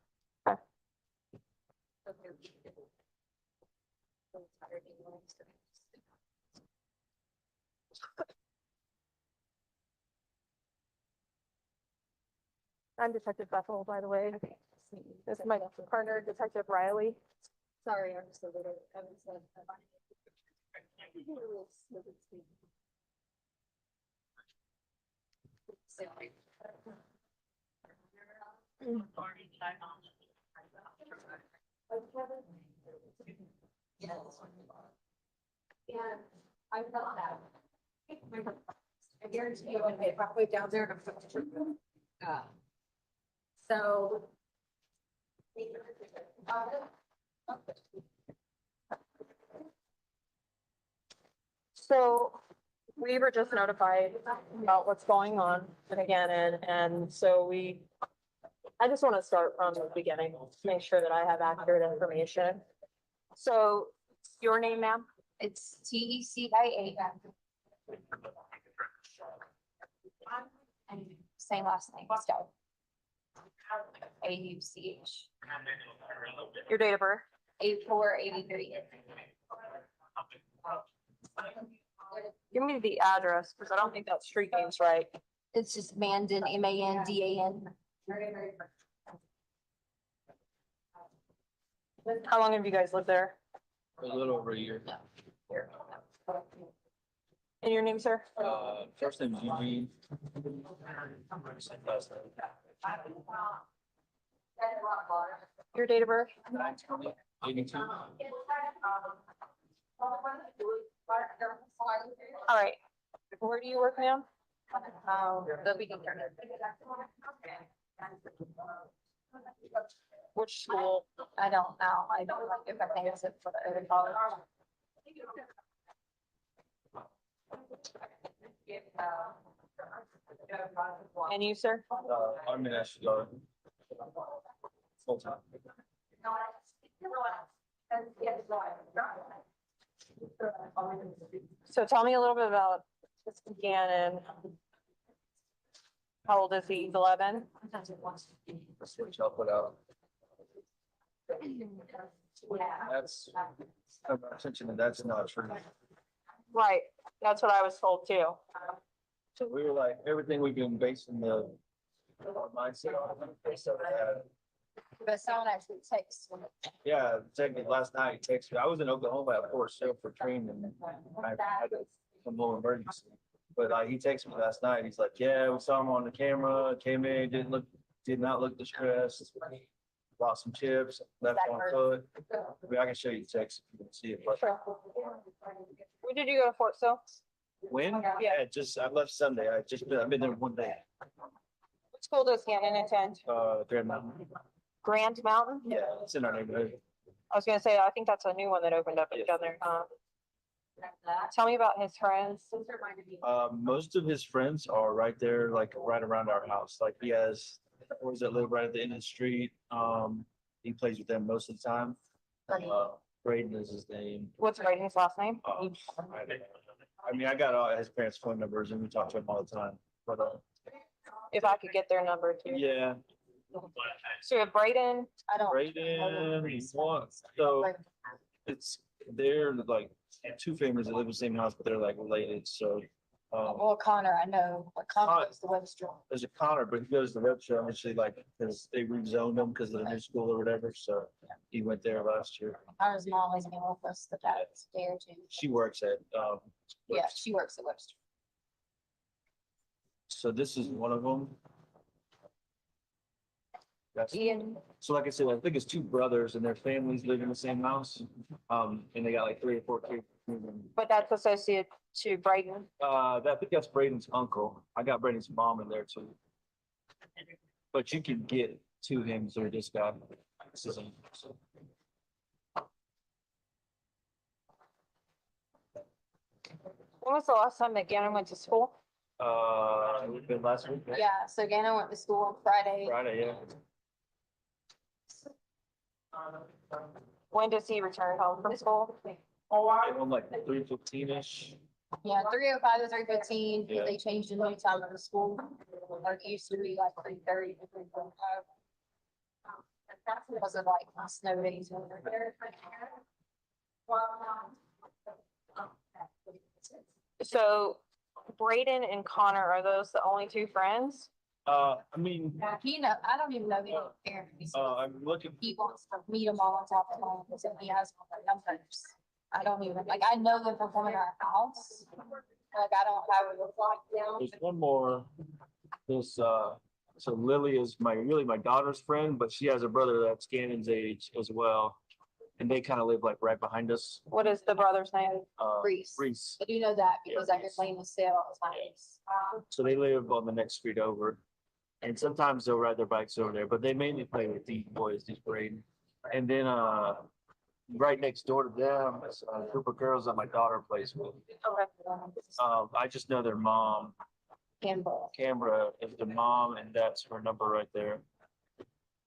Okay. I'm Detective Bethel, by the way. This is my partner, Detective Riley. Sorry, I'm just a little. Yeah, I felt that. I guarantee you, I'm halfway down there. So. So we were just notified about what's going on in Gannon, and so I just want to start from the beginning, make sure that I have accurate information. So your name, ma'am? It's TECIA. And same last name, Stauch. AUCH, Your date of birth? 8483. Give me the address, because I don't think that street name's right. It's just Mandan, MANDAN. How long have you guys lived there? A little over a year. And your name, sir? First name is Eugene. Last name. Your date of birth? 9/20/82. All right. Where do you work now? The beginning. Which school? I don't know. I don't like if I think it's for the other college. And you, sir? I'm in Ashland. Full time. So tell me a little bit about this Gannon. How old is he? He's 11? That's what y'all put out. That's, I'm not attention to that's not true. Right. That's what I was told too. So we were like, everything we've been basing the mindset on, based on that. But someone actually texts. Yeah, technically last night he texted me. I was in Oklahoma at Fort Sill for training and I had to come home emergency. But like he texted me last night. He's like, yeah, we saw him on the camera, came in, did not look distressed. Bought some chips, left on foot. I mean, I can show you the text if you can see it. But Sure. When did you go to Fort Sill? when? Yeah, I left Sunday. I've been there one day. What school does Gannon attend? Grand Mountain. Grand Mountain? Yeah, it's in our neighborhood. I was gonna say, I think that's a new one that opened up down there. Tell me about his friends. Most of his friends are right there, like right around our house. Like he has boys that live right at the end of the street. He plays with them most of the time. Braden is his name. What's Braden's last name? I mean, I got all his parents' phone numbers and we talk to him all the time. But If I could get their number too. yeah, So we have Braden. I don't. Braden, so it's they're like two families that live in the same house, but they're like related. So Well, Connor, I know, but Connor is the Webster. there's a Connor, but he goes to the web show actually, like because they rezoned him because of the new school or whatever. So he went there last year. Connor's mom has been with us the past day or two. She works at Yeah, she works at Webster. so this is one of them. That's, Ian, so like I said, I think it's two brothers and their families live in the same house. And they got like 3 or 4 kids. But that's associated to Braden. I think that's Braden's uncle. I got Braden's mom in there too. But you can get to him through this guy. This is him. When was the last time that Gannon went to school? We've been last week. yeah, so Gannon went to school on Friday. Friday, yeah. When does he return home from school? I'm like 3:15-ish. Yeah, 3:05 to 3:15, Yeah. they changed the new time of the school. Like it used to be like 3:30 to 3:45. Because of like snow days. So Braden and Connor, are those the only two friends? I mean, He know, I don't even know any parents. I'm looking. He wants to meet them all on top of home, because he has all their numbers. I don't even, like, I know them from coming to our house. Like, I don't have a lock down. There's one more. This, so Lily is really my daughter's friend, but she has a brother that's Gannon's age as well. And they kind of live like right behind us. What is the brother's name? Reese. Reese. I do know that because I hear playing the sale all the time. So they live on the next street over. And sometimes they'll ride their bikes over there, but they mainly play with these boys, these Braden. And then, right next door to them is a group of girls that my daughter plays with. Okay. I just know their mom. Canberra is the mom, and that's her number right there.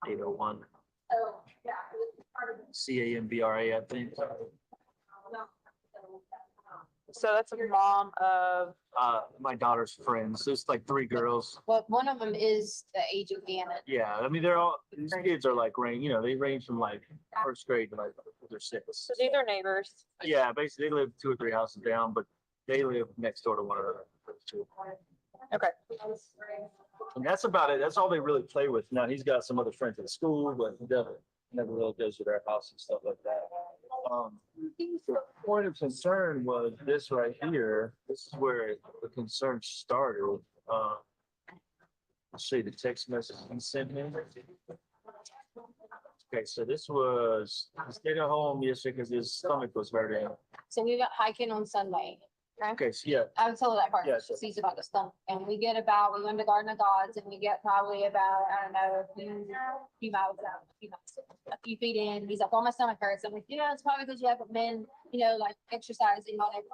801. Oh, yeah. CAMBRA, I think. So that's a mom of, My daughter's friends. There's like three girls. Well, one of them is the age of Gannon. Yeah, I mean, they're all, these kids are like they range from like first grade to like they're six. so these are neighbors. Yeah, basically they live 2 or 3 houses down, but they live next door to one another. Okay. And that's about it. That's all they really play with. Now he's got some other friends at school, but he never really goes to their house and stuff like that. The point of concern was this right here. This is where the concern started. I'll show you the text message he sent me. Okay, so this was, he stayed at home yesterday because his stomach was hurting. So we got hiking on Sunday. Okay, so yeah, I would tell her that part. Yeah, She sees about the stump. And we went to Garden of Gods and we get probably about, I don't know, a few miles out, a few feet in. He's like, oh, my stomach hurts. I'm like, it's probably because you haven't been, like exercising on it.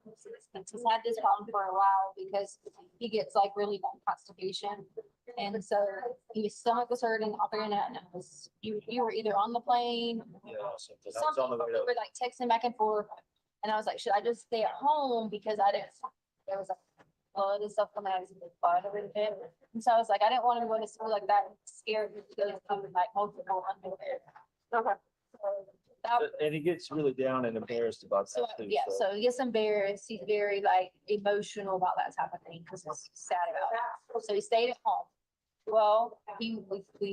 He's had this problem for a while because he gets like really bad constipation. And so his stomach was hurting off the internet. And you were either on the plane, yeah, so that was something, on the way we up. were like texting back and forth. And I was like, should I just stay at home? Because there was like blood and stuff coming out of his butt a little bit. And so I was like, I didn't want him to go to school like that, scared because of like multiple underwear. Okay. And he gets really down and embarrassed about So, that too. yeah, so he gets embarrassed. He's very like emotional about that type of thing because he's sad about it. So he stayed at home. Well, we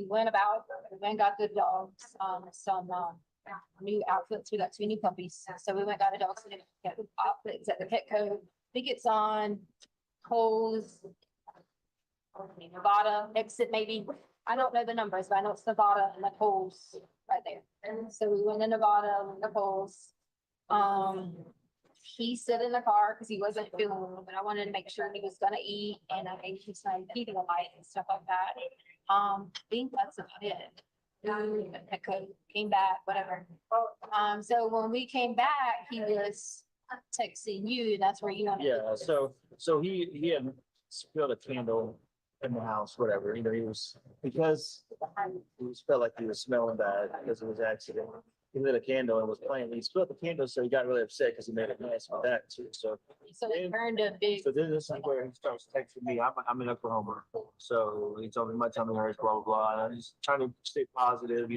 went and got good dogs, some new outfits. We got 2 new puppies. So we went, got a dog sitting at the outfits at the Petco. He gets on Kohl's, Nevada exit maybe. I don't know the numbers, but I know it's Nevada and the Kohl's right there. And so we went to Nevada and the Kohl's. He sat in the car because he wasn't feeling well, but I wanted to make sure he was gonna eat and I made him some feeding light and stuff like that. I think that's about it. Petco came back, whatever. So when we came back, he was texting you. That's where you. Yeah, so he had spilled a candle in the house, whatever, he was, because he felt like he was smelling bad because of his accident. He lit a candle and was playing. He spilled the candle, so he got really upset because he made a mess with that too. So it turned a big. So then this is where he starts texting me. I'm in Oklahoma, so he told me my tummy hurts, blah blah blah. And I'm just trying to stay positive,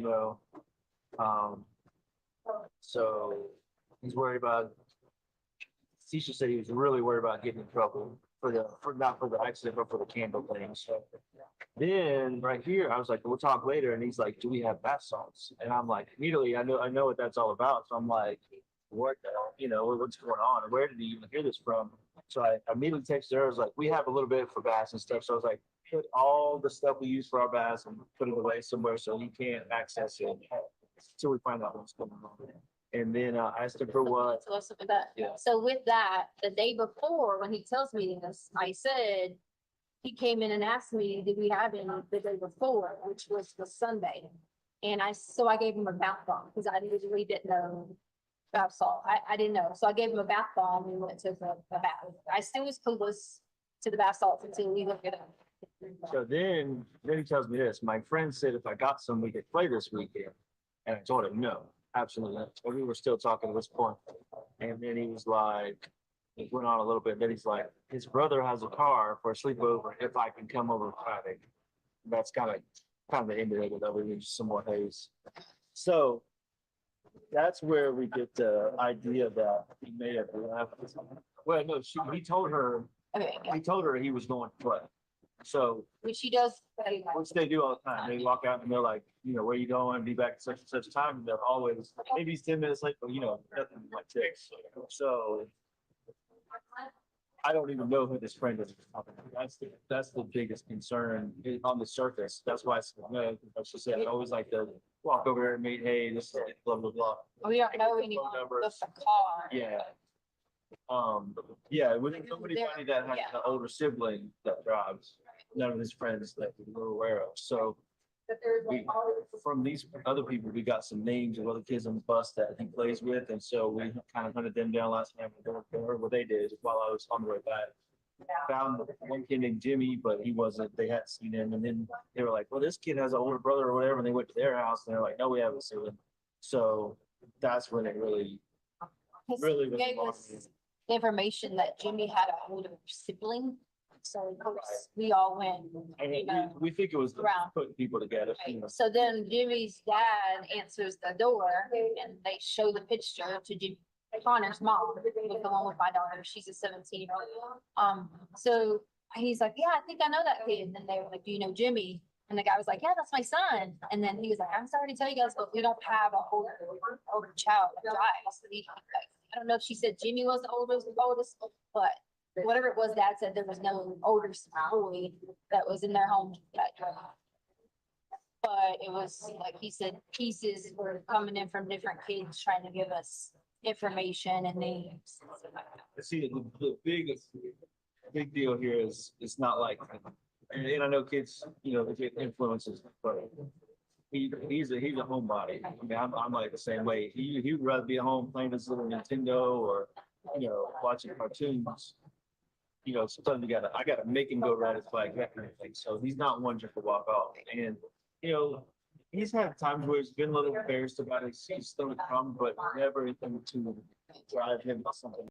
So he's worried about. Tisha said he was really worried about getting in trouble not for the accident, but for the candle thing. So then right here, I was like, we'll talk later. And he's like, do we have bath salts? And I'm like, immediately, I know what that's all about. So I'm like, what the hell, what's going on? Or where did he even hear this from? So I immediately texted her. I was like, we have a little bit for baths and stuff. So I was like, put all the stuff we use for our baths and put it away somewhere so he can't access it until we find out what's going on. And then I asked him for what. Yeah. So with that, the day before, when he tells me this, I said, he came in and asked me, did we have any the day before, which was the Sunday? And I gave him a bath bomb because I usually didn't know bath salt. I didn't know. So I gave him a bath bomb and we went to the bath. I still was clueless to the bath salts until we looked it up. So then he tells me this, my friend said if I got some, we could play this weekend. And I told him no. Absolutely not. But we were still talking at this point. And then he was like, it went on a little bit. Then he's like, his brother has a car for a sleepover if I can come over Friday. That's kind of the end of it, though. We need some more haze. So that's where we get the idea that he may have left. Well, no, he told her he was going to play. So which he does, which they do all the time. They walk out and they're like, where you going? Be back at such and such time. And they're always maybe he's 10 minutes late, but nothing like this. So I don't even know who this friend is. That's the biggest concern on the surface. That's why she said I always like to walk over there and meet. Hey, this is blah blah blah. We don't know anyone with a car. Yeah. Yeah, with nobody funny that has an older sibling that drives. None of his friends that we were aware of. So from these other people, we got some names of other kids on the bus that he plays with, and so we kind of hunted them down last night. What they did while I was on the way back. Found one kid named Jimmy, but he wasn't. They hadn't seen him, and then they were like, "Well, this kid has an older brother or whatever." And they went to their house, and they're like, "No, we haven't seen him." So that's when it really was. information that Jimmy had a older sibling. So of course, we all went, I you mean, know, we think it was around. putting people together. Right. So then Jimmy's dad answers the door and they show the picture to Jimmy. Connor's mom, with the one with my daughter, she's a 17-year-old. So he's like, yeah, I think I know that kid. And then they were like, do you know Jimmy? And the guy was like, yeah, that's my son. And then he was like, I'm sorry to tell you guys, but we don't have a older child that died. So I don't know if she said Jimmy was the oldest, but whatever it was, Dad said there was no older boy that was in their home that died. But it was like he said, pieces were coming in from different kids trying to give us information and names. See, the big deal here is it's not like, and I know kids, you know, they get influences, but he's a homebody. I mean, I'm like the same way. He would rather be at home playing his little Nintendo or, you know, watching cartoons. You know, sometimes I gotta make him go ride his bike, that kind of thing. So he's not one just to walk off. And, you know, he's had times where he's been a little embarrassed about his stomach problem, but never anything to drive him to something.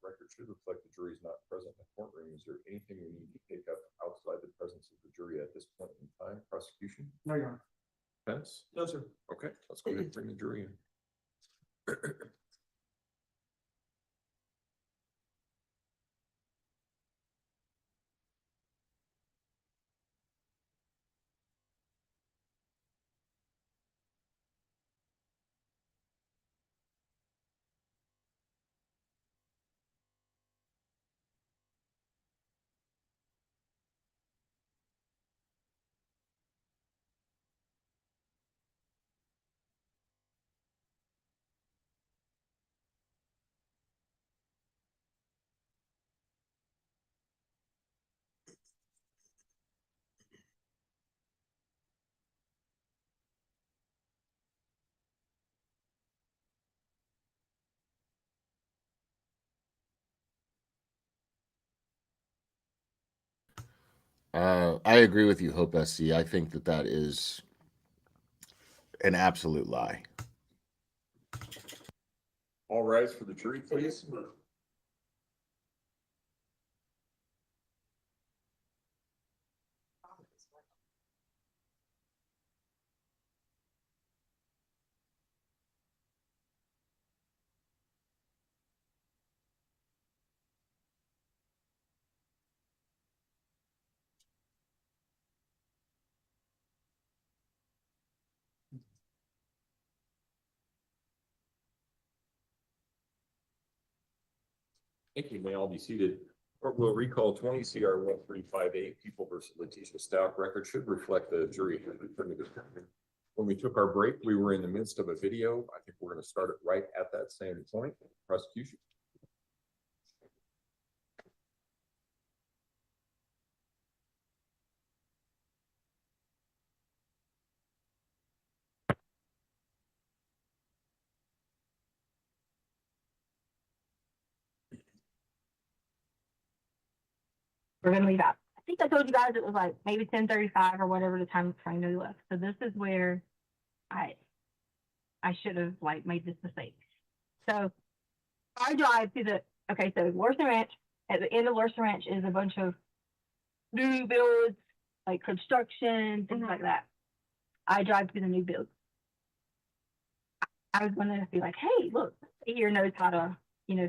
Record should reflect the jury is not present in the courtroom. Is there anything we need to take up outside the presence of the jury at this point in time? Prosecution? No, Your Honor. Defense? No, sir. Okay, let's go ahead and bring the jury in. I agree with you, Hope SC. I think that that is an absolute lie. All rise for the jury, please. Thank you. May all be seated. Court will recall 20 CR 1358 People versus Letitia Stauch. Record should reflect the jury. When we took our break, we were in the midst of a video. I think we're going to start it right at that same point. Prosecution. We're gonna leave out. I think I told you guys it was like maybe 10:35 or whatever the time frame we left. So this is where I should have like made this mistake. So I drive to the so Larson Ranch. At the end of Larson Ranch is a bunch of new builds, like construction, things like that. I drive to the new builds. I was gonna be like, hey, look, here knows how to,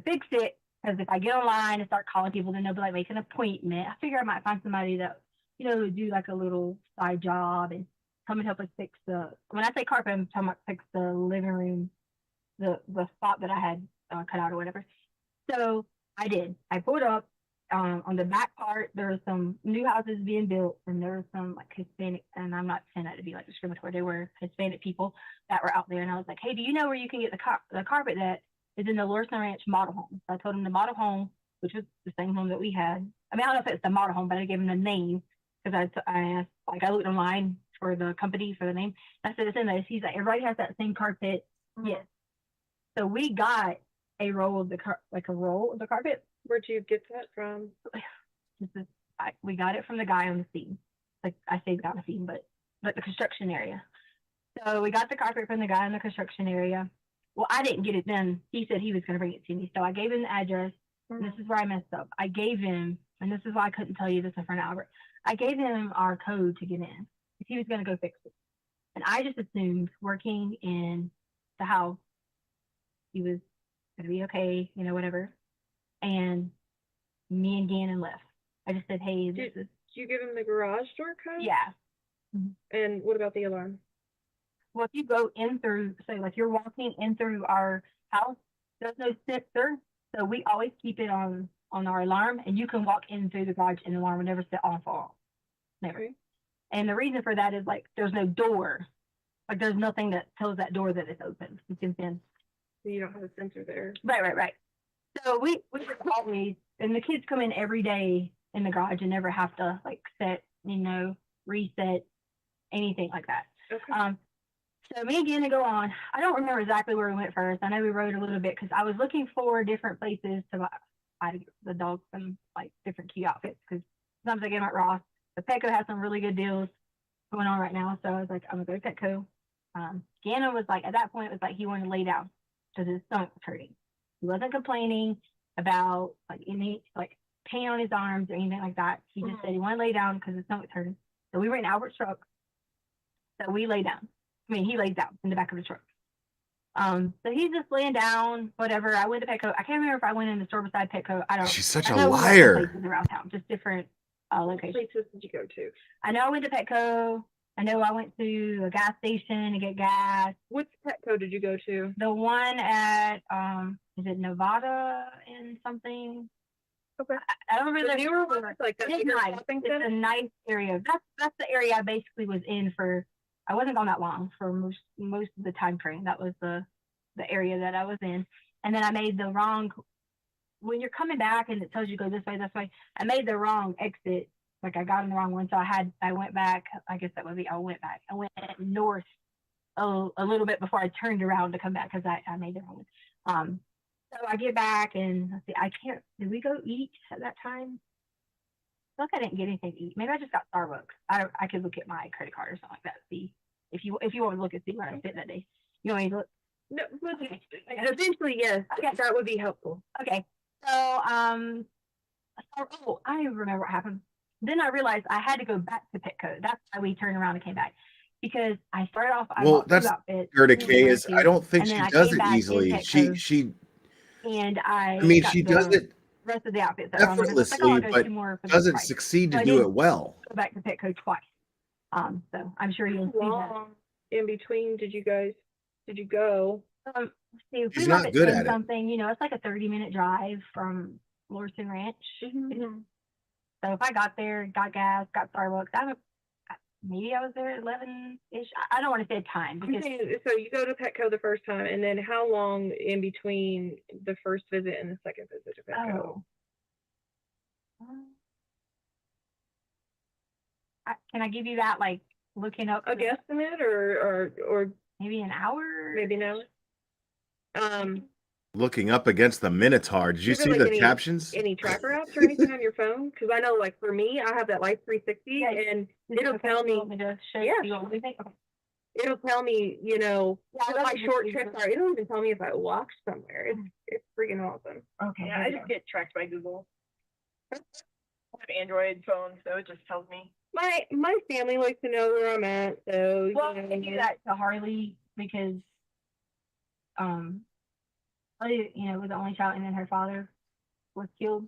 fix it. Because if I get online and start calling people, then they'll be like, make an appointment. I figure I might find somebody that, would do like a little side job and come and help us fix when I say carpet, I'm talking about fix the living room, the spot that I had cut out or whatever. So I did. I pulled up. On the back part, there were some new houses being built, and there were some like Hispanic, and I'm not saying that to be like discriminatory. They were Hispanic people that were out there, and I was like, "Hey, do you know where you can get the carpet that is in the Larson Ranch model home?" So I told him the model home, which was the same home that we had. I mean, I don't know if it's the model home, but I gave him the name because I asked, like, I looked online for the company for the name. I said, "It's in this." He's like, "Everybody has that same carpet." Yes. So we got a roll of the carpet. Where'd you get that from? We got it from the guy on the scene. Like I say, on the scene, but the construction area. So we got the carpet from the guy in the construction area. Well, I didn't get it then. He said he was going to bring it to me. So I gave him the address. And this is where I messed up. I gave him, and this is why I couldn't tell you this in front of Albert. I gave him our code to get in. He was going to go fix it. And I just assumed working in the house, he was going to be okay, whatever. And me and Gannon left. I just said, hey, Did you give him the garage door code? Yeah. And what about the alarm? Well, if you go in through, say, like you're walking in through our house, there's no sensor. So we always keep it on our alarm, and you can walk in through the garage and the alarm will never set off or off. Never. Okay. And the reason for that is like there's no door. Like there's nothing that tells that door that it's open. You can send. So you don't have a sensor there. Right. So we just always, and the kids come in every day in the garage and never have to like set, reset, anything like that. Okay. So me and Gannon go on. I don't remember exactly where we went first. I know we rode a little bit because I was looking for different places to buy the dogs some like different cute outfits because sometimes I get them at Ross. But Petco has some really good deals going on right now. So I was like, I'm gonna go to Petco. Gannon was like, at that point, it was like he wanted to lay down because his stomach was hurting. He wasn't complaining about like any like pain on his arms or anything like that. He just said he wanted to lay down because his stomach was hurting. So we were in Albert's truck. So we lay down. I mean, he lays down in the back of the truck. So he's just laying down, whatever. I went to Petco. I can't remember if I went in the store beside Petco. I don't. She's such a know liar. We went to places around town, just different locations. What places did you go to? I know I went to Petco. I know I went to a gas station to get gas. What Petco did you go to? The one at is it Nevada and something? Okay. I don't remember the newer one. Like it's nice. It's a nice area. That's the area I basically was in for. I wasn't gone that long for most of the time frame. That was the area that I was in. And then I made the wrong. When you're coming back and it tells you go this way, I made the wrong exit. Like I got in the wrong one, so I went back. I guess that would be. I went north a little bit before I turned around to come back because I made the wrong one. So I get back and let's see. Did we go eat at that time? Look, I didn't get anything to eat. Maybe I just got Starbucks. I could look at my credit card or something like that. See if you want to look and see where I spent that day. You want me to look? No, but eventually, yes, Okay. that would be helpful. Okay. So I remember what happened. Then I realized I had to go back to Petco. That's why we turned around and came back. Because I started off, I Well, bought 2 that's outfits. her and decay is, I don't think and she then I does came it back in easily. Petco, and I mean, got she does the it rest of the outfits that were on there. 'Cause I was like, oh, effortlessly, I'll go but 2 more for the doesn't price. succeed So to I do did it well. go back to Petco twice. So I'm sure you'll see that. Long in between, did you go? See, if She's we live not at good 10 at it. something, it's like a 30-minute drive from Lorson Ranch. So if I got there, got gas, got Starbucks, maybe I was there at 11-ish. I don't want to say time because So you go to Petco the first time, and then how long in between the first visit and the second visit to Petco? Can I give you that like looking up A guesstimate or maybe an hour? maybe no? Looking up against the Minotaur. Did you Do you see have, like, the captions? Any tracker apps or anything on your phone? Because I know, like, for me, I have that Life 360, and it'll tell me. It'll tell me, what my short trips are. It'll even tell me if I walked somewhere. It's freaking awesome. Okay. Yeah, I just get tracked by Google. I have Android phone, so it just tells me. My family likes to know where I'm at, so Well, I do that to Harley because, Harley, was the only child, and then her father was killed.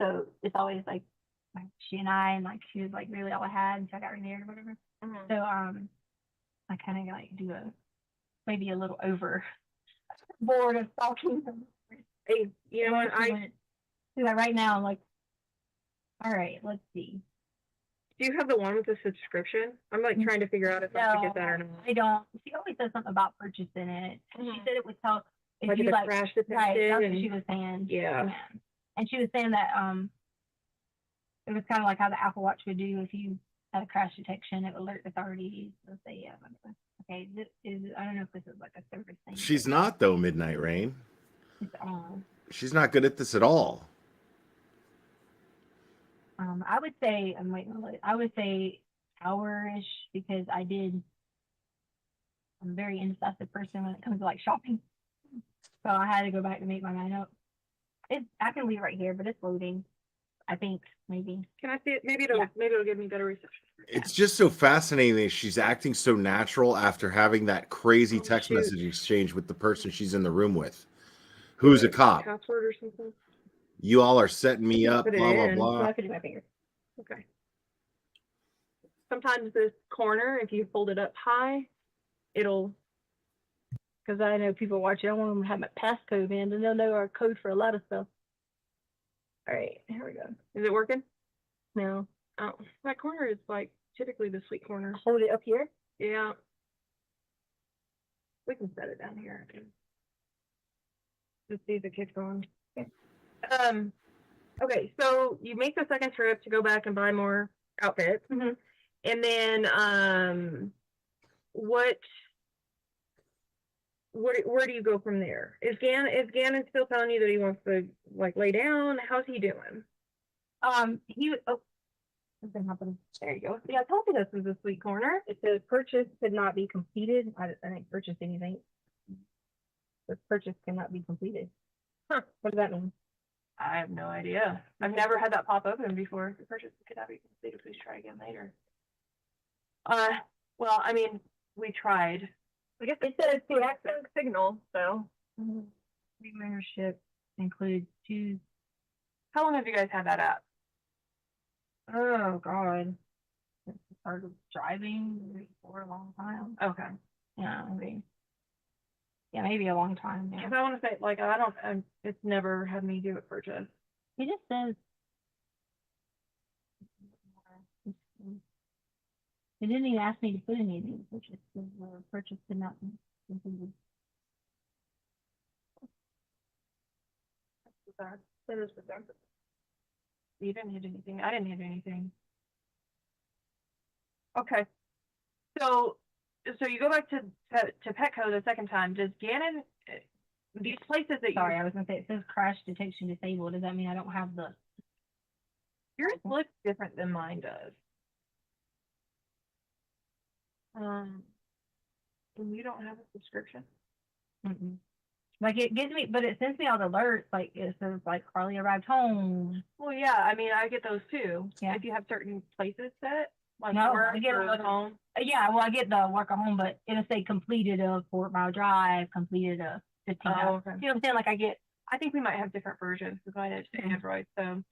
So it's always like she and I, and like she was like really all I had until I got remarried or whatever. So I kind of like do maybe a little over board of stalking them. Hey, you know what? Do that right now. I'm like, all right, let's see. Do you have the one with the subscription? I'm like trying to figure out if I should get that or not. I don't. She always says something about purchasing it. She said it would help if Like you the like crash right. detection That's what and- she was saying. Yeah. And she was saying that it was kind of like how the Apple Watch would do if you had a crash detection. It would alert authorities. So say, yeah, okay, this is, I don't know if this is like a service thing. She's not though, Midnight Rain. It's on. She's not good at this at all. I would say, I would say hour-ish because I'm a very indecisive person when it comes to like shopping. So I had to go back to make my mind up. I can leave it right here, but it's loading. I think maybe. Can I see it? Maybe it'll give me better reception. It's just so fascinating that she's acting so natural after having that crazy text message exchange with the person she's in the room with, who's a cop. Password or something. You all are setting me up, Put it blah, blah, in. blah. I could do my finger. Okay. Sometimes this corner, if you hold it up high, it'll. Because I know people watching, I want them to have my passcode in, and they'll know our code for a lot of stuff. All right, here we go. Is it working? No. Oh, that corner is like typically the sweet corner. Hold it up here. Yeah. We can set it down here. Let's see if it kicks on. Okay, so you make the second trip to go back and buy more outfits. And then where do you go from there? Is Gannon still telling you that he wants to like lay down? How's he doing? Something happened. There you go. See, I told you this was a sweet corner. It says purchase could not be completed. I didn't purchase anything. The purchase cannot be completed. Huh. What does that mean? I have no idea. I've never had that pop open before. The purchase could not be completed. Please try again later. Well, I mean, we tried. I guess it says to access signal, so. Membership includes 2. How long have you guys had that app? Oh God. Since I started driving for a long time. Okay. Yeah, maybe a long time. Yeah. Because I want to say, like, it's never had me do a purchase. It just says. It didn't even ask me to put anything. Purchase did not be completed. That is bizarre. You didn't hit anything. I didn't hit anything. Okay. So you go back to Petco the second time. Does Gannon, these places that Sorry, I was gonna say it says crash detection disabled. Does that mean I don't have the? Yours looks different than mine does. And you don't have a subscription? Mm-mm. Like it gives me, but it sends me all the alerts. Like it says like Carly arrived home. Well, yeah, I mean, I get those too. Yeah. If you have certain places set, like No, work I get or it. home. Yeah, well, I get the work at home, but it'll say completed a 4 mile drive, completed a 15 mile. Okay. You know what I'm saying? Like I get, I think we might have different versions because mine is Mhm. Android. So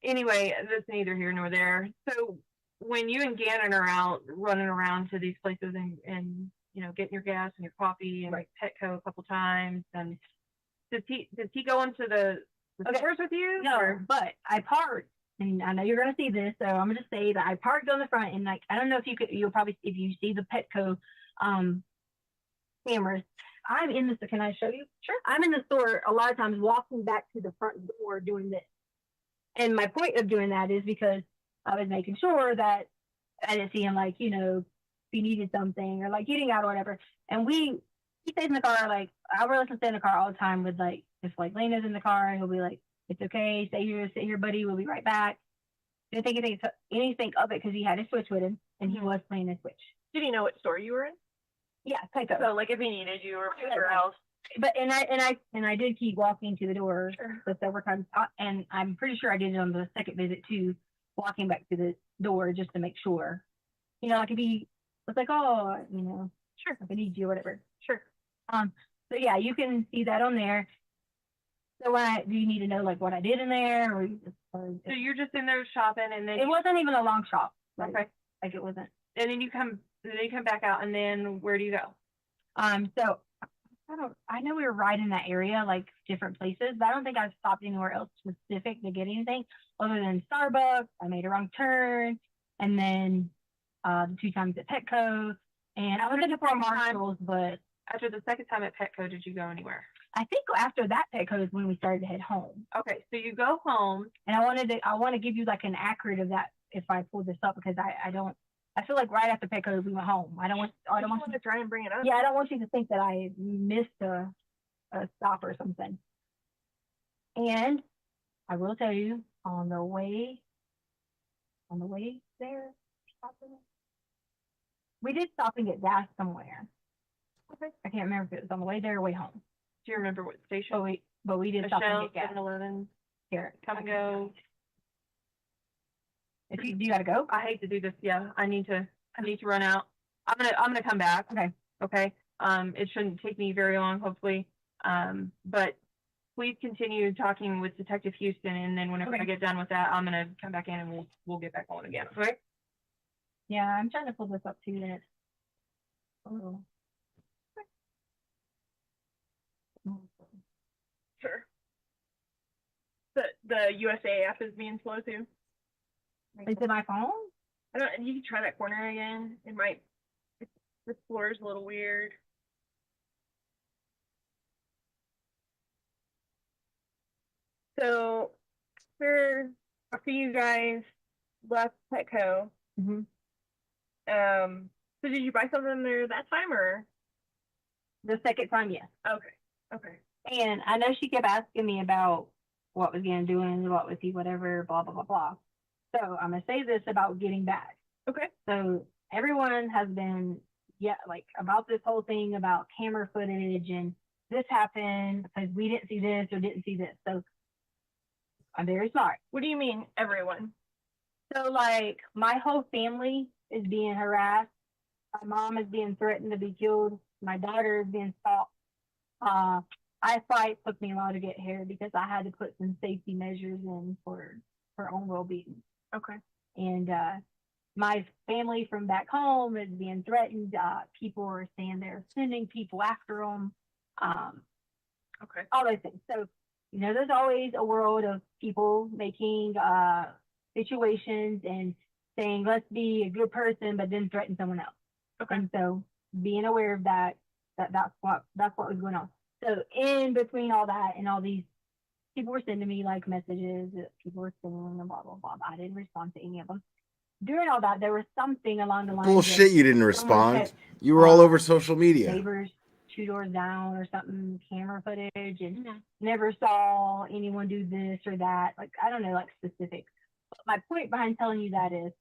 anyway, that's neither here nor there. So when you and Gannon are out running around to these places and you know, getting your gas and your coffee and Petco a couple times, and does he go into the Okay. stores with you? no, or- but I parked, and I know you're gonna see this, so I'm gonna just say that I parked on the front, and like I don't know if you'll probably if you see the Petco cameras. I'm in the. Can I show you? Sure. I'm in the store a lot of times, walking back to the front door doing this. And my point of doing that is because I was making sure that I didn't see him, like, you know, if he needed something or like getting out or whatever. And he stays in the car. Like I really stay in the car all the time with like, if like Lena's in the car, he'll be like, it's okay, stay here, sit here, buddy, we'll be right back. Didn't think anything of it because he had his Switch with him and he was playing his Switch. Did he know what store you were in? Yeah, Petco. So like if he needed you or whatever else. But and I did keep walking to the door several times, and I'm pretty sure I did it on the second visit too, walking back to the door just to make sure, you know, like if he was like, oh, you know, sure, if I need you or whatever, sure. So yeah, you can see that on there. So do you need to know like what I did in there, or So you're just in there shopping, and then it wasn't even a long shop. Like, okay, like it wasn't. and then you come back out, and then where do you go? So I know we were right in that area, like different places, but I don't think I stopped anywhere else specific to get anything other than Starbucks. I made a wrong turn, and then the 2 times at Petco, and I was looking for Marshalls, but After the second time at Petco, did you go anywhere? I think after that Petco is when we started to head home. Okay, so you go home, and I want to give you like an accurate of that if I pull this up, because I feel like right after Petco we went home. I don't want to try and bring it up. Yeah, I don't want you to think that I missed a stop or something. And I will tell you, on the way there, we did stop and get gas somewhere. Okay. I can't remember if it was on the way there or way home. Do you remember what station? But we did stop and Michelle, get gas. 7-Eleven. Here, Come and go. If you gotta go. I hate to do this. Yeah, I need to run out. I'm gonna come back. Okay. Okay. It shouldn't take me very long, hopefully. But please continue talking with Detective Houston, and then whenever I get done with that, I'm gonna come back in and we'll get back on again. Okay. Yeah, I'm trying to pull this up too. And it's Sure. The USA app is being slow too. Is it my phone? I don't. You can try that corner again. It might. The floor is a little weird. So, after you guys left Petco, so did you buy something there that time, or? The second time, yes. Okay. And I know she kept asking me about what was Gannon doing, what was he, whatever, blah, blah, blah, blah. So I'm going to say this about getting back. Okay. So everyone has been, like about this whole thing about camera footage and this happened because we didn't see this or didn't see this. So I'm very sorry. What do you mean, everyone? So like my whole family is being harassed. My mom is being threatened to be killed. My daughter is being stalked. It took me a while to get here because I had to put some safety measures in for her own well-being. Okay. And my family from back home is being threatened. People are saying they're sending people after them. Okay. All those things. So, you know, there's always a world of people making situations and saying, let's be a good person, but then threaten someone else. Okay. And so being aware of that's what was going on. So in between all that and all these people were sending me like messages, people were sending them, blah, blah, blah. I didn't respond to any of them. During all that, there was something along the lines Bullshit, you didn't someone respond. said, You were all over social media. neighbors 2 doors down or something, camera footage, and never saw anyone do this or that. Like, I don't know, like specifics. My point behind telling you that is,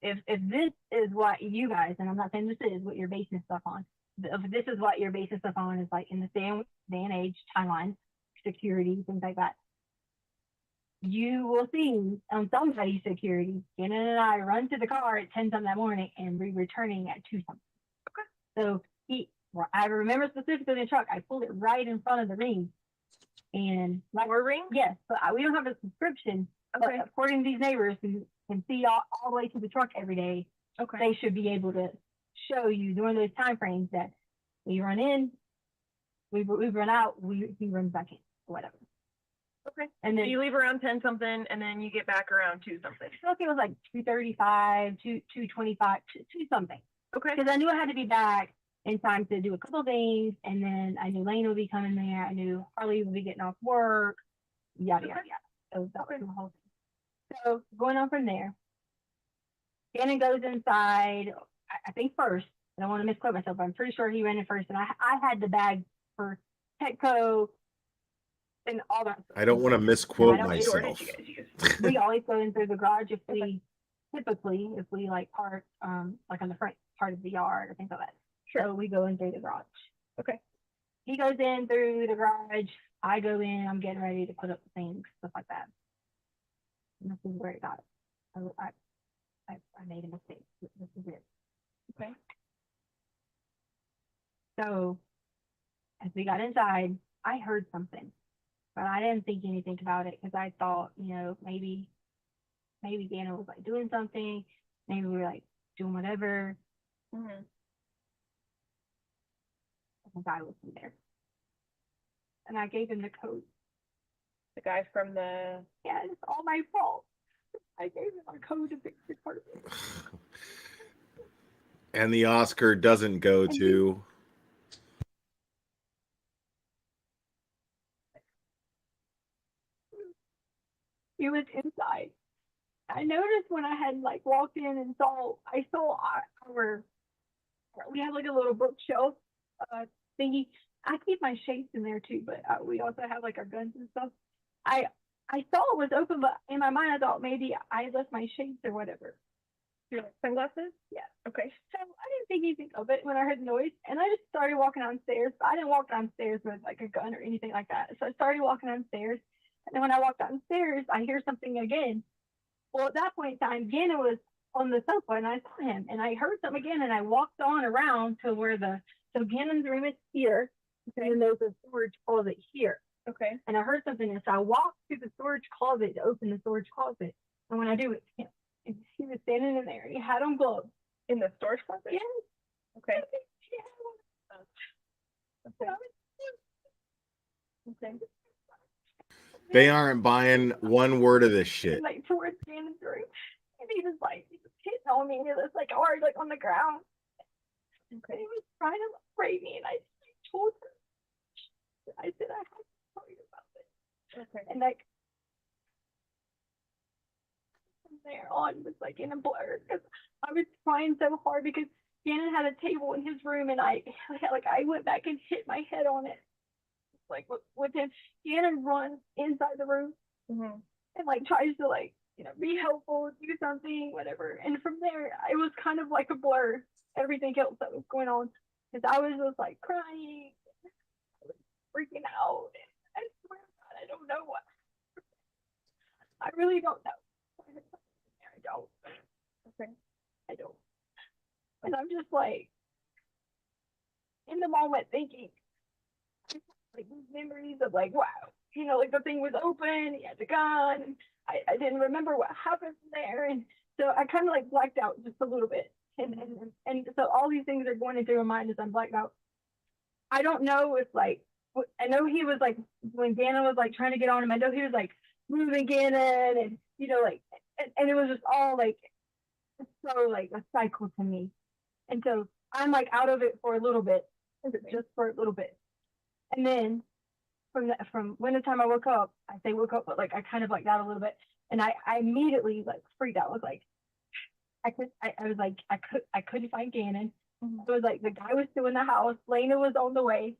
if this is what you guys, and I'm not saying this is what you're basing stuff on, if this is what you're basing stuff on, is like in the day and age timeline, security, things like that, you will see on somebody's security, Gannon and I run to the car at 10 something that morning and be returning at 2 something. So I remember specifically the truck, I pulled it right in front of the ring. And Our ring? yes, but we don't have a subscription. But Okay. according to these neighbors who can see all the way to the truck every day, Okay. they should be able to show you during those time frames that we run in, we run out, he runs back in, whatever. Okay. And So then you leave around 10 something and then you get back around 2 something. I feel like it was like 2:35, 2:25, 2 something. Okay. Because I knew I had to be back in time to do a couple things, and then I knew Lane would be coming there. I knew Harley would be getting off work, yada, yada, yada. So that was the whole thing. So going on from there, Gannon goes inside, I think first. I don't want to misquote myself, but I'm pretty sure he ran in first. And I had the bag for Petco and all that stuff. I don't want to misquote myself. We always go in through the garage if we like park like on the front part of the yard or things like that. So we go in through the garage. Okay. He goes in through the garage. I go in. I'm getting ready to put up the things, stuff like that. And this is where it got. I made a mistake. This is it. Okay. So as we got inside, I heard something, but I didn't think anything about it because I thought, maybe Gannon was like doing something. Maybe we were like doing whatever. Mm-hmm. The guy was in there. And I gave him the code. The guy from the... Yeah, it's all my fault. I gave him a code to fix the car. And the Oscar doesn't go to... He was inside. I noticed when I had like walked in and saw we have like a little bookshelf thingy. I keep my shades in there too, but we also have like our guns and stuff. I saw it was open, but in my mind I thought maybe I left my shades or whatever. Your sunglasses? Yeah. Okay. So I didn't think anything of it when I heard the noise, and I just started walking downstairs. But I didn't walk downstairs with like a gun or anything like that. So I started walking downstairs, and then when I walked downstairs, I hear something again. Well, at that point in time, Gannon was on the sofa, and I saw him, and I heard something again, and I walked on around to where so Gannon's room is here, okay, and there's a storage closet here. Okay. And I heard something, and so I walked to the storage closet to open the storage closet, and when I do, it's him. And he was standing in there, and he had on gloves. In the storage closet? Yes. Okay. Okay. Okay. They aren't buying one word of this shit. Like towards Gannon's room, and he was hitting on me, and it was like hard, like on the ground. Okay. And he was trying to rape me, and I told her, I said I had to tell you about it. Okay. And like from there on was like in a blur because I was trying so hard because Gannon had a table in his room, and I went back and hit my head on it. Like with him, Gannon runs inside the room and like tries to be helpful, do something, whatever. And from there, it was kind of like a blur. Everything else that was going on, because I was just like crying, I was freaking out. I swear to God, I don't know what. I really don't know. I don't. Okay. I don't. And I'm just like in the moment thinking. Like these memories of like, wow, like the thing was open, he had the gun, and I didn't remember what happened there, and so I kind of like blacked out just a little bit, and so all these things are going into my mind as I'm blacked out. I don't know if I know he was like when Gannon was like trying to get on him, I know he was like moving Gannon, and and it was just all like so like a cycle to me, and so I'm like out of it for a little bit, just for a little bit. And then from when the time I woke up, I say woke up, but like I kind of blacked out a little bit, and I immediately like freaked out. I was like, I couldn't find Gannon. It was like the guy was still in the house. Lena was on the way.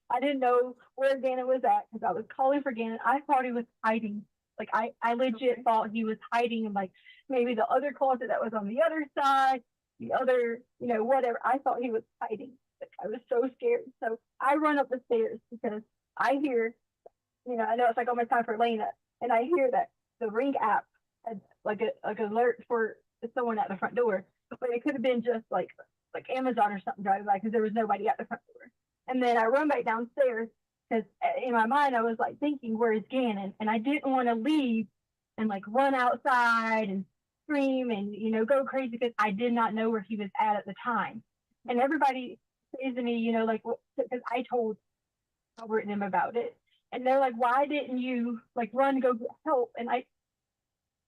I didn't know where Gannon was at because I was calling for Gannon. I thought he was hiding Like I legit thought he was hiding in like maybe the other closet that was on the other side, the other, whatever. I thought he was hiding. Like I was so scared. So I run up the stairs because I hear, I know it's like almost time for Lena, and I hear that the Ring app had like an alert for someone at the front door, but it could have been just like Amazon or something driving by because there was nobody at the front door. And then I run back downstairs because in my mind I was like thinking, where's Gannon? And I didn't want to leave and like run outside and scream and go crazy because I did not know where he was at the time. And everybody says to me, like because I told Albert and him about it, and they're like, why didn't you like run to go get help? And I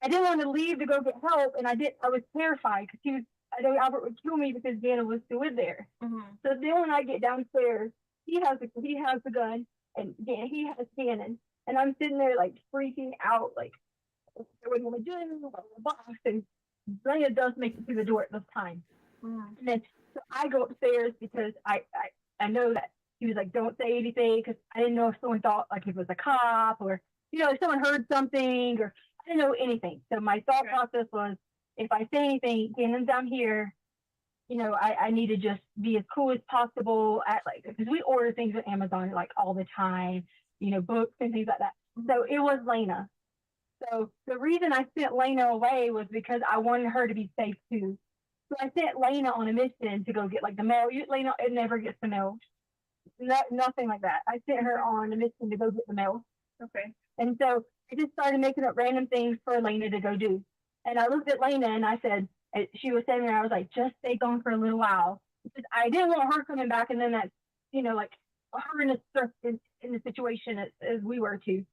didn't want to leave to go get help, and I was terrified because I know Albert would kill me because Gannon was still in there. Mm-hmm. So then when I get downstairs, he has the gun, and he has Gannon, and I'm sitting there like freaking out, like what do you want to do? The box, and Lena does make it through the door at this time. Mm-hmm. And then so I go upstairs because I know that he was like, don't say anything, because I didn't know if someone thought like it was a cop or if someone heard something, or I didn't know anything. So my thought process was, if I say anything, Gannon's down here, I need to just be as cool as possible at because we order things at Amazon like all the time, books and things like that. So it was Lena. So the reason I sent Lena away was because I wanted her to be safe too. So I sent Lena on a mission to go get like the mail. Lena, it never gets the mail. Nothing like that. I sent her on a mission to go get the mail. Okay. And so I just started making up random things for Lena to go do. And I looked at Lena and I said, she was standing there, I was like, just stay gone for a little while. Because I didn't want her coming back and then that's, like her in the situation as we were too.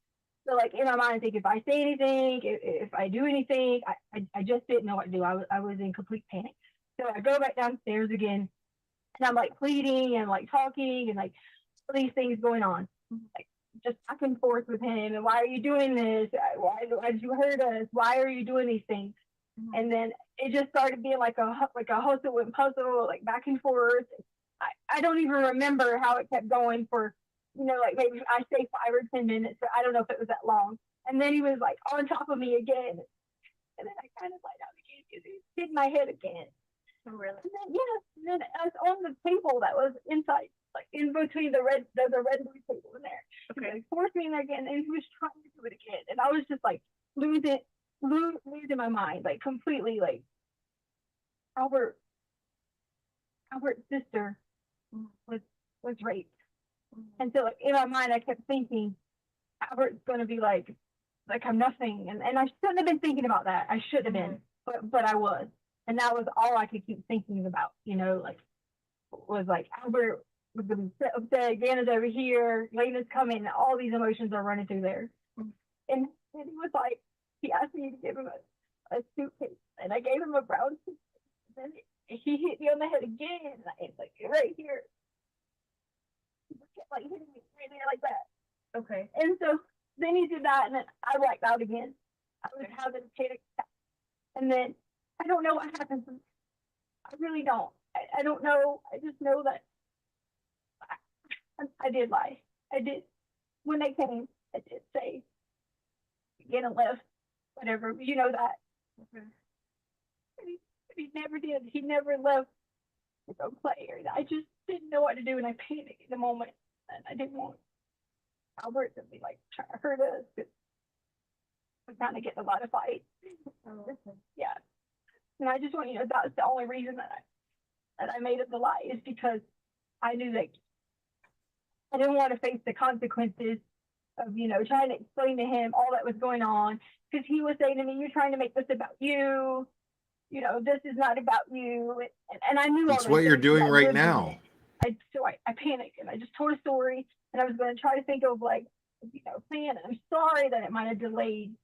So like in my mind, I think if I say anything, if I do anything, I just didn't know what to do. I was in complete panic. So I go back downstairs again and I'm like pleading and like talking and like all these things going on. Like, just back and forth with him, and why are you doing this? Why did you hurt us? Why are you doing these things? Mm-hmm. And then it just started being like a hustle and puzzle, like back and forth. I don't even remember how it kept going for, like maybe I say 5 or 10 minutes, but I don't know if it was that long. And then he was like on top of me again, and then I kind of lied out again because he hit my head again. Oh, really? And then I was on the table that was inside, like in between there's a red blue table in there. Okay. He forced me in there again, and he was trying to do it again, and I was just like losing my mind, like completely. Like Albert's sister was raped, and so like in my mind, I kept thinking Albert's gonna be like I'm nothing, and I shouldn't have been thinking about that. I shouldn't have been, but I was, and that was all I could keep thinking about. Was like Albert was gonna be upset, Gannon's over here, Lena's coming, all these emotions are running through there. And he was like, he asked me to give him a suitcase, and I gave him a brown suitcase. And then he hit me on the head again, and I was like, right here. He kept like hitting me right there like that. Okay. And so then he did that, and then I blacked out again. I was having a panic attack. And then I don't know what happened. I really don't. I don't know. I just know that I did lie. I did. When they came, I did say, Gannon left, whatever. You know that. Okay. But he never did. He never left to go play. I just didn't know what to do, and I panicked in the moment. And I didn't want Albert to be like trying to hurt us. We're kind of getting a lot of fights. Oh, okay. Yeah. And I just want that's the only reason that I made up the lie, is because I knew that I didn't want to face the consequences of, trying to explain to him all that was going on. Because he was saying to me, you're trying to make this about you. This is not about you. And I knew that's what you're doing right now. So I panicked, and I just told a story, and I was going to try to think of plan. And I'm sorry that it might have delayed,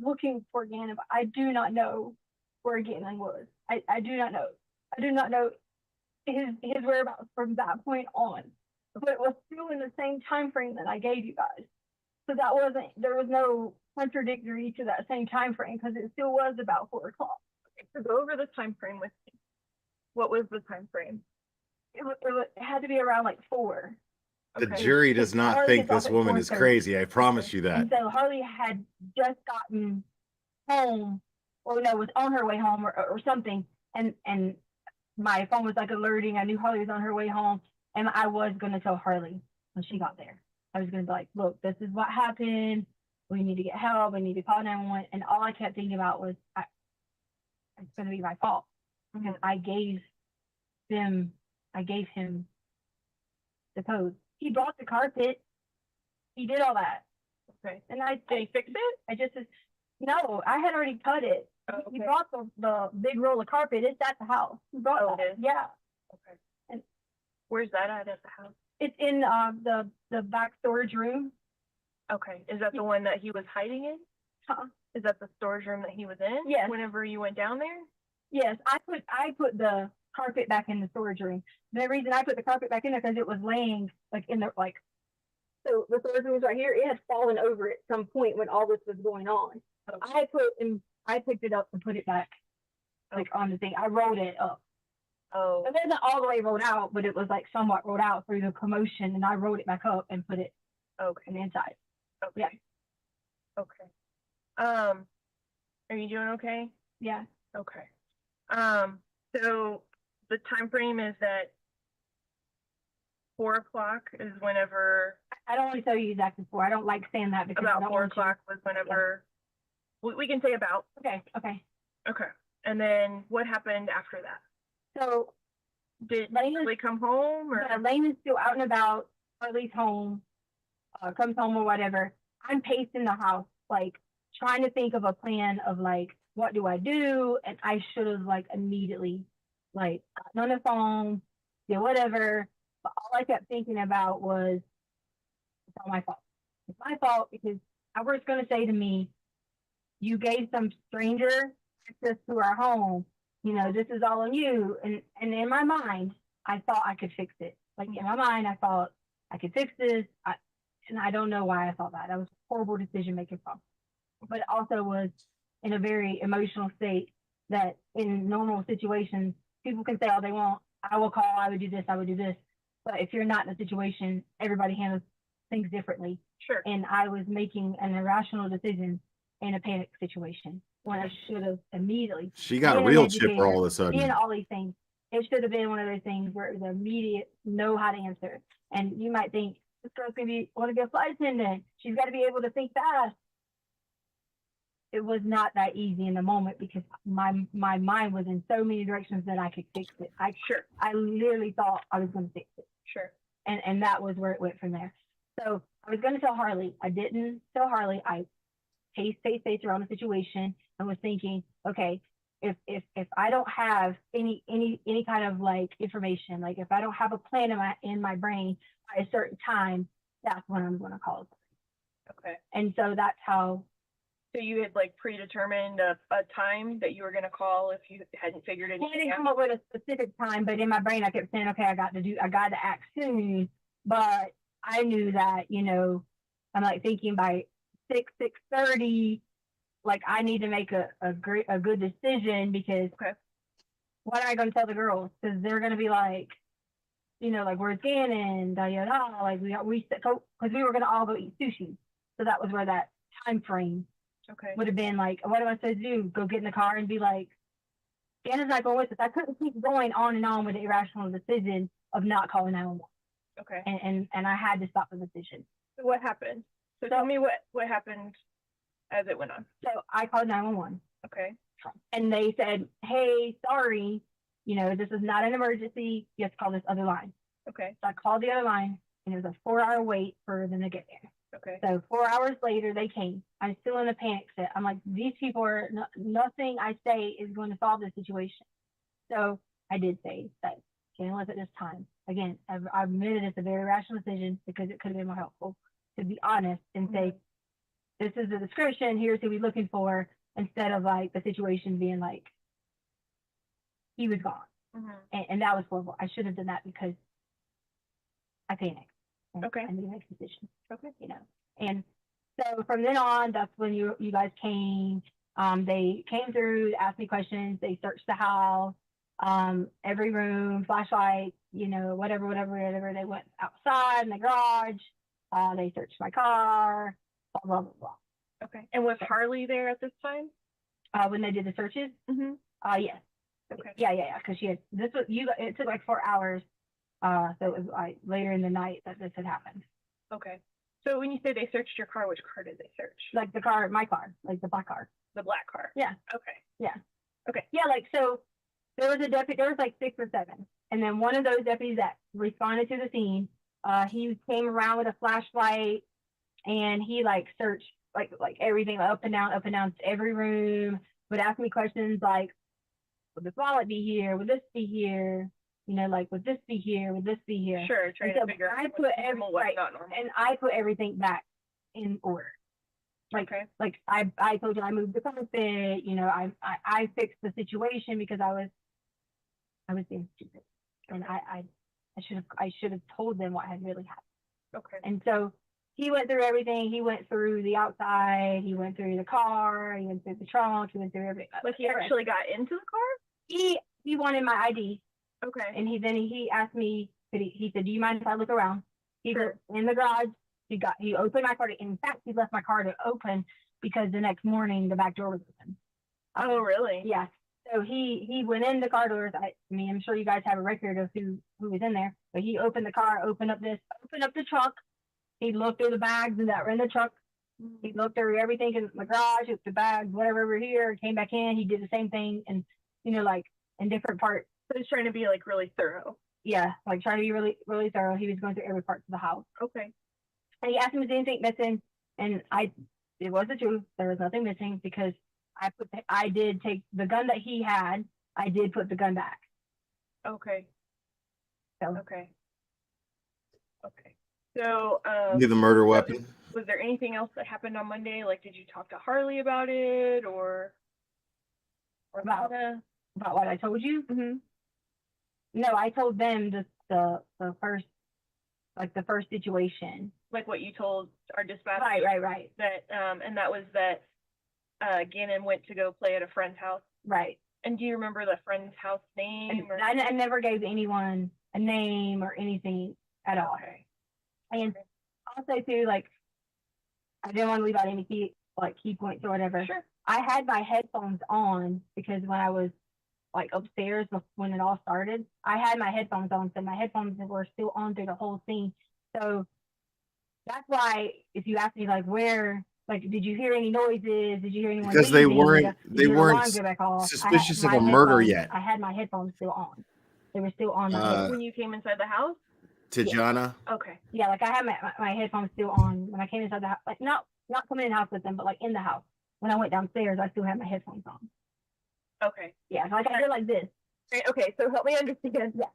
looking for Gannon, but I do not know where Gannon was. I do not know. I do not know his whereabouts from that point on. But it was still in the same time frame that I gave you guys. So there was no contradictory to that same time frame, because it still was about 4 o'clock. Okay, so go over the time frame with me. What was the time frame? It had to be around 4. The Okay. jury does not Harley think gets off this at woman is 4:30. crazy. I promise you that. And so Harley had just gotten home, or no, was on her way home or something. And my phone was like alerting. I knew Harley was on her way home. And I was going to tell Harley when she got there. I was going to be like, look, this is what happened. We need to get help. I need to call 911. And all I kept thinking about was, it's going to be my fault. Because I gave him the code. He brought the carpet. He did all that. Okay. And I Did he fix it? I just, no, I had already cut it. Oh, He okay. brought the big roll of carpet. It's at the house. He brought Oh, that. it is? Yeah. Okay. And Where's that at the house? it's in the back storage room. Okay. Is that the one that he was hiding in? Huh? Is that the storage room that he was in? Yes. Whenever you went down there? Yes, I put the carpet back in the storage room. The reason I put the carpet back in there because it was laying like in the like. So the storage room was right here. It had fallen over at some point when all this was going on. So I picked it up and put it back, like on the thing. I rolled it up. Oh. It wasn't all the way rolled out, but it was like somewhat rolled out through the commotion, and I rolled it back up and put it Okay. on the inside. Okay. Yeah. Okay. Are you doing okay? Yeah. Okay. So the time frame is that 4 o'clock is whenever. I don't want to tell you exactly 4. I don't like saying that because I About don't 4 want you- o'clock was whenever. We can say about. Okay. Okay. Okay. And then what happened after that? So Did Lane they come home or? Yeah, Lane is still out and about. Harley's home, comes home or whatever. I'm pacing the house, like trying to think of a plan of like, what do I do? And I should have like immediately like gotten on the phone, did whatever. But all I kept thinking about was, it's all my fault. It's my fault because Albert's going to say to me, you gave some stranger access to our home. You know, this is all on you. And in my mind, I thought I could fix it. Like in my mind, I thought I could fix this. And I don't know why I thought that. That was horrible decision making problem. But it also was in a very emotional state that in normal situations, people can say all they want. I will call, I would do this, I would do this. But if you're not in a situation, everybody handles things differently. Sure. And I was making an irrational decision in a panic situation when I should have immediately. She got being an real chipper educator, all of a sudden. being all these things. It should have been one of those things where it was immediate, know how to answer. And you might think, this girl's gonna want to be a flight attendant. She's got to be able to think fast. It was not that easy in the moment because my mind was in so many directions that I could fix it. I literally thought I was gonna fix it. Sure. And that was where it went from there. So I was gonna tell Harley. I didn't tell Harley. I paced around the situation and was thinking, okay, if I don't have any kind of like information, like if I don't have a plan in my brain by a certain time, that's when I'm gonna call. Okay. And so that's how. So you had like predetermined a time that you were gonna call if you hadn't figured it out? I didn't come up with a specific time, but in my brain I kept saying, okay, I got to act soon. But I knew that, you know, I'm like thinking by 6:30, like I need to make a good decision because what am I going to tell the girls? Because they're going to be like, you know, like where's Gannon? Da, da, da. Like because we were going to all go eat sushi, so that was where that time frame would have been like, what am I supposed to do? Go get in the car and be like, Gannon's not going with us. I couldn't keep going on and on with the irrational decision of not calling 911. Okay. And I had to stop the decision. So what happened? So tell me what happened as it went on. So I called 911. Okay. And they said, hey, sorry, you know, this is not an emergency. You have to call this other line. Okay. So I called the other line and it was a 4-hour wait for them to get there. Okay. So 4 hours later, they came. I'm still in a panic set. I'm like, these people are, nothing I say is going to solve this situation. So I did say that can't live at this time. Again, I admitted it's a very rational decision because it could have been more helpful to be honest and say, this is the description, here's who we're looking for, instead of like the situation being like, he was gone. And that was horrible. I should have done that because I panicked. Okay. I need to make a decision. Okay. You know, and so from then on, that's when you guys came. They came through, asked me questions. They searched the house. Every room, flashlight, whatever. They went outside in the garage. They searched my car, blah, blah, blah. Okay. And was Harley there at this time? When they did the searches? Mm-hmm. Yes. Okay. Yeah. Cause it took like 4 hours. So it was like later in the night that this had happened. Okay. So when you say they searched your car, which car did they search? Like my car, like the black car. The black car? Yeah. Okay. Yeah. Okay. Yeah, so there was a deputy, there was like 6 or 7. And then one of those deputies that responded to the scene, he came around with a flashlight and he like searched like everything up and down every room, would ask me questions like, would this wallet be here? Would this be here? Would this be here? Would this be here? Sure, trying to figure out what's normal, what's not normal. And I put everything back in order. Like I told you I moved the carpet, I fixed the situation because I was being stupid. And I should have told them what had really happened. Okay. And so he went through everything. He went through the outside, he went through the car, he went through the trunk, he went through everything. Like he actually got into the car? He wanted my ID. Okay. And he asked me, he said, do you mind if I look around? He was in the garage. He opened my car. In fact, he left my car to open because the next morning the back door was open. Oh, really? Yeah. So he went in the car doors. I'm sure you guys have a record of who was in there. But he opened the car, opened up the trunk. He looked through the bags that were in the truck. He looked through everything in the garage, the bags, whatever over here. Came back in. He did the same thing, and like in different parts. So he's trying to be like really thorough. Yeah, like trying to be really, really thorough. He was going through every part of the house. Okay. And he asked me, was anything missing? And it was the truth. There was nothing missing because I did take the gun that he had. I did put the gun back. Okay. So. Okay. So, The murder weapon. Was there anything else that happened on Monday? Like, did you talk to Harley about it or about what I told you? Mm-hmm. No, I told them the first situation. Like what you told our dispatch? Right. That, and that was that Gannon went to go play at a friend's house? Right. And do you remember the friend's house name? I never gave anyone a name or anything at all. Okay. And also too, like, I didn't want to leave out any key points or whatever. Sure. I had my headphones on because when I was like upstairs when it all started, I had my headphones on, so my headphones were still on through the whole scene. So that's why if you ask me like where, like, did you hear any noises? Did you hear anyone? Because leaving? they weren't suspicious of a murder yet. I had my headphones still on. They were still on. When you came inside the house? Tijana? Yeah. Okay. Yeah, like I had my headphones still on when I came inside the house. Like not coming in the house with them, but like in the house. When I went downstairs, I still had my headphones on. Okay. Yeah, like I did like this. Okay, so help me understand. Yeah.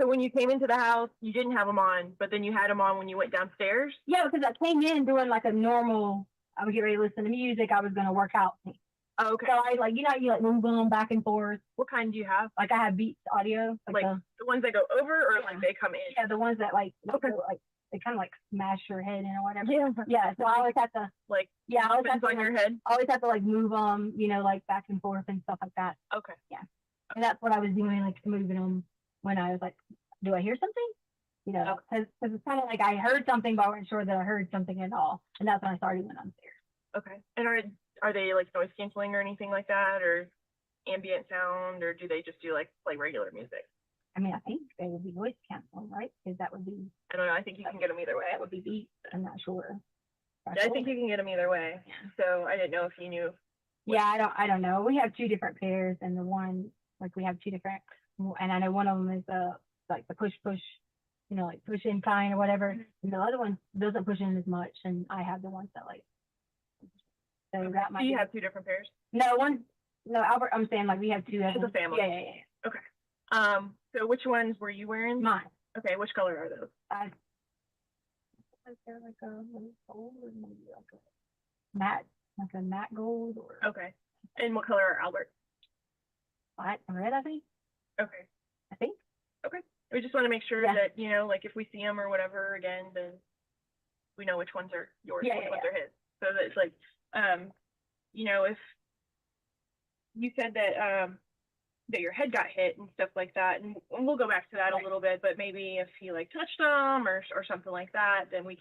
So when you came into the house, you didn't have them on, but then you had them on when you went downstairs? Yeah, because I came in doing like a normal, I would get ready to listen to music. I was going to work out. Oh, okay. So I like, you like move them back and forth. What kind do you have? Like I have Beats audio. Like the ones that go over or like they come in? Yeah, the ones that like they kind of like smash your head in or whatever. Yeah. Yeah. So I always have to I always have to on your head. I always have to like move them, like back and forth and stuff like that. Okay. Yeah. And that's what I was doing, like moving them when I was like, do I hear something? Because it's kind of like I heard something, but I wasn't sure that I heard something at all. And that's when I started when I'm there. Okay. And are they like noise canceling or anything like that, or ambient sound, or do they just do like play regular music? I mean, I think they would be noise canceling, right? Because that would be. I don't know. I think you can get them either way. That would be Beats. I'm not sure. Yeah, I think you can get them either way. Yeah. So I didn't know if you knew. Yeah, I don't know. We have 2 different pairs, and the one we have 2 different, and I know one of them is like the push, like push in kind or whatever, and the other one doesn't push in as much, and I have the ones that like. So Okay. that might. Do you have 2 different pairs? No, Albert. I'm saying like we have 2. As a family. Yeah. Okay. So which ones were you wearing? Mine. Okay. Which color are those? They're like a gold or maybe like a matte gold or. Okay. And what color are Albert? White and red, I think. Okay. I think. Okay. We just want to make sure that, like if we see them or whatever again, then we know which ones are yours, which ones are his. So that it's like, if you said that that your head got hit and stuff like that. And we'll go back to that a little bit, but maybe if he like touched them or something like that, then we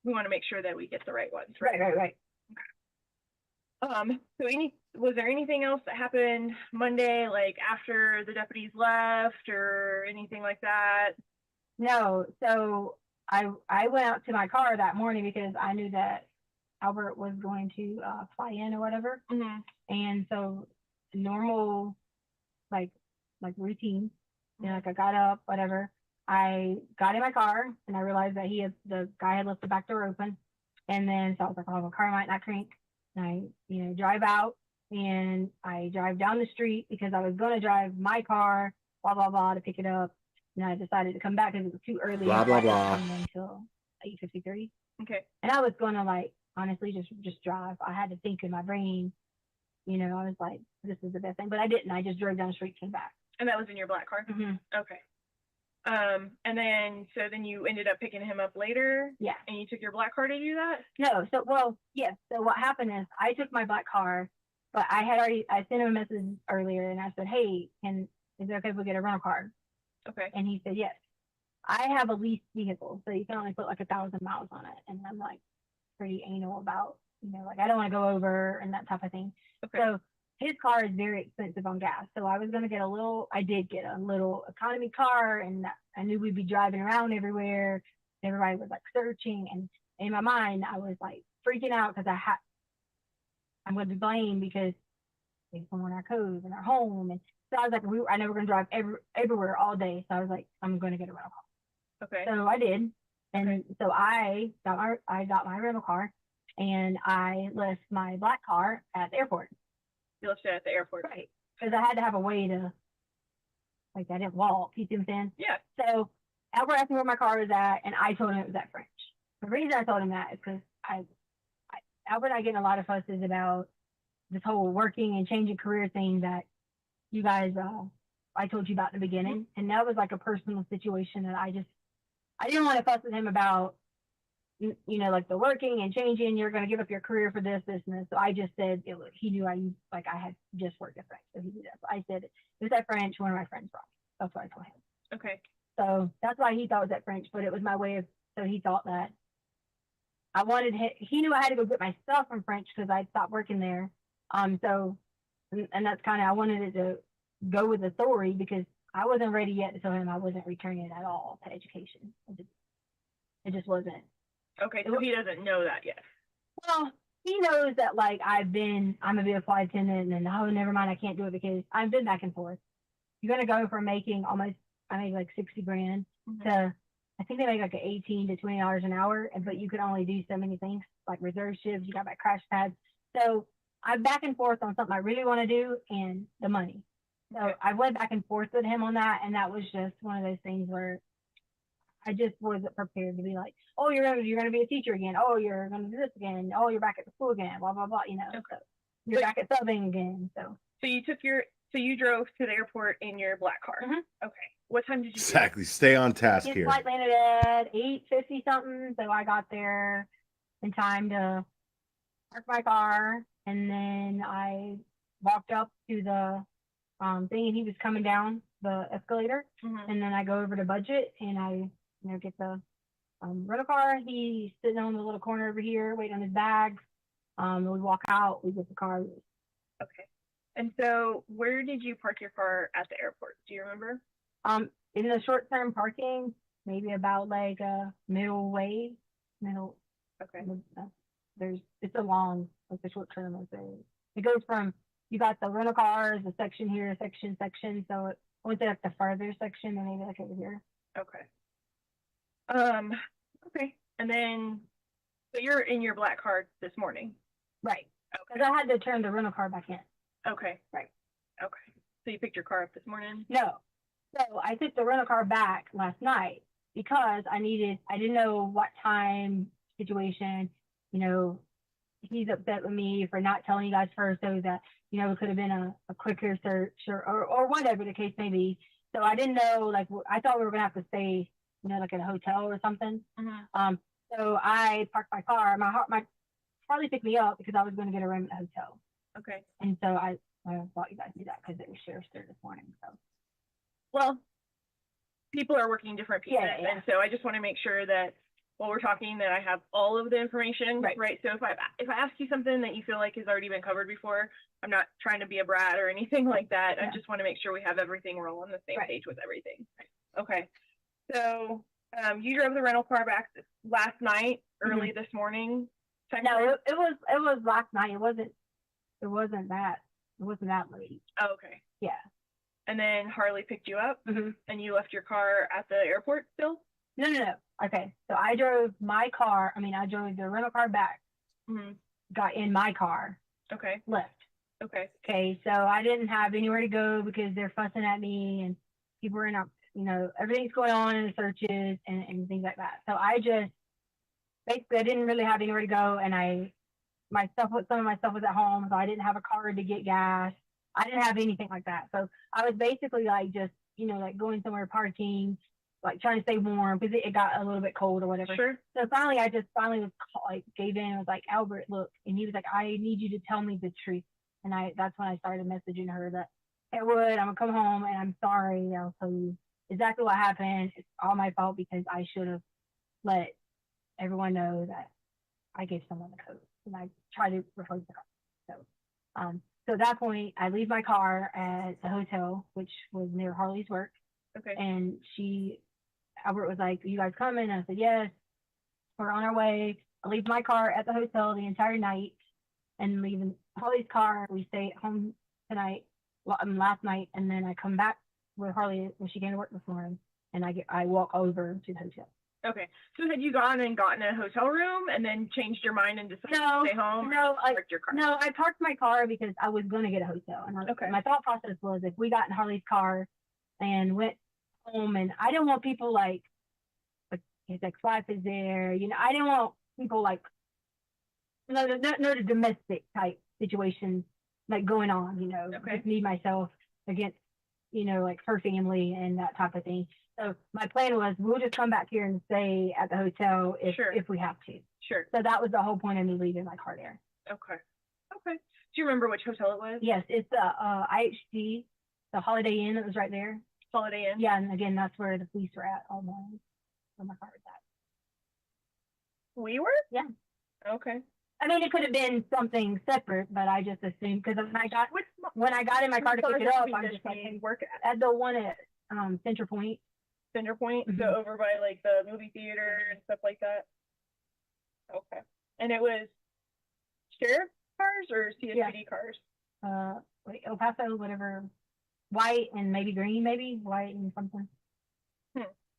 want to make sure that we get the right ones. Right. So was there anything else that happened Monday, like after the deputies left or anything like that? No, so I went out to my car that morning because I knew that Albert was going to fly in or whatever. Mm-hmm. And so normal, like routine, you know, like I got up, whatever. I got in my car and I realized that the guy had left the back door open. And then so I was like, oh, my car might not crank. And I, you know, drive out and I drive down the street because I was going to drive my car, blah, blah, blah, to pick it up. And I decided to come back because it was too early. Blah, blah, blah. Until 8:53. Okay. And I was going to like, honestly, just drive. I had to think in my brain, you know, I was like, this is the best thing, but I didn't. I just drove down the street, came back. And that was in your black car? Mm-hmm. Okay. And then you ended up picking him up later? Yeah. And you took your black car to do that? No. So, well, yes. So what happened is I took my black car, but I sent him a message earlier and I said, hey, is it okay if we get a rental car? Okay. And he said, yes. I have a leased vehicle, so you can only put like 1,000 miles on it. And I'm like pretty anal about, you know, like I don't want to go over and that type of thing. Okay. So his car is very expensive on gas. So I was going to get I did get a little economy car, and I knew we'd be driving around everywhere. Everybody was like searching. And in my mind, I was like freaking out because I'm going to be blamed because they someone our codes and our home. And so I was like, I know we're going to drive everywhere all day. So I was like, I'm going to get a rental car. Okay. So I did. And so I got my rental car and I left my black car at the airport. You left it at the airport. Right. Because I had to have a way to, like, I didn't walk. You see what I'm saying? Yeah. So Albert asked me where my car was at, and I told him it was at French. The reason I told him that is because Albert and I get in a lot of fusses about this whole working and changing career thing that you guys, I told you about in the beginning. And that was like a personal situation that I didn't want to fuss with him about, you know, like the working and changing, you're going to give up your career for this, and this. So I just said, he knew I had just worked at French. So he knew that. So I said, it was at French, one of my friends brought me. That's what I told him. Okay. So that's why he thought it was at French, but it was my way of, so he thought that I wanted him, he knew I had to go get my stuff from French because I stopped working there. So, and that's kind of, I wanted it to go with the story because I wasn't ready yet to tell him I wasn't returning at all to education. It just wasn't. Okay, so he doesn't know that yet. Well, he knows that like I'm a be a flight attendant and oh, never mind, I can't do it because I've been back and forth. You're going to go from making I make like 60 grand to, I think they make like $18 to $20 an hour, but you could only do so many things like reserve shifts, you got my crash pads. So I'm back and forth on something I really want to do and the money. So I went back and forth with him on that. And that was just one of those things where I just wasn't prepared to be like, oh, you're going to be a teacher again. Oh, you're going to do this again. Oh, you're back at the school again, blah, blah, blah, you know. So you're back at subbing again. So you drove to the airport in your black car. Okay. What time did you Exactly. Stay on task his here. flight landed at 8:50 something. So I got there in time to park my car. And then I walked up to the thing and he was coming down the escalator. And then I go over to budget and I get the rental car. He's sitting on the little corner over here, waiting on his bags. We walk out, we get the car. Okay. And so where did you park your car at the airport? Do you remember? In the short-term parking, maybe about like a middle. Okay. It's a long, like the short-term. It goes from, you got the rental cars, the section here, section. So it went to like the farther section and maybe like over here. Okay. Okay. And then, so you're in your black car this morning? Right. Because I had to turn the rental car back in. Okay. Right. Okay. So you picked your car up this morning? No. So I took the rental car back last night because I didn't know what time situation, he's upset with me for not telling you guys first, so that, it could have been a quicker search or whatever the case may be. So I didn't know, like, I thought we were gonna have to stay, like in a hotel or something. So I parked my car. My Harley picked me up because I was going to get a room at the hotel. Okay. And so I thought you guys knew that because it was sheriff's there this morning, so. Well, people are working different pieces, Yeah, yeah. and so I just want to make sure that while we're talking, that I have all of the information, Right. right? So if I ask you something that you feel like has already been covered before, I'm not trying to be a brat or anything like that. I Yeah. just want to make sure we have everything, we're all on the same Right. page with everything. Okay. So, you drove the rental car back last night, early this morning? No, it was last night. It wasn't that late. Oh, okay. Yeah. And then Harley picked you up Mhm. and you left your car at the airport still? No. Okay. So I drove the rental car back, Mm-hmm. got in my car, Okay. left. Okay. Okay. So I didn't have anywhere to go because they're fussing at me and people were everything's going on in the searches and things like that. So I didn't really have anywhere to go, and some of my stuff was at home, so I didn't have a car to get gas. I didn't have anything like that. So I was basically just going somewhere parking, trying to stay warm because it got a little bit cold or whatever. Sure. So finally I gave in and was like, Albert, look, and he was like, I need you to tell me the truth. And that's when I started messaging her that, hey, Wood, I'm gonna come home and I'm sorry. I'll tell you exactly what happened. It's all my fault because I should have let everyone know that I gave someone the code and I tried to replace the car. So at that point, I leave my car at the hotel, which was near Harley's work. Okay. And Albert was like, you guys coming? I said, yes, we're on our way. I leave my car at the hotel the entire night and leaving Harley's car. We stay at home last night. And then I come back with Harley when she came to work this morning and I walk over to the hotel. Okay. So had you gone and gotten a hotel room and then changed your mind and decided to stay home? Parked your car? No, I parked my car because I was going to get a hotel. And my thought process was if we got in Harley's car and went home, and I didn't want people his ex-wife is there. I didn't want people the domestic type situations going on, just me, myself against, her family and that type of thing. So my plan was we'll just come back here and stay at the hotel if we have to. Sure. So that was the whole point of me leaving my car there. Okay. Do you remember which hotel it was? Yes, it's IHG, the Holiday Inn that was right there. Holiday Inn? Yeah, and again, that's where the police were at all morning when my car was at. We were? Yeah. Okay. I mean, it could have been something separate, but I just assumed because when I got in my car to pick it up, I'm just work at the one at Center Point. Center Point, so over by the movie theater and stuff like that. Okay. And it was sheriff cars or CSPD cars? El Paso, whatever, white and maybe green, white and something.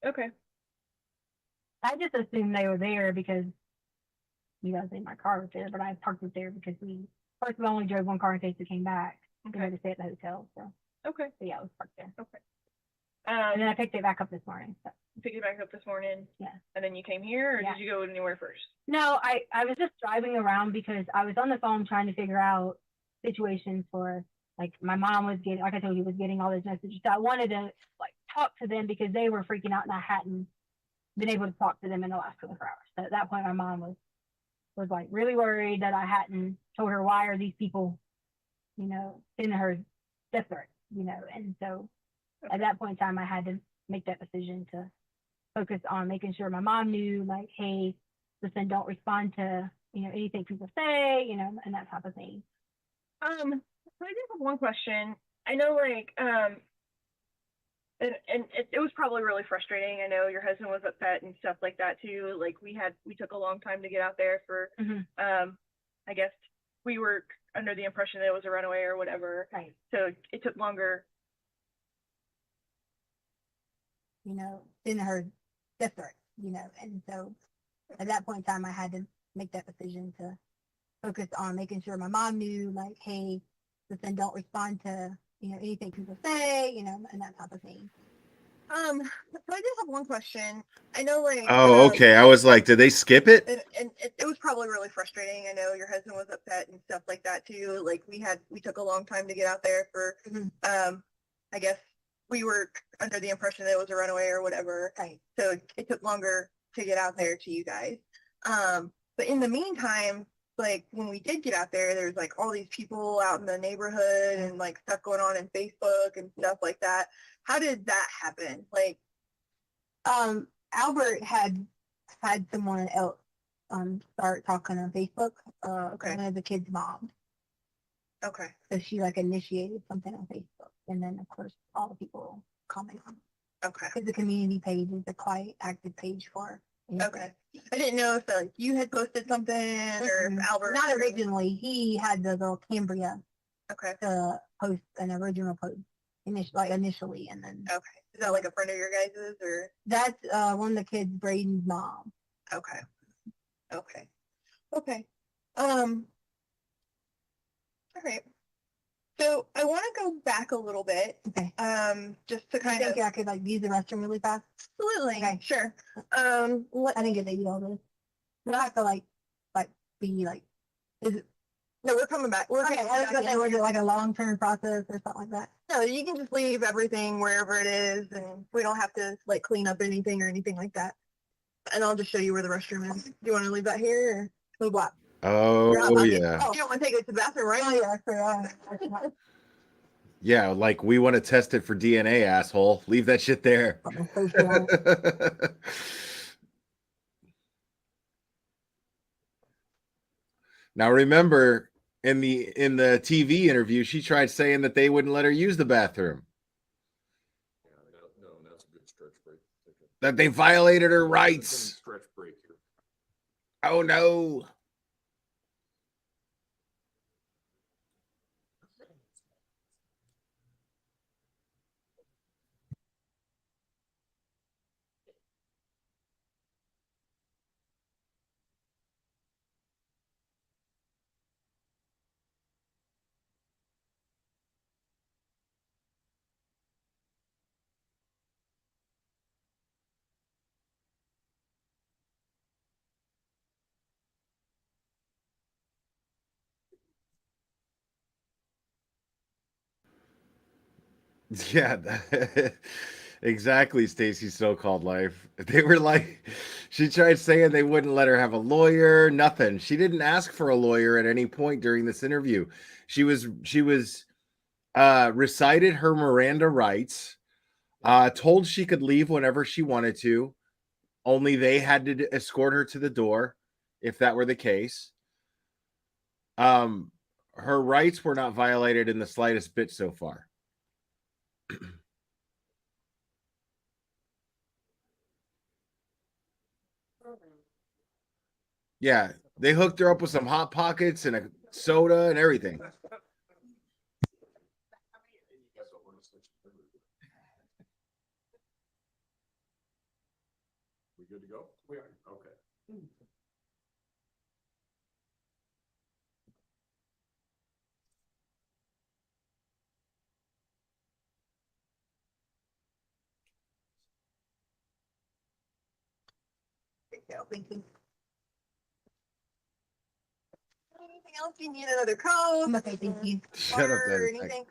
Okay. I just assumed they were there because you guys think my car was there, but I parked it there because we only drove one car in case we came back. We had to stay at the hotel, so. Okay. So yeah, it was parked there. Okay. And then I picked it back up this morning. So. Picked it back up this morning? Yeah. And then you came here, or did you go anywhere first? No, I was just driving around because I was on the phone trying to figure out situations for, my mom was getting, like I told you, was getting all those messages. So I wanted to, talk to them because they were freaking out and I hadn't been able to talk to them in the last 24 hours. So at that point, my mom was really worried that I hadn't told her why are these people, sending her death threats, and so at that point in time, I had to make that decision to focus on making sure my mom knew, hey, listen, don't respond to, anything people say, and that type of thing. So I do have one question. I know, and it was probably really frustrating. I know your husband was upset and stuff like that too. We took a long time to get out there for, I guess we were under the impression that it was a runaway or whatever. Right. So it took longer. In her death threat, and so at that point in time, I had to make that decision to focus on making sure my mom knew, hey, listen, don't respond to, anything people say, and that type of thing. So I do have one question. I know, Oh, okay. I was like, did they skip it? And it was probably really frustrating. I know your husband was upset and stuff like that too. We took a long time to get out there for, I guess we were under the impression that it was a runaway or whatever. Right. So it took longer to get out there to you guys. But in the meantime, like when we did get out there, there's like all these people out in the neighborhood and like stuff going on in Facebook and stuff like that. How did that happen? Like, Albert had someone else start talking on Facebook. Okay. One of the kids' mom. Okay. So she like initiated something on Facebook, and then of course all the people comment on it. Okay. Because the community page is a quite active page for. Okay. I didn't know if like you had posted something or if Albert. Not originally. He had the little Cambria Okay. to post an original post initially, and then. Okay. Is that like a friend of your guys's or? That's one of the kids, Braden's mom. Okay. Okay. Okay. All right. So I want to go back a little bit. Okay. Just to kind I of. think I could like use the restroom really fast. Absolutely. Okay. Sure. I didn't get to eat all this. We have to like be like. Is it? No, we're coming back. We're Okay. I was gonna say, was it like a long-term process or something like that? No, you can just leave everything wherever it is, and we don't have to like clean up anything or anything like that. And I'll just show you where the restroom is. Do you want to leave that here or move what? Oh yeah. Oh, you don't want to take it to the bathroom, right? Oh yeah, sure. Yeah, like we want to test it for DNA, asshole. Leave that shit there. Now remember, in the TV interview, she tried saying that they wouldn't let her use the bathroom. No, that's a good stretch break. That they violated her rights. Stretch break here. Oh no. Yeah, exactly. Stacy's so-called life. They were like, she tried saying they wouldn't let her have a lawyer, nothing. She didn't ask for a lawyer at any point during this interview. She was recited her Miranda rights, told she could leave whenever she wanted to. Only they had to escort her to the door if that were the case. Her rights were not violated in the slightest bit so far. Yeah, they hooked her up with some Hot Pockets and a soda and everything. We good to go? We are. Okay. Thank you. Anything else? You need another code? Okay, thank you. Shut up, Or that anything?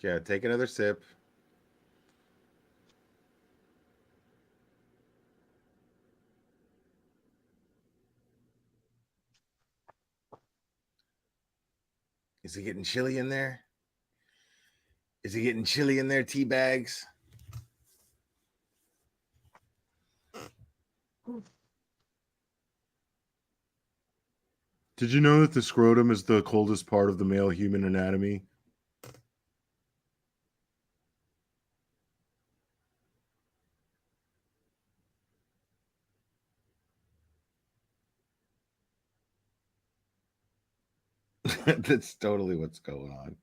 Yeah, take another sip. Is it getting chilly in there? Is it getting chilly in there, tea bags? Did you know that the scrotum is the coldest part of the male human anatomy? That's totally what's going on.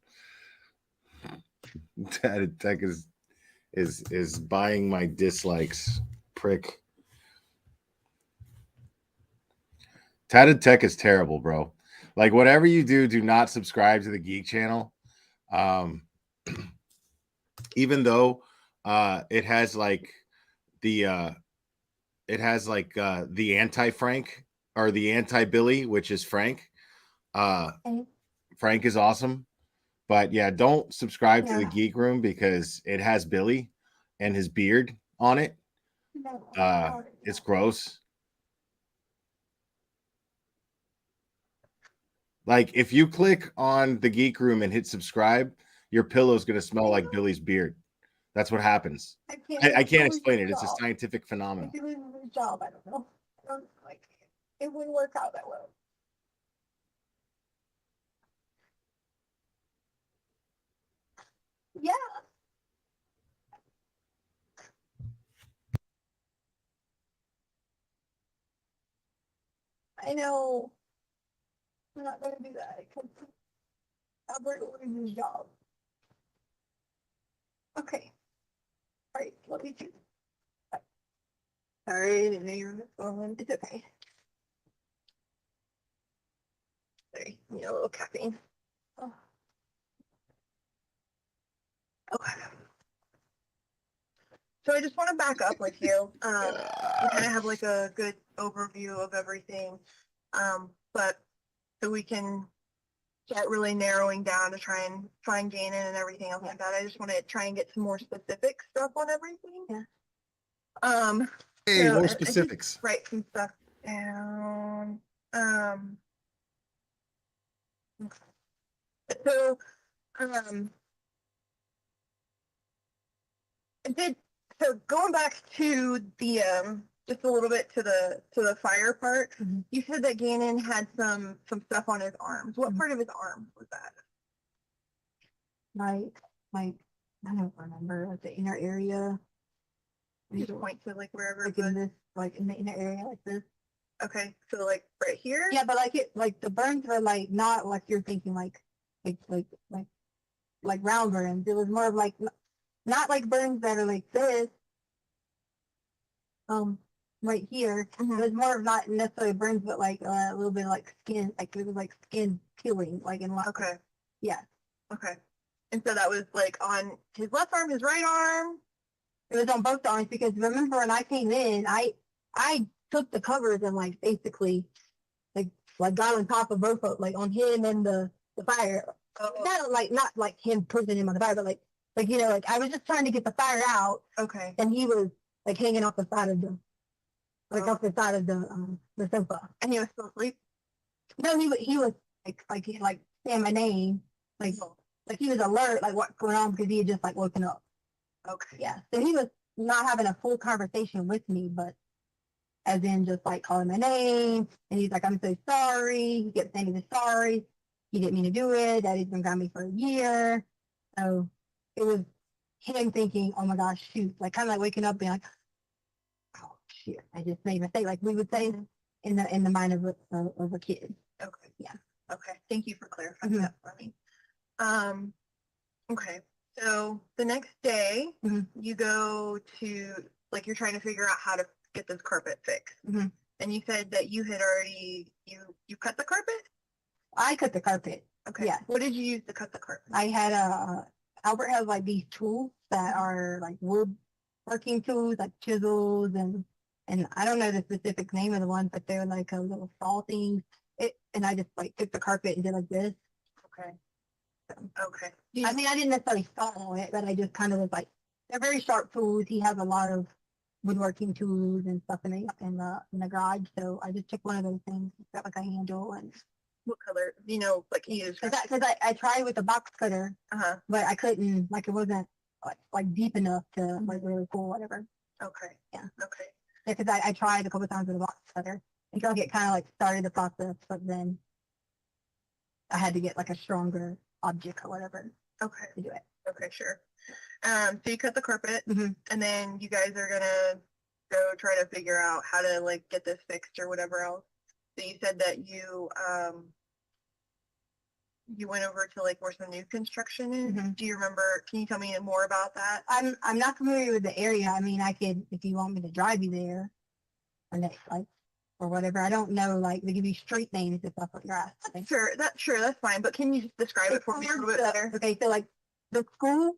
Tatted Tech is buying my dislikes, prick. Tatted Tech is terrible, bro. Like whatever you do, do not subscribe to the Geek Channel. Even though it has like the anti-Frank or the anti-Billy, which is Frank. Frank is awesome. But yeah, don't subscribe to the Yeah. Geek Room because it has Billy and his beard on it. It's gross. Like if you click on the Geek Room and hit subscribe, your pillow's gonna smell like Billy's beard. That's what happens. I can't explain it. It's a scientific phenomenon. If you lose your job, I don't know. I don't like it wouldn't work out that well. Yeah. I know. I'm not gonna do that because Albert will lose his job. Okay. All right, let me do. Sorry, I didn't know you were going. It's okay. Sorry, you know, a little caffeine. Oh. Okay. So I just want to back up with you. We kind of have like a good overview of everything. But so we can get really narrowing down to try and find Gannon and everything else like that. I just want to try and get some more specific stuff on everything. Yeah. Hey, So, more and just specifics. write some stuff down. So, so going back to the just a little bit to the fire part, you said that Gannon had some stuff on his arms. What part of his arm was that? Like I don't remember, like the inner area. You just point to like wherever like in this, like in the inner area like this. Okay, so like right here? Yeah, but like the burns are like not like you're thinking like round burns. It was more of like not like burns that are like this. Right here. It was more of not necessarily burns, but like a little bit of like skin, like it was like skin peeling, like in left. Okay. Yeah. Okay. And so that was like on his left arm, his right arm. It was on both arms because remember when I came in, I took the covers and like basically like got on top of both of like on him and the fire. Not like him pushing him on the fire, but like you know, like I was just trying to get the fire out. Okay. And he was like hanging off the side of the off the side of the sofa. And he was still asleep? No, he was like saying my name. Like he was alert, like what's going on because he had just like woken up. Okay. Yeah. So he was not having a full conversation with me, but as in just like calling my name. And he's like, I'm so sorry. He kept saying he was sorry. He didn't mean to do it. Daddy's been around me for a year. So it was him thinking, oh my gosh, shoot. Like kind of like waking up being like, oh shit, I just made a mistake. Like we would say in the mind of a kid. Okay. Yeah. Okay. Thank you for clarifying that for me. Okay. So the next day you go to like you're trying to figure out how to get this carpet fixed. And you said that you had already you cut the carpet? I cut the carpet. Okay. Yeah. What did you use to cut the carpet? I had Albert has like these tools that are like wood working tools, like chisels and I don't know the specific name of the ones, but they're like a little saw things. And I just like took the carpet and did like this. Okay. Okay. I mean, I didn't necessarily saw it, but I just kind of was like, they're very sharp tools. He has a lot of woodworking tools and stuff in the garage. So I just took one of those things, got like a handle and. What color? You know, like he is. Because I tried with a box cutter, but I couldn't. Like it wasn't like deep enough to like really pull whatever. Okay. Yeah. Okay. Yeah, because I tried a couple times with a box cutter until it kind of like started the process, but then I had to get like a stronger object or whatever. Okay. To do it. Okay, sure. So you cut the carpet, and then you guys are gonna go try to figure out how to like get this fixed or whatever else. So you said that you went over to like where some new construction is. Do you remember? Can you tell me more about that? I'm not familiar with the area. I mean, I could if you want me to drive you there, or next like or whatever. I don't know. Like they give you street names and stuff like that. That's fine. But can you just describe it for me a little bit better? Okay, so like the school,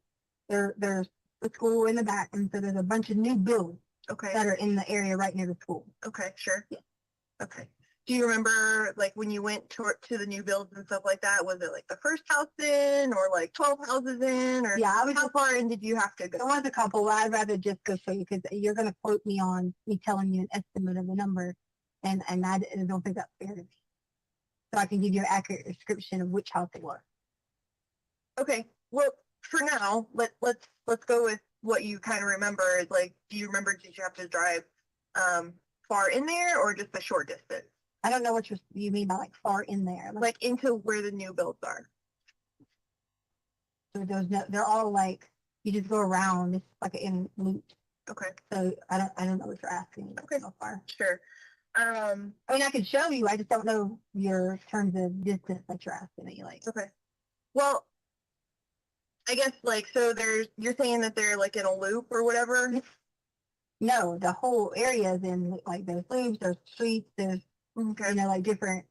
there's the school in the back, and so there's a bunch of new builds. Okay. That are in the area right near the school. Okay, sure. Yeah. Okay. Do you remember, like, when you went to the new builds and stuff like that, was it like the first house in, or like 12 houses in, or Yeah, I was how far in did you have to go? There was a couple, but I'd rather just go show you because you're gonna quote me on me telling you an estimate of the number, and I don't think that's fair to me. So I can give you an accurate description of which house it was. Okay, well, for now, let's go with what you kind of remember. Like, do you remember, did you have to drive far in there, or just a short distance? I don't know what you mean by like far in there. Like into where the new builds are. So they're all like, you just go around, it's like in loop. Okay. So I don't know what you're asking. Okay. So far. Sure. I mean, I can show you, I just don't know your terms of distance that you're asking me, like. Okay. Well, I guess like, so you're saying that they're like in a loop or whatever? No, the whole area is in like there's loops, there's streets, there's, Okay. you know, like different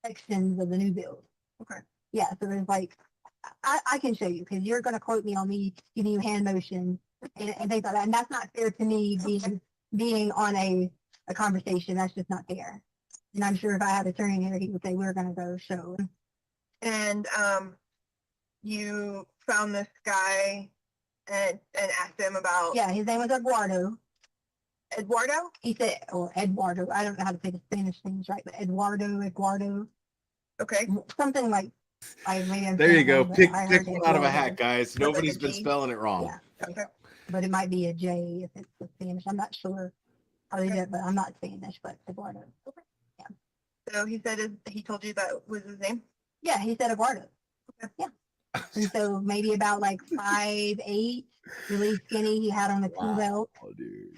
sections of the new build. Okay. Yeah, so there's like, I can show you because you're going to quote me on me giving you hand motion and things like that. And that's not fair to me being on a conversation. That's just not fair. And I'm sure if I had an attorney here, he would say, we're going to go show. And you found this guy and asked him about. Yeah, his name was Eduardo. Eduardo? He said, or Eduardo, I don't know how to say the Spanish names right, but Eduardo. Okay. Something like, There you go. Pick one one out of a hat, guys. like Nobody's a been G? spelling it wrong. Yeah. Okay. But it might be a J if it's the Spanish. I'm not sure how they do it, but I'm not Spanish, but Eduardo. So he said he told you that was his name? Yeah, he said Eduardo. Okay. Yeah. And so maybe about like 5'8", really skinny. He had on a tool belt. Oh, dude.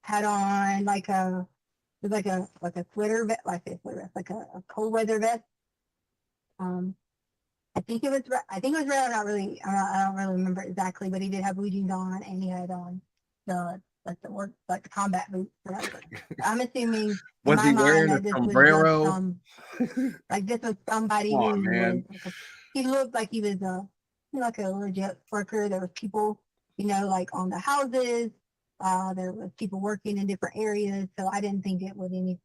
Had on like a sweater vest, like a sweater vest, like a cold weather vest. I think it was red. I don't really remember exactly, but he did have blue jeans on, and he had on the combat boots. I'm assuming. Was he wearing a sombrero? Like this was somebody Come who on, man. was. He looked like he was like a legit worker. There was people, you know, like on the houses. There was people working in different areas, so I didn't think it was any.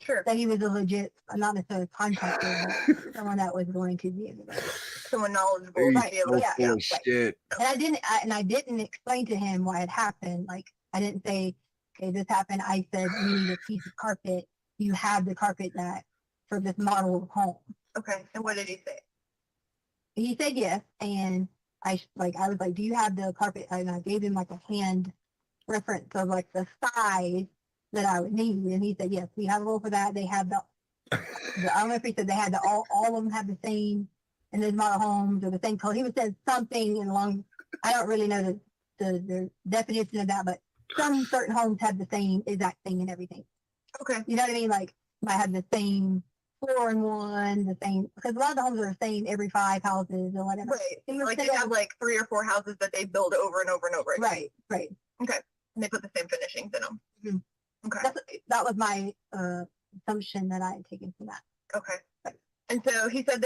Sure. That he was a legit, not necessarily contractor, but someone that was going to be able to. Someone knowledgeable. He's Right. so Yeah. full of Right. shit. And I didn't explain to him what had happened. Like I didn't say, okay, this happened. I said, we need a piece of carpet. You have the carpet that for this model of home. Okay. And what did he say? He said yes, and I was like, do you have the carpet? And I gave him like a hand reference of like the size that I would need, and he said yes, we have a roll for that. They have I don't know if he said they had all of them have the same, and there's model homes or the same color. He was saying something along. I don't really know the definition of that, but some certain homes have the same exact thing and everything. Okay. You know what I mean? Like might have the same floor in one, the same, because a lot of the homes are the same every 5 houses or whatever. Right. Like they have like 3 or 4 houses that they build over and over and over again. Right. Okay. And they put the same finishings in them. Mm-hmm. Okay. That was my assumption that I had taken from that. Okay. And so he said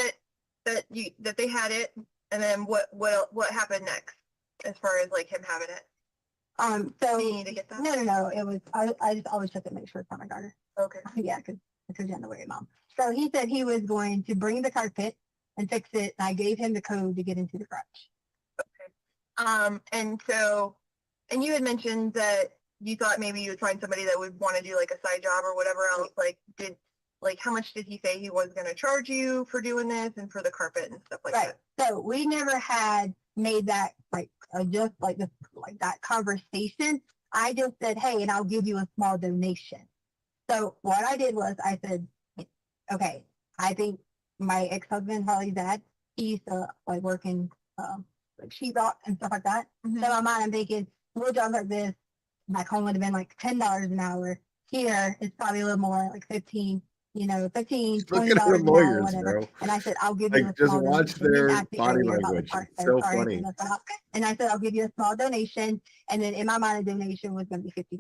that they had it, and then what happened next as far as like him having it? So you need to get that? No. It was I just always check to make sure it's not my daughter. Okay. Yeah, because you don't know where your mom. So he said he was going to bring the carpet and fix it, and I gave him the code to get into the garage. Okay. And you had mentioned that you thought maybe you would find somebody that would want to do like a side job or whatever else. Like how much did he say he was going to charge you for doing this and for the carpet and stuff like that? So we never had made that just like that conversation. I just said, hey, and I'll give you a small donation. So what I did was I said, okay, I think my ex-husband, Holly's dad, he used to like work in like sheetrock and stuff like that. Mm-hmm. So in my mind, I'm thinking, little jobs like this, back home would have been like $10 an hour. Here, it's probably a little more, like 15, $15, $20 an hour, whatever. Bro. And I said, I'll give you a just small watch donation. their Ask me body earlier about the language. part, It's so sorry, funny. and I said, I'll give you a small donation. And then in my mind, a donation was going to be $50.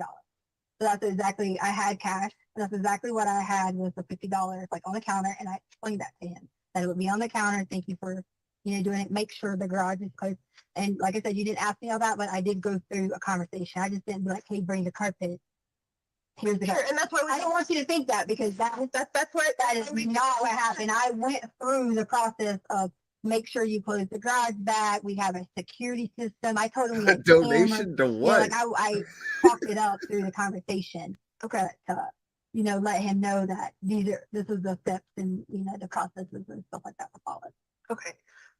So that's exactly, I had cash. That's exactly what I had was the $50 like on the counter. And I explained that to him, that it would be on the counter. Thank you for, doing it. Make sure the garage is closed. And like I said, you didn't ask me all that, but I did go through a conversation. I just didn't be like, hey, bring the carpet here's the Sure, carpet. and that's why I don't want you to think that because that's what, that is not what happened. I went through the process of make sure you close the garage back. We have a security system. I told him we A had donation to cameras. Yeah, what? like I talked it up through the conversation. Okay. You know, let him know that this is the steps and, you know, the processes and stuff like that to follow. Okay,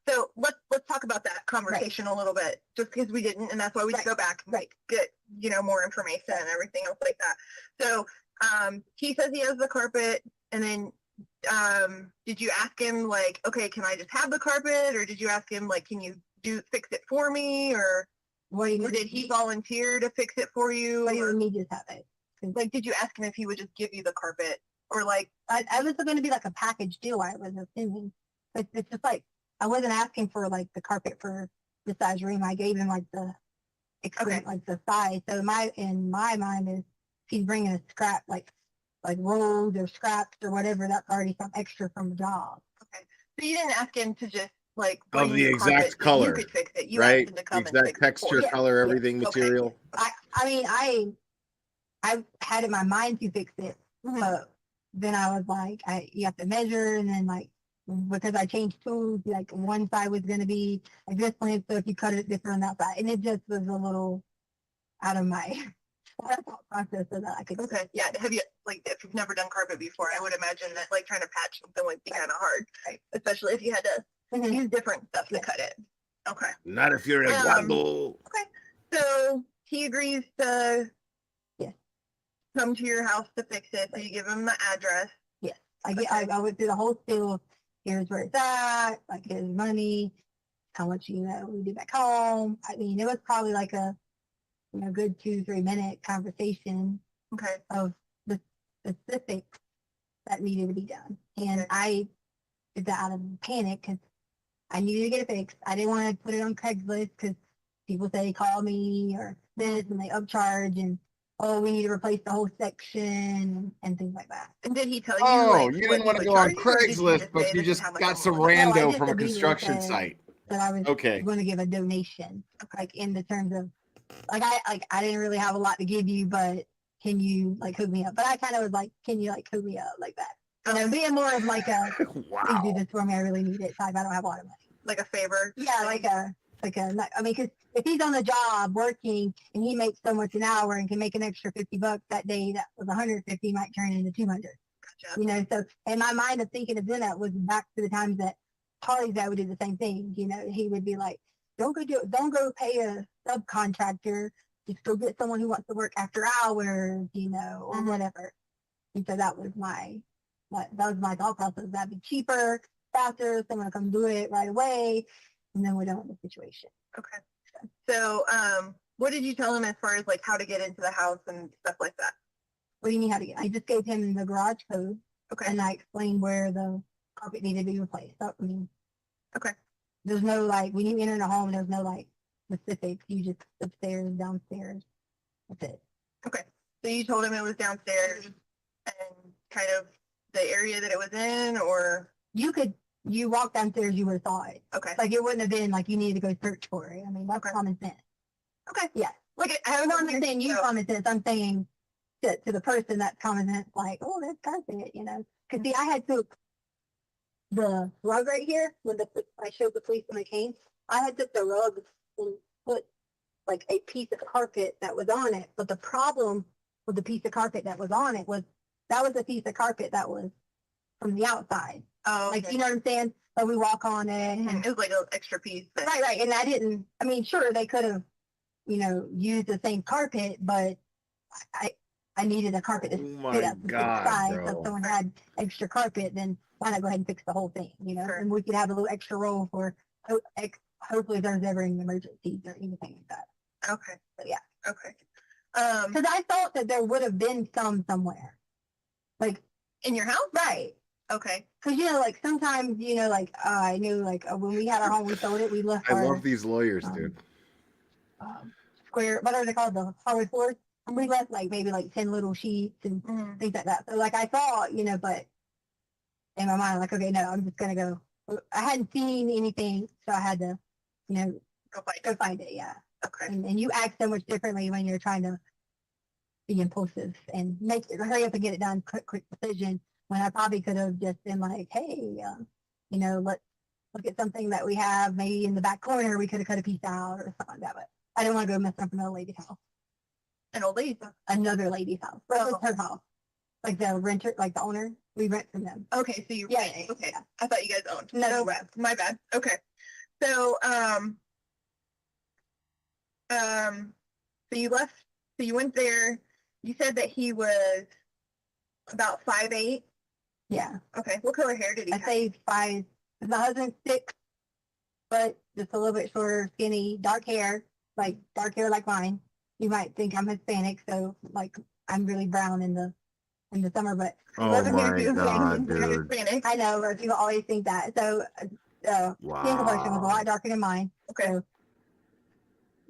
so let's talk about that conversation a little bit, just because we didn't, and that's why we need to go back and get, you know, more information and everything else like that. So, he says he has the carpet, and then, did you ask him like, okay, can I just have the carpet, or did you ask him like, can you fix it for me, or did he volunteer to fix it for you? What do you need to have it? Like, did you ask him if he would just give you the carpet, or like, I was going to be like a package deal. I was assuming. It's just like, I wasn't asking for like the carpet for the size room. I gave him like the, like the size. So in my mind is he's bringing a scrap, like rolls or scraps or whatever. That's already some extra from the job. okay. So you didn't ask him to just like Of bring the you exact carpet that color, you could fix it. You right? asked him to come and Exact fix it for texture, you. color, Yeah. everything, material. I mean, I had in my mind to fix it, but then I was like, you have to measure, and then like, because I changed tools, like one side was going to be like this length, so if you cut it different on that side, and it just was a little out of my thought process so that I could. Okay, yeah. Have you, like, if you've never done carpet before, I would imagine that like trying to patch something would be kind of hard, right? Especially if you had to use different stuff to cut it. Okay. Not if you're a guapo. Okay. So he agrees to come to your house to fix it. So you give him the address. Yes. I went through the whole spiel of here's where it's at, like here's money, how much, you know, we do back home. I mean, it was probably like a, you know, good 2-3 minute conversation. Okay. Of the specifics that needed to be done. And I did that out of panic because I needed to get it fixed. I didn't want to put it on Craigslist because people say call me or this and they upcharge and oh, we need to replace the whole section and things like that. And did he tell you? Oh, like, you what didn't want to he go would on charge you, or did he Craigslist, say, but you "This is just how much got I'm some willing to-" No, I rando just from a immediately construction said site. that I was Okay. going to give a donation, like in the terms of, I didn't really have a lot to give you, but can you like hook me up? But I kind of was like, can you like hook me up like that? You know, being more of like a, please do this for me, I really need it type. I don't have a lot of money. Like a favor? Yeah, I mean, because if he's on the job working and he makes so much an hour and can make an extra $50 that day, that was 150 might turn into 200. Gotcha. You know, so in my mind of thinking of doing that was back to the times that Charlie's dad would do the same thing. You know, he would be like, don't go pay a subcontractor. Just go get someone who wants to work after hours, you know, or whatever. And so that was my thought process. That'd be cheaper, faster. Someone will come do it right away, and then we're done with the situation. Okay. So, what did you tell him as far as like how to get into the house and stuff like that? What do you mean how to get? I just gave him the garage code. Okay. And I explained where the carpet needed to be replaced. So, I mean, okay. There's no like when you enter the home, there's no like specifics. You just upstairs, downstairs. That's it. Okay. So you told him it was downstairs and kind of the area that it was in, or you walk downstairs, you would have saw it. Okay. Like it wouldn't have been like you needed to go search for it. I mean, that's common sense. Okay. Yeah. Like I'm not saying you common sense. I'm saying to the person that's common sense, like, oh, that's carpet, you know. Because see, I had took the rug right here when I showed the police when I came. I had took the rug and put like a piece of carpet that was on it. But the problem with the piece of carpet that was on it was that was a piece of carpet that was from the outside. Oh, like, you know what I'm saying? So we walk on it. And it was like an extra piece. Right. And I mean, sure, they could have, you know, used the same carpet, but I needed a carpet to fit up the size. So if someone had extra carpet, then why not go ahead and fix the whole thing, you know? And we could have a little extra roll for, hopefully there's ever any emergencies or anything like that. Okay. But yeah. Okay. Because I thought that there would have been some somewhere. Like, in your house? Right. Okay. Because, you know, like sometimes, you know, like I knew like when we had our home, we sold it, we left I love these lawyers, dude. Square, what are they called? The hardwood floors. And we left like maybe like 10 little sheets and things like that. So like I thought, you know, but in my mind, like, okay, no, I'm just going to go. I hadn't seen anything, so I had to, you know, go find it. Yeah. Okay. And you act so much differently when you're trying to be impulsive and hurry up and get it done, quick decision, when I probably could have just been like, hey, let's look at something that we have maybe in the back corner, we could have cut a piece out or something like that, but I didn't want to go mess up another lady's house. An old lady's house? Another lady's house. Well, Oh. it's her house. Like the renter, like the owner, we rent from them. Okay, so you Yeah, rent. yeah, Okay, yeah. I thought you guys owned. No, My bad. Okay. So, so you left, so you went there, you said that he was about 5'8". Yeah. Okay, what color hair did he I have? say 5, my husband's 6, but just a little bit shorter, skinny, dark hair like mine. You might think I'm Hispanic, so like I'm really brown in the summer, but Oh wasn't here my too, God, okay? dude. Hispanic. I know, but people always think that. So skin complexion was a Wow. lot darker than mine. Okay. So,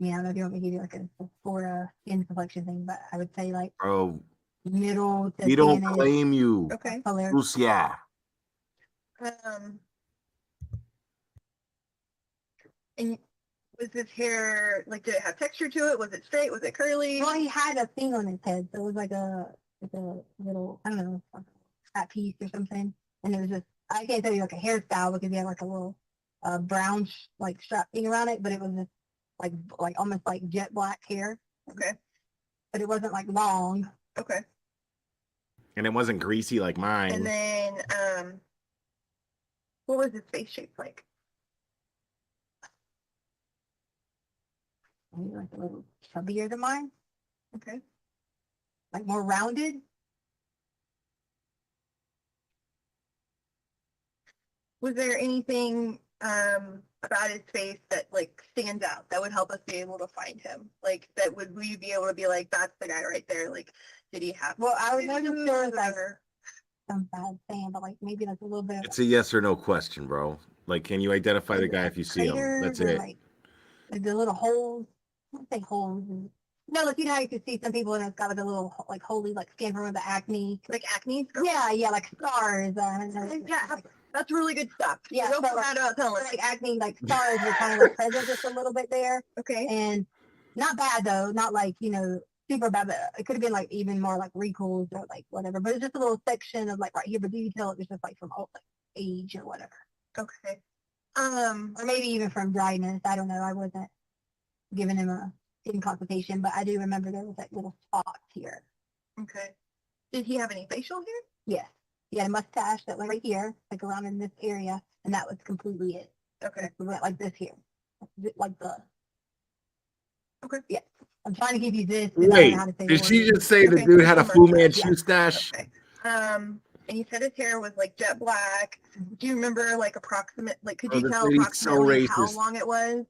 I don't know if you want me to give you like a for skin complexion thing, but I would say like Bro, middle to we don't tannish claim you. Okay. color. Lucia. And was his hair, like, did it have texture to it? Was it straight? Was it curly? Well, he had a thing on his head, so it was like a little, I don't know, fat piece or something. And it was just, I can't tell you like a hairstyle because he had like a little brown like strap thing around it, but it was just like almost like jet black hair. Okay. But it wasn't like long. Okay. And it wasn't greasy like mine. And then, what was his face shape like? Maybe like a little chubbier than mine, Okay. like more rounded. Was there anything about his face that like stands out that would help us be able to find him? Like that would we be able to be like, that's the guy right there? Like, did he have? Well, I would know tattoos there was like or- some bad saying, but like maybe like a little bit of It's a yes or no question, bro. Like, can you identify the guy if you see him? That's craters or, it. like the little holes. I don't say holes. No, like you know how you can see some people and it's got like a little like holy like skin from the acne. like acne? Yeah, like scars. Yeah, that's really good stuff. Yeah, Don't so, put that out, tell us. like acne, like scars were kind of like present just a little bit there. Okay. And not bad though, not like, super bad, but it could have been like even more like wrinkles or like whatever. But it's just a little section of like right here, but you can tell it was just like from old like age or whatever. Okay. Or maybe even from dryness. I don't know. I wasn't giving him a skin consultation, but I do remember there was like little spots here. Okay. Did he have any facial hair? Yes. He had a mustache that went right here, like around in this area, and that was completely it. Okay. It went like this here. Like the. Okay. Yeah. I'm trying to give you this. 'cause I don't Wait, know how to say did the she word. just say the Okay, dude had a so Fu mustache, Manchu stash? Okay. And you said his hair was like jet black. Do you remember like could Oh, you this tell lady's so approximately how racist. long it was?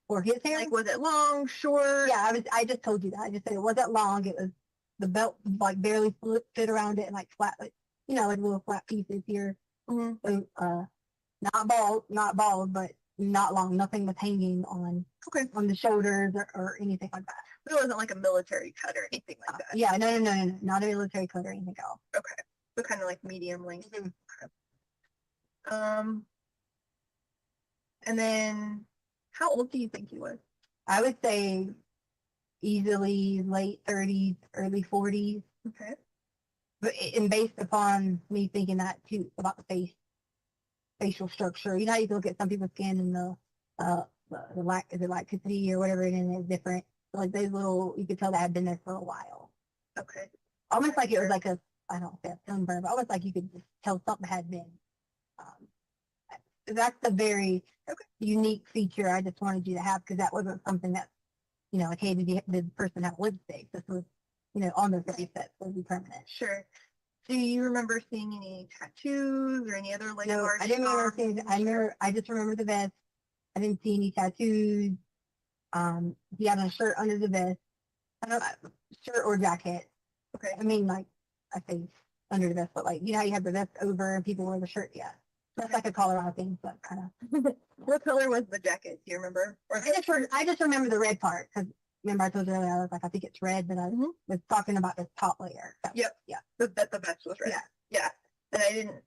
Or his hair? Like, was it long, short? Yeah, I just told you that. I just said it wasn't long. It was the belt like barely fit around it and like flat, like, like little flat pieces here. Mm-hmm. So, not bald, but not long. Nothing was hanging on the shoulders or anything like that. It wasn't like a military cut or anything like that. Yeah, no, not a military cut or anything else. Okay. So kind of like medium length. Mhm. Okay. And then how old do you think he was? I would say easily late 30s, early 40s. Okay. But and based upon me thinking that too about the facial structure, how you can look at some people's skin and the elasticity or whatever it is different. So like those little, you could tell that had been there for a while. Okay. Almost like it was like I don't say a sunburn, but almost like you could just tell something had been. That's a very unique feature I just wanted you to have because that wasn't something that, like, hey, did the person have lipstick? This was, on their face that would be permanent. Sure. Do you remember seeing any tattoos or any other like? No, I didn't remember seeing. I just remember the vest. I didn't see any tattoos. He had a shirt under the vest. I don't know, shirt or jacket. Okay. I mean, like, I say under the vest, but like, how you have the vest over and people wear the shirt? Yeah. That's like a Colorado thing, but kind of. What color was the jacket? Do you remember? Or I just remember the red part because remember I told you earlier I was like I think it's red, but I was talking about the top layer. So, yep. Yeah. The vest was red. Yeah. Yeah. And I didn't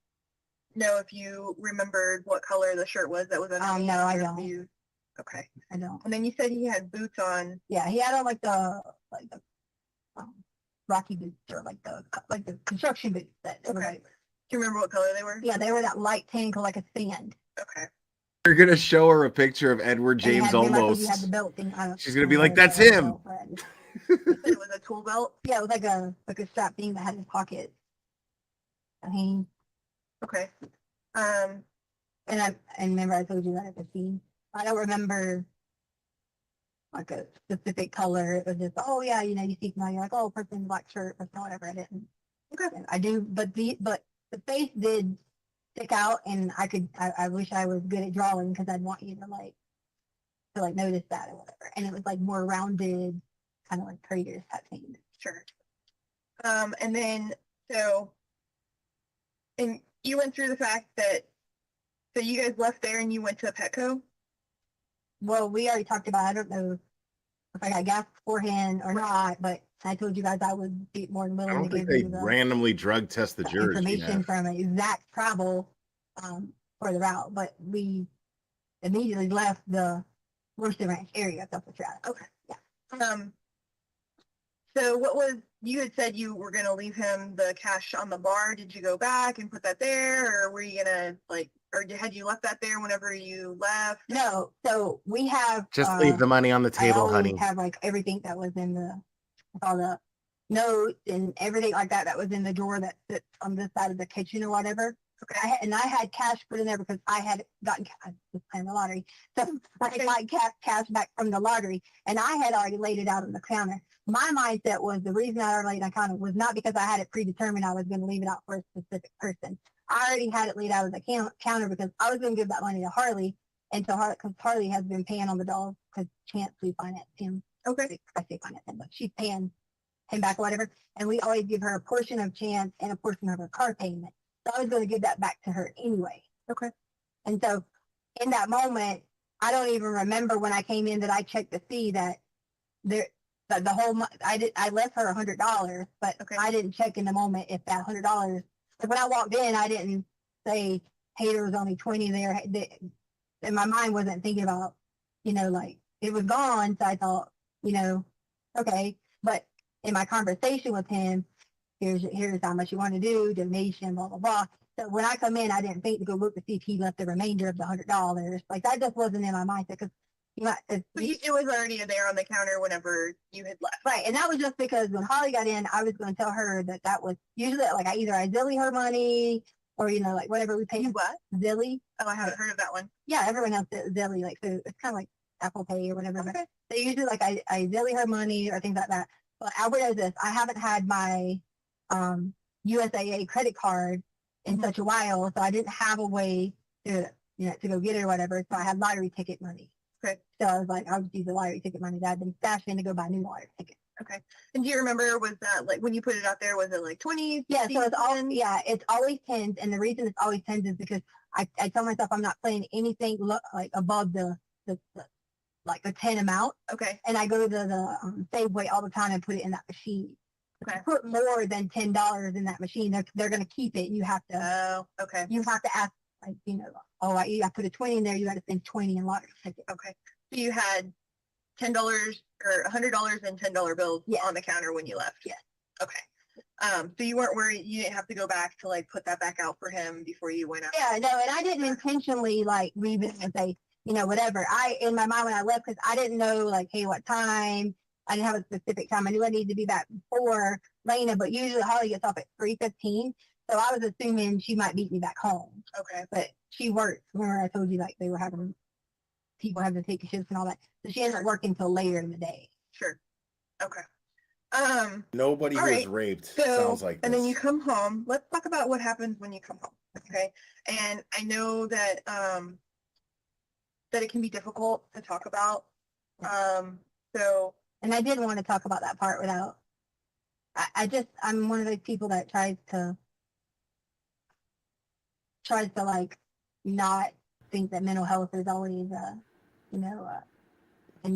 know if you remembered what color the shirt was that was underneath. No, I or if don't. you- Okay. I don't. And then you said he had boots on. Yeah, he had on like the Rocky boots or like the construction boots that. Okay. Do you remember what color they were? Yeah, they were that light tan like a sand. Okay. You're gonna show her a picture of Edward And it James had, remember I told you Almost. had the belt thing. She's gonna be like, "That's him." You said it was a tool belt? Yeah, it was like a strap thing that had a pocket. I mean. Okay. And remember I told you that at the scene. I don't remember like a specific color. It was just, oh yeah, you know, you see somebody, you're like, oh, person in black shirt or whatever. I didn't. Okay. I do, but the face did stick out, and I wish I was good at drawing because I'd want you to notice that or whatever. And it was like more rounded, kind of like craters type thing. Sure. And then and you went through the fact that so you guys left there and you went to a Petco? Well, we already talked about, I don't know if I got gas beforehand or not, but I told you guys I would be more than I willing don't to think give they you the randomly drug test the jurors. information from an exact travel for the route, but we immediately left the Roasted Ranch area. That's what you're at. Okay. Yeah. So you had said you were going to leave him the cash on the bar. Did you go back and put that there, or were you going to or had you left that there whenever you left? No. So we have. Just leave the money on the table, I always honey. have everything that was in all the notes and everything like that was in the drawer that sits on this side of the kitchen or whatever. Okay. I had cash put in there because I had gotten I was playing the lottery. So I got cash back from the lottery, and I had already laid it out on the counter. My mindset was the reason I already laid it on the counter was not because I had it predetermined I was going to leave it out for a specific person. I already had it laid out on the counter because I was going to give that money to Harley, and so because Harley has been paying on the dog because Chance we financed him. Okay. I say finance him, but she's paying him back or whatever, and we always give her a portion of Chance and a portion of her car payment. So I was going to give that back to her anyway. Okay. And so in that moment, I don't even remember when I came in that I checked to see that the whole I left her $100, but I didn't check in the moment if that $100. When I walked in, I didn't say, hey, there was only 20 there. And my mind wasn't thinking about, it was gone. So I thought, okay. But in my conversation with him, here's how much you want to do, donation, blah, blah, blah. So when I come in, I didn't think to go look to see if he left the remainder of the $100. Like that just wasn't in my mindset because it was already there on the counter whenever you had left. Right. And that was just because when Holly got in, I was going to tell her that was usually I Zilly her money or, whatever we pay. What? Zilly. Oh, I haven't heard of that one. Yeah, everyone else did Zilly. So it's kind of like Apple Pay or whatever. Okay. They usually I Zilly her money or things like that. But I would know this. I haven't had my USAA credit card in such a while, so I didn't have a way to go get it or whatever. So I had lottery ticket money. Okay. So I was like, I would use the lottery ticket money that I'd been stashing to go buy new lottery tickets. Okay. And do you remember, was that when you put it out there, was it 20? Yeah. So it's always tens. And the reason it's always tens is because I tell myself I'm not playing anything above the 10 amount. Okay. And I go to the Safeway all the time and put it in that machine. Okay. Put more than $10 in that machine, they're going to keep it. You have to. Oh, okay. You have to ask, I put a 20 in there. You got to spend 20 in lottery ticket. Okay. So you had $10 or $100 and $10 bills on the counter when you left. Yes. Okay. So you weren't worried. You didn't have to go back to put that back out for him before you went out. Yeah. No. And I didn't intentionally leave it and say, whatever. In my mind when I left, because I didn't know hey, what time. I didn't have a specific time. I knew I needed to be back before Lena, but usually Holly gets off at 3:15. So I was assuming she might beat me back home. Okay. But she worked. Remember I told you they were having people having to take shifts and all that. So she ended up working till later in the day. Sure. Okay. Nobody was right. raped. So, Sounds like this. And then you come home. Let's talk about what happens when you come home. Okay. And I know that that it can be difficult to talk about. And I didn't want to talk about that part without. I'm one of those people that tries to not think that mental health is always an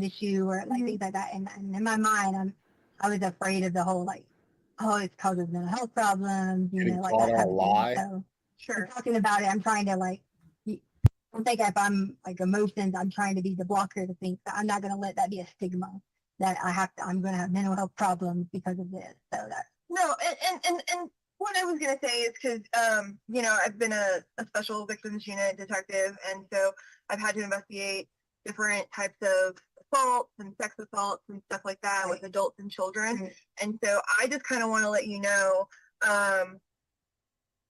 issue or things like that. And in my mind, I was afraid of the whole it's causes mental health problems, that type of thing. So sure, talking about it, I'm trying to I think if I'm emotions, I'm trying to be the blocker to think that I'm not going to let that be a stigma. that I'm gonna have mental health problems because of this. So that. No, and what I was gonna say is because, you know, I've been a special victims unit detective, and so I've had to investigate different types of assaults and sex assaults and stuff like that with adults and children. Right. And so I just kind of want to let you know,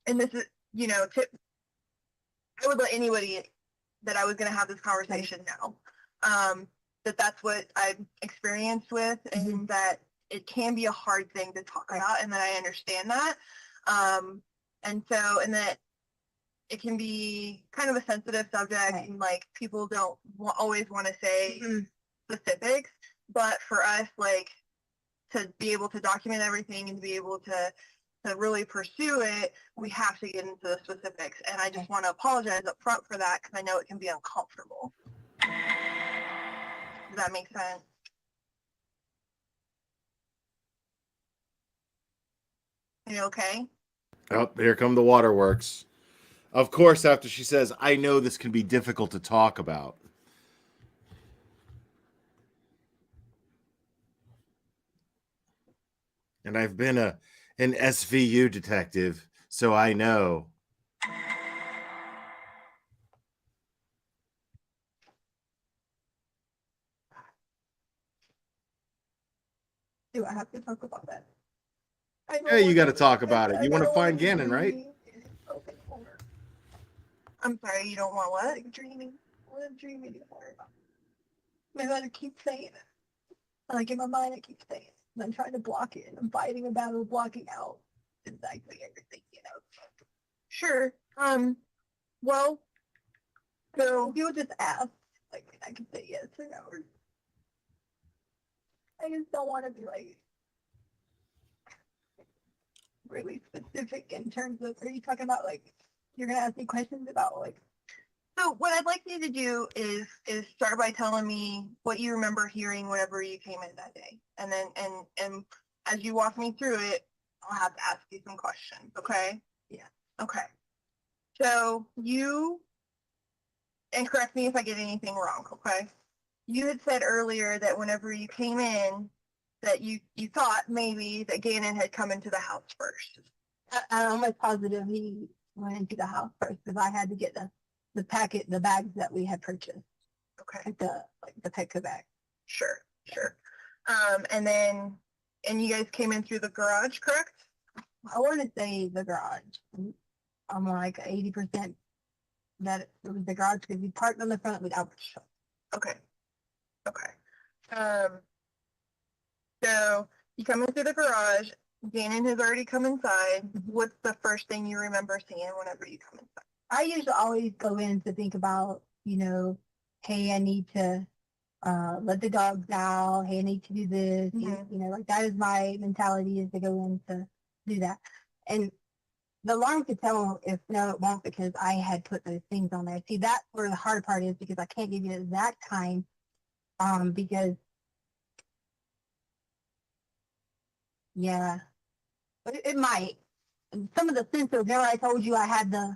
and this is, you know, I would let anybody that I was going to have this conversation know, that that's what I've experienced with, and that it can be a hard thing to talk about, and that I understand that. And that it can be kind of a sensitive subject, and like people don't always want to say specifics, but for us, like, to be able to document everything and to be able to really pursue it, we have to get into the specifics. And I just want to apologize up front for that, because I know it can be uncomfortable. Does that make sense? Are you okay? Oh, here come the waterworks. Of course, after she says, I know this can be difficult to talk about. And I've been an SVU detective, so I know. Do I have to talk about that? Yeah, you got to talk about it. You want to find Gannon, right? I'm sorry, you don't want what? Dreaming? What is dreaming anymore? Maybe I keep saying it. Like in my mind, I keep saying it. And I'm trying to block it. I'm fighting a battle, blocking out exactly everything, you know. Sure. Well, so if you would just ask, like, I can say yes or no. Or I just don't want to be like really specific in terms of, are you talking about like, you're going to ask me questions about like, so what I'd like you to do is start by telling me what you remember hearing whenever you came in that day. And then, and as you walk me through it, I'll have to ask you some questions. Okay? Yeah. Okay. So you, and correct me if I get anything wrong. Okay? You had said earlier that whenever you came in, that you thought maybe that Gannon had come into the house first. I'm almost positive he went into the house first, because I had to get the bags that we had purchased. Okay. The Petco bag. Sure. And you guys came in through the garage, correct? I want to say the garage. I'm like 80% that it was the garage, because we parked on the front without the shop. Okay. So you come in through the garage. Gannon has already come inside. What's the first thing you remember seeing whenever you come inside? I usually always go in to think about, you know, hey, I need to let the dogs out. Hey, I need to do this. You know, like that is my mentality, is to go in to do that. And the alarm could tell if no, it won't, because I had put those things on there. See, that's where the hard part is, because I can't give you the exact time, because yeah, but it might. And some of the sensors, remember I told you I had the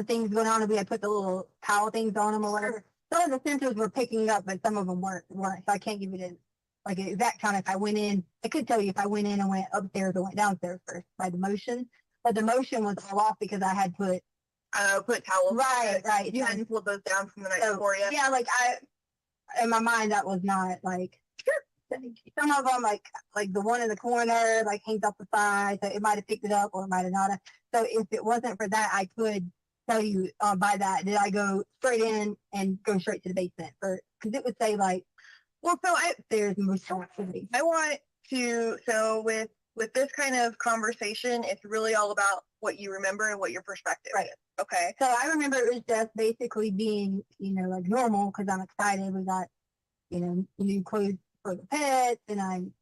things going on, and we had put the little towel things on them or whatever. Some of the sensors were picking up, but some of them weren't. So I can't give you the like exact time. If I went in, I could tell you if I went in and went upstairs or went downstairs first by the motion. But the motion was all off because I had put towels. Right. You hadn't pulled those down from the night before yet. Yeah, like in my mind, that was not like, some of them, like the one in the corner, like hangs off the side, so it might have picked it up or it might have not. So if it wasn't for that, I could tell you by that, did I go straight in and go straight to the basement? Because it would say like, well, so there's most activity. I want to, so with this kind of conversation, it's really all about what you remember and what your perspective is. Okay. So I remember it was just basically being, you know, like normal, because I'm excited. We got, you know, new clothes for the pets, and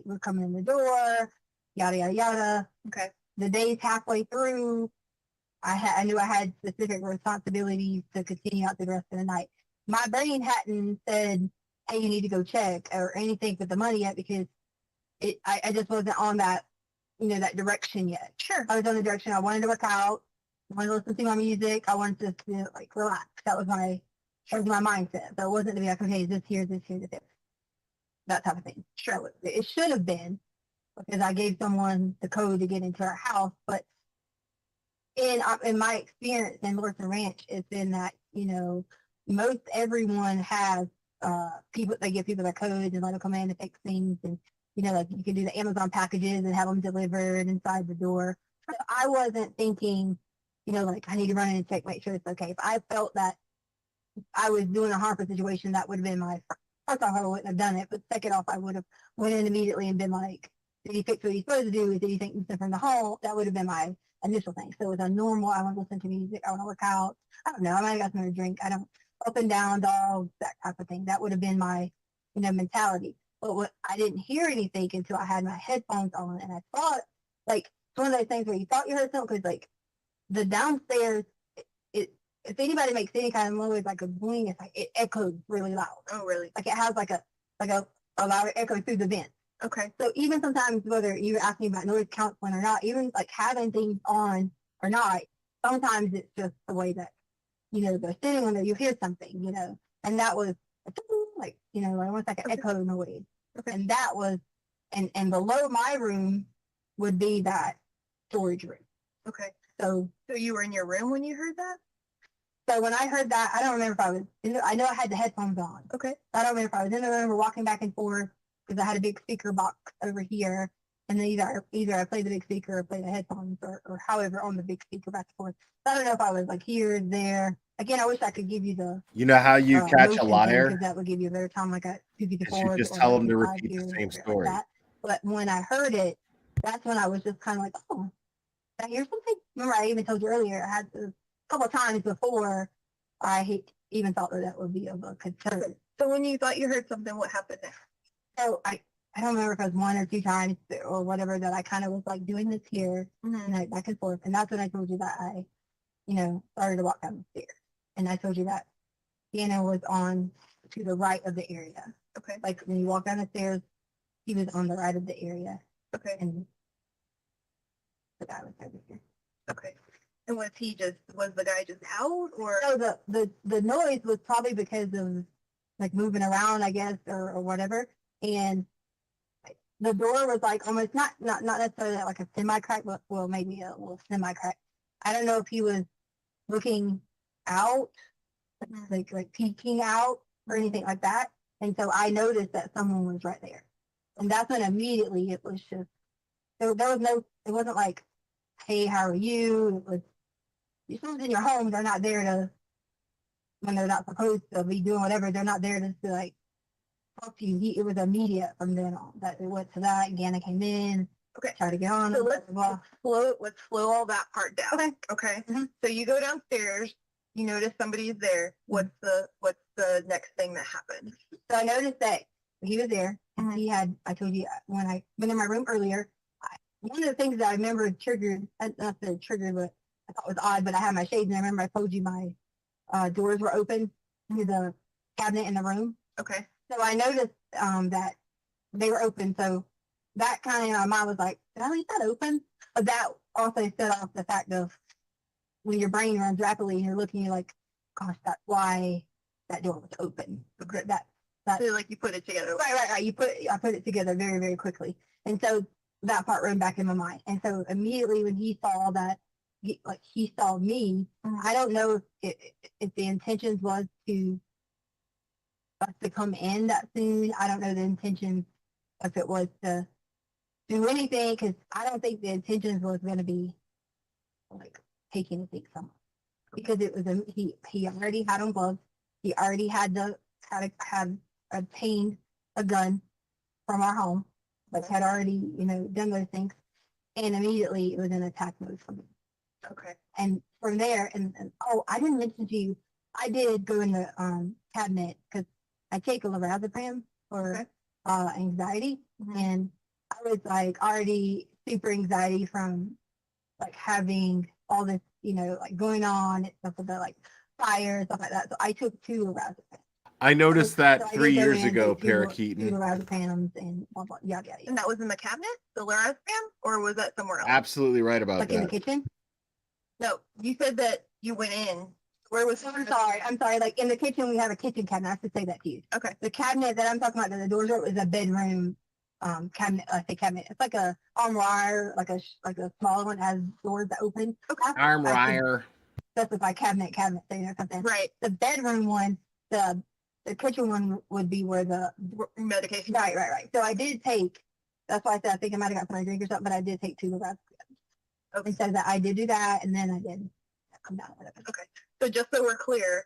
we're coming in the door, yada, yada, yada. Okay. The day's halfway through. I knew I had specific responsibilities to continue out the rest of the night. My brain hadn't said, hey, you need to go check or anything with the money yet, because I just wasn't on that, you know, that direction yet. Sure. I was on the direction I wanted to work out, I wanted to listen to my music, I wanted to, you know, like relax. That was my mindset. So it wasn't to be like, okay, this here, this here, this here. that type of thing. Sure, it should have been because I gave someone the code to get into our house, but in my experience in Lorton Ranch, it's been that, you know, most everyone has people, they give people their codes and let them come in and fix things, and you know, like you can do the Amazon packages and have them delivered inside the door. So I wasn't thinking, you know, like I need to run in and check, make sure it's okay. If I felt that I was doing a harmful situation, that would have been my first off, I wouldn't have done it, but second off, I would have went in immediately and been like, did he fix what he's supposed to do? Did he think something from the home? That would have been my initial thing. So it was a normal, I want to listen to music, I want to work out. I don't know, I might have got something to drink. I don't, up and down dogs, that type of thing. That would have been my, you know, mentality. But what I didn't hear anything until I had my headphones on, and I thought, like, it's one of those things where you thought you heard something, because like the downstairs, if anybody makes any kind of noise like a boing, it's like it echoes really loud. Oh, really? Like it has like a loud echo through the vent. Okay. So even sometimes, whether you're asking about noise counseling or not, even like having things on or not, sometimes it's just the way that, you know, they're sitting on there, you hear something, you know, and that was like, you know, almost like an echo noise. Okay. And that was, and below my room would be that storage room. Okay. So you were in your room when you heard that? So when I heard that, I don't remember if I was, I know I had the headphones on. Okay. I don't remember if I was in the room or walking back and forth, because I had a big speaker box over here. And then either I played the big speaker or played the headphones or however on the big speaker back and forth. So I don't know if I was like here, there. Again, I wish I could give you the. You know how you catch a motion thing, liar? because that would give you a better time, like a 2 to Is 4. you just or tell like them to 5 repeat the years, same or like story. that. But when I heard it, that's when I was just kind of like, oh, did I hear something? Remember, I even told you earlier, I had a couple of times before I even thought that would be of a concern. So when you thought you heard something, what happened there? So I don't remember if it was 1 or 2 times or whatever that I kind of was like doing this here and like back and forth. And that's when I told you that I, you know, started to walk down the stairs. And I told you that Gannon was on to the right of the area. Okay. Like when you walk down the stairs, he was on the right of the area. Okay. And the guy was over here. Okay. And was the guy just out, or? No, the noise was probably because of like moving around, I guess, or whatever. And the door was like almost not necessarily like a semi-crack, but well, maybe a little semi-crack. I don't know if he was looking out, like peeking out or anything like that. And so I noticed that someone was right there. And that's when immediately it was just, there was no, it wasn't like, hey, how are you? It was, if someone's in your home, they're not there to, when they're not supposed to be doing whatever, they're not there to like talk to you. It was immediate from then on that it went to that. Gannon came in. Okay. Tried to get on. So let's slow all that part down. Okay. Okay. Mm-hmm. So you go downstairs, you notice somebody's there. What's the next thing that happened? So I noticed that he was there. And he had, I told you when I went in my room earlier, one of the things that I remember triggered, not the triggered, but I thought was odd, but I had my shades and I remember I told you my doors were open to the cabinet in the room. Okay. So I noticed that they were open. So that kind of in my mind was like, did I leave that open? But that also set off the fact of when your brain runs rapidly and you're looking, you're like, gosh, that's why that door was open. That so like you put it together. Right. I put it together very, very quickly. And so that part ran back in my mind. And so immediately when he saw that, he saw me, I don't know if the intentions was to come in that soon. I don't know the intentions if it was to do anything, because I don't think the intentions was going to be like taking anything from him, because it was he already had on gloves. He already had obtained a gun from our home, like had already, you know, done those things, and immediately it was an attack mode for me. Okay. And from there, and oh, I didn't mention to you, I did go in the cabinet because I take a lorazepam for anxiety, and I was like already super anxiety from like having all this, you know, like going on and stuff like that, like fire, stuff like that. So I took 2 lorazepam. I noticed that So I 3 did go years in, ago, take 2 Parakeetan. lorazepams and blah, blah, yada, yada. And that was in the cabinet, the lorazepam, or was that somewhere else? Absolutely right about Like in the that. kitchen? No, you said that you went in Where was? I'm sorry, like in the kitchen, we have a kitchen cabinet, I have to say that to you. Okay. The cabinet that I'm talking about, that the doors are, is a bedroom, cabinet, I say cabinet, it's like a armoire, like a smaller one, has doors that open. Okay. Armwire. Specify cabinet, thing or something. Right. The bedroom one, the kitchen one would be where the Medication. right. So I did take, that's why I said I think I might have got some drink or something, but I did take 2 of that. Okay. Instead of that, I did do that, and then I did come down with it. Okay. So just so we're clear,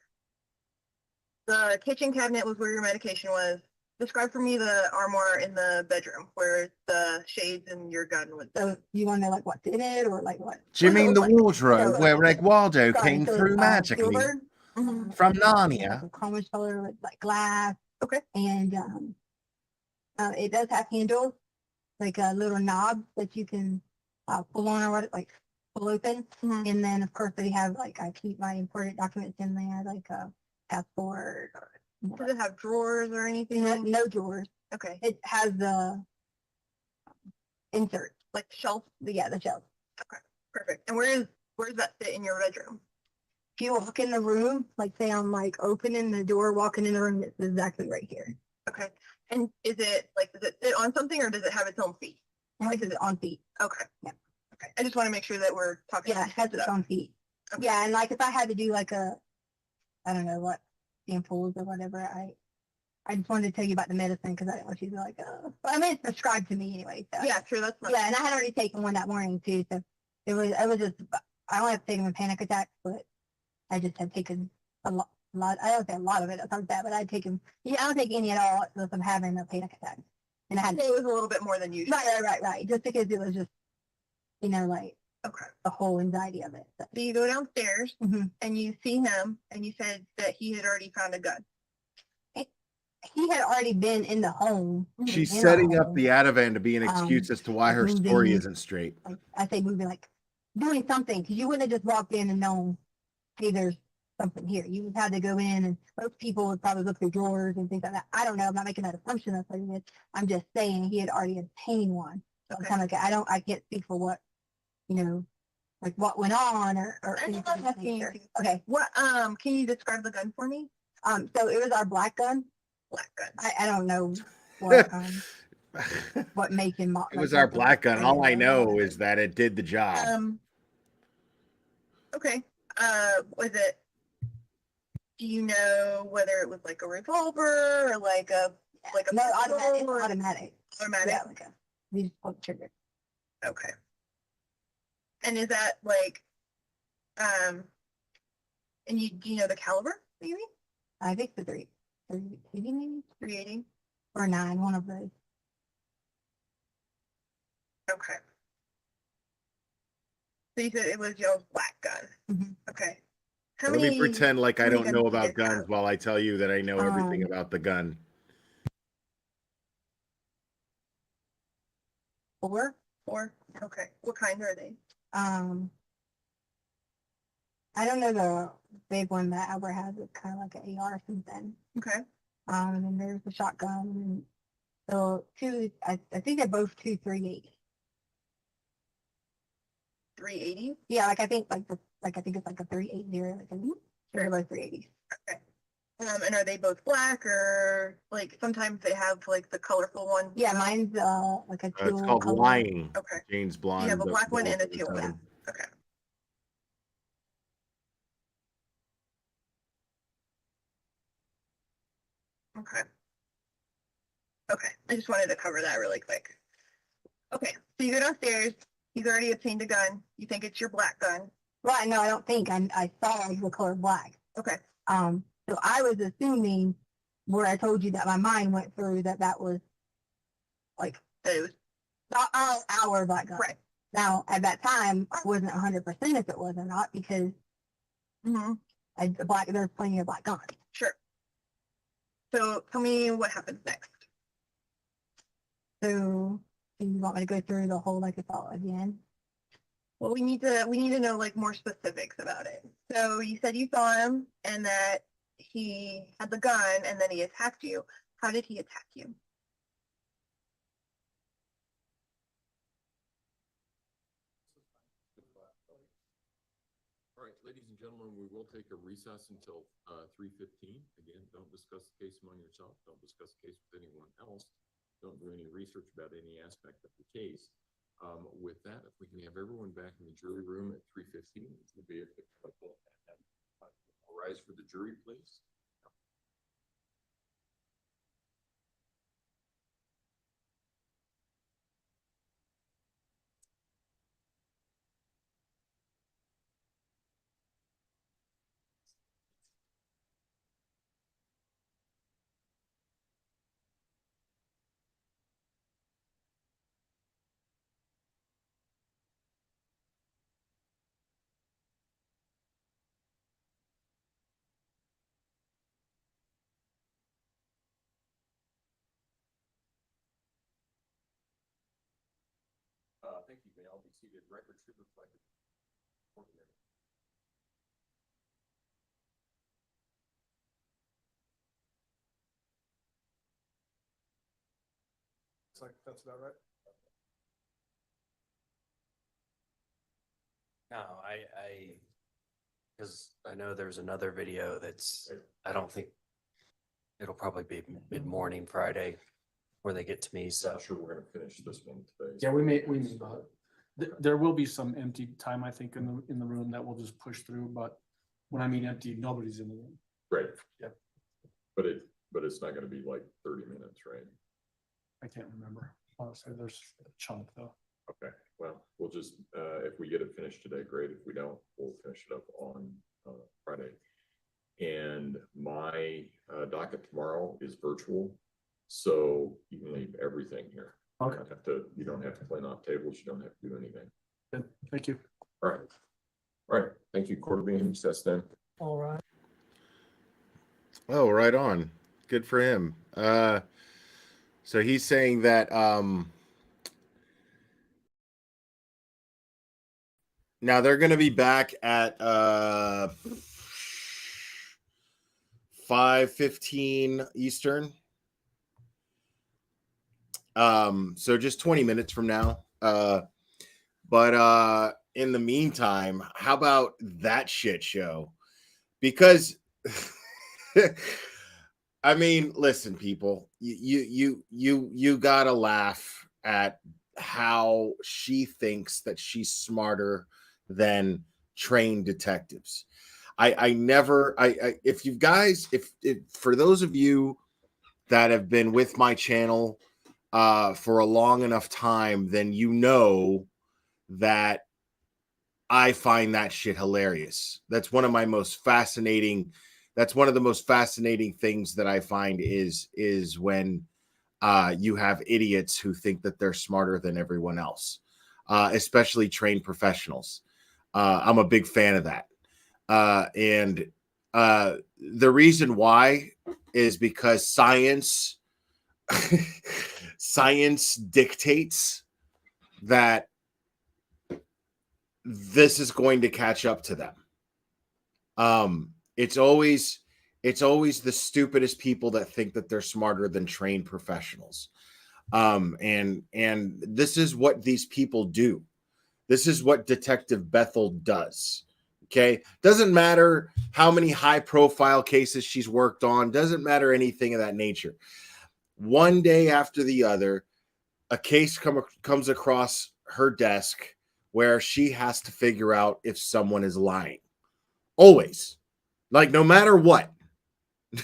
the kitchen cabinet was where your medication was. Describe for me the armoire in the bedroom where the shades and your gun was. So you want to know like what's in it or like what? Do you mean the wardrobe So- where like Waldo Sorry, came so, through magically silver, from like Narnia? a chromish color with like glass. Okay. And it does have handles, like a little knob that you can pull on or what, like pull open. And then of course they have like, I keep my important documents in there, like a passport. Or, Does it have drawers or anything? no drawers. Okay. It has the insert, Like shelf? yeah, the shelf. Okay. Perfect. And where does that fit in your bedroom? If you walk in the room, like say I'm like opening the door, walking in the room, it's exactly right here. Okay. And is it sit on something or does it have its own feet? Like is it on feet? Okay. Yeah. Okay. I just want to make sure that we're talking. Yeah, it has its own feet. Okay. Yeah, and like if I had to do like I don't know what samples or whatever, I just wanted to tell you about the medicine because I didn't want you to be like, oh, but I mean it's prescribed to me anyway. So. Yeah, sure, that's fine. Yeah, and I had already taken one that morning too, so it was just I don't have to take them in panic attacks, but I just had taken a lot. I don't say a lot of it. It's not bad, but I'd taken. Yeah, I don't take any at all unless I'm having a panic attack, and I had. It was a little bit more than usual. Right. Just because it was just, like Okay. the whole anxiety of it. So. So you go downstairs and you see him and you said that he had already found a gun. He had already been in the home. She's in setting our up home. the Ativan to be an excuse as to why her moving, story isn't straight. Like, I say moving, like doing something, because you wouldn't have just walked in and known, hey, there's something here. You would have to go in, and most people would probably look through drawers and things like that. I don't know. I'm not making that assumption. That's what it is. I'm just saying he had already obtained one. So Okay. kind of like, I can't speak for what, like what went on or anything. Okay. What can you describe the gun for me? So it was our black gun. Black gun. I don't know what what make and It was our black gun. All I know is that it did the job. Okay. Was it? Do you know whether it was like a revolver or like a no pistol or- automatic. Automatic. Yeah, like you just pull the trigger. Okay. And is that like, and do you know the caliber, maybe? I think the 380 maybe 380? or 9, one of those. Okay. So you said it was your black gun. Okay. How Let me pretend like I how many don't know guns do you about guys guns have? while I tell you that I know everything about the gun. 4. 4? Okay. What kind are they? I don't know the big one that Albert has. It's kind of like an AR or something. Okay. And then there's the shotgun. And so I think they're both 380. 380? Yeah, like I think I think it's like a 380. Like they're both 380s. Okay. And are they both black or like sometimes they have like the colorful one? Yeah, mine's like a teal It's called color. Lying. Okay. James Blonde. You have a the- black one the and a whole teal one. time. Okay. Okay. Okay. I just wanted to cover that really quick. Okay. So you go downstairs. You've already obtained a gun. You think it's your black gun. Right, no, I don't think I saw the color black. Okay. So I was assuming where I told you that my mind went through that was like That it was our black gun. right. Now at that time I wasn't 100% if it was or not because there's plenty of black guns. Sure. So tell me what happens next. So do you want me to go through the whole like it's all again? Well, we need to know like more specifics about it. So you said you saw him and that he had the gun and then he attacked you. How did he attack you? right, ladies and gentlemen, we will take a recess until 3:15. Again, don't discuss the case among yourself. Don't discuss the case with anyone else. Don't do any research about any aspect of the case. With that, if we can have everyone back in the jury room at 3:15, it would be I'll rise for the jury, please. Thank you. May all be seated. Record should reflect. It's like, that's about right. No, because I know there's another video that's, I don't think, it'll probably be mid-morning Friday where they get to me, so. Not sure we're gonna finish this one today. Yeah, we may, there will be some empty time, I think, in the room that we'll just push through, but when I mean empty, nobody's in the room. Right. Yeah. But it's not gonna be like 30 minutes, right? I can't remember. Honestly, there's a chunk though. Okay, well, we'll just, if we get it finished today, great. If we don't, we'll finish it up on Friday. And my docket tomorrow is virtual, so you can leave everything here. Okay. You don't have to clean off tables, you don't have to do anything. Good. Thank you. All right. All right, thank you, Court being in recess then. All right. Oh, right on. Good for him. So he's saying that now they're going to be back at 5:15 Eastern. So just 20 minutes from now. But in the meantime, how about that shit show? Because I mean, listen, people, you gotta laugh at how she thinks that she's smarter than trained detectives. If you guys, if for those of you that have been with my channel for a long enough time, then you know that I find that shit hilarious. That's one of my most fascinating. That's one of the most fascinating things that I find is when you have idiots who think that they're smarter than everyone else, especially trained professionals. I'm a big fan of that. And the reason why is because science dictates that this is going to catch up to them. It's always the stupidest people that think that they're smarter than trained professionals. And this is what these people do. This is what Detective Bethel does. Okay. Doesn't matter how many high profile cases she's worked on. Doesn't matter anything of that nature. One day after the other, a case comes across her desk where she has to figure out if someone is lying. Always. Like, no matter what.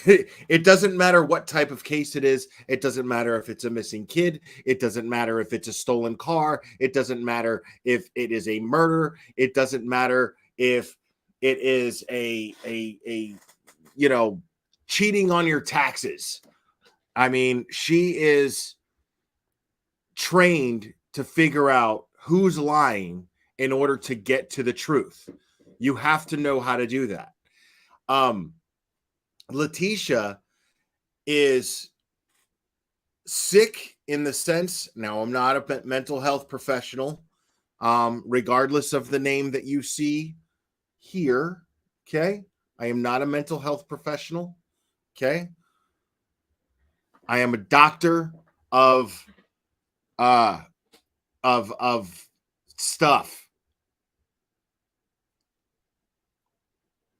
It doesn't matter what type of case it is. It doesn't matter if it's a missing kid. It doesn't matter if it's a stolen car. It doesn't matter if it is a murder. It doesn't matter if it is a cheating on your taxes. I mean, she is trained to figure out who's lying in order to get to the truth. You have to know how to do that. Letitia is sick in the sense, now I'm not a mental health professional, regardless of the name that you see here. Okay. I am not a mental health professional. Okay. I am a doctor of stuff.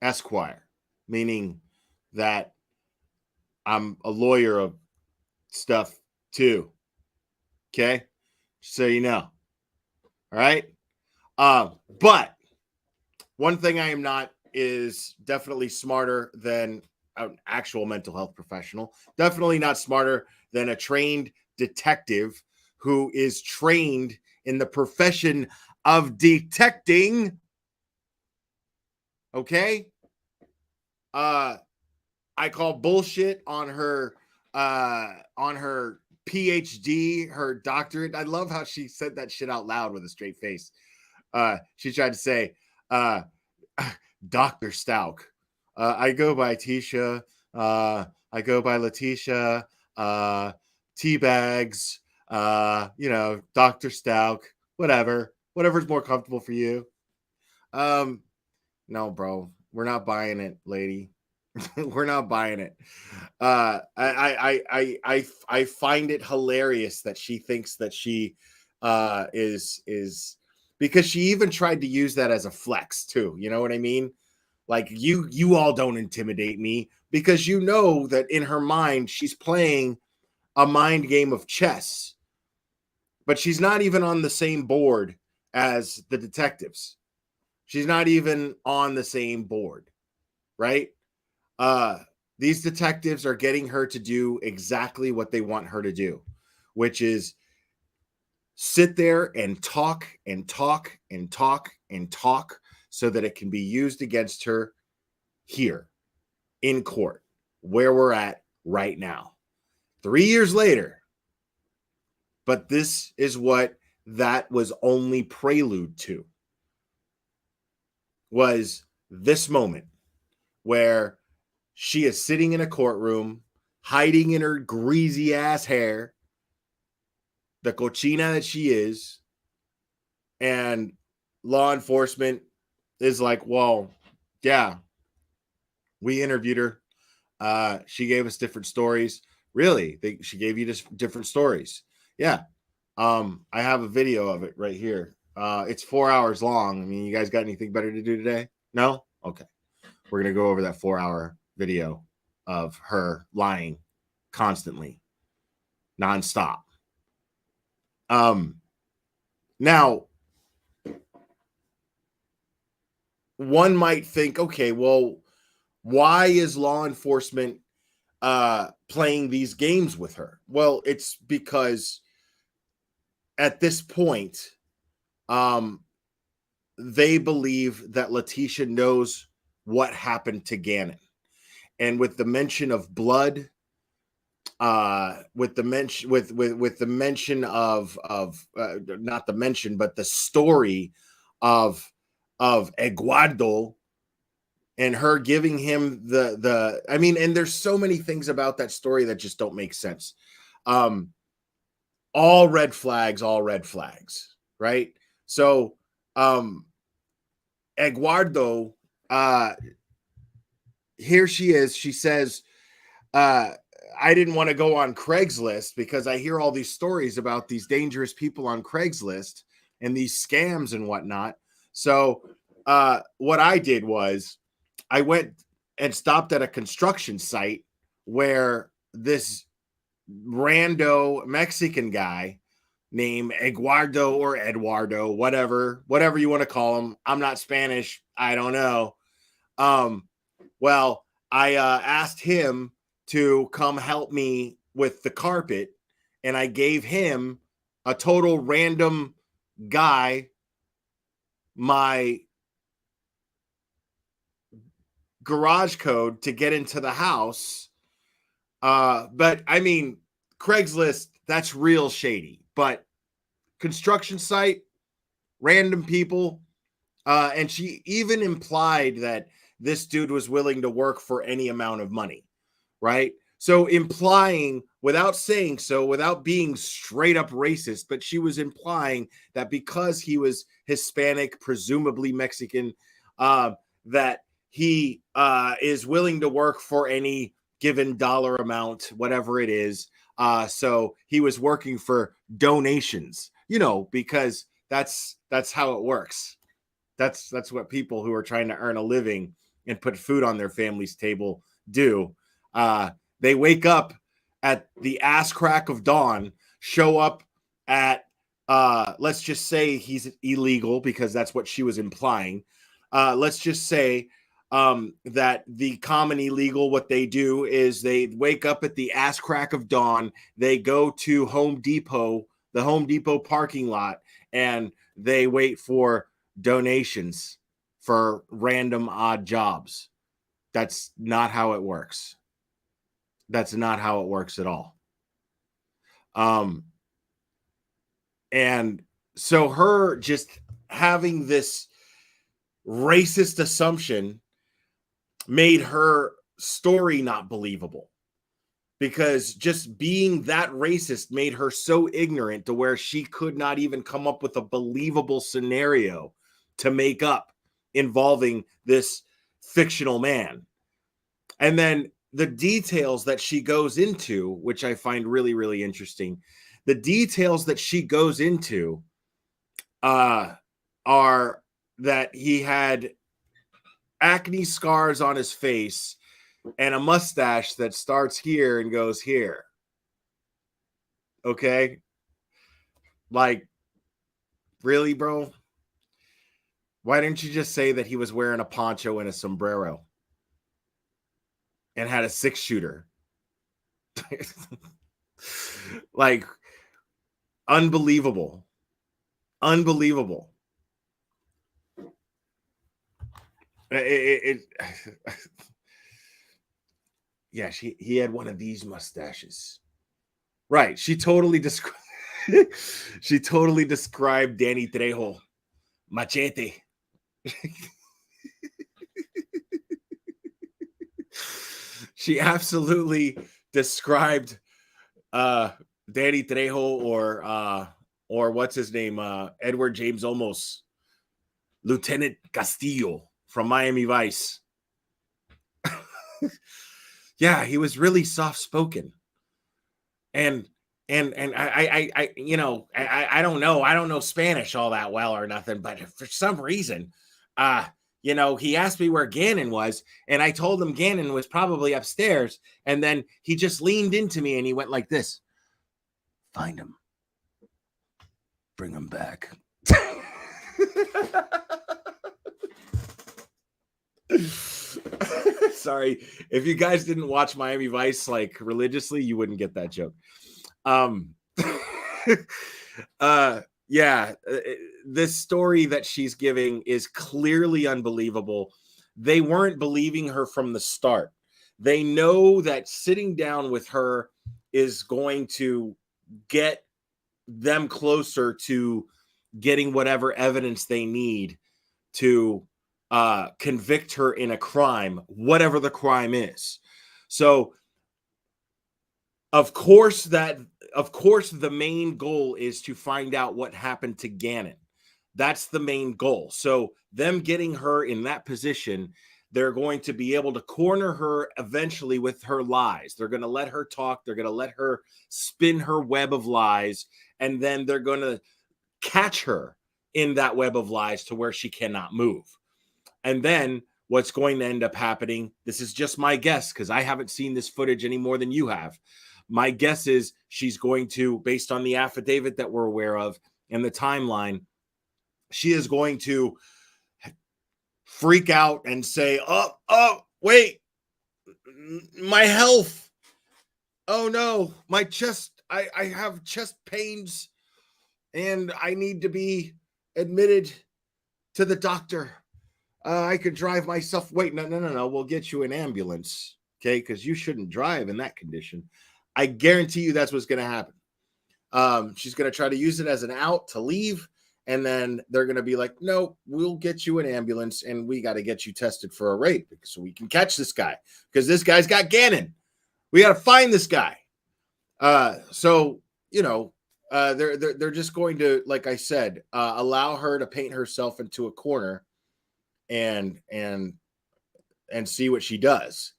Esquire, meaning that I'm a lawyer of stuff too. Okay. So you know. All right. But one thing I am not is definitely smarter than an actual mental health professional. Definitely not smarter than a trained detective who is trained in the profession of detecting. Okay. I call bullshit on her PhD, her doctorate. I love how she said that shit out loud with a straight face. She tried to say, Dr. Stauch. I go by Tisha. I go by Letitia. Tea bags. Dr. Stauch. Whatever's more comfortable for you. No, bro, we're not buying it, lady. We're not buying it. I find it hilarious that she thinks that she is because she even tried to use that as a flex too. You know what I mean? Like you all don't intimidate me, because you know that in her mind she's playing a mind game of chess, but she's not even on the same board as the detectives. She's not even on the same board, right? These detectives are getting her to do exactly what they want her to do, which is sit there and talk and talk and talk and talk so that it can be used against her here in court, where we're at right now, 3 years later. But this is what that was only prelude to, was this moment where she is sitting in a courtroom, hiding in her greasy ass hair, the cochina that she is, and law enforcement is like, well, yeah, we interviewed her. She gave us different stories. Really? She gave you just different stories? Yeah. I have a video of it right here. It's 4 hours long. I mean, you guys got anything better to do today? No? Okay. We're going to go over that 4-hour video of her lying constantly, nonstop. Now, one might think, okay, well, why is law enforcement playing these games with her? Well, it's because at this point, they believe that Letitia knows what happened to Gannon. And with the mention of blood, with the mention of not the mention, but the story of Eduardo and her giving him I mean, and there's so many things about that story that just don't make sense. All red flags, right? So Eduardo, here she is. She says, I didn't want to go on Craigslist because I hear all these stories about these dangerous people on Craigslist and these scams and whatnot. So what I did was I went and stopped at a construction site where this rando Mexican guy named Eduardo or Eduardo, whatever you want to call him. I'm not Spanish. I don't know. Well, I asked him to come help me with the carpet, and I gave him, a total random guy, my garage code to get into the house. But I mean, Craigslist, that's real shady. But construction site, random people, and she even implied that this dude was willing to work for any amount of money, right? So implying, without saying so, without being straight up racist, but she was implying that because he was Hispanic, presumably Mexican, that he is willing to work for any given dollar amount, whatever it is. So he was working for donations, because that's how it works. That's what people who are trying to earn a living and put food on their family's table do. They wake up at the ass crack of dawn, show up at, let's just say he's illegal because that's what she was implying. Let's just say that the common illegal, what they do is they wake up at the ass crack of dawn. They go to Home Depot, the Home Depot parking lot, and they wait for donations for random odd jobs. That's not how it works. That's not how it works at all. And so her just having this racist assumption made her story not believable, because just being that racist made her so ignorant to where she could not even come up with a believable scenario to make up involving this fictional man. And then the details that she goes into, which I find really, really interesting, the details that she goes into are that he had acne scars on his face and a mustache that starts here and goes here. Okay? Like, really, bro? Why didn't you just say that he was wearing a poncho and a sombrero and had a 6-shooter? Like, unbelievable. Unbelievable. Yeah, he had one of these mustaches. Right. She totally described Danny Trejo. Machete. She absolutely described Danny Trejo or what's his name? Edward James Olmos, Lieutenant Castillo from Miami Vice. Yeah, he was really soft-spoken. And I you know, I don't know Spanish all that well or nothing, but for some reason, you know, he asked me where Gannon was, and I told him Gannon was probably upstairs, and then he just leaned into me and he went like this. Find him. Bring him back. Sorry, if you guys didn't watch Miami Vice like religiously, you wouldn't get that joke. Yeah, this story that she's giving is clearly unbelievable. They weren't believing her from the start. They know that sitting down with her is going to get them closer to getting whatever evidence they need to convict her in a crime, whatever the crime is. So of course the main goal is to find out what happened to Gannon. That's the main goal. So them getting her in that position, they're going to be able to corner her eventually with her lies. They're going to let her talk. They're going to let her spin her web of lies. And then they're going to catch her in that web of lies to where she cannot move. And then what's going to end up happening, this is just my guess because I haven't seen this footage any more than you have. My guess is she's going to, based on the affidavit that we're aware of and the timeline, she is going to freak out and say, oh, wait, my health. Oh no, my chest, I have chest pains and I need to be admitted to the doctor. I could drive myself. Wait, no. We'll get you an ambulance. Okay. Because you shouldn't drive in that condition. I guarantee you that's what's going to happen. She's going to try to use it as an out to leave. And then they're going to be like, no, we'll get you an ambulance and we got to get you tested for a rape so we can catch this guy because this guy's got Gannon. We got to find this guy. So, you know, they're just going to, like I said, allow her to paint herself into a corner and see what she does.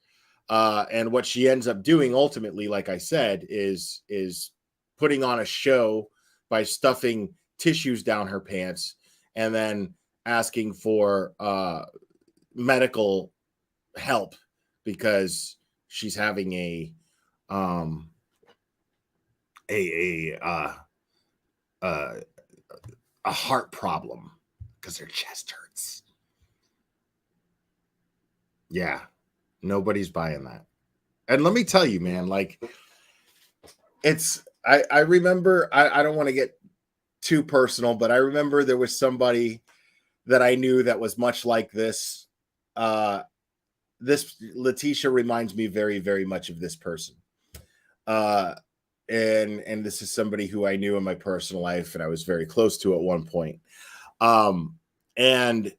And what she ends up doing ultimately, like I said, is putting on a show by stuffing tissues down her pants and then asking for medical help because she's having a heart problem because her chest hurts. Yeah, nobody's buying that. And let me tell you, man, like I remember, I don't want to get too personal, but I remember there was somebody that I knew that was much like this. This Letitia reminds me very, very much of this person. And this is somebody who I knew in my personal life and I was very close to at one point. And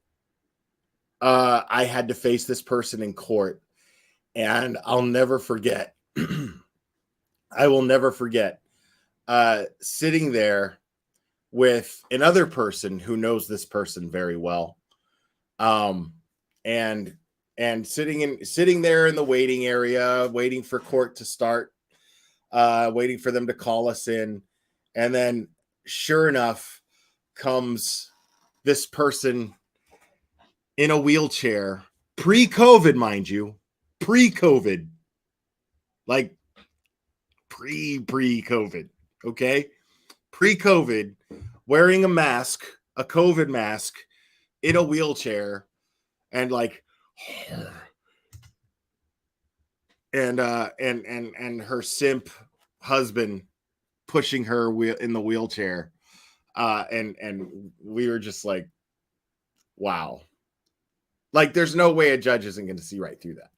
I had to face this person in court, and I'll never forget. I will never forget sitting there with another person who knows this person very well. And sitting there in the waiting area, waiting for court to start, waiting for them to call us in. And then sure enough comes this person in a wheelchair, pre-COVID, mind you, pre-COVID, like pre-COVID. Okay. Pre-COVID, wearing a mask, a COVID mask, in a wheelchair, and like, and her simp husband pushing her in the wheelchair, and we were just like, wow, like there's no way a judge isn't going to see right through that.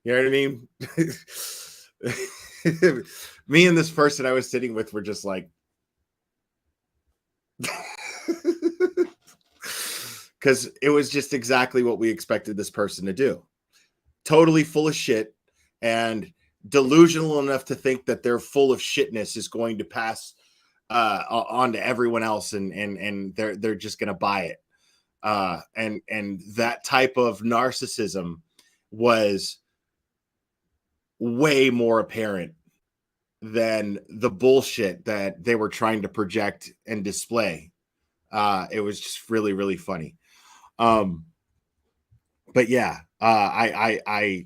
You know what I mean? Me and this person I was sitting with were just like, because it was just exactly what we expected this person to do. Totally full of shit and delusional enough to think that they're full of shitness is going to pass on to everyone else, and they're just going to buy it. And that type of narcissism was way more apparent than the bullshit that they were trying to project and display. It was just really, really funny. But yeah, I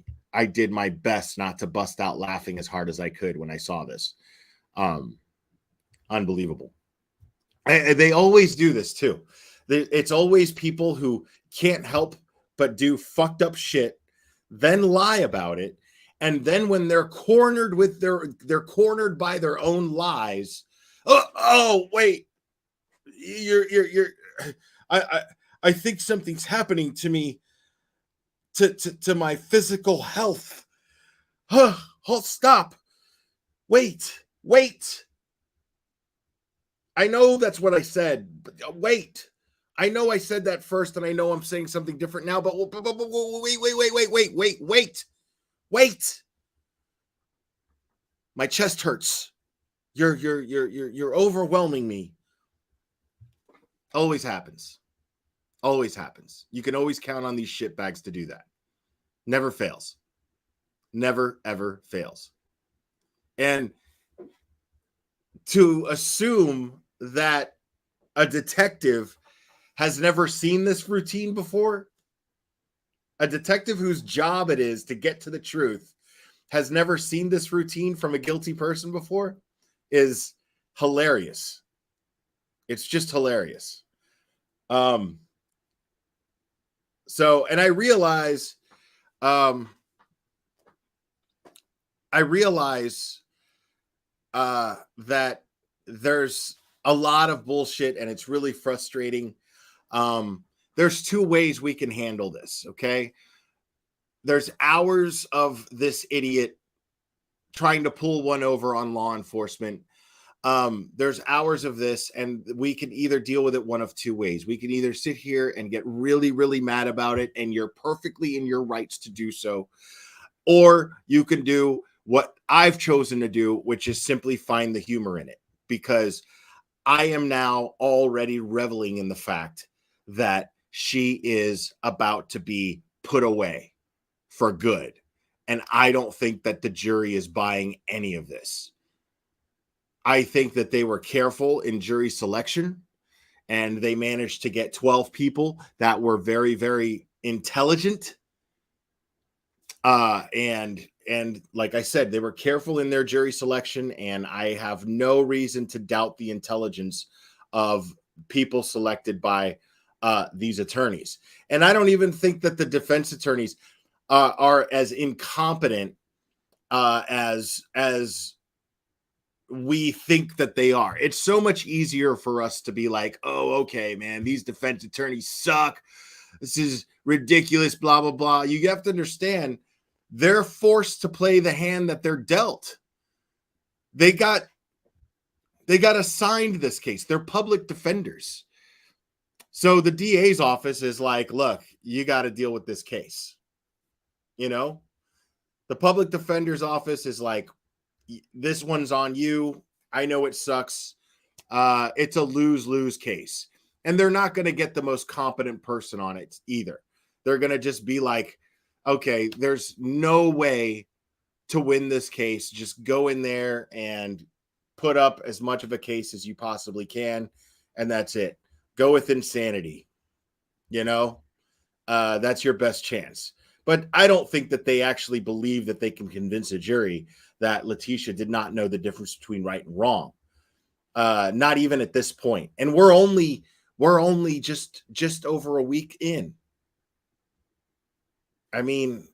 did my best not to bust out laughing as hard as I could when I saw this. Unbelievable. And they always do this too. It's always people who can't help but do fucked up shit, then lie about it. And then when they're cornered with they're cornered by their own lies. Oh wait, I think something's happening to me, to my physical health. Hold, stop. Wait. I know that's what I said, but wait. I know I said that first, and I know I'm saying something different now, but wait. My chest hurts. You're overwhelming me. Always happens. Always happens. You can always count on these shitbags to do that. Never fails. Never, ever fails. And to assume that a detective has never seen this routine before, a detective whose job it is to get to the truth has never seen this routine from a guilty person before, is hilarious. It's just hilarious. So, and I realize that there's a lot of bullshit and it's really frustrating. There's two ways we can handle this. Okay. There's hours of this idiot trying to pull one over on law enforcement. There's hours of this, and we can either deal with it one of two ways. We can either sit here and get really, really mad about it, and you're perfectly in your rights to do so. Or you can do what I've chosen to do, which is simply find the humor in it, because I am now already reveling in the fact that she is about to be put away for good. And I don't think that the jury is buying any of this. I think that they were careful in jury selection, and they managed to get 12 people that were very, very intelligent And like I said, they were careful in their jury selection, and I have no reason to doubt the intelligence of people selected by these attorneys. And I don't even think that the defense attorneys are as incompetent as we think that they are. It's so much easier for us to be like, oh, okay, man, these defense attorneys suck. This is ridiculous, blah, blah, blah. You have to understand, they're forced to play the hand that they're dealt. They got assigned this case. They're public defenders. So the DA's office is like, look, you got to deal with this case. You know, the public defender's office is like, this one's on you. I know it sucks. It's a lose-lose case. And they're not going to get the most competent person on it either. They're going to just be like, okay, there's no way to win this case. Just go in there and put up as much of a case as you possibly can. And that's it. Go with insanity. You know, that's your best chance. But I don't think that they actually believe that they can convince a jury that Letitia did not know the difference between right and wrong. Not even at this point. And we're only just over a week in. I mean,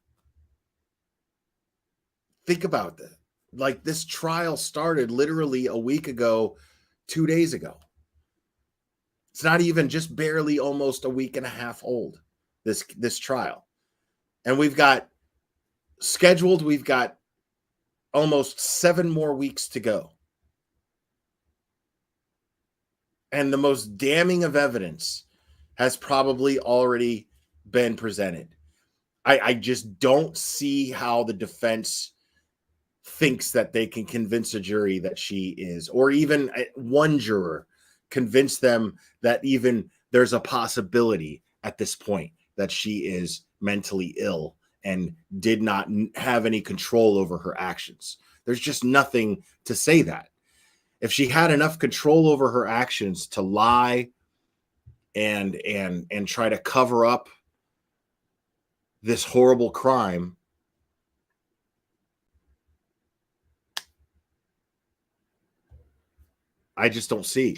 think about that. Like, this trial started literally a week ago, 2 days ago. It's not even, just barely almost a week and a half old, this trial. And we've got almost 7 more weeks to go. And the most damning of evidence has probably already been presented. I just don't see how the defense thinks that they can convince a jury that she is, or even one juror, convince them that even there's a possibility at this point that she is mentally ill and did not have any control over her actions. There's just nothing to say that. If she had enough control over her actions to lie and try to cover up this horrible crime, I just don't see.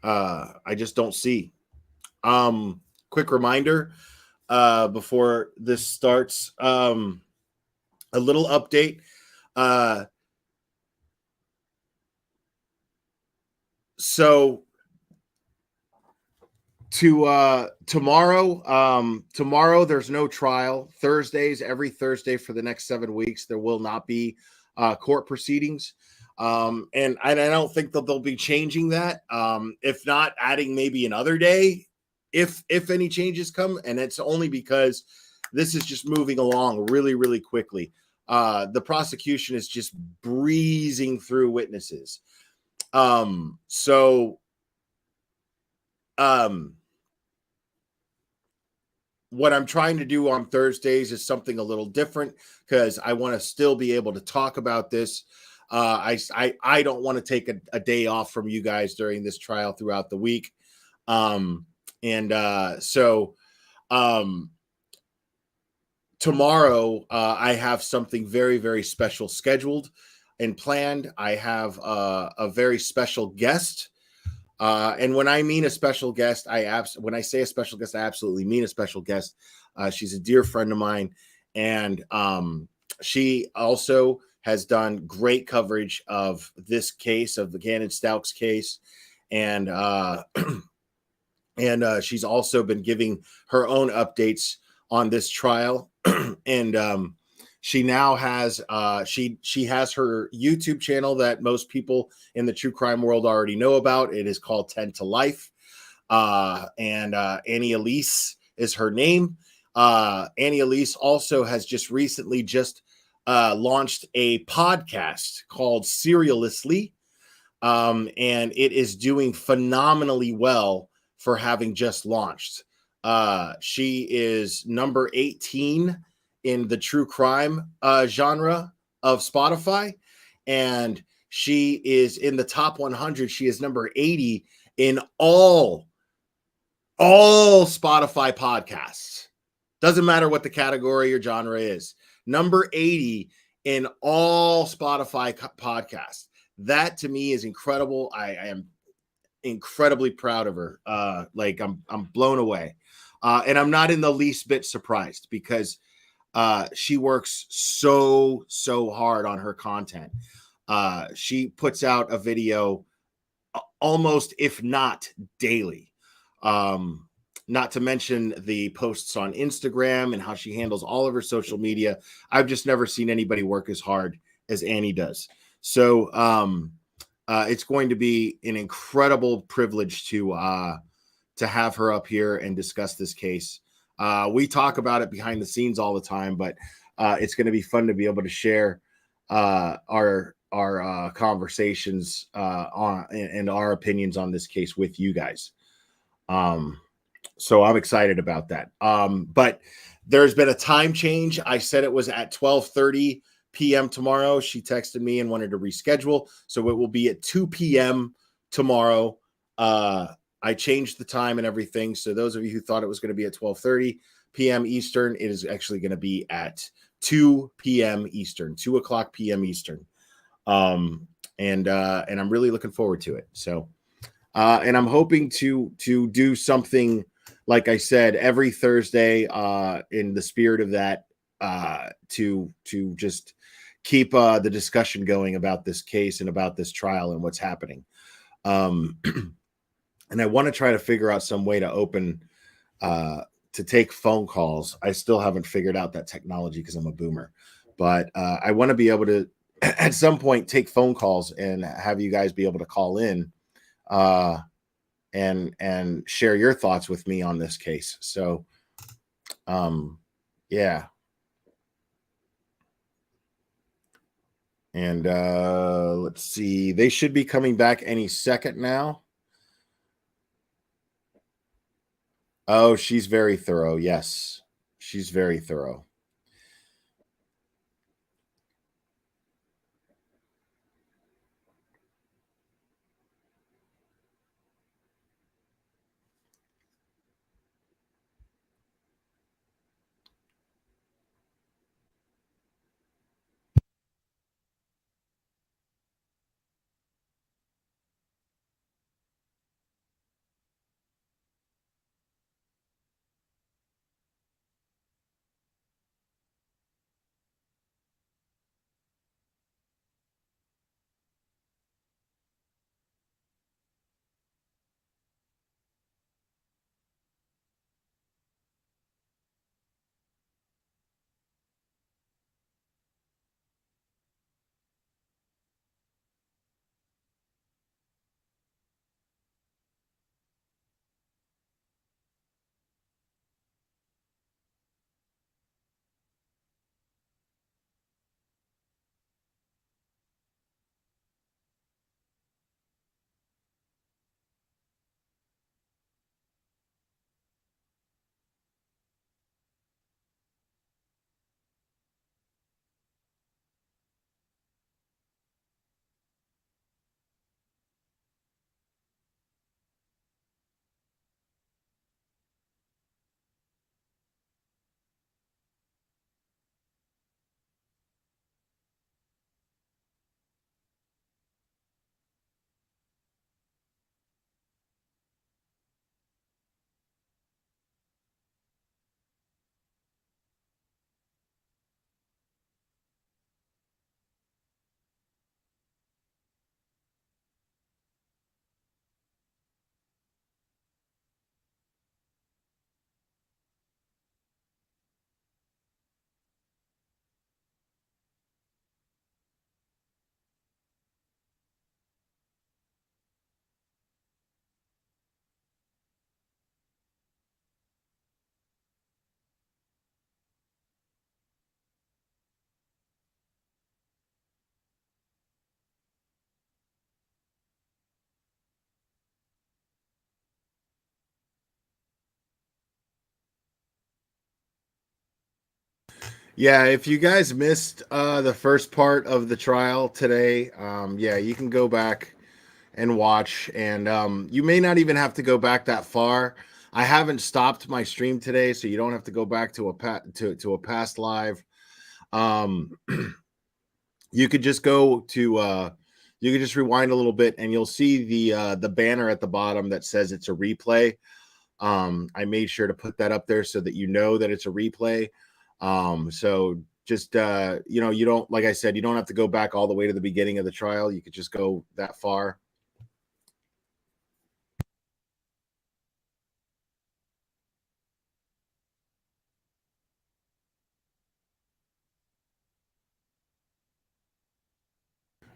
I just don't see. Quick reminder before this starts, a little update. So tomorrow there's no trial. Thursdays, every Thursday for the next 7 weeks, there will not be court proceedings. And I don't think that they'll be changing that. If not, adding maybe another day, if any changes come. And it's only because this is just moving along really, really quickly. The prosecution is just breezing through witnesses. What I'm trying to do on Thursdays is something a little different, because I want to still be able to talk about this. I don't want to take a day off from you guys during this trial throughout the week. Tomorrow, I have something very, very special scheduled and planned. I have a very special guest. And when I mean a special guest, when I say a special guest, I absolutely mean a special guest. She's a dear friend of mine, and she also has done great coverage of this case, of the Gannon Stauch case, and she's also been giving her own updates on this trial. And she now has she has her YouTube channel that most people in the true crime world already know about. It is called 10 to Life. And Annie Elise is her name. Annie Elise also has just recently launched a podcast called Serialously. And it is doing phenomenally well for having just launched. She is number 18 in the true crime genre of Spotify, and she is in the top 100. She is number 80 in all Spotify podcasts. Doesn't matter what the category or genre is. Number 80 in all Spotify podcasts. That to me is incredible. I am incredibly proud of her. Like I'm blown away. And I'm not in the least bit surprised because she works so hard on her content. She puts out a video almost, if not daily. Not to mention the posts on Instagram and how she handles all of her social media. I've just never seen anybody work as hard as Annie does. So it's going to be an incredible privilege to have her up here and discuss this case. We talk about it behind the scenes all the time, but it's going to be fun to be able to share our conversations and our opinions on this case with you guys. So I'm excited about that. But there's been a time change. I said it was at 12:30 p.m. tomorrow. She texted me and wanted to reschedule. So it will be at 2 p.m. tomorrow. I changed the time and everything. So those of you who thought it was going to be at 12:30 p.m. Eastern, it is actually going to be at 2 p.m. Eastern, 2 o'clock p.m. Eastern. And I'm really looking forward to it. So, and I'm hoping to do something, like I said, every Thursday, in the spirit of that, to just keep the discussion going about this case and about this trial and what's happening. And I want to try to figure out some way to open, to take phone calls. I still haven't figured out that technology because I'm a boomer, but I want to be able to, at some point, take phone calls and have you guys be able to call in and share your thoughts with me on this case. So, yeah. And let's see. They should be coming back any second now. Oh, she's very thorough. Yes, she's very thorough. Yeah, if you guys missed the first part of the trial today, yeah, you can go back and watch. And you may not even have to go back that far. I haven't stopped my stream today, so you don't have to go back to a past live. You could just go to you could just rewind a little bit and you'll see the banner at the bottom that says it's a replay. I made sure to put that up there so that you know that it's a replay. So just you know, you don't, like I said, you don't have to go back all the way to the beginning of the trial. You could just go that far.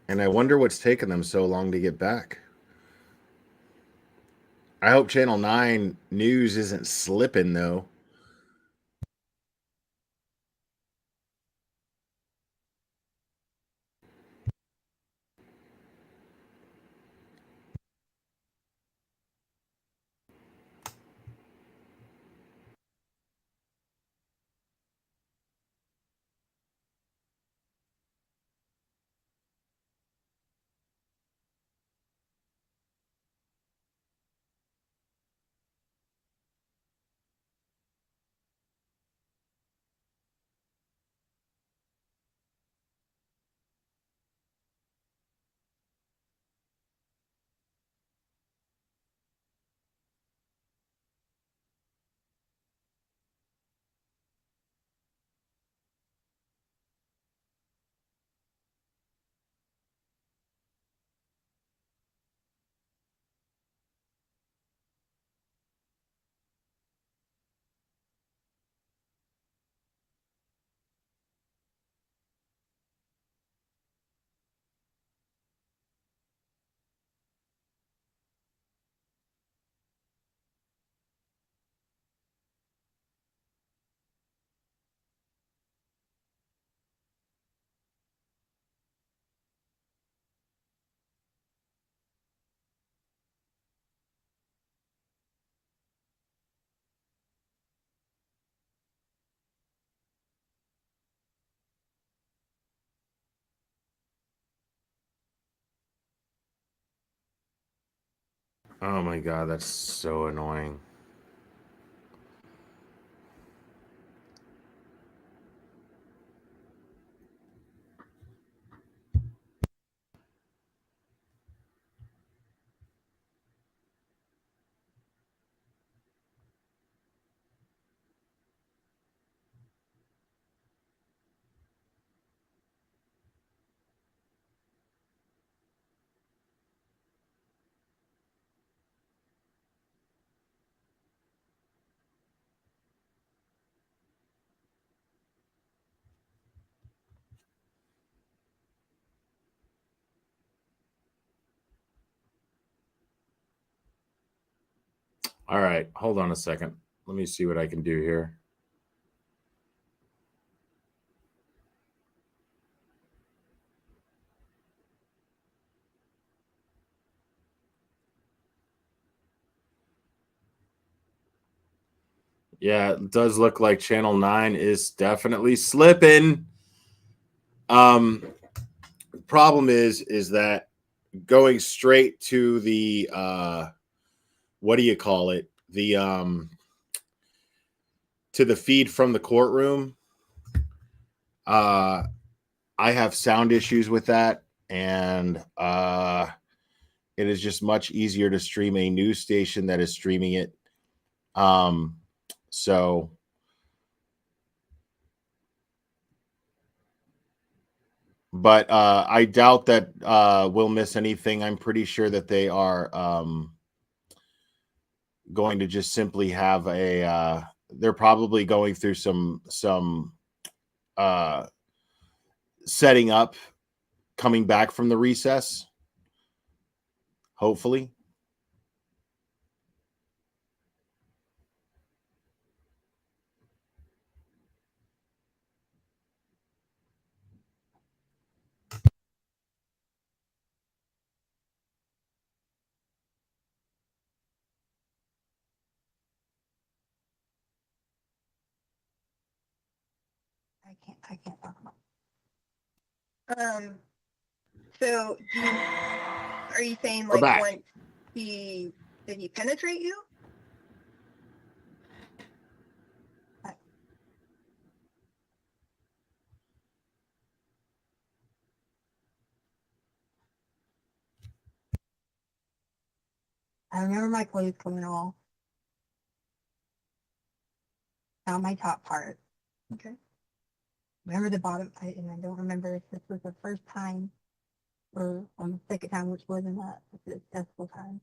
And I wonder what's taking them so long to get back. I hope Channel 9 news isn't slipping, though. Oh my God, that's so annoying. All right, hold on a second. Let me see what I can do here. Yeah, it does look like Channel 9 is definitely slipping. Problem is that going straight to the what do you call it? The to the feed from the courtroom. I have sound issues with that, and it is just much easier to stream a news station that is streaming it. So but I doubt that we'll miss anything. I'm pretty sure that they are going to just simply have a they're probably going through some setting up coming back from the recess, hopefully. I can't talk about. So are you saying We're like back. once did he penetrate you? remember my clothes coming off. Not my top part. Okay. Remember the bottom part, and I don't remember if this was the first time or on the second time, which wasn't a successful time.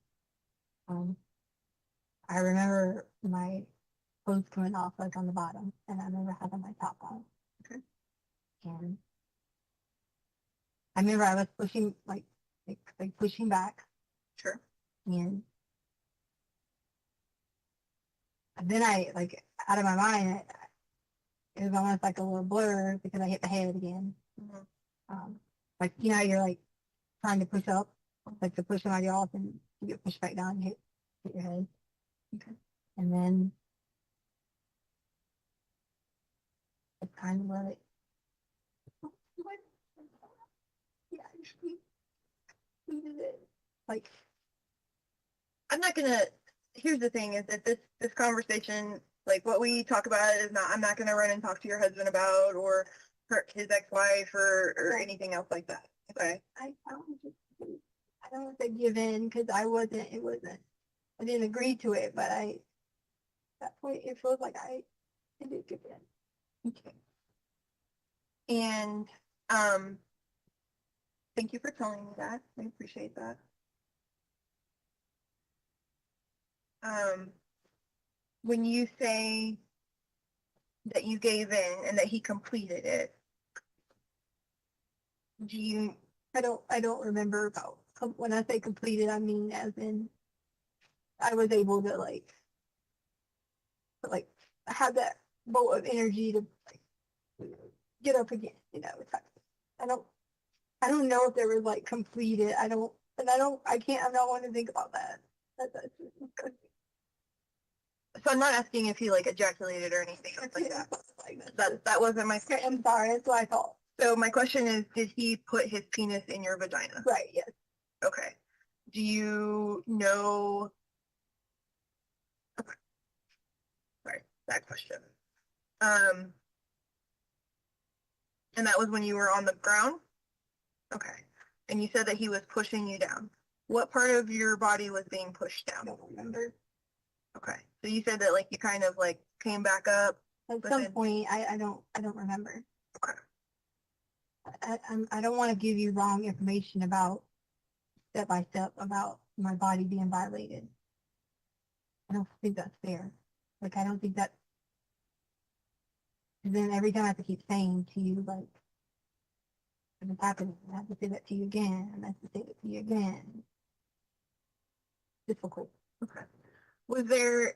I remember my clothes coming off like on the bottom, and I remember having my top on. Okay. And I remember I was pushing like pushing back. Sure. And then I like out of my mind, it was almost like a little blur because I hit the head again. Like you know, how you're like trying to push up, like to push somebody off, and you get pushed back down and hit your head. Okay. And then it's kind of like, yeah, we did it. Like, I'm not gonna. Here's the thing: is that this conversation, like what we talk about, is not. I'm not gonna run and talk to your husband about or his ex-wife or anything else like that. Okay. I don't want to give in because I didn't agree to it, but at that point it feels like I did give in. Okay. And thank you for telling me that. I appreciate that. When you say that you gave in and that he completed it, I don't remember about when I say completed, I mean as in I was able to like have that bolt of energy to like get up again, you know. I don't know if there was like completed. I don't want to think about that. That's good. So I'm not asking if he like ejaculated or anything else like that. That wasn't my question. I'm sorry, that's what I thought. So my question is, did he put his penis in your vagina? Right, yes. Okay. Do you know? Okay. Sorry, that question. And that was when you were on the ground? Okay. And you said that he was pushing you down. What part of your body was being pushed down? I don't remember. Okay. So you said that like you kind of like came back up at some point. I don't remember. Okay. I don't want to give you wrong information about step by step about my body being violated. I don't think that's fair. Like I don't think that. And then every time I have to keep saying to you like, if it's happening, I have to say that to you again, and I have to say it to you again. Difficult. Okay. Was there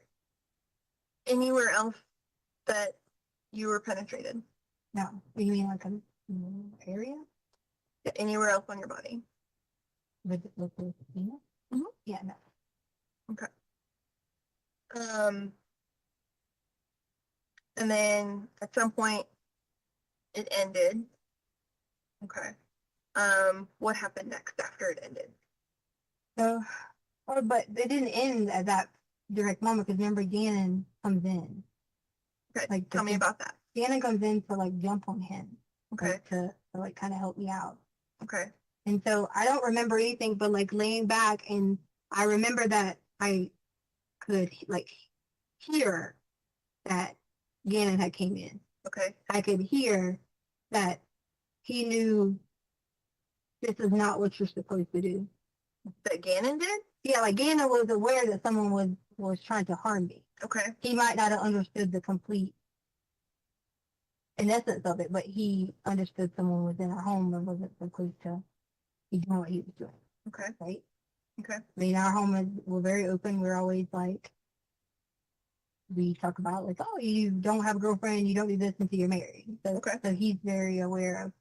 anywhere else that you were penetrated? No. You mean like an area? Yeah, anywhere else on your body? With the penis? Mm-hmm. Yeah, no. Okay. And then at some point it ended. Okay. What happened next after it ended? But it didn't end at that direct moment because remember Gannon comes in. Okay. Like tell me about that. Gannon comes in to like jump on him. Okay. Like, to like kind of help me out. Okay. And so I don't remember anything but like laying back, and I remember that I could like hear that Gannon had came in. Okay. I could hear that he knew this is not what you're supposed to do. That Gannon did? Yeah, like Gannon was aware that someone was trying to harm me. Okay. He might not have understood the complete in essence of it, but he understood someone was in our home and wasn't supposed to be doing what he was doing. Okay. Right? Okay. I mean, our home we're very open. We're always like, we talk about like, oh, you don't have a girlfriend, you don't do this until you're married. So, okay. So he's very aware of,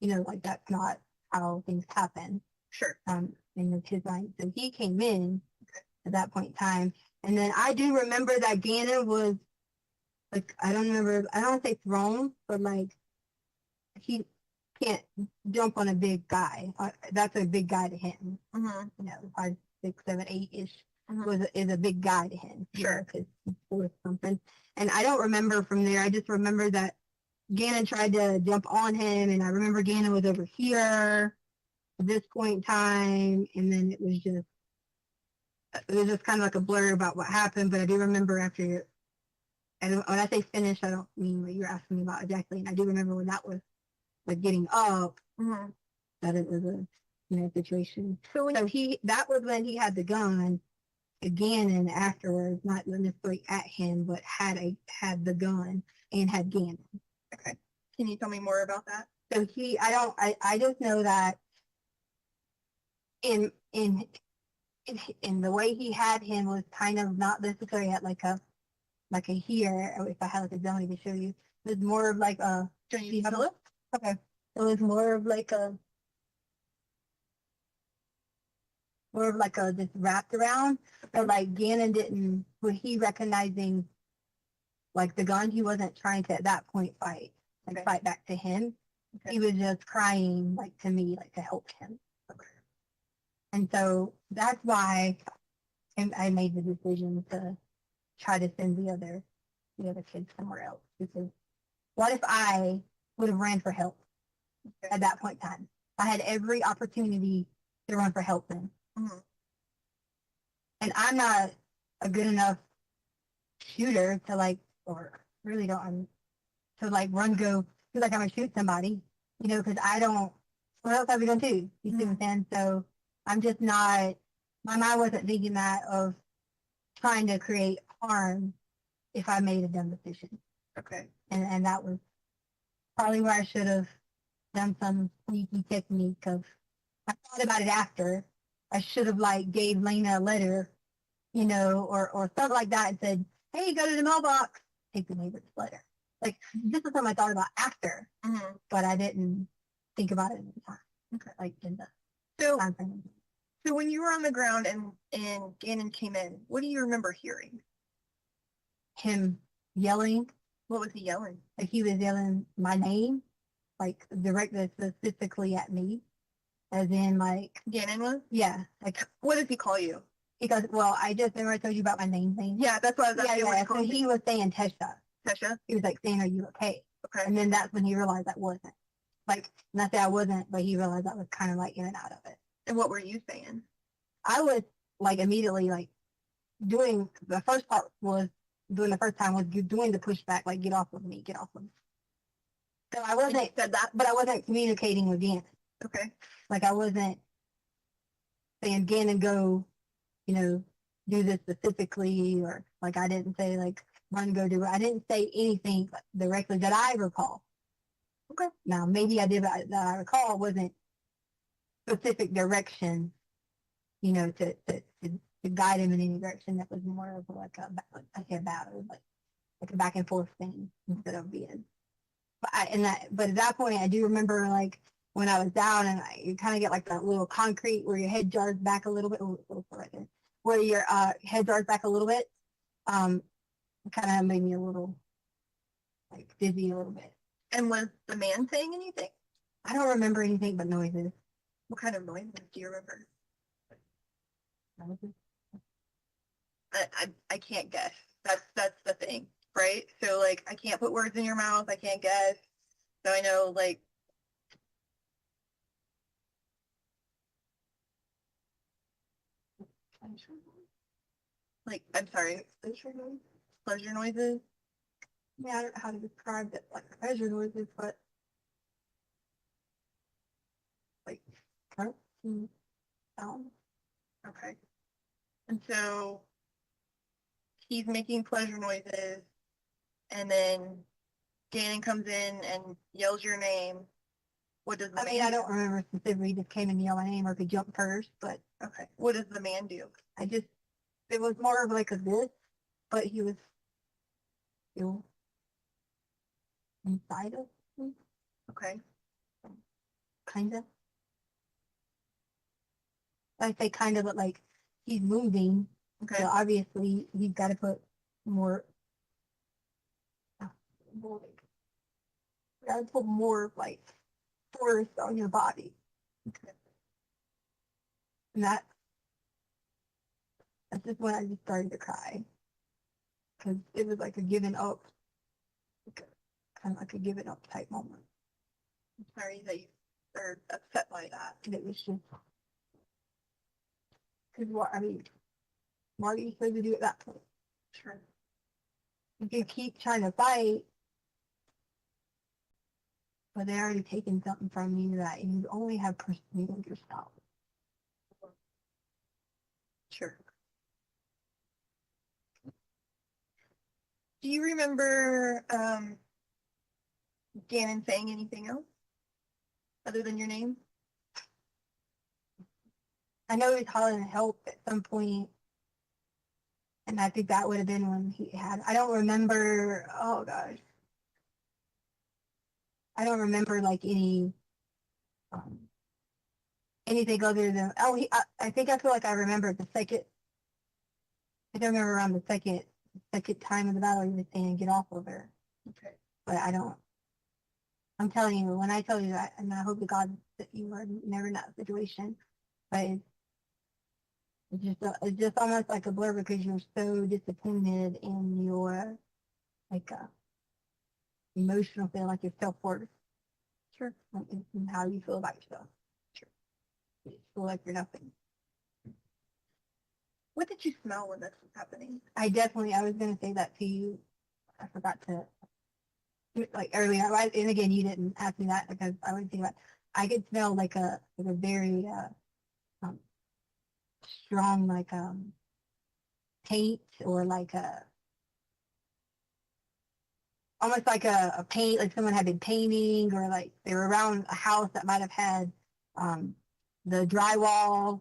you know, like that's not how things happen. Sure. In his mind. So he came in at that point in time. And then I do remember that Gannon was like, I don't want to say thrown, but like he can't jump on a big guy. That's a big guy to him. Mm-hmm. You know, 5, 6, 7, 8-ish is a big guy to him. Sure. Because he's 4 something. And I don't remember from there. I just remember that Gannon tried to jump on him, and I remember Gannon was over here at this point in time, and then it was just it was just kind of like a blur about what happened, but I do remember after, and when I say finished, I don't mean what you're asking me about exactly. And I do remember when that was like getting up, that it was a, situation. So that was when he had the gun again, and afterwards, not necessarily at him, but had the gun and had Gannon. Okay. Can you tell me more about that? So I just know that in the way he had him was kind of not necessarily at like a here, or if I had like a dummy to show you, it was more of like a. Can you have a look? Okay. It was more of like a just wrapped around, but like Gannon didn't, was he recognizing like the gun, he wasn't trying to at that point fight back to him. He was just crying like to me, like to help him. And so that's why I made the decision to try to send the other kids somewhere else, because what if I would have ran for help at that point in time? I had every opportunity to run for help then. And I'm not a good enough shooter to like, or really don't, to like go, feel like I'm gonna shoot somebody, because I don't, what else are we gonna do? You see what I'm saying? So I'm just not, my mind wasn't thinking that of trying to create harm if I made a dumb decision. Okay. And that was probably where I should have done some sneaky technique of, I thought about it after. I should have like gave Lena a letter, or something like that and said, hey, go to the mailbox, take the neighbor's letter. Like, this is something I thought about after, but I didn't think about it in the time. Okay. Like in the time frame. So when you were on the ground and Gannon came in, what do you remember hearing? Him yelling. What was he yelling? Like he was yelling my name, like directly specifically at me. As in like Gannon was? Yeah. Like what did he call you? He goes, well, I just remember I told you about my name thing. Yeah, that's what I was asking. Yeah. So he was saying Tesha. Tesha? He was like saying, are you okay? Okay. And then that's when he realized that wasn't. Like, not that I wasn't, but he realized that was kind of like in and out of it. And what were you saying? I was like immediately like doing the first part was doing the first time was doing the pushback, like get off of me, get off of me. So I wasn't said that, but I wasn't communicating with Gannon. Okay. Like I wasn't saying Gannon go, do this specifically, or like I didn't say like run go do it. I didn't say anything directly that I recall. Okay. Now maybe I did, but that I recall wasn't specific direction, to guide him in any direction. That was more of like a battle, like a back and forth thing instead of being. But at that point, I do remember like when I was down and you kind of get like that little concrete where your head jars back a little bit, where your head jars back a little bit. It kind of made me a little like dizzy a little bit. And was the man saying anything? I don't remember anything but noises. What kind of noises do you remember? I can't guess. That's the thing, right? So like I can't put words in your mouth. I can't guess. So I know like I'm sorry, pleasure noises. Yeah, I don't know how to describe it like pleasure noises, but like sound. Okay. And so he's making pleasure noises, and then Gannon comes in and yells your name. What does the man I don't remember specifically. He just came and yelled my name, or if he jumped first, but okay. What does the man do? It was more of like a this, but he was still inside of me. Okay. Kind of. I say kind of, but like he's moving. Okay. So obviously he's got to put more. Got to put more like force on your body. Okay. And that's just when I just started to cry, because it was like a giving up, kind of like a giving up type moment. I'm sorry that you are upset by that. And it was just, because what I mean, what are you supposed to do at that point? Sure. If you keep trying to fight, but they already taken something from you that you only have pursued yourself. Sure. Do you remember Gannon saying anything else other than your name? I know he was calling help at some point, and I think that would have been when he had. I don't remember. Oh gosh, I don't remember like any anything other than. Oh, I think I feel like I remember the second. I don't remember around the second time of the battle he was saying get off of her. Okay, but I don't. I'm telling you, when I tell you that, and I hope to God that you are never in that situation, but it's just almost like a blur because you're so disappointed in your like emotional feel, like your self-worth. Sure. Like in how you feel about yourself. Sure. You feel like you're nothing. What did you smell when this was happening? I was gonna say that to you. I forgot to like earlier, and again, you didn't ask me that because I would think about. I could smell like a very strong paint or like a almost like a paint, like someone had been painting or like they were around a house that might have had the drywall,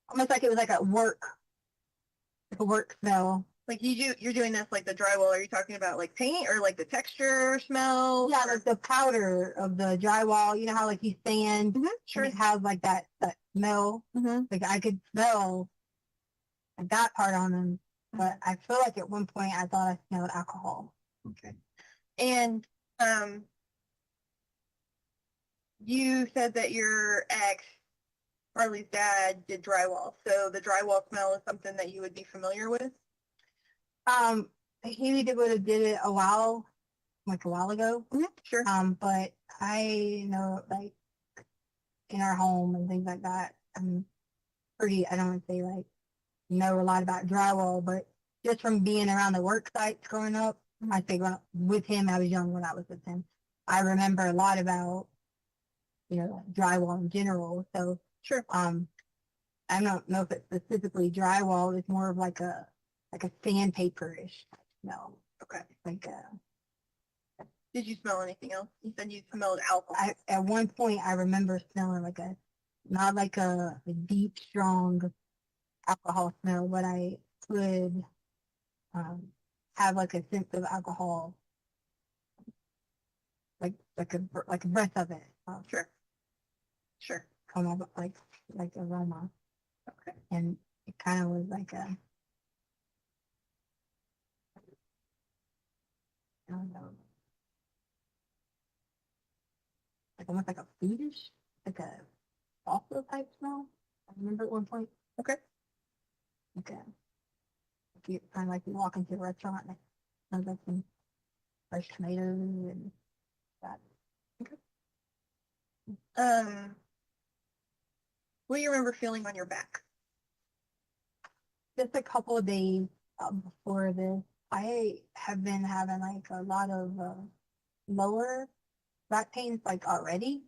almost like it was like a work smell. Like you're doing this like the drywall. Are you talking about like paint or like the texture smell? Yeah, like the powder of the drywall. You know how like you sand, sure, it has like that smell. Like I could smell like that part on them, but I feel like at one point I thought I smelled alcohol. Okay, and you said that your ex, Harley's dad, did drywall. So the drywall smell is something that you would be familiar with. He would have did it a while ago. Sure. But I know like in our home and things like that, I'm I don't want to say like know a lot about drywall, but just from being around the work sites growing up, I think with him, I was young when I was with him. I remember a lot about, drywall in general. So sure. I don't know if it's specifically drywall. It's more of like a sandpaper-ish smell. Okay. Like did you smell anything else? You said you smelled alcohol. At one point, I remember smelling like not like a deep, strong alcohol smell, but I could have like a sense of alcohol, like a breath of it. Sure. Sure. Come up like aroma. Okay. And it kind of was like I don't know, like almost like a foodish, like a salsa type smell. I remember at one point. Okay. Okay. You kind of like you walk into a restaurant and it smells like some fresh tomatoes and that. Okay. What do you remember feeling on your back? Just a couple of days before this, I have been having like a lot of lower back pains like already.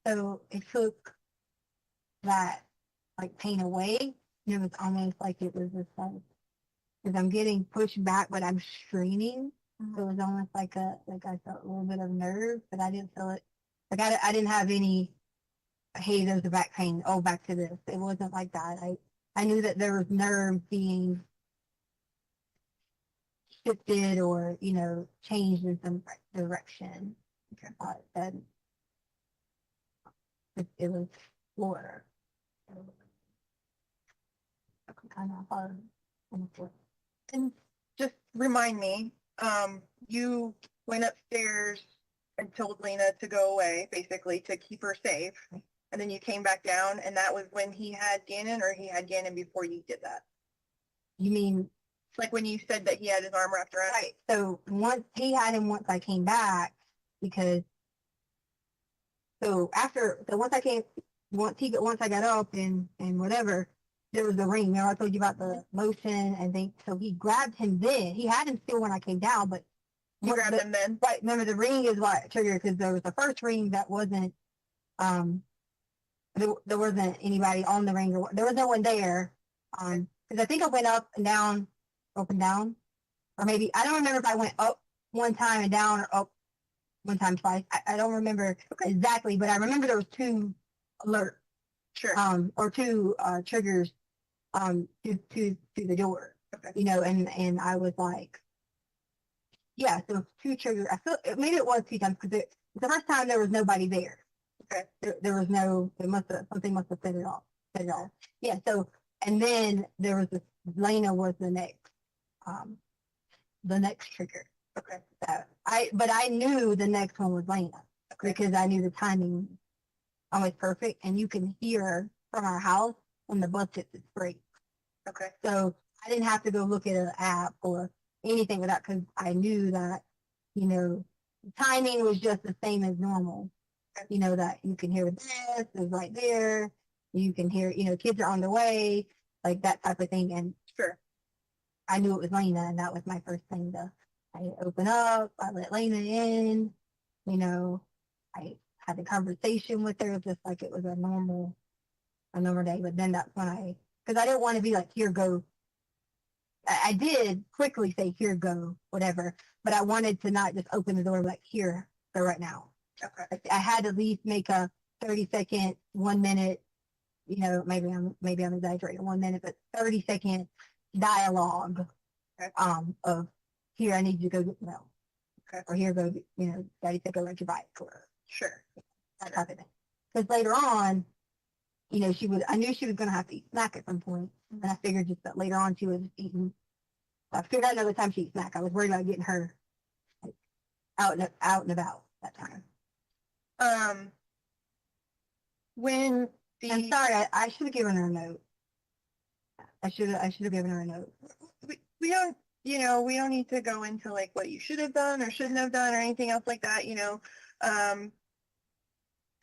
So it took that like pain away. And it was almost like it was just like, because I'm getting pushed back, but I'm straining. So it was almost like I felt a little bit of nerve, but I didn't feel it. Like I didn't have any, hey, there's a back pain. Oh, back to this. It wasn't like that. I knew that there was nerve being shifted or, changed in some direction. Okay. And it was floor. Kind of hard. And just remind me, you went upstairs and told Lena to go away, basically to keep her safe. And then you came back down, and that was when he had Gannon, or he had Gannon before you did that? You mean like when you said that he had his arm wrapped around? Right. So once he had him, once I came back, because once I got up and whatever, there was the ring. Remember I told you about the motion and so he grabbed him then. He had him still when I came down, but You grabbed him then? right, remember the ring is what triggered, because there was the first ring that wasn't, there wasn't anybody on the ring, or there was no one there. Because I think I went up and down, or maybe, I don't remember if I went up one time and down, or up one time twice. I don't remember exactly, but I remember there was two alerts. Sure. Or two triggers to the door. Okay. You know, and I was like, yeah, so two triggers. I feel maybe it was two times, because the first time there was nobody there. Okay. There was no, something must have set it off. Yeah, so, and then there was Lena was the next trigger. Okay. But I knew the next one was Lena, because I knew the timing always perfect, and you can hear from our house when the bus hits its brake. Okay. So I didn't have to go look at an app or anything with that, because I knew that, you know, timing was just the same as normal. You know, that you can hear the bus is right there. You can hear, you know, kids are on the way, like that type of thing. And Sure. I knew it was Lena, and that was my first thing I open up, I let Lena in, you know, I had a conversation with her just like it was a normal day. But then that's when because I didn't want to be like, here, go. I did quickly say, here, go, whatever, but I wanted to not just open the door like, here, go right now. Okay. I had to at least make a 30-second, 1 minute, you know, maybe I'm exaggerating 1 minute, but 30-second dialogue of, here, I need you to go get milk. Okay. Or here, go, you know, Daddy said go ride your bike, or Sure. that type of thing. Because later on, you know, I knew she was going to have to eat snack at some point, and I figured just that later on she was eating. I figured out another time she eat snack. I was worried about getting her like, out and about that time. When I'm sorry, I should have given her a note. I should have given her a note. we don't, you know, we don't need to go into like what you should have done or shouldn't have done or anything else like that, you know.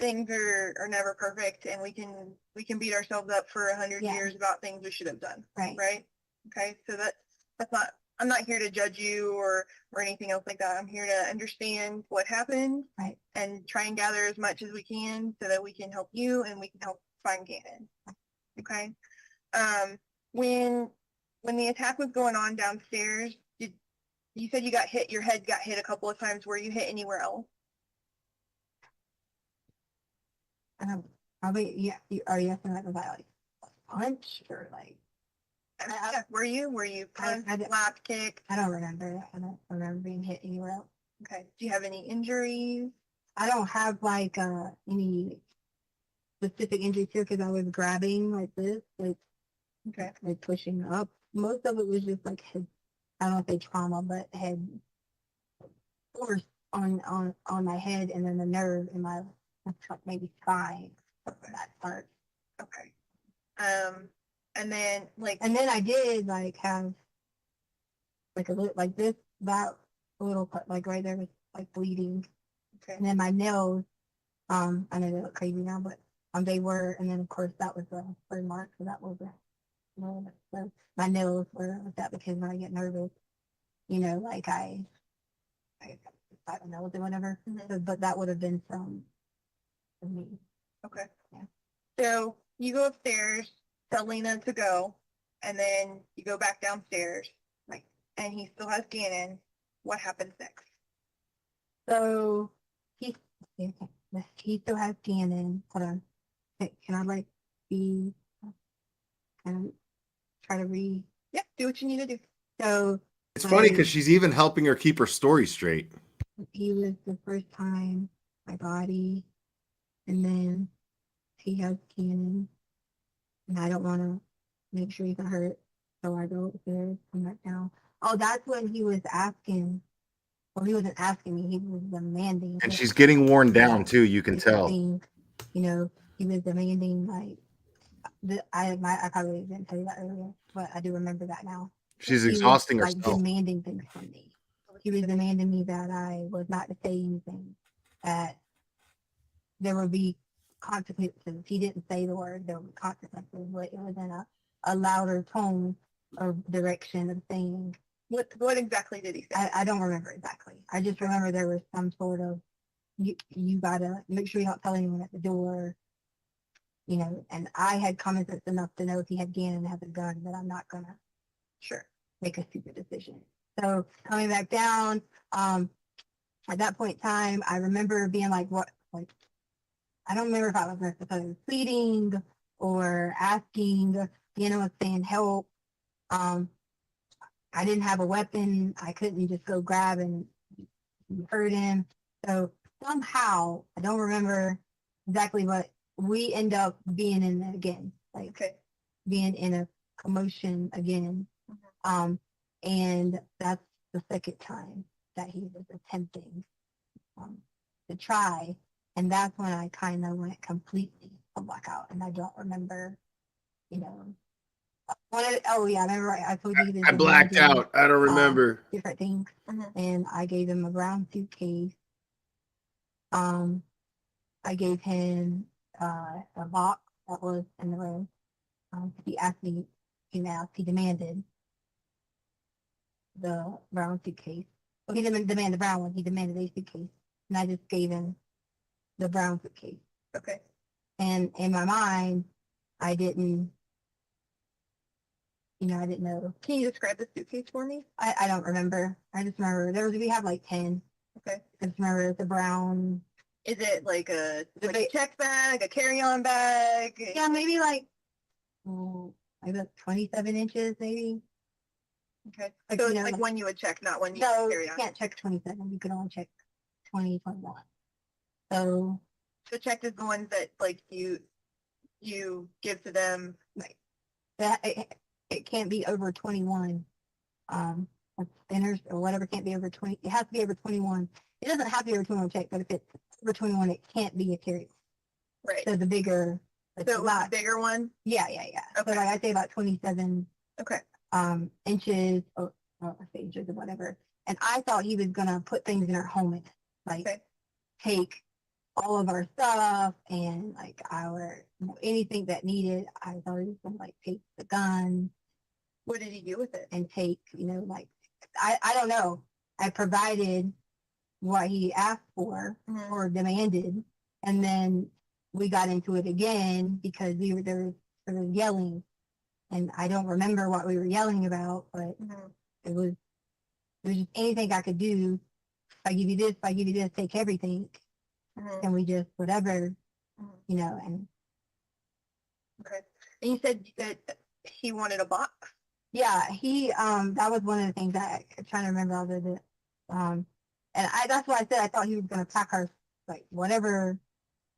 Things are never perfect, and we can beat ourselves up for 100 years about things we should have done. Right. Okay. So that's not, I'm not here to judge you or anything else like that. I'm here to understand what happened. Right. And try and gather as much as we can so that we can help you and we can help find Gannon. Okay. When the attack was going on downstairs, you said your head got hit a couple of times. Were you hit anywhere else? Probably, yeah. Are you asking like about like punch or like? Yeah, were you punched, slapped, kicked? I don't remember. I don't remember being hit anywhere else. Okay. Do you have any injuries? I don't have like any specific injuries here, because I was grabbing like this, like like pushing up. Most of it was just like head, I don't say trauma, but head force on my head, and then the nerve in my maybe spine for that part. Okay. And then I did like have like a little like this, that little part like right there was like bleeding. Okay. And then my nails, I know they look crazy now, but they were, and then of course that was the burn mark, so that was so my nails were like that, because when I get nervous, you know, like I don't know, whatever. But that would have been from me. Okay. Yeah. So you go upstairs, tell Lena to go, and then you go back downstairs, like, and he still has Gannon. What happens next? So he still has Gannon. Hold on. Can I like be and try to read? Yeah, do what you need to do. So It's funny because she's even helping her keep her story straight. he was the first time my body, and then he has Gannon, and I don't want to make sure he's not hurt, so I go upstairs, come back down. Oh, that's when he was asking. Well, he wasn't asking me; he was demanding. And she's getting worn down too. You can tell. You know, he was demanding like. I probably didn't tell you that earlier, but I do remember that now. She's exhausting like herself. demanding things from me. He was demanding me that I was not to say anything, that there would be consequences. He didn't say the word, there would be consequences, but it was in a a louder tone or direction of saying. What exactly did he say? I don't remember exactly. I just remember there was some sort of, you gotta make sure you don't tell anyone at the door, you know, and I had common sense enough to know if he had Gannon and has a gun, that I'm not gonna, sure, make a stupid decision. So coming back down, at that point in time, I remember being like, what, like, I don't remember if I was necessarily pleading or asking, Gannon was saying help. I didn't have a weapon. I couldn't just go grab and hurt him. So somehow, I don't remember exactly what, we end up being in it again, like being in a commotion again. And that's the second time that he was attempting to try. And that's when I kind of went completely a blackout, and I don't remember, you know, oh yeah, I remember I told you I blacked out. I don't remember. different things, and I gave him a brown suitcase. I gave him a box that was in the room. He asked me, he demanded the brown suitcase. Well, he didn't demand the brown one. He demanded a suitcase, and I just gave him the brown suitcase. Okay. And in my mind, I didn't. You know, I didn't know. Can you describe the suitcase for me? I don't remember. I just remember we have like 10. Okay. I just remember it's a brown. Is it like a check bag, a carry-on bag? Yeah, maybe like, maybe like 27 inches, maybe. Okay. Like, so it's like one you would check, not one you carry on. You can't check 27. You can only check 20, 21. So check is the ones that like you give to them, like that. It can't be over 21. Spinners or whatever can't be over 20. It has to be over 21. It doesn't have to be over 21 check, but if it's over 21, it can't be a carry. Right. So the bigger. So it was a bigger one? Yeah. Okay. So like I'd say about 27. Okay. Inches or inches or whatever. And I thought he was gonna put things in our home, like take all of our stuff and like our, you know, anything that needed. I thought he was gonna like take the gun. What did he do with it? And take, you know, like I don't know. I provided what he asked for or demanded, and then we got into it again because there was yelling, and I don't remember what we were yelling about, but it was just anything I could do. If I give you this, take everything. And we just whatever, you know. And okay. And you said that he wanted a box. Yeah, he that was one of the things that I'm trying to remember all of it. And that's why I said I thought he was gonna pack our like whatever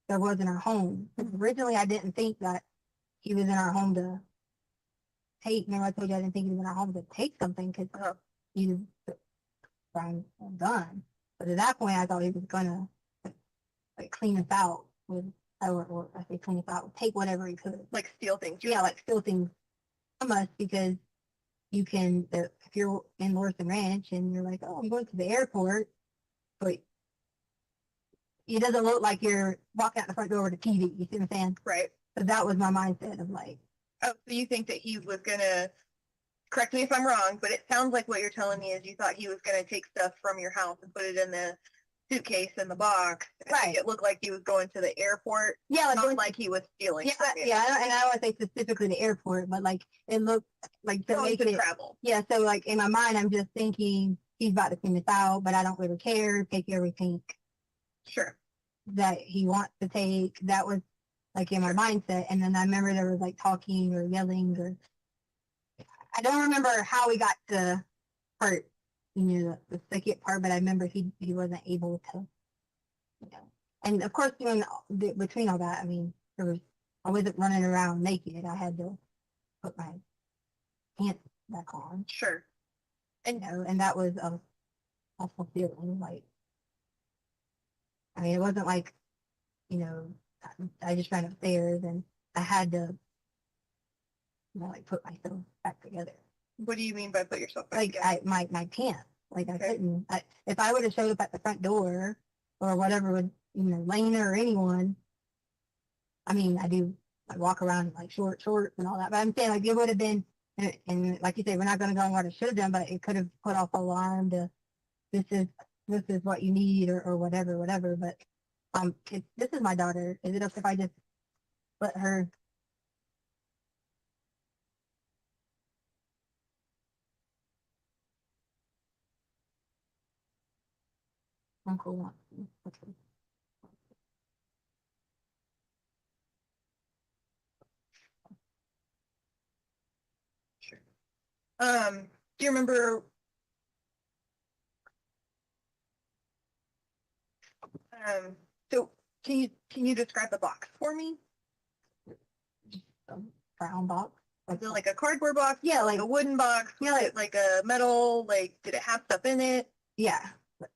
there was in our home. Originally I didn't think that he was in our home to take. Remember I told you I didn't think he was in our home to take something because he was found done. But at that point I thought he was gonna like clean us out with, or I say clean us out, take whatever he could. Like steal things. Yeah, like steal things from us, because you can, if you're in Morrison Ranch and you're like, oh, I'm going to the airport, but it doesn't look like you're walking out the front door with a TV, you see what I'm saying? Right. So that was my mindset of like. Oh, so you think that he was gonna, correct me if I'm wrong, but it sounds like what you're telling me is you thought he was gonna take stuff from your house and put it in the suitcase in the box. Right. It looked like he was going to the airport. Yeah, not like he was stealing. Yeah, and I don't want to say specifically the airport, but like it looked like to make it travel. Yeah, so like in my mind, I'm just thinking he's about to clean this out, but I don't really care. Take everything. Sure. That he wants to take. That was like in my mindset, and then I remember there was like talking or yelling, or I don't remember how we got to hurt. You know, the second part, but I remember he wasn't able to, you know. And of course, between all that, I mean, I wasn't running around naked. I had to put my pants back on. Sure. And you know, and that was a awful feeling. Like, I mean, it wasn't like, you know, I just ran upstairs and I had to, you know, like put myself back together. What do you mean by put yourself back together? Like my pants. Like I couldn't. If I would have showed up at the front door or whatever with, you know, Lena or anyone. I mean, I do like walk around in like shorts and all that. But I'm saying like it would have been, and like you say, we're not gonna go on what it should have done, but it could have put off alarm to, this is, this is what you need or whatever. But, this is my daughter. Is it okay if I just let her? Uncle, okay. Do you remember? So can you describe the box for me? Brown box. Was it like a cardboard box? Yeah, like a wooden box. Yeah, like a metal. Like, did it have stuff in it? Yeah.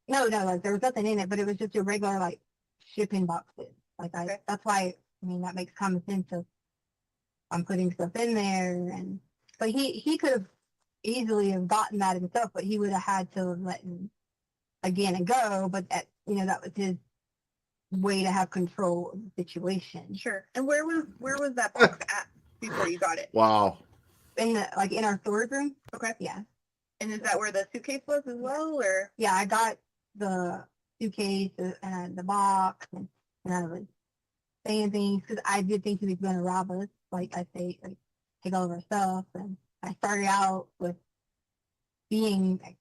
No, like there was nothing in it, but it was just a regular like shipping boxes. Like that's why, I mean, that makes common sense of I'm putting stuff in there but he could have easily have gotten that himself, but he would have had to have let him again and go, but that, that was his way to have control of the situation. Sure. And where was that box at before you got it? Wow. In our storage room. Okay. Yeah. And is that where the suitcase was as well, or? Yeah, I got the suitcase and the box, and I was saying things because I did think he was going to rob us. Like I say, like take all of our stuff, and I started out with being like,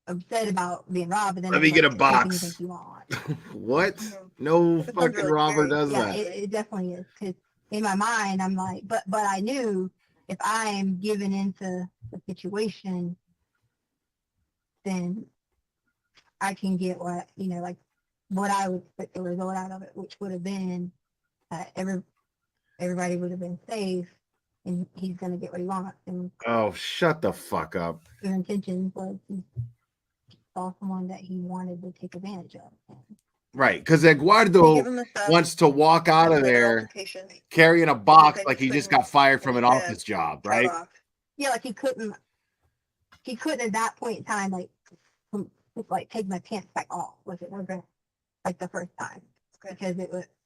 upset about being robbed, and then Let me get a like, anything you box. think you want. What? No That sounds fucking really robber scary. does Yeah, that. it definitely is. Because in my mind, I'm like, but I knew if I am giving into the situation, then I can get what, like what I would expect the result out of it, which would have been everybody would have been safe, and he's going to get what he wants. And Oh, shut the fuck up. his intentions was he saw someone that he wanted to take advantage of. Right, because They Eduardo give him the stuff, wants to walk out of fill their there application, carrying a and box said like he just couldn't- got fired from and an he said, office job, "Drive right? off." Yeah, like he couldn't at that point in time, like take my pants back off. Was it never like the first time?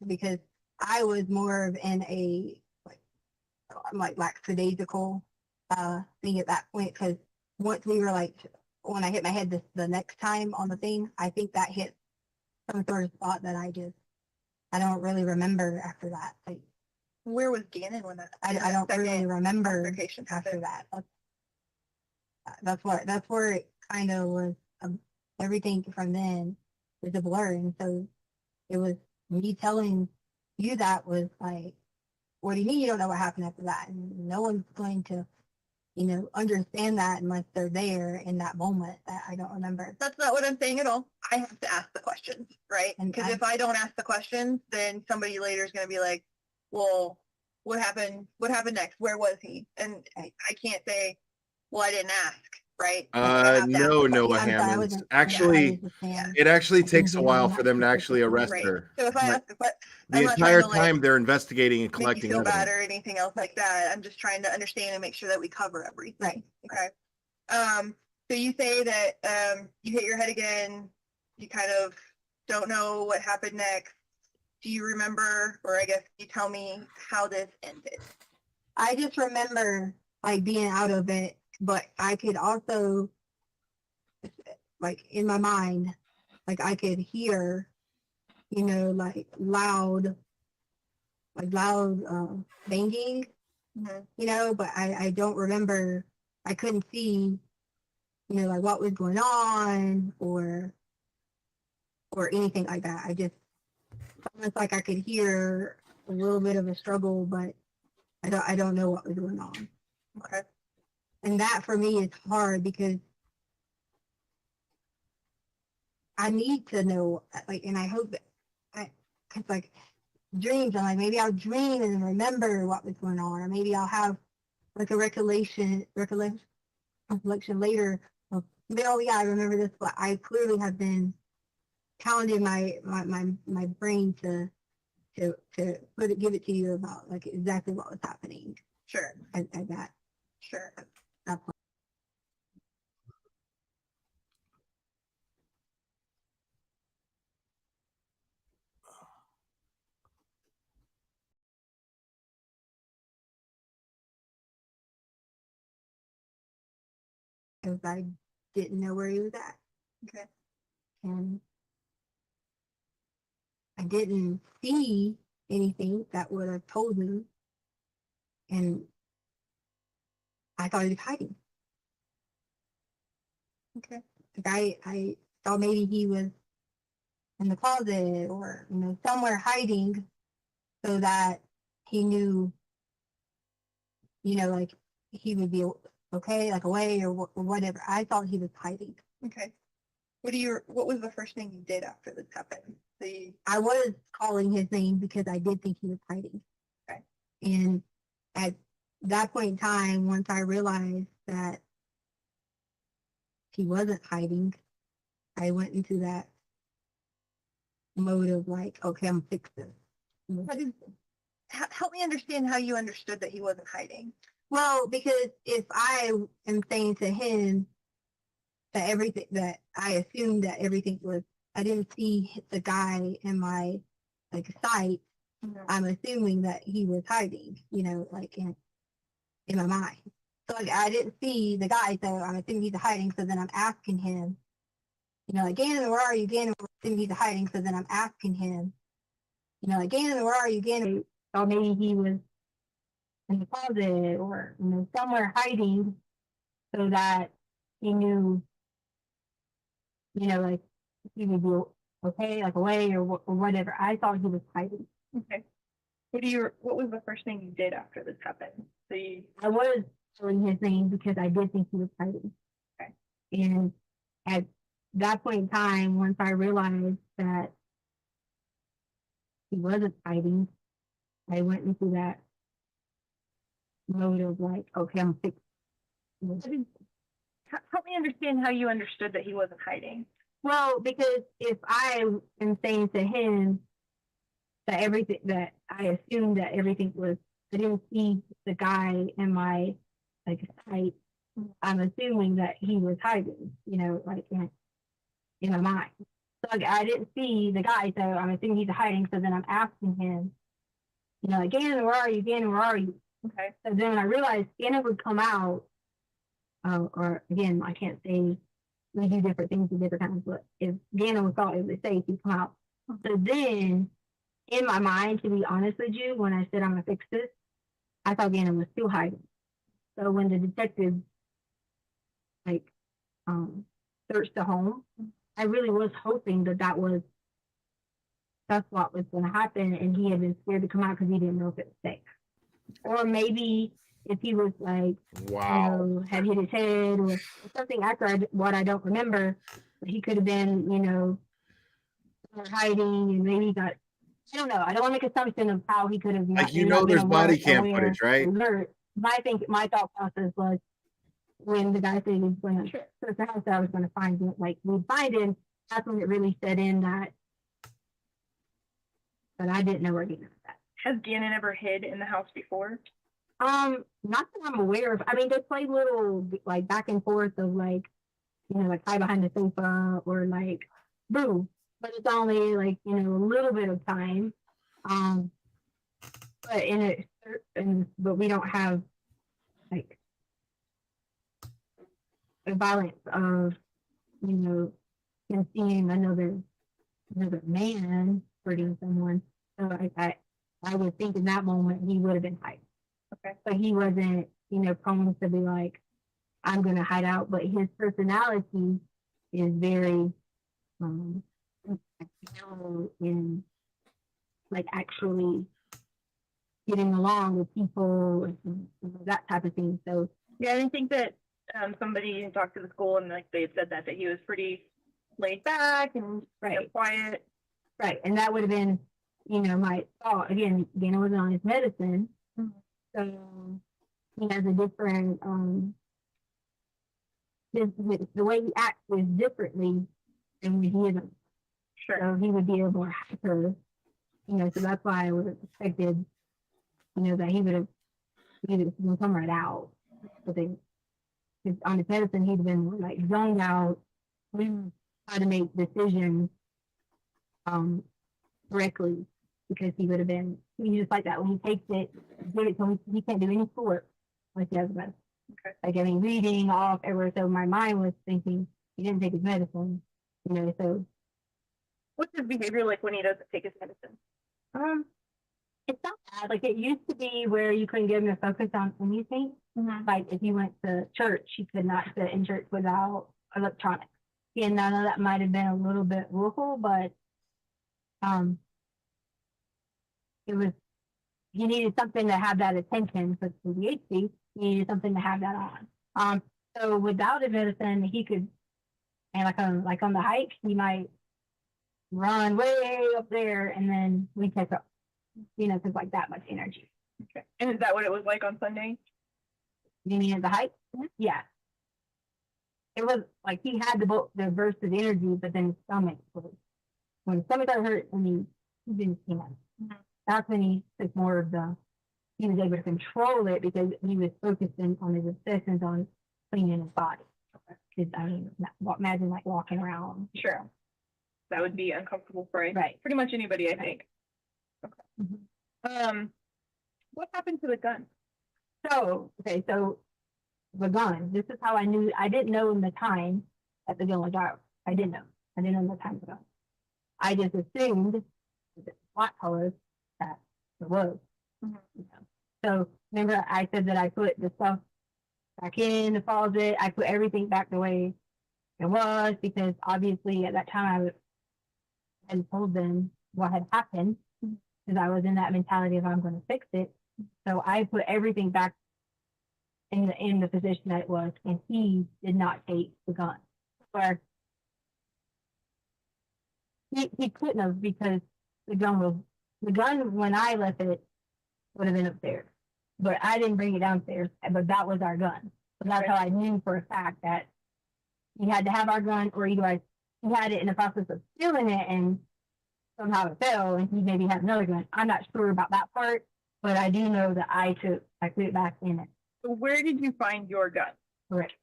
Because I was more of in a like lackadaisical thing at that point, because once we were like, when I hit my head the next time on the thing, I think that hit some sort of spot that I don't really remember after that. Like, Where was Gannon when that? I don't really remember altercation after happened? that. That's where it kind of was. Everything from then was a blur, and so it was me telling you that was like, what do you mean you don't know what happened after that? And no one's going to, understand that unless they're there in that moment that I don't remember. That's not what I'm saying at all. I have to ask the questions, right? And Because if I don't ask the questions, then somebody later is going to be like, well, what happened? What happened next? Where was he? And I can't say, well, I didn't ask, right? Like, I have to ask No, the Noah question. Hammonds. I Actually, was just saying, it actually I takes a think while in for that them to actually specific arrest Right. her. So if I ask the question, The I'm not trying entire to like time they're investigating and make you collecting feel bad evidence. or anything else like that. I'm just trying to understand and make sure that we cover everything. Right. Okay. So you say that you hit your head again. You kind of don't know what happened next. Do you remember, or I guess you tell me how this ended? I just remember like being out of it, but I could also, like in my mind, like I could hear, like loud banging, but I don't remember, I couldn't see, like what was going on or anything like that. I just, almost like I could hear a little bit of a struggle, but I don't know what was going on. Okay. And that for me is hard because I need to know, like, and I hope that cause like dreams, I'm like, maybe I'll dream and remember what was going on, or maybe I'll have like a recollection later of, oh yeah, I remember this, but I clearly have been pounding my brain to give it to you about like exactly what was happening. Sure. At that. Sure. That point. Cause I didn't know where he was at. Okay. And I didn't see anything that would have told me. And I thought he was hiding. Okay. Like I thought maybe he was in the closet or, you know, somewhere hiding so that he knew, you know, like he would be okay, like away or whatever. I thought he was hiding. Okay. What was the first thing you did after this happened? I was calling his name because I did think he was hiding. Okay. And at that point in time, once I realized that he wasn't hiding, I went into that mode of like, okay, I'm fixing this. Help me understand how you understood that he wasn't hiding. Well, because if I am saying to him that everything that I assumed that everything was, I didn't see the guy in my like sight. I'm assuming that he was hiding, you know, like in my mind. So like I didn't see the guy, so I'm assuming he's hiding. So then I'm asking him, you know, like Gannon, where are you? Gannon, I'm assuming he's hiding. So then I'm asking him, you know, like Gannon, where are you? Gannon, or maybe he was in the closet or, you know, somewhere hiding so that he knew, you know, like he would be okay, like away or whatever. I thought he was hiding. Okay. What was the first thing you did after this happened? I was calling his name because I did think he was hiding. Okay. And at that point in time, once I realized that he wasn't hiding, I went into that mode of like, okay, I'm fixing. Help me understand how you understood that he wasn't hiding. Well, because if I am saying to him that everything that I assumed that everything was, I didn't see the guy in my like sight. I'm assuming that he was hiding, you know, like in my mind. So like, I didn't see the guy, so I'm assuming he's hiding. So then I'm asking him, you know, like Gannon, where are you? Gannon, where are you? Okay. So then I realized Gannon would come out. Or again, I can't say we do different things at different times, but if Gannon thought it was safe, he'd come out. So then, in my mind, to be honest with you, when I said I'm gonna fix this, I thought Gannon was still hiding. So when the detective like searched the home, I really was hoping that that's what was going to happen, and he had been scared to come out because he didn't know if it was safe. Or maybe if he was like, wow, you know, had hit his head or something after what I don't remember, he could have been, you know, hiding and maybe got, I don't know. I don't want to make assumption of how he could have not, like, you know, there's body cam footage, right? Alert. But I think my thought process was when the guy said he was going to search the house, that I was going to find him, like we'd find him. That's when it really set in that I didn't know where he was at. Has Gannon ever hid in the house before? Not that I'm aware of. I mean, they play little like back and forth of like, you know, like hide behind the sofa or like boom. But it's only like, you know, a little bit of time. But but we don't have like a violence of, you know, him seeing another man hurting someone. So I would think in that moment he would have been hiding. Okay. But he wasn't, you know, prone to be like, I'm gonna hide out. But his personality is very in like actually getting along with people and that type of thing. So yeah, I think that somebody talked to the school and like they said that he was pretty laid back and quiet. Right. And that would have been, you know, my thought. Again, Gannon wasn't on his medicine. Mm-hmm. So he has a different, the way he acts is differently than when he isn't. Sure. So he would be a more hyper, you know, so that's why I would have expected, you know, that he would have come right out. But then on his medicine, he'd been like zoned out, how to make decisions correctly, because he would have been, he's just like that when he takes it, give it to him, he can't do any sport like he has about it. Okay. Like, I mean, reading off everywhere, so my mind was thinking, he didn't take his medicine, you know, so. What's his behavior like when he doesn't take his medicine? It's not bad. Like, it used to be where you couldn't get him to focus on anything. Like, if you went to church, you could not sit in church without electronics. And I know that might have been a little bit willful, but it was, you needed something to have that attention for ADHD. You needed something to have that on. So without his medicine, he could, and like on the hike, he might run way up there, and then we catch up. You know, because like that much energy. Okay. And is that what it was like on Sunday? You mean at the hike? Yeah. It was like he had the burst of energy, but then his stomach was, when his stomach got hurt, and he didn't stand. That's when he took more of he was able to control it because he was focusing on his obsessions on cleaning his body. Because I mean, imagine like walking around. Sure. That would be uncomfortable for pretty much anybody, I think. Okay. What happened to the gun? So the gun, this is how I knew. I didn't know in the time that the gun was out. I didn't know the time of the gun. I just assumed with the black colors that it was. You know. So remember I said that I put the stuff back in the closet. I put everything back the way it was because obviously at that time I had told them what had happened because I was in that mentality of I'm going to fix it. So I put everything back in the position that it was, and he did not take the gun. Or he couldn't have because the gun when I left it would have been upstairs. But I didn't bring it downstairs, but that was our gun. So that's how I knew for a fact that he had to have our gun, or either he had it in the process of stealing it and somehow it fell and he maybe had another gun. I'm not sure about that part, but I do know that I put it back in it. So where did you find your gun? Correct.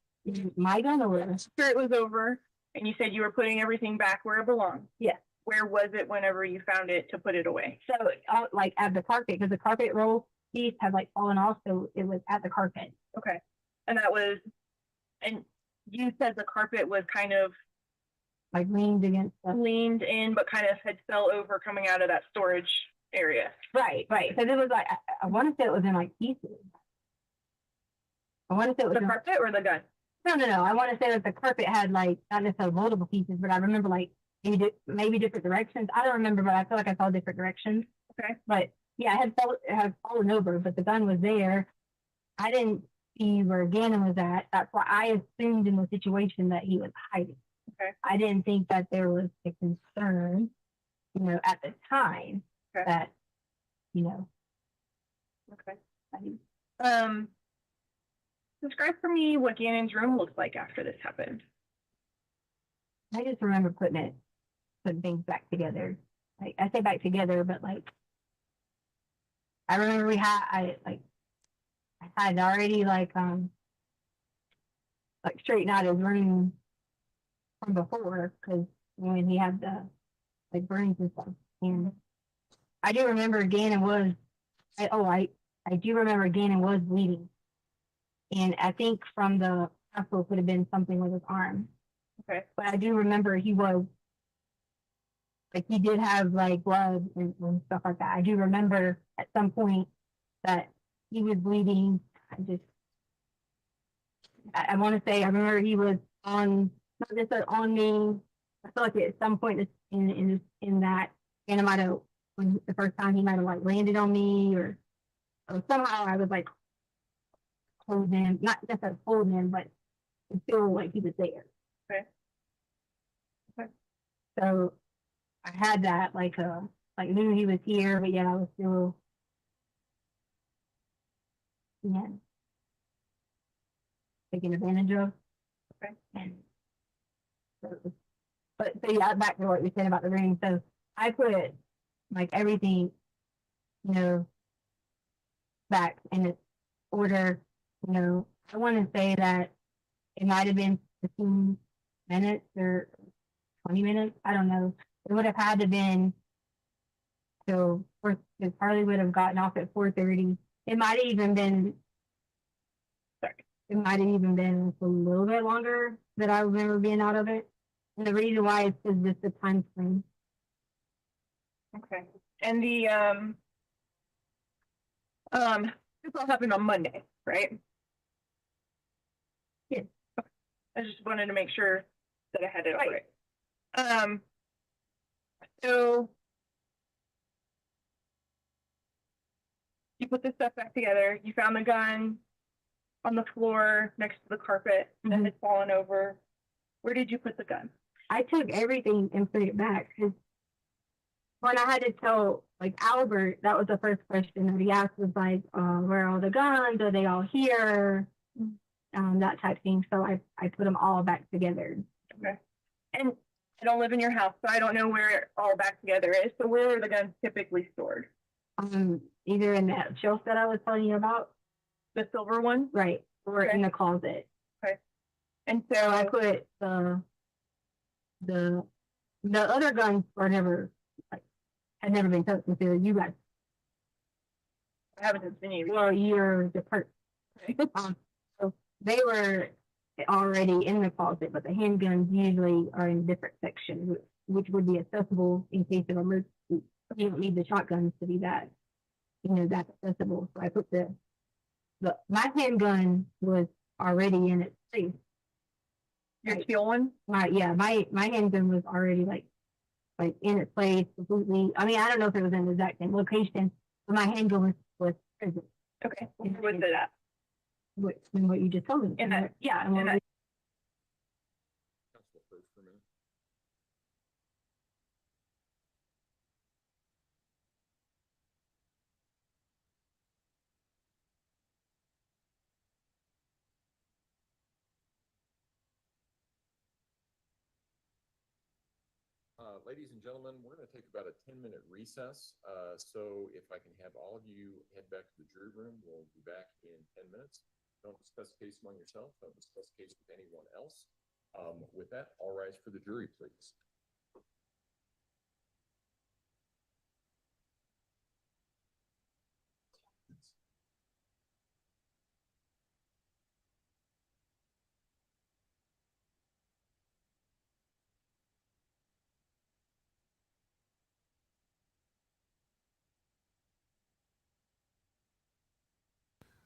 My gun or after it was over, and you said you were putting everything back where it belonged. Yeah. Where was it whenever you found it to put it away? So like at the carpet, because the carpet roll piece had like fallen off, so it was at the carpet. Okay. And and you said the carpet was kind of like leaned in, but kind of had fell over coming out of that storage area. Right. Because it was like, I want to say it was in like pieces. I want to say it was the carpet or the gun? No. I want to say that the carpet had like, not necessarily multiple pieces, but I remember like maybe different directions. I don't remember, but I feel like I saw different directions. Okay. But yeah, it had fallen over, but the gun was there. I didn't see where Gannon was at. That's why I assumed in the situation that he was hiding. Okay. I didn't think that there was a concern, you know, at the time that, you know. Okay. Describe for me what Gannon's room looked like after this happened. I just remember putting things back together. Like I say back together, but like I remember I had already like straightened out his room from before because when he had the like burns and stuff. And I do remember Gannon was I do remember Gannon was bleeding. And I think from the hospital could have been something with his arm. Okay. But I do remember he did have like blood and stuff like that. I do remember at some point that he was bleeding. I want to say I remember he was not just on me. I feel like at some point in that, and it might have when the first time he might have like landed on me or somehow I was like holding him, not just holding him, but feel like he was there. Okay. So I had that like knew he was here, but yet I was still taken advantage of. Okay. And but yeah, back to what you said about the ring. So I put like everything, you know, back in its order. You know, I want to say that it might have been 15 minutes or 20 minutes. I don't know. It would have had to been. So it probably would have gotten off at 4:30. It might have even been. Sorry. it might have even been a little bit longer that I remember being out of it. And the reason why is because just the time frame. Okay. And this all happened on Monday, right? Yes. I just wanted to make sure that I had it all right. So you put this stuff back together, you found the gun on the floor next to the carpet that had fallen over. Where did you put the gun? I took everything and put it back because when I had to tell like Albert, that was the first question that he asked was like, where are all the guns? Are they all here? That type of thing. So I put them all back together. Okay. And I don't live in your house, so I don't know where it all back together is. So where are the guns typically stored? Either in that shelf that I was telling you about. The silver one? Right. Or in the closet. Okay. And so I put the other guns were never had never been touched until you guys. I haven't touched any. Well, you're the person. So they were already in the closet, but the handguns usually are in different sections, which would be accessible in case of emergency. You don't need the shotguns to be that, that accessible. So I put my handgun was already in its place. Your teal one? My handgun was already like in its place completely. I mean, I don't know if it was in the exact same location, but my handgun was present. Okay. Where was it at? What you just told me. In that, yeah. And Ladies and gentlemen, we're going to take about a 10-minute recess. So if I can have all of you head back to the jury room, we'll be back in 10 minutes. Don't discuss the case among yourself. Don't discuss the case with anyone else. With that, all rise for the jury, please.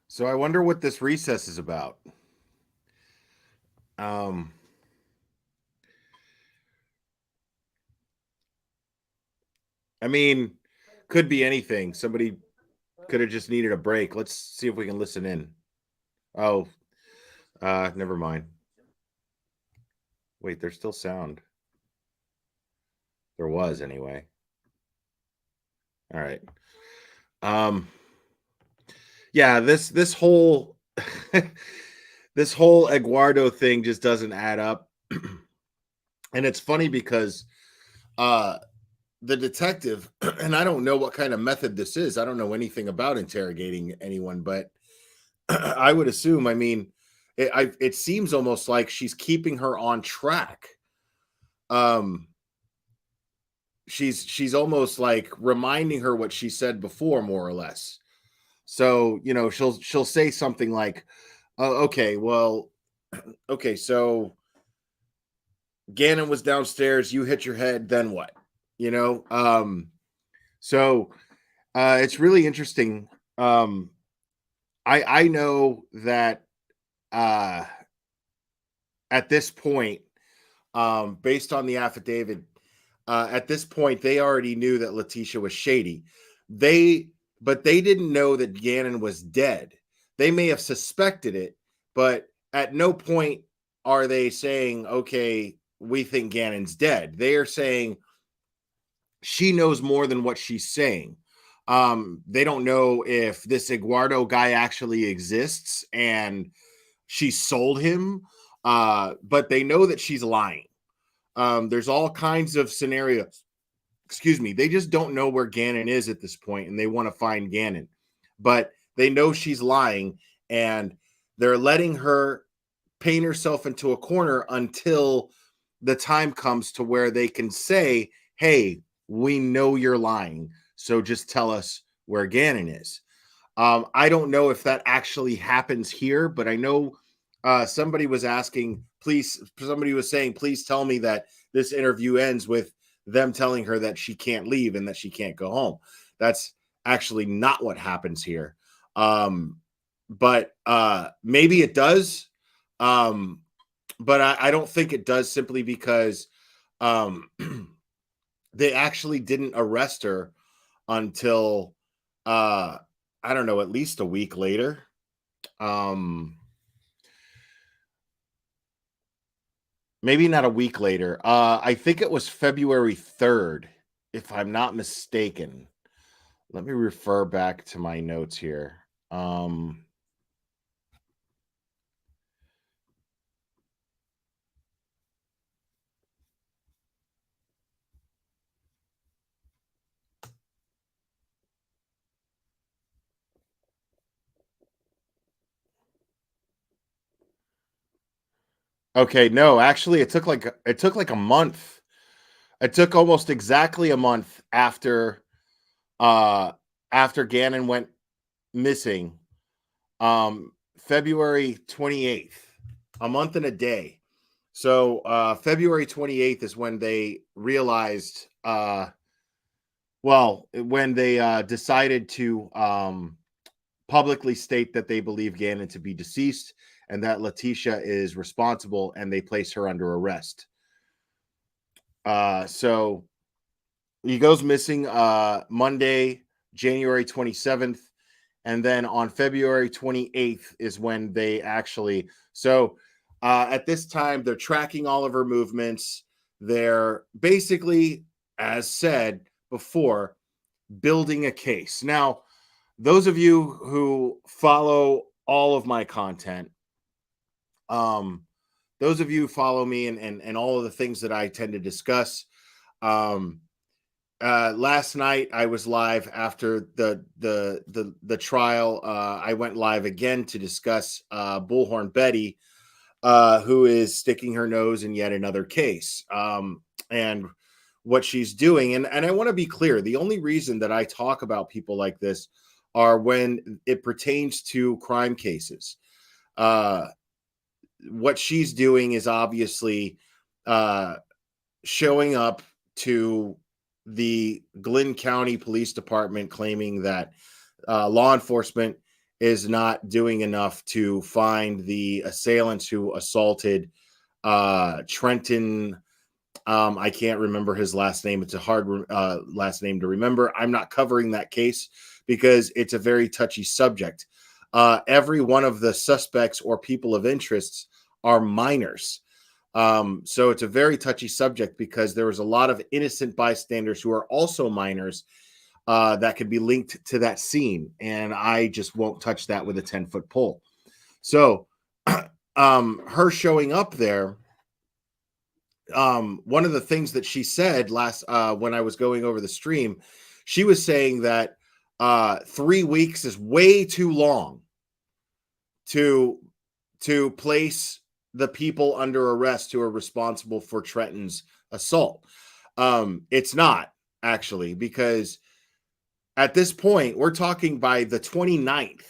So I wonder what this recess is about. I mean, could be anything. Somebody could have just needed a break. Let's see if we can listen in. Oh, never mind. Wait, there's still sound. There was anyway. All right. Yeah, this whole this whole Eduardo thing just doesn't add up. And it's funny because the detective, and I don't know what kind of method this is. I don't know anything about interrogating anyone, but I would assume, I mean, it seems almost like she's keeping her on track. She's almost like reminding her what she said before, more or less. So, she'll say something like, okay, well, okay, so Gannon was downstairs, you hit your head, then what? So it's really interesting. I know that at this point, based on the affidavit, at this point, they already knew that Letitia was shady. But they didn't know that Gannon was dead. They may have suspected it, but at no point are they saying, okay, we think Gannon's dead. They are saying she knows more than what she's saying. They don't know if this Eduardo guy actually exists and she sold him, but they know that she's lying. There's all kinds of scenarios. Excuse me. They just don't know where Gannon is at this point, and they want to find Gannon. But they know she's lying, and they're letting her paint herself into a corner until the time comes to where they can say, hey, we know you're lying, so just tell us where Gannon is. I don't know if that actually happens here, but I know somebody was asking, somebody was saying, please tell me that this interview ends with them telling her that she can't leave and that she can't go home. That's actually not what happens here. But maybe it does. But I don't think it does, simply because they actually didn't arrest her until I don't know, at least a week later. Maybe not a week later. I think it was February 3rd, if I'm not mistaken. Let me refer back to my notes here. Okay, no, actually it took like a month. It took almost exactly a month after Gannon went missing. February 28th, a month and a day. So February 28th is when they realized when they decided to publicly state that they believe Gannon to be deceased and that Letitia is responsible, and they place her under arrest. So he goes missing Monday, January 27th. And then on February 28th is when they actually, at this time, they're tracking all of her movements. They're basically, as said before, building a case. Now, those of you who follow all of my content, those of you who follow me and all of the things that I tend to discuss, last night I was live after the trial. I went live again to discuss Bullhorn Betty, who is sticking her nose in yet another case, and what she's doing. And I want to be clear: the only reason that I talk about people like this are when it pertains to crime cases. What she's doing is obviously showing up to the Glynn County Police Department claiming that law enforcement is not doing enough to find the assailants who assaulted Trenton. I can't remember his last name. It's a hard last name to remember. I'm not covering that case because it's a very touchy subject. Every one of the suspects or people of interest are minors. So it's a very touchy subject because there was a lot of innocent bystanders who are also minors that could be linked to that scene. And I just won't touch that with a 10-foot pole. So her showing up there, one of the things that she said last when I was going over the stream, she was saying that 3 weeks is way too long to place the people under arrest who are responsible for Trenton's assault. It's not, actually, because at this point, we're talking by the 29th,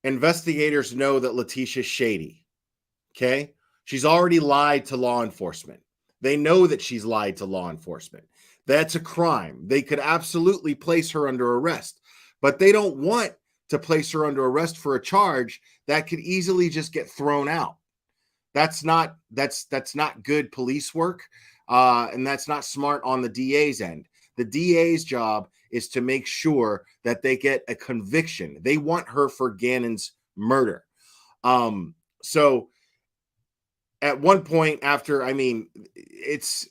investigators know that Letitia's shady. Okay? She's already lied to law enforcement. They know that she's lied to law enforcement. That's a crime. They could absolutely place her under arrest, but they don't want to place her under arrest for a charge that could easily just get thrown out. That's not good police work, and that's not smart on the DA's end. The DA's job is to make sure that they get a conviction. They want her for Gannon's murder. So at one point after, I mean, it's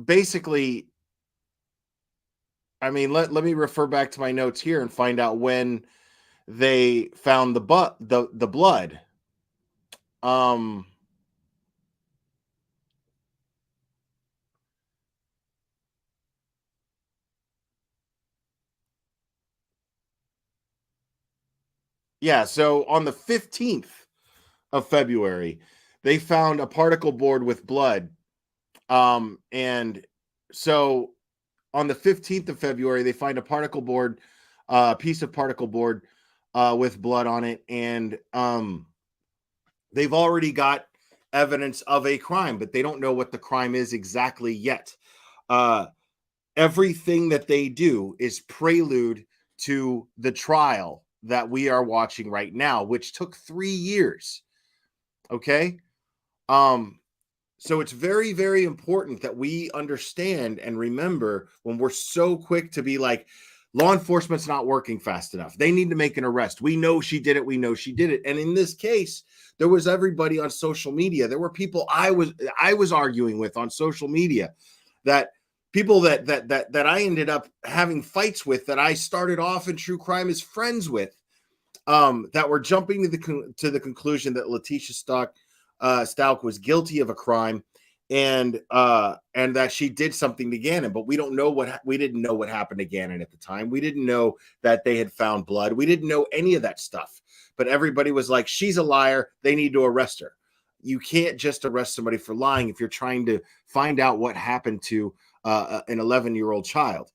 basically, I mean, let me refer back to my notes here and find out when they found the blood. Yeah, so on the 15th of February, they found a particle board with blood. And so on the 15th of February, they find a particle board, piece of particle board with blood on it. And they've already got evidence of a crime, but they don't know what the crime is exactly yet. Everything that they do is prelude to the trial that we are watching right now, which took 3 years. Okay. So it's very, very important that we understand and remember when we're so quick to be like, law enforcement's not working fast enough. They need to make an arrest. We know she did it. We know she did it. And in this case, there was everybody on social media. There were people I was arguing with on social media, that people that I ended up having fights with, that I started off in true crime as friends with, that were jumping to the conclusion that Letitia Stauch was guilty of a crime, and that she did something to Gannon. But we didn't know what happened to Gannon at the time. We didn't know that they had found blood. We didn't know any of that stuff. But everybody was like, she's a liar. They need to arrest her. You can't just arrest somebody for lying if you're trying to find out what happened to an 11-year-old child.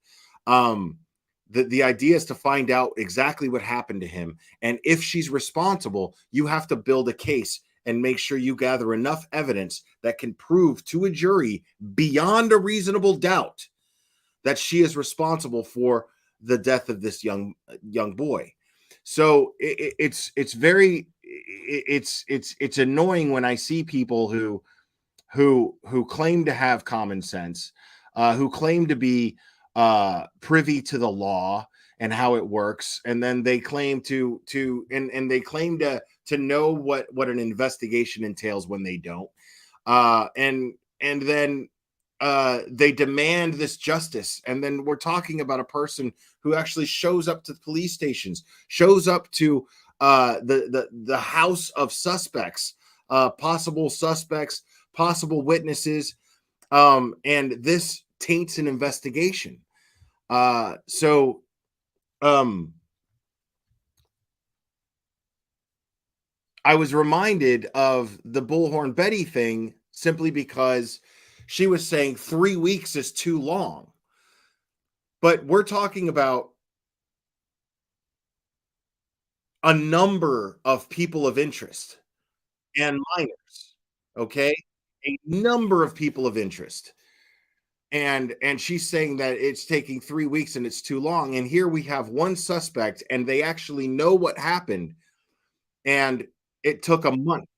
The idea is to find out exactly what happened to him. And if she's responsible, you have to build a case and make sure you gather enough evidence that can prove to a jury beyond a reasonable doubt that she is responsible for the death of this young boy. So it's annoying when I see people who claim to have common sense, who claim to be privy to the law and how it works, and then they claim to know what an investigation entails when they don't, and then they demand this justice. And then we're talking about a person who actually shows up to police stations, shows up to the house of suspects, possible suspects, possible witnesses, and this taints an investigation. I was reminded of the Bullhorn Betty thing simply because she was saying 3 weeks is too long. But we're talking about a number of people of interest and minors, okay? A number of people of interest. And she's saying that it's taking 3 weeks and it's too long. And here we have one suspect, and they actually know what happened, and it took a month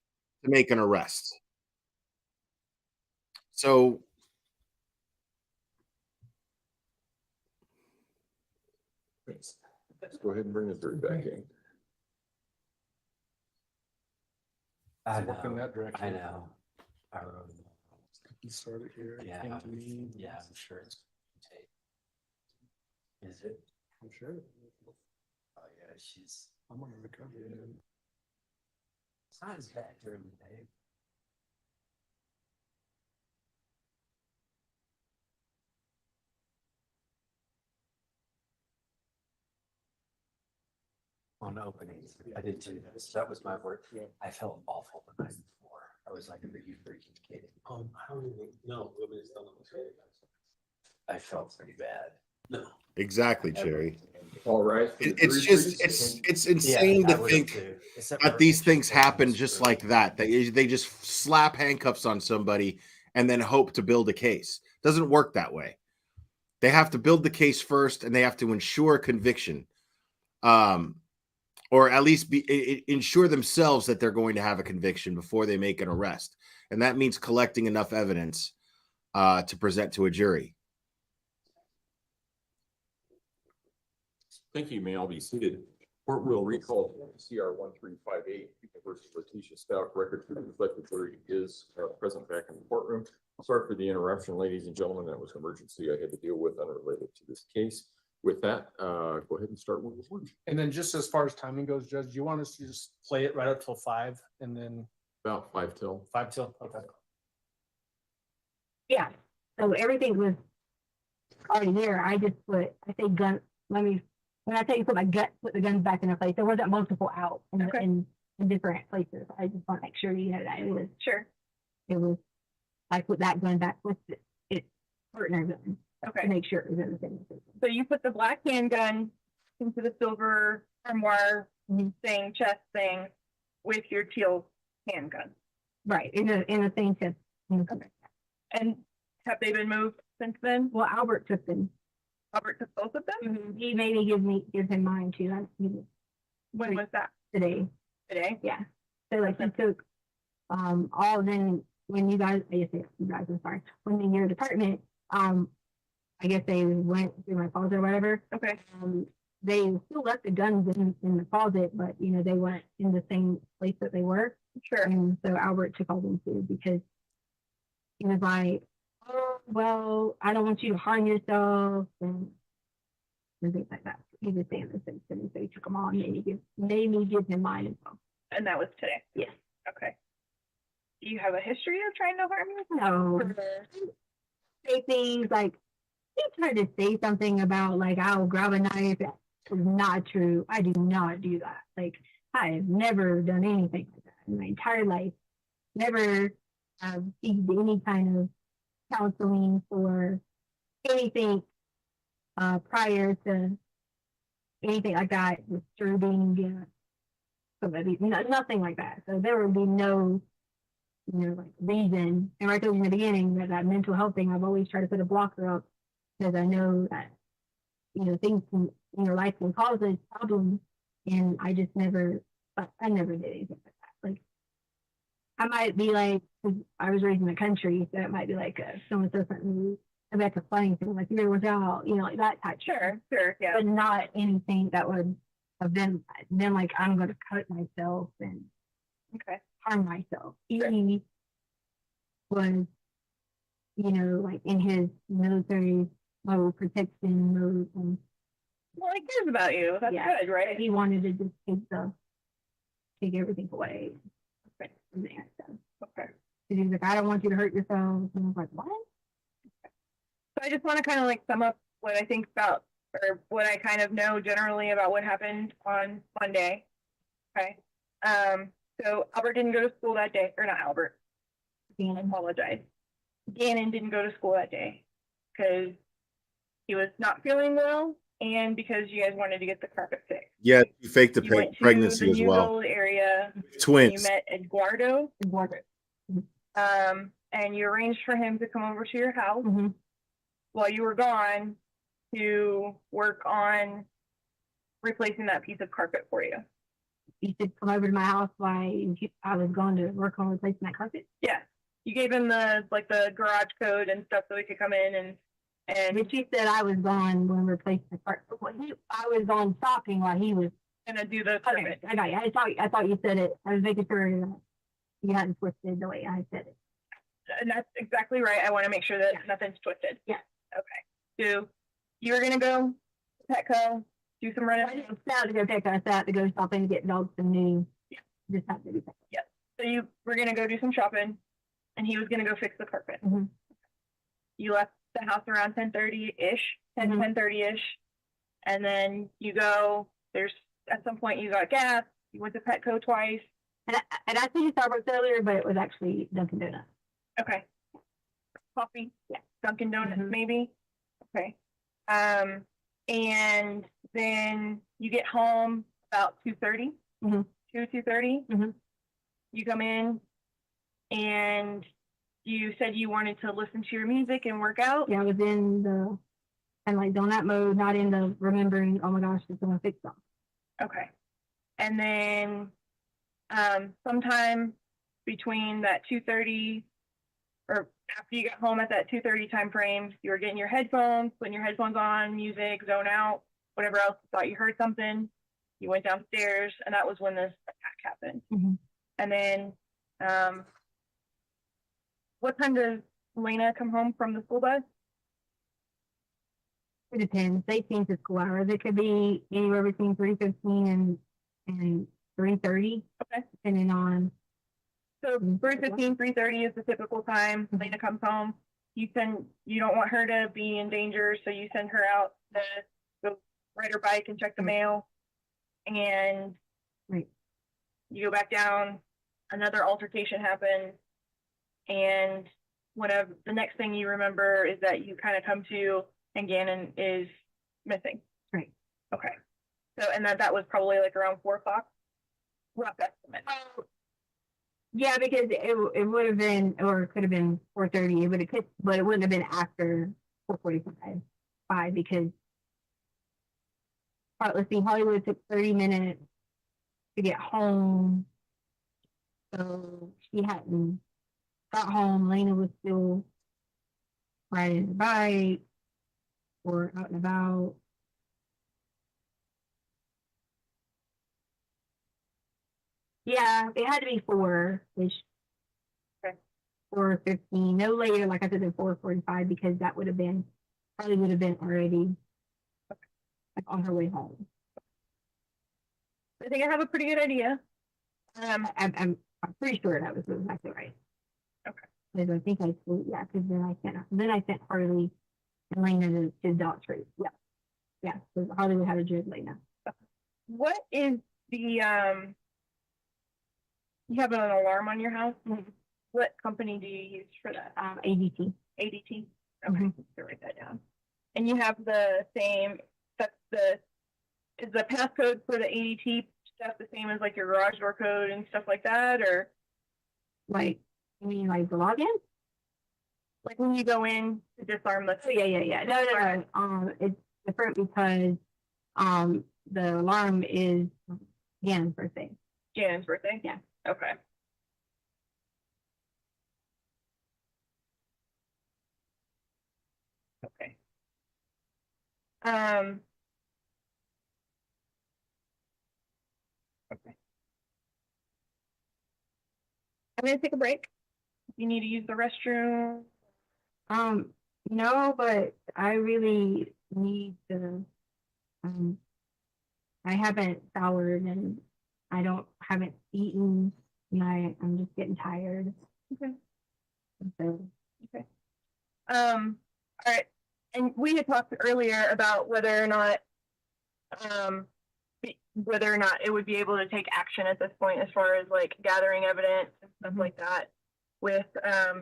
to make an arrest. So let's go ahead and bring the jury back in. I Work in know, that direction. I know. You started here. it Yeah, came to me. yeah, I'm sure it's tape. Is it? I'm sure. Oh, yeah, she's. I'm on the recovery. Man. It's not as bad during the day. On openings, I did too. That was my work. I felt awful the night before. I was like, are you freaking kidding? I don't even know. Nobody's done it. I felt pretty bad. No. exactly, Jerry. All right. It's insane to think that these things happen just like that. They just slap handcuffs on somebody and then hope to build a case. Doesn't work that way. They have to build the case first, and they have to ensure conviction, or at least ensure themselves that they're going to have a conviction before they make an arrest. And that means collecting enough evidence to present to a jury. Thank you. May all be seated. Court will recall CR 1358 versus Letitia Stauch. Record to reflect the jury is present back in the courtroom. Sorry for the interruption, ladies and gentlemen. That was an emergency I had to deal with unrelated to this case. With that, go ahead and start with the word. And then just as far as timing goes, Judge, do you want us to just play it right up till 5 and then About 5 till. 5 till? Okay. Yeah, so everything was already there. I just put, I say gun, when I tell you put the guns back in their place, there wasn't multiple out in different places. I just want to make sure you know that it was. Sure. It was, I put that gun back with its partner gun. Okay. To make sure it was in the same place. So you put the black handgun into the silver armoire thing, chest thing with your teal handgun. Right, in the same chest. Okay. And have they been moved since then? Well, Albert took them. Albert took both of them? He made me give him mine too. When was that? Today. Today? Yeah. So like he took all of them when you guys, I guess you guys, I'm sorry, when in your department, I guess they went through my closet or whatever. Okay. They still left the guns in the closet, but you know, they weren't in the same place that they were. Sure. And so Albert took all them too because he was like, oh, well, I don't want you to harm yourself and things like that. He was saying those things to me, so he took them all and made me give him mine as well. And that was today? Yes. Okay. Do you have a history of trying to harm yourself? No. Say things like, he tried to say something about like, I'll grab a knife. That is not true. I do not do that. Like, I have never done anything like that in my entire life. Never have received any kind of counseling or anything prior to anything like that, disturbing somebody, nothing like that. So there would be no, like reason. And right there in the beginning, that mental health thing, I've always tried to put a blocker up because I know that, things in your life can cause those problems. And I just never, I never did anything like that. Like, I might be like, 'cause I was raised in the country, so it might be like someone says something, and that's a funny thing, like, you ever was out, like that type. Sure, yeah. But not anything that would have been like, I'm going to cut myself and harm myself. He was, like in his military mode, protection mode. And, well, he cares about you. That's good, right? He wanted to just take everything away. Okay. From there, so. Okay. He was like, I don't want you to hurt yourself. And I was like, what? So I just want to kind of like sum up what I think about, or what I kind of know generally about what happened on Monday. Okay. So Albert didn't go to school that day, or not Albert. I apologize. Gannon didn't go to school that day because he was not feeling well and because you guys wanted to get the carpet fixed. Yeah, you faked the You went to pregnancy the as well. Newville area. Twins. You met Eduardo. And you arranged for him to come over to your house while you were gone to work on replacing that piece of carpet for you. He said, come over to my house while I was going to work on replacing that carpet. Yeah. You gave him the garage code and stuff so he could come in and But she said I was gone when we replaced the carpet. I was on shopping while he was gonna do the carpet. I got you. I thought you said it. I was making sure that you hadn't twisted the way I said it. And that's exactly right. I want to make sure that nothing's twisted. Yeah. Okay. So you were gonna go to Petco, do some running. I didn't start to go Petco. I started to go shopping to get dogs some new. Yeah. Just have to do that. Yeah. So you were gonna go do some shopping, and he was gonna go fix the carpet. You left the house around 10:30-ish, 10:30-ish, and then you go. At some point you got gas. You went to Petco twice. And I think Starbucks earlier, but it was actually Dunkin' Donuts. Okay. Coffee? Yeah. Dunkin' Donuts, maybe? Okay. And then you get home about 2:30, 2:30. You come in and you said you wanted to listen to your music and work out. Yeah, I was in the kind of like donut mode, not in the remembering, oh my gosh, it's gonna fix something. Okay. And then sometime between that 2:30 or after you got home at that 2:30 time frame, you were getting your headphones, putting your headphones on, music, zone out, whatever else, you thought you heard something. You went downstairs, and that was when this attack happened. And then what time does Lena come home from the school bus? It depends. They change the school hours. It could be anywhere between 3:15 and 3:30. Okay. Depending on. So 3:15, 3:30 is the typical time Lena comes home. You don't want her to be in danger, so you send her out to go ride her bike and check the mail. And you go back down, another altercation happens, and whenever the next thing you remember is that you kind of come to and Gannon is missing. Right. Okay. So, and that was probably like around 4 o'clock. Rough estimate. Yeah, because it would have been, or it could have been 4:30, but it wouldn't have been after 4:45, 5, because let's see, Hollywood took 30 minutes to get home. So she hadn't got home. Lena was still riding the bike or out and about. Yeah, it had to be 4-ish. Okay. 4:15, no later, like I said, than 4:45, because that would have been, probably would have been already like on her way home. I think I have a pretty good idea. I'm pretty sure that was exactly right. Okay. Because I think I told, yeah, because then I sent Harley and Lena to Dot Street. Yeah. Yeah, because Harley would have a drive Lena. What is the, you have an alarm on your house? What company do you use for that? ADT. ADT? Okay, let's write that down. And you have the same, is the passcode for the ADT stuff the same as like your garage door code and stuff like that, or? Like, you mean like the login? Like when you go in to disarm the. Oh, yeah. No. It's different because, the alarm is Gannon's birthday. Jan's birthday? Yeah. Okay. Okay. Okay. I'm gonna take a break. You need to use the restroom. No, but I really need to, I haven't showered and haven't eaten, and I'm just getting tired. Okay. So, Okay. All right. And we had talked earlier about whether or not it would be able to take action at this point as far as like gathering evidence and stuff like that with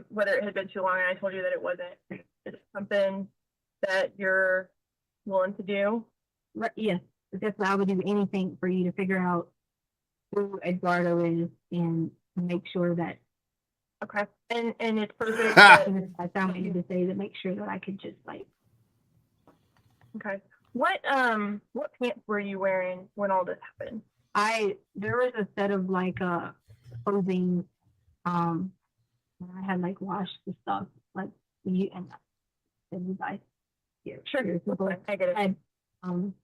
whether it had been too long, and I told you that it wasn't. Is it something that you're willing to do? right, yes, that's why I would do anything for you to figure out who Eduardo is and make sure that. Okay. And it's perfect. I found me to say to make sure that I could just like. Okay. What pants were you wearing when all this happened? There was a set of like clothing, I had like washed the stuff like you and I Sure. I get it. I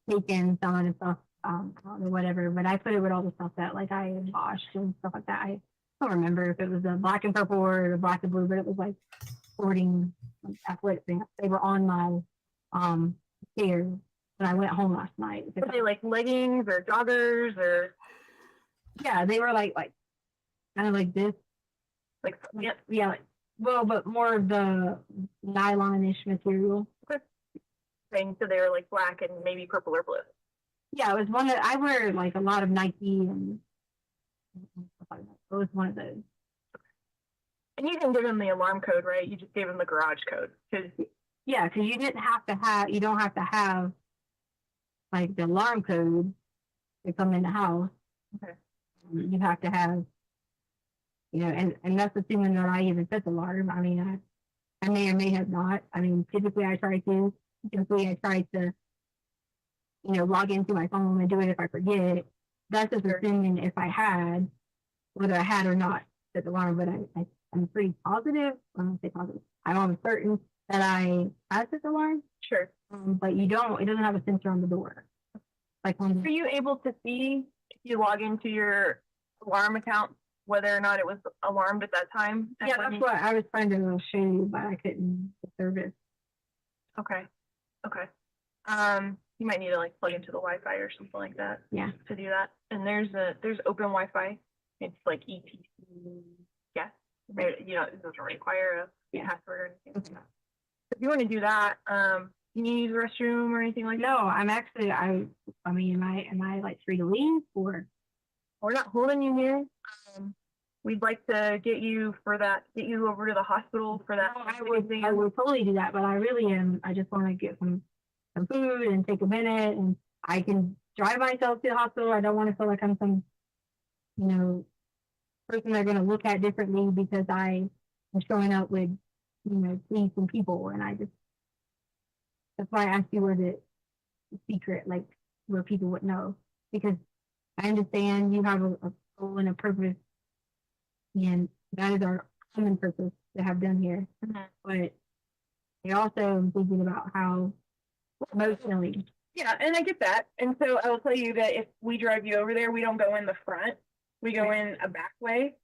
taken some of the stuff out or whatever, but I put it with all the stuff that like I had washed and stuff like that. I don't remember if it was the black and purple or the black and blue, but it was like sporting athletic pants. They were on my stairs when I went home last night. Were they like leggings or joggers or? Yeah, they were like kind of like this. Like yeah, well, but more of the nylon-ish material. Okay. So they were like black and maybe purple or blue. Yeah, it was one that I wear like a lot of Nike and it was one of those. And you didn't give them the alarm code, right? You just gave them the garage code. Yeah, because you don't have to have like the alarm code to come in the house. Okay. You have to have, and that's assuming that I even set the alarm. I mean, I may or may have not. I mean, typically I try to log into my phone and do it if I forget. That's just assuming if I had, whether I had or not set the alarm, but I'm pretty positive. I don't say positive. I'm certain that I set the alarm. Sure. But it doesn't have a sensor on the door. Like Are you able to see if you log into your alarm account whether or not it was alarmed at that time? Yeah, that's what I was trying to show you, but I couldn't serve it. Okay. You might need to like plug into the Wi-Fi or something like that. Yeah. To do that. And there's open Wi-Fi. It's like EPC. Yeah. It doesn't require a password or anything. Okay. If you want to do that, can you use the restroom or anything like that? No, I'm actually, I mean, am I like free to leave or? We're not holding you here. We'd like to get you over to the hospital for that. I would totally do that, but I really am. I just want to get some food and take a minute and I can drive myself to the hospital. I don't want to feel like I'm some, person they're going to look at differently because I am showing up with, decent people. And that's why I asked you where the secret, like where people would know, because I understand you have a goal and a purpose, and that is our common purpose to have done here. But I also am thinking about how emotionally. Yeah, and I get that. And so I will tell you that if we drive you over there, we don't go in the front. We go in a back way.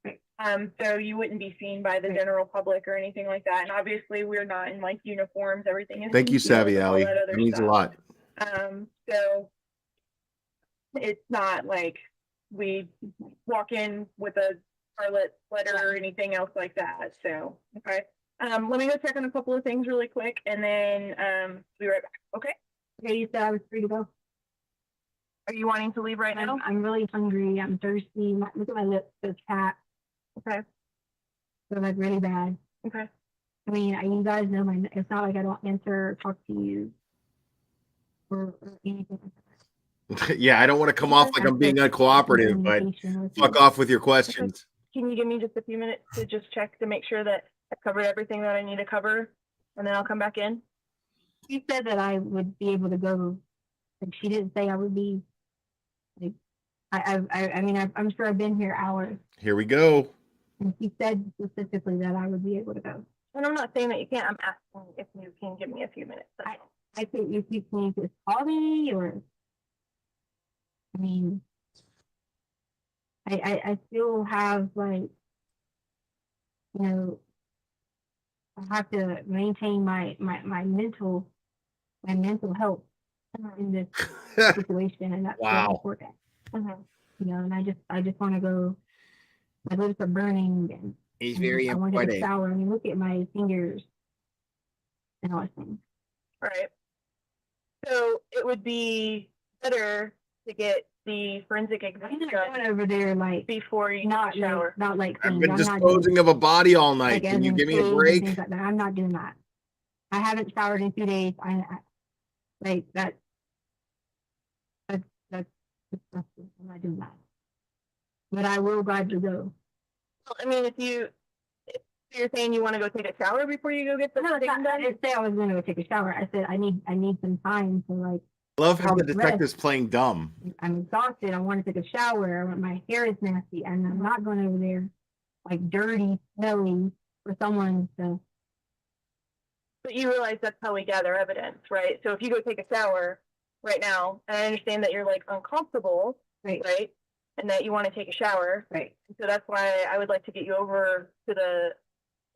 So you wouldn't be seen by the general public or anything like that. And obviously we're not in like uniforms. Everything is Thank you, concealed Savvy and all Alley. that other That means a stuff. lot. So it's not like we walk in with a scarlet letter or anything else like that. So, okay. Let me go check on a couple of things really quick and then be right back. Okay. Okay, you said I was free to go. Are you wanting to leave right now? I'm really hungry. I'm thirsty. Look at my lips. They're chapped. Okay. They're like really bad. Okay. I mean, you guys know it's not like I don't answer or talk to you or anything. Yeah, I don't want to come off like I'm being uncooperative, but fuck off with your questions. Can you give me just a few minutes to just check to make sure that I've covered everything that I need to cover, and then I'll come back in? You said that I would be able to go. Like, she didn't say I would be. Like, I mean, I'm sure I've been here hours. Here we go. And she said specifically that I would be able to go. And I'm not saying that you can't. I'm asking if you can give me a few minutes. I think if you can just call me, or I mean, I still have like, I have to maintain my mental health in this situation, and that's really important. And I just want to go. My lips are burning, and he's very I want to get a important. shower. I mean, look at my fingers and all that things. All right. So it would be better to get the forensic exam done over there like before you not shower. not like I've things. been I'm not disposing of a body all night. like, Can you as give in me a food and break? things like that. I'm not doing that. I haven't showered in 2 days. I like that. That's disgusting. I'm not doing that. But I will gladly go. Well, I mean, if you're saying you want to go take a shower before you go get the No, exam I done? didn't say I was going to go take a shower. I said I need some time to like. I love how the rest. detective's playing dumb. I'm exhausted. I want to take a shower. My hair is nasty, and I'm not going over there like dirty, smelly for someone to. But you realize that's how we gather evidence, right? So if you go take a shower right now, and I understand that you're like uncomfortable, right? And that you want to take a shower, right? So that's why I would like to get you over to the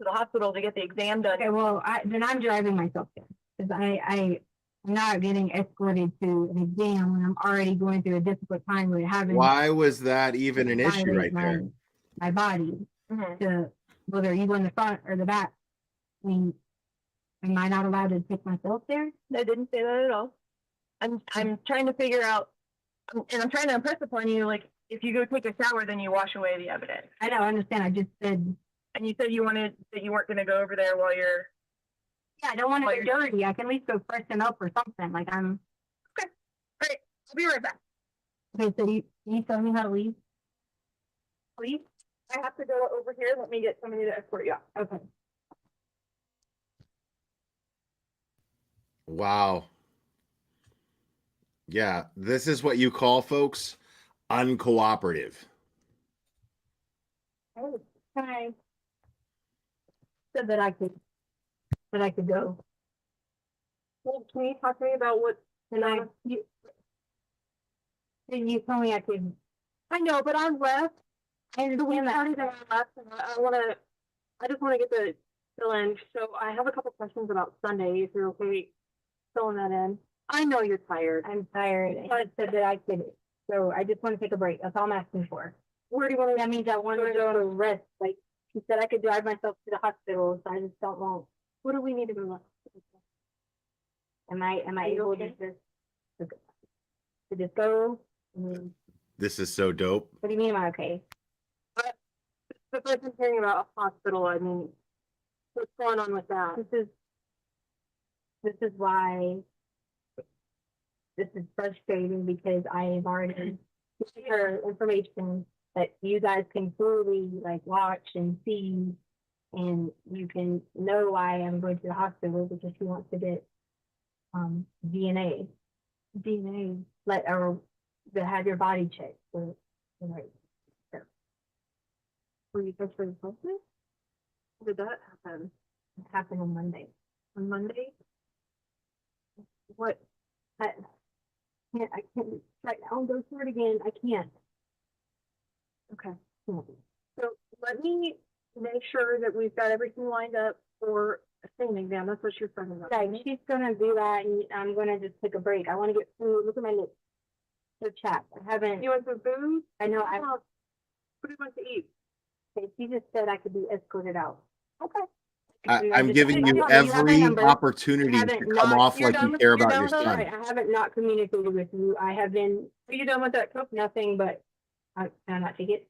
hospital to get the exam done. Okay, well, then I'm driving myself there because I'm not getting escorted to an exam when I'm already going through a difficult time with having. Why was that even an issue right there? My body to whether you go in the front or the back. I mean, am I not allowed to take myself there? I didn't say that at all. I'm trying to figure out, and I'm trying to impress upon you, like, if you go take a shower, then you wash away the evidence. I don't understand. I just said. And you said you weren't going to go over there while you're. Yeah, I don't want to get dirty. I can at least go freshen up or something. Like I'm. Okay. All right. I'll be right back. Okay, so you tell me how to leave? Please. I have to go over here. Let me get somebody to escort you out. Okay. Wow. Yeah, this is what you call, folks, uncooperative. Oh, hi. Said that I could go. Well, can you talk to me about what? You told me I could. I know, but I'm left. I understand that. I'm left, and I just want to get the fill in. So I have a couple questions about Sunday, if you're okay filling that in. I know you're tired. I'm tired. I said that I could. So I just want to take a break. That's all I'm asking for. Where do you want to? That means I want to go to rest. Like she said, I could drive myself to the hospital, so I just don't want. What do we need to go? Am I able to just go? This is so dope. What do you mean? Am I okay? But if I'm hearing about a hospital, I mean, what's going on with that? This is why this is frustrating because I have already given her information that you guys can fully like watch and see. And you can know why I'm going to the hospital because she wants to get DNA, or to have your body checked. Right. So. Were you supposed to report this? Did that happen? It happened on Monday. On Monday? What? I can't right now go through it again. I can't. Okay. So let me make sure that we've got everything lined up for a singing exam. That's what you're talking about. Okay, she's gonna do that and I'm gonna just take a break. I wanna get food. Look at my lips. The chat. I haven't. You want some food? I know. What do you want to eat? Okay, she just said I could be escorted out. Okay. I'm giving you every opportunity to come off like you care about your son. I haven't not communicated with you. I have been. Are you done with that Coke? Nothing, but can I not take it?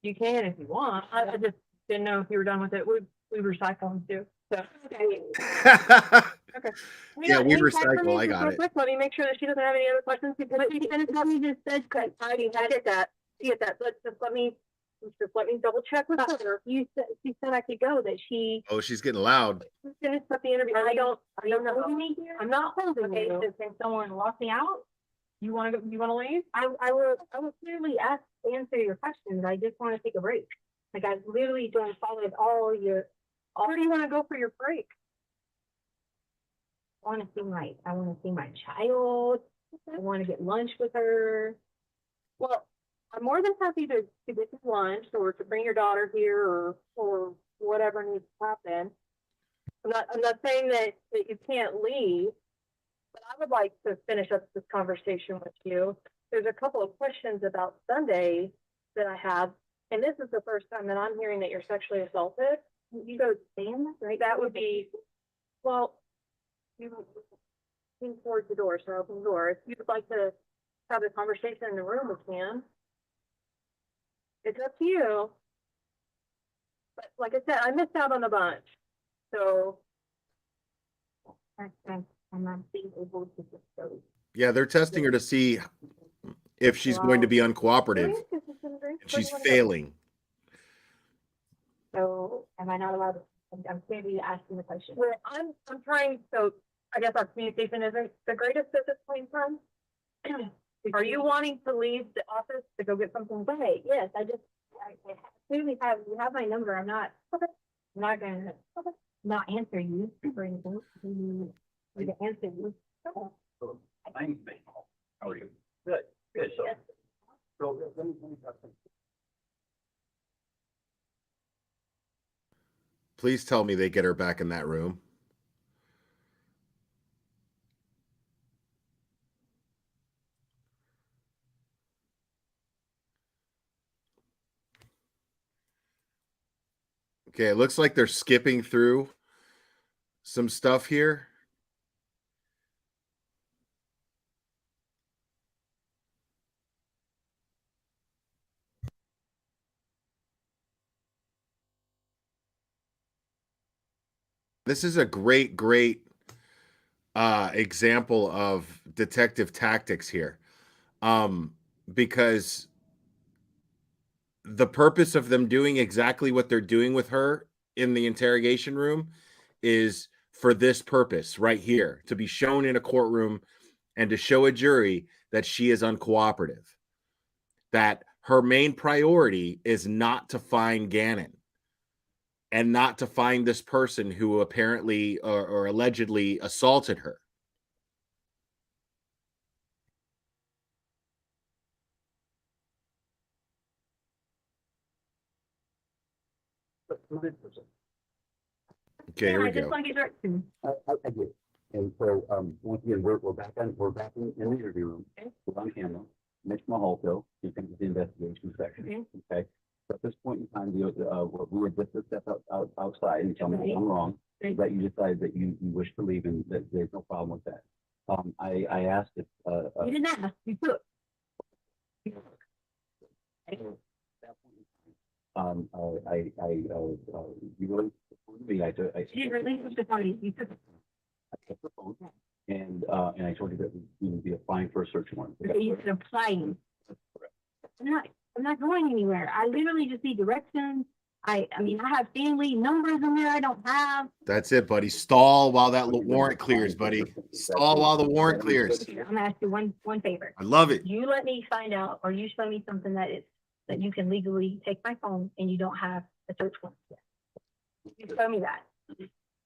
You can if you want. I just didn't know if you were done with it. We recycle them too. So okay. Okay. Yeah, we recycle. I got it. Let me make sure that she doesn't have any other questions because she just said I get that. Let me double check with her. She said I could go. That she. Oh, she's getting loud. Finished up the interview. I don't know. I'm not holding you. So can someone lock me out? You want to leave? I will clearly answer your questions. I just want to take a break. Like I've literally done followed all your. Where do you want to go for your break? I want to see my child. I want to get lunch with her. Well, I'm more than happy to get you lunch or to bring your daughter here or whatever needs to happen. I'm not saying that you can't leave, but I would like to finish up this conversation with you. There's a couple of questions about Sunday that I have, and this is the first time that I'm hearing that you're sexually assaulted. You go stand, right? That would be, well, you came towards the door, so open the door. If you'd like to have a conversation in the room, we can. It's up to you. But like I said, I missed out on a bunch. So I'm not being able to just go. Yeah, they're testing her to see if she's going to be uncooperative. And she's failing. So am I not allowed to? I'm maybe asking the question. Well, I'm trying. So I guess our communication isn't the greatest at this point in time. Are you wanting to leave the office to go get something? Right. Yes. I clearly you have my number. I'm not going to not answer you for anything. I can answer you. My name's Ben. How are you? Good. Good. So, Yes. so let me talk to you. Please tell me they get her back in that room. Okay, it looks like they're skipping through some stuff here. This is a great example of detective tactics here. Because the purpose of them doing exactly what they're doing with her in the interrogation room is for this purpose right here, to be shown in a courtroom and to show a jury that she is uncooperative, that her main priority is not to find Gannon and not to find this person who apparently or allegedly assaulted her. Okay, here we go. I did. And so, once again, we're back in the interview room. We're on camera. Mitch Mahalto, he comes to the investigation section. Okay. So at this point in time, we were just a step outside and tell me if I'm wrong, that you decided that you wish to leave and that there's no problem with that. I asked if, you didn't ask, you took. You really, me, I You didn't release the party, you took. I took the phone and and I told you that we would be applying for a search warrant. Okay, you said applying. I'm not going anywhere. I literally just need directions. I mean, I have family numbers in there I don't have. That's it, buddy. Stall while that warrant clears, buddy. Stall while the warrant clears. I'm gonna ask you one favor. I love it. You let me find out, or you show me something that you can legally take my phone and you don't have a search warrant. You show me that.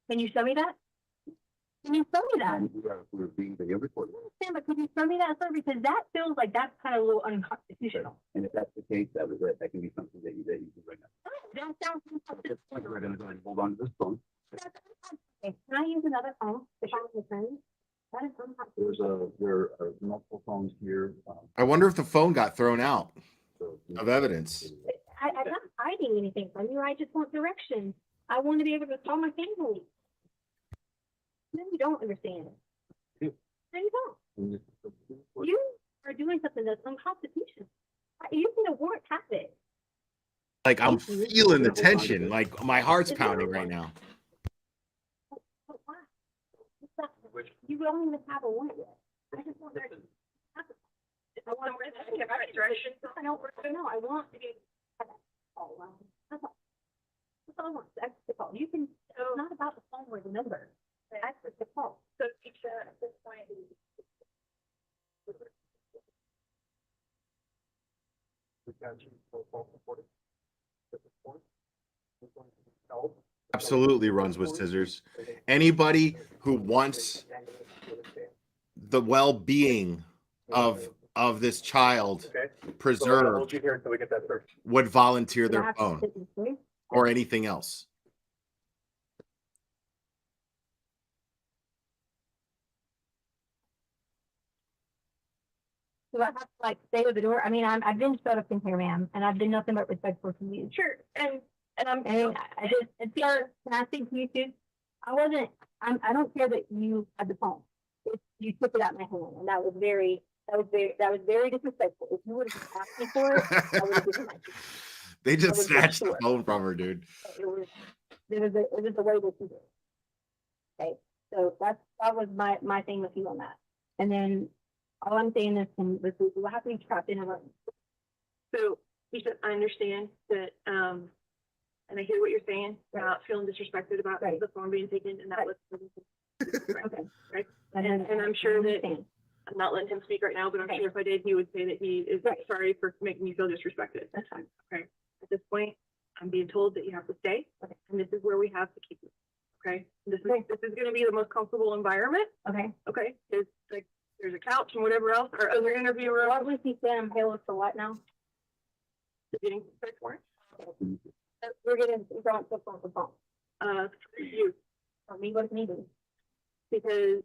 Can you show me that? Can you show me that? We're being video recorded. I understand, but could you show me that, sir? Because that feels like that's kind of a little unconstitutional. And if that's the case, that can be something that you can bring up. That sounds. We're gonna go ahead and hold on to this phone. Okay, can I use another phone to call my friend? That is unconstitutional. There are multiple phones here. I wonder if the phone got thrown out of evidence. I'm not hiding anything from you. I just want directions. I want to be able to call my family. No, you don't understand. No, you don't. You are doing something that's unconstitutional. You can warrant have it. Like, I'm feeling the tension. Like, my heart's pounding right now. But why? You don't even have a warrant yet. I just want directions. I want directions. I don't know. I want to get. That's all. That's all I want. That's the call. You can. It's not about the phone or the number. That's the call. So teacher, at this point. Absolutely runs with scissors. Anybody who wants the well-being of this child preserved would volunteer their phone or anything else. Do I have to like stay with the door? I mean, I've been shut up in here, ma'am, and I've been nothing but respectful to you. Sure, and I just, it's your, can I speak to you too? I don't care that you had the phone. You took it out of my hand, and that was very disrespectful. If you would have asked me for it, I would have given it to you. They just snatched the phone from her, dude. It was the way that you did. Okay, so that was my thing with you on that. And then all I'm saying is, we'll have to be trapped in a room. So, Lisa, I understand that, and I hear what you're saying about feeling disrespected about the phone being taken, and that was. Okay, right? And I'm sure that, I'm not letting him speak right now, but I'm sure if I did, he would say that he is sorry for making me feel disrespected. That's fine. Okay, at this point, I'm being told that you have to stay, and this is where we have to keep you. Okay, this is gonna be the most comfortable environment. Okay. Okay, there's a couch and whatever else, or other interview room. What was he saying? Halo for what now? Getting search warrant. We're getting drunk to the phone. For you. For me, what does he do? Because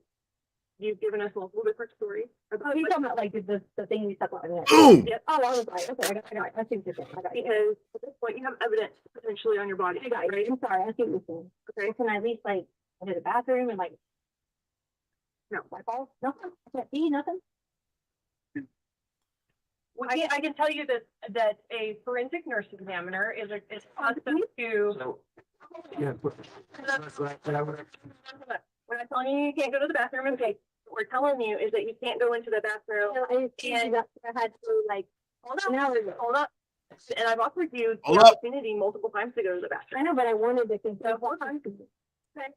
you've given us multiple different stories. Oh, you're talking about like the thing we talked about. Boom! Yep. Oh, I was like, okay, I got it. I see what you're saying. I got it. Because at this point, you have evidence potentially on your body. I got it. Right? I'm sorry. I see what you're saying. Okay. Can I at least like go to the bathroom and like, no, wipe off? Nothing? I can't see nothing? Well, I can tell you that a forensic nurse examiner is accustomed to. Yeah. We're not telling you can't go to the bathroom. Okay, what we're telling you is that you can't go into the bathroom. No, I had to like, Hold up. And I've offered you Hold the up. opportunity multiple times to go to the bathroom. I know, but I wanted to So hold on. Okay.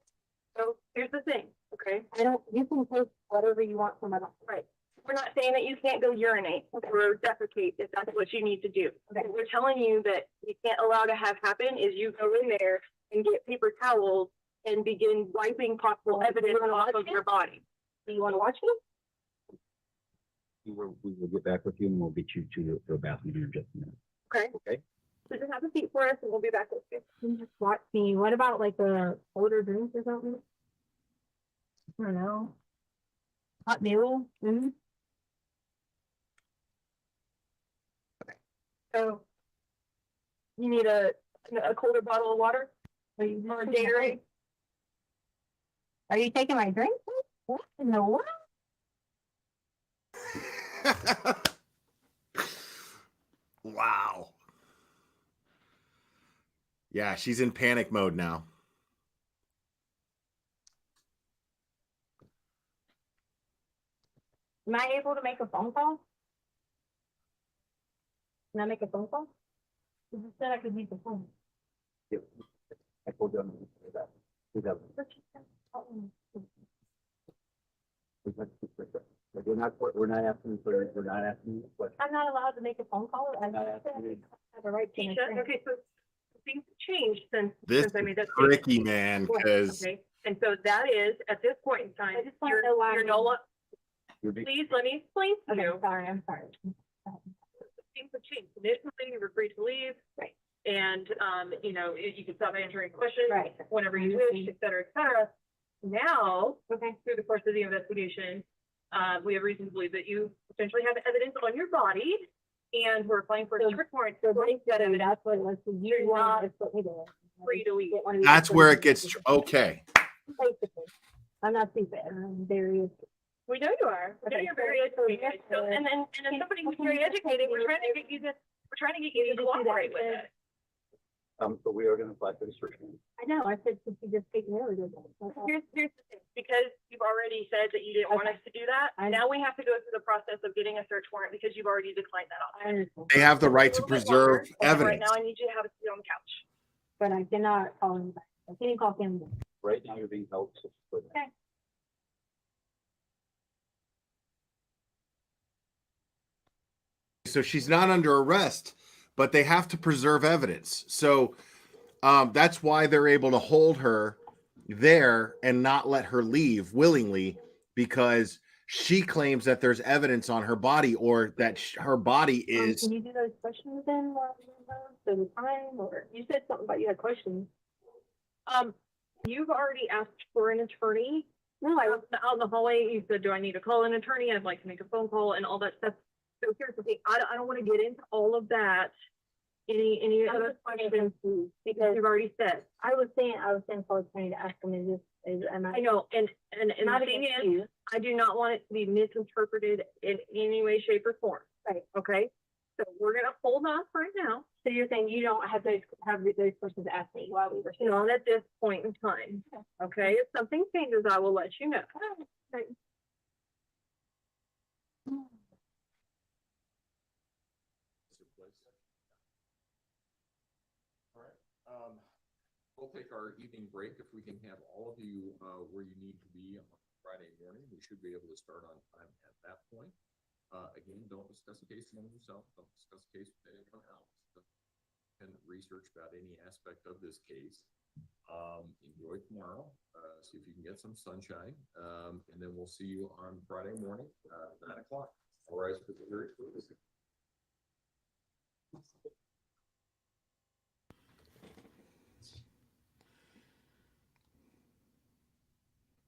So here's the thing. Okay. You can take whatever you want from my body. Right. We're not saying that you can't go urinate or defecate if that's what you need to do. Okay. What we're telling you that you can't allow to have happen is you go in there and get paper towels and begin wiping possible evidence off of your body. Do you want to watch me? We will get back with you and we'll get you to the bathroom here in just a minute. Okay. Okay. So just have a seat for us and we'll be back with you. You just watch me. What about like a older drinks or something? I don't know. Hot meal? Mm-hmm. So you need a colder bottle of water or a Gatorade? Are you taking my drink? What in the world? Wow. Yeah, she's in panic mode now. Am I able to make a phone call? Can I make a phone call? You said I could make a phone. Yep. I told you. That. We're not asking for, we're not asking you a question. I'm not allowed to make a phone call. I have a right to. Tisha, okay, so things have changed This since I is made that tricky, statement. man, because Okay, and so that is, at this point in time, I just wanna you're, know why you're I'm- no lo- You're being- please let me explain to Okay, you. I'm sorry, I'm sorry. Things have changed. Initially, you were free to leave. Right. And, you know, you could stop answering questions. Right. Whenever you wish, et cetera, et cetera. Now, Okay. through the course of the investigation, we have reason to believe that you potentially have evidence on your body, and we're applying for a So- search warrant. So for that basically, evidence. that's what it was, so You're you not want to put me there. free to leave. that's where it gets, okay. Basically, I'm not stupid, I'm very. We know you are. We know Okay, you're very so educated. So, and as somebody who's very educated, we're trying to get you to cooperate with it. But we are gonna apply for the search warrant. I know, I said, could you just take me over there? Here's the thing, because you've already said that you didn't want us to do that, now we have to go through the process of getting a search warrant because you've already declined that I option. understand, They have the right to A little bit preserve longer, but evidence. Right now, I need you to have a seat on the couch. but I cannot call him back. I can't call him back. Right now, you're being held. Okay. So she's not under arrest, but they have to preserve evidence. So that's why they're able to hold her there and not let her leave willingly, because she claims that there's evidence on her body, or that her body is. Can you do those questions then, for the time, or you said something about you had questions? You've already asked for an attorney. No, I, Out in the hallway, you said, do I need to call an attorney? I'd like to make a phone call and all that stuff. So here's the thing, I don't want to get into all of that. Any I other was questions? confused because You've already said. I was saying for attorney to ask him, am I know, and Not the thing against is, you. I do not want it to be misinterpreted in any way, shape, or form. Right. Okay? So we're gonna hold off right now, So you're saying you don't have those questions asked me while we were sitting? not at this point in time. Okay? If something changes, I will let you know. Okay. All right, we'll take our evening break. If we can have all of you, where you need to be on Friday morning, we should be able to start on time at that point. Again, don't discuss the case among yourself, don't discuss the case with anyone else. And research about any aspect of this case. Enjoy tomorrow, see if you can get some sunshine, and then we'll see you on Friday morning, 9 o'clock. All right, for the jury.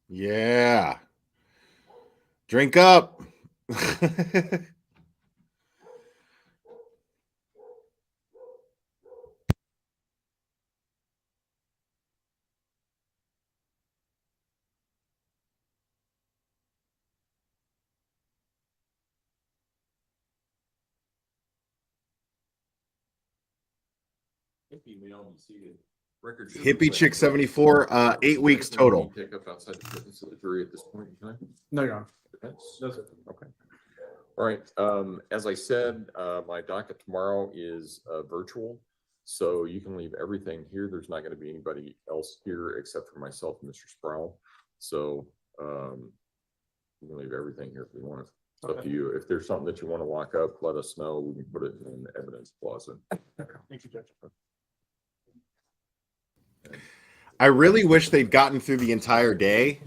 Yeah. Drink up. Record should Hippie reflect Chick that 74, 8 weeks total. Pick up outside the presence of the jury at this point in time. No, Your Honor. Defense? Okay. All right, as I said, my docket tomorrow is virtual, so you can leave everything here. There's not going to be anybody else here except for myself and Mr. Sproul. So you can leave everything here if you want. It's up to you. If there's something that you want to lock up, let us know. We can put it in the evidence closet. Thank you, Judge. I really wish they'd gotten through the entire day.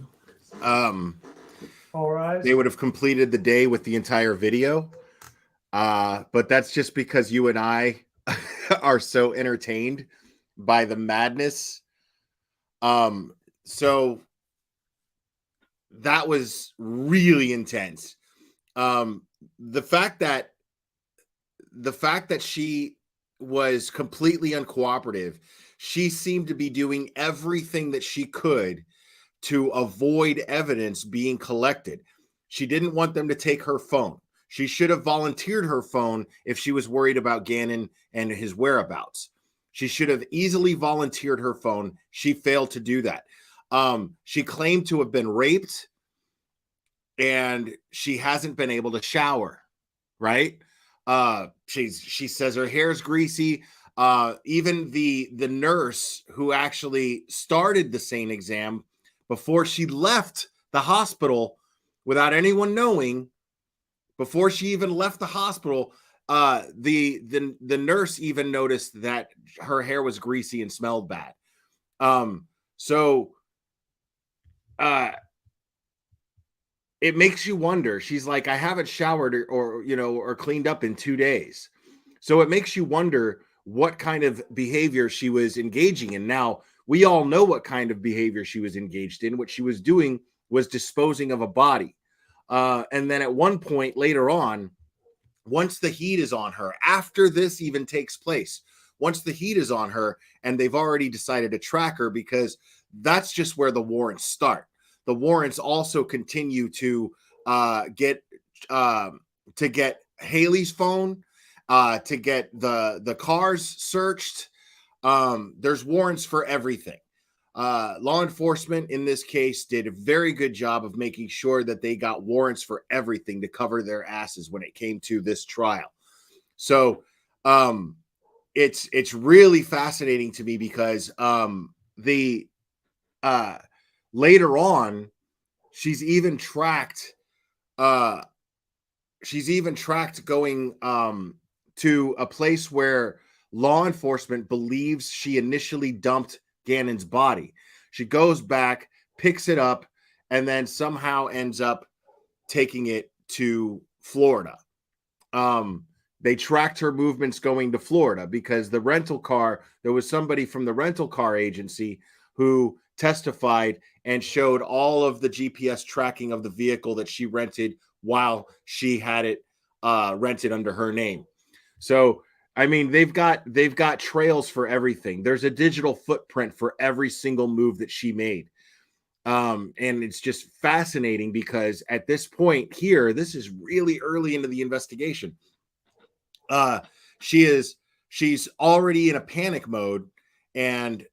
All right. They would have completed the day with the entire video. But that's just because you and I are so entertained by the madness. So that was really intense. The fact that she was completely uncooperative, she seemed to be doing everything that she could to avoid evidence being collected. She didn't want them to take her phone. She should have volunteered her phone if she was worried about Gannon and his whereabouts. She should have easily volunteered her phone. She failed to do that. She claimed to have been raped. and she hasn't been able to shower, right? She says her hair's greasy. Even the nurse who actually started the SANE exam before she left the hospital without anyone knowing, before she even left the hospital, the nurse even noticed that her hair was greasy and smelled bad. So it makes you wonder. She's like, I haven't showered or cleaned up in 2 days. So it makes you wonder what kind of behavior she was engaging in. Now, we all know what kind of behavior she was engaged in. What she was doing was disposing of a body. And then at one point later on, once the heat is on her, after this even takes place, once the heat is on her and they've already decided to track her, because that's just where the warrants start. The warrants also continue to get Haley's phone, to get the cars searched. There's warrants for everything. Law enforcement in this case did a very good job of making sure that they got warrants for everything to cover their asses when it came to this trial. So it's really fascinating to me because later on, she's even tracked going to a place where law enforcement believes she initially dumped Gannon's body. She goes back, picks it up, and then somehow ends up taking it to Florida. They tracked her movements going to Florida because there was somebody from the rental car agency who testified and showed all of the GPS tracking of the vehicle that she rented while she had it rented under her name. So, I mean, they've got trails for everything. There's a digital footprint for every single move that she made. And it's just fascinating because at this point here, this is really early into the investigation. She's already in a panic mode, and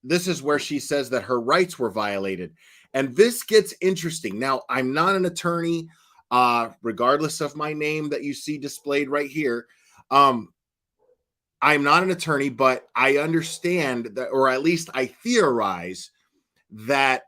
this is where she says that her rights were violated. And this gets interesting. Now, I'm not an attorney, regardless of my name that you see displayed right here. I'm not an attorney, but I understand that, or at least I theorize that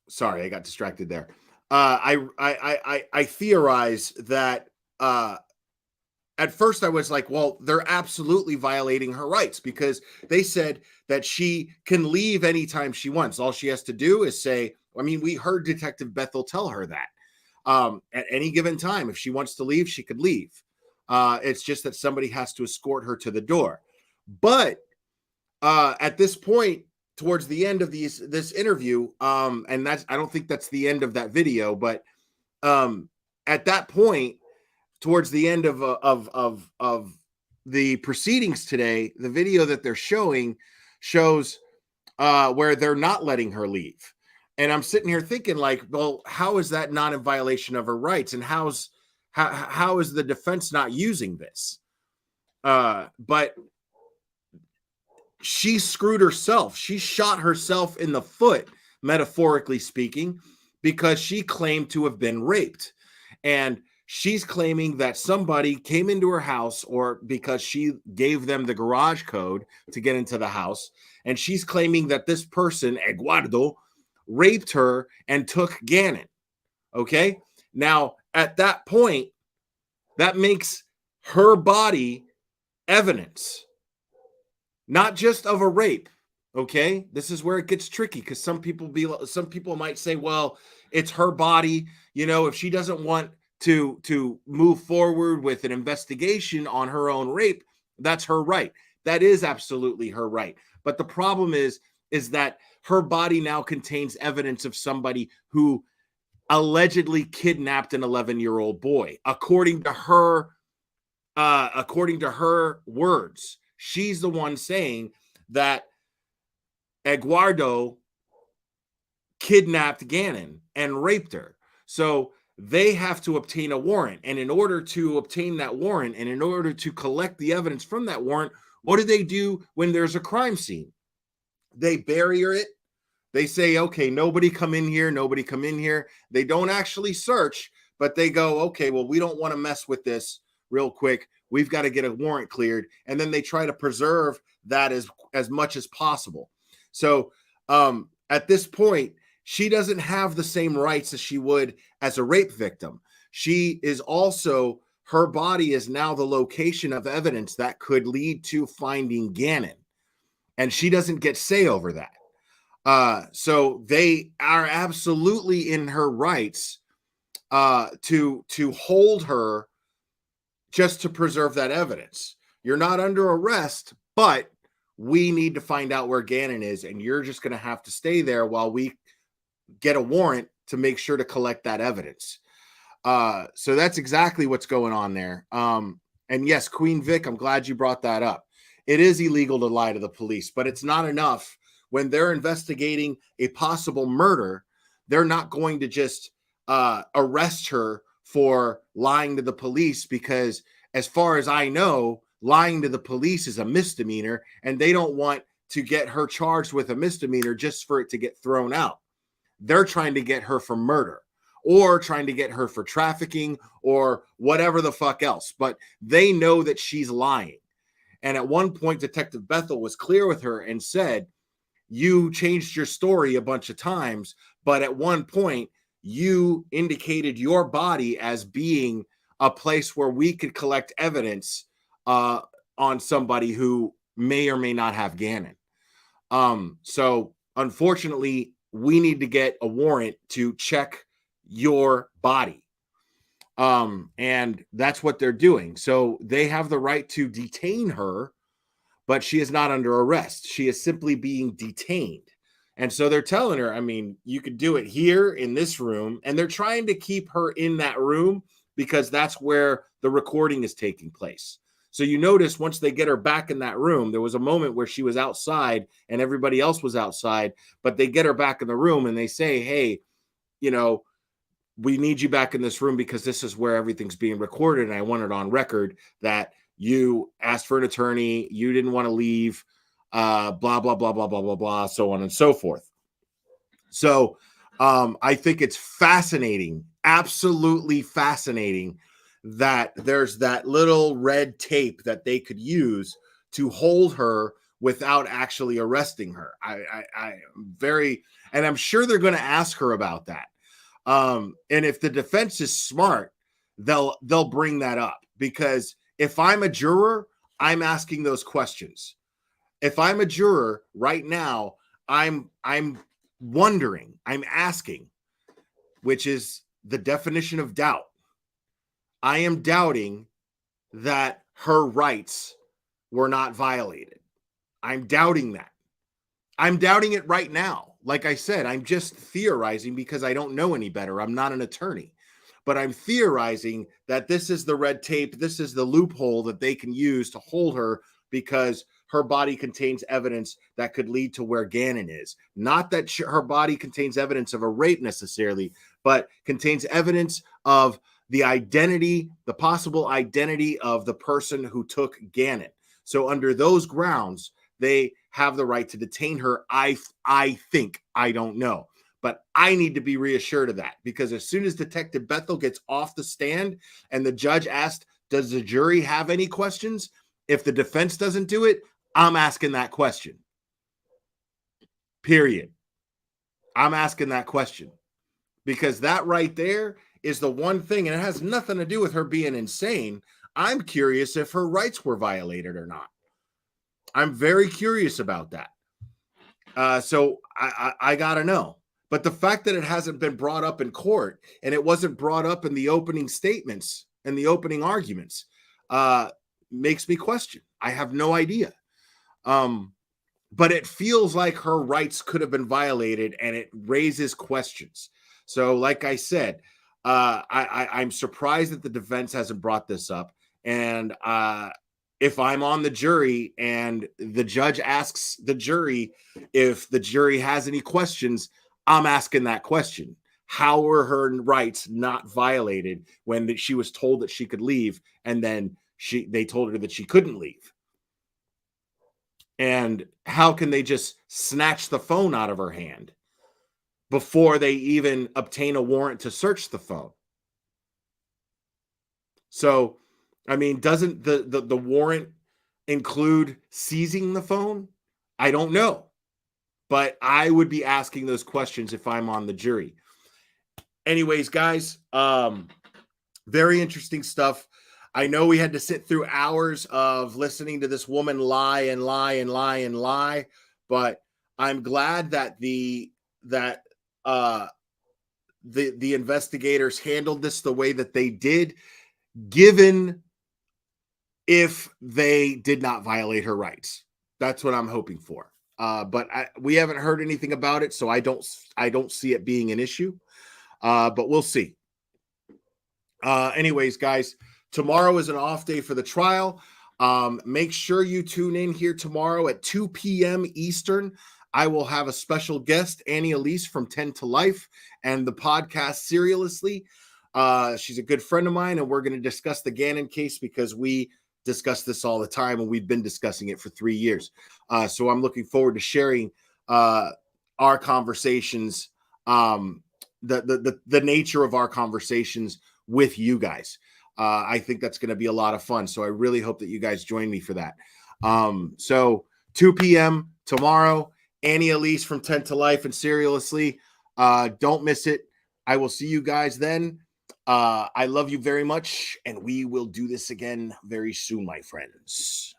sorry, I got distracted there. I theorize that at first I was like, well, they're absolutely violating her rights because they said that she can leave anytime she wants. All she has to do is say, I mean, we heard Detective Bethel tell her that at any given time, if she wants to leave, she could leave. It's just that somebody has to escort her to the door. But at this point, towards the end of this interview, and I don't think that's the end of that video, but at that point, towards the end of the proceedings today, the video that they're showing shows where they're not letting her leave. And I'm sitting here thinking, like, well, how is that not in violation of her rights? And how is the defense not using this? But she screwed herself. She shot herself in the foot, metaphorically speaking, because she claimed to have been raped. And she's claiming that somebody came into her house, or because she gave them the garage code to get into the house. And she's claiming that this person, Eduardo, raped her and took Gannon. Okay. Now, at that point, that makes her body evidence, not just of a rape. Okay. This is where it gets tricky because some people might say, well, it's her body. You know, if she doesn't want to move forward with an investigation on her own rape, that's her right. That is absolutely her right. But the problem is that her body now contains evidence of somebody who allegedly kidnapped an 11-year-old boy. According to her words, she's the one saying that Eduardo kidnapped Gannon and raped her. So they have to obtain a warrant. And in order to obtain that warrant, and in order to collect the evidence from that warrant, what do they do when there's a crime scene? They bury it They say, okay, nobody come in here, nobody come in here. They don't actually search, but they go, okay, well, we don't want to mess with this real quick. We've got to get a warrant cleared. And then they try to preserve that as much as possible. So at this point, she doesn't have the same rights as she would as a rape victim. She is also, her body is now the location of evidence that could lead to finding Gannon. And she doesn't get say over that. So they are absolutely in her rights to hold her just to preserve that evidence. You're not under arrest, but we need to find out where Gannon is, and you're just going to have to stay there while we get a warrant to make sure to collect that evidence. So that's exactly what's going on there. And yes, Queen Vic, I'm glad you brought that up. It is illegal to lie to the police, but it's not enough. When they're investigating a possible murder, they're not going to just arrest her for lying to the police, because as far as I know, lying to the police is a misdemeanor, and they don't want to get her charged with a misdemeanor just for it to get thrown out. They're trying to get her for murder, or trying to get her for trafficking, or whatever the fuck else. But they know that she's lying. And at one point, Detective Bethel was clear with her and said, you changed your story a bunch of times, but at one point you indicated your body as being a place where we could collect evidence on somebody who may or may not have Gannon. So unfortunately, we need to get a warrant to check your body. And that's what they're doing. So they have the right to detain her, but she is not under arrest. She is simply being detained. And so they're telling her, I mean, you could do it here in this room. And they're trying to keep her in that room because that's where the recording is taking place. So you notice once they get her back in that room, there was a moment where she was outside and everybody else was outside, but they get her back in the room and they say, hey, you know, we need you back in this room because this is where everything's being recorded. And I want it on record that you asked for an attorney, you didn't want to leave, blah, blah, blah, blah, blah, blah, blah, so on and so forth. So I think it's fascinating, absolutely fascinating, that there's that little red tape that they could use to hold her without actually arresting her. I'm very, and I'm sure they're going to ask her about that. And if the defense is smart, they'll bring that up, because if I'm a juror, I'm asking those questions. If I'm a juror right now, I'm wondering, I'm asking, which is the definition of doubt. I am doubting that her rights were not violated. I'm doubting that. I'm doubting it right now. Like I said, I'm just theorizing because I don't know any better. I'm not an attorney. But I'm theorizing that this is the red tape, this is the loophole that they can use to hold her, because her body contains evidence that could lead to where Gannon is. Not that her body contains evidence of a rape necessarily, but contains evidence of the identity, the possible identity of the person who took Gannon. So under those grounds, they have the right to detain her. I think, I don't know. But I need to be reassured of that, because as soon as Detective Bethel gets off the stand and the judge asked, does the jury have any questions? If the defense doesn't do it, I'm asking that question. Period. I'm asking that question, because that right there is the one thing, and it has nothing to do with her being insane. I'm curious if her rights were violated or not. I'm very curious about that. So I got to know. But the fact that it hasn't been brought up in court, and it wasn't brought up in the opening statements and the opening arguments, makes me question. I have no idea. But it feels like her rights could have been violated, and it raises questions. So like I said, I'm surprised that the defense hasn't brought this up. And if I'm on the jury and the judge asks the jury if the jury has any questions, I'm asking that question. How were her rights not violated when she was told that she could leave, and then they told her that she couldn't leave? And how can they just snatch the phone out of her hand before they even obtain a warrant to search the phone. So, I mean, doesn't the warrant include seizing the phone? I don't know, but I would be asking those questions if I'm on the jury. Anyways, guys, very interesting stuff. I know we had to sit through hours of listening to this woman lie and lie and lie and lie, but I'm glad that the investigators handled this the way that they did, given if they did not violate her rights. That's what I'm hoping for. But we haven't heard anything about it, so I don't see it being an issue. But we'll see. Anyways, guys, tomorrow is an off day for the trial. Make sure you tune in here tomorrow at 2 p.m. Eastern. I will have a special guest, Annie Elise from 10 to Life, and the podcast Seriously. She's a good friend of mine, and we're going to discuss the Gannon case because we discuss this all the time, and we've been discussing it for 3 years. So I'm looking forward to sharing our conversations, the nature of our conversations with you guys. I think that's going to be a lot of fun. So I really hope that you guys join me for that. So 2 p.m. tomorrow, Annie Elise from 10 to Life and Seriously. Don't miss it. I will see you guys then. I love you very much, and we will do this again very soon, my friends.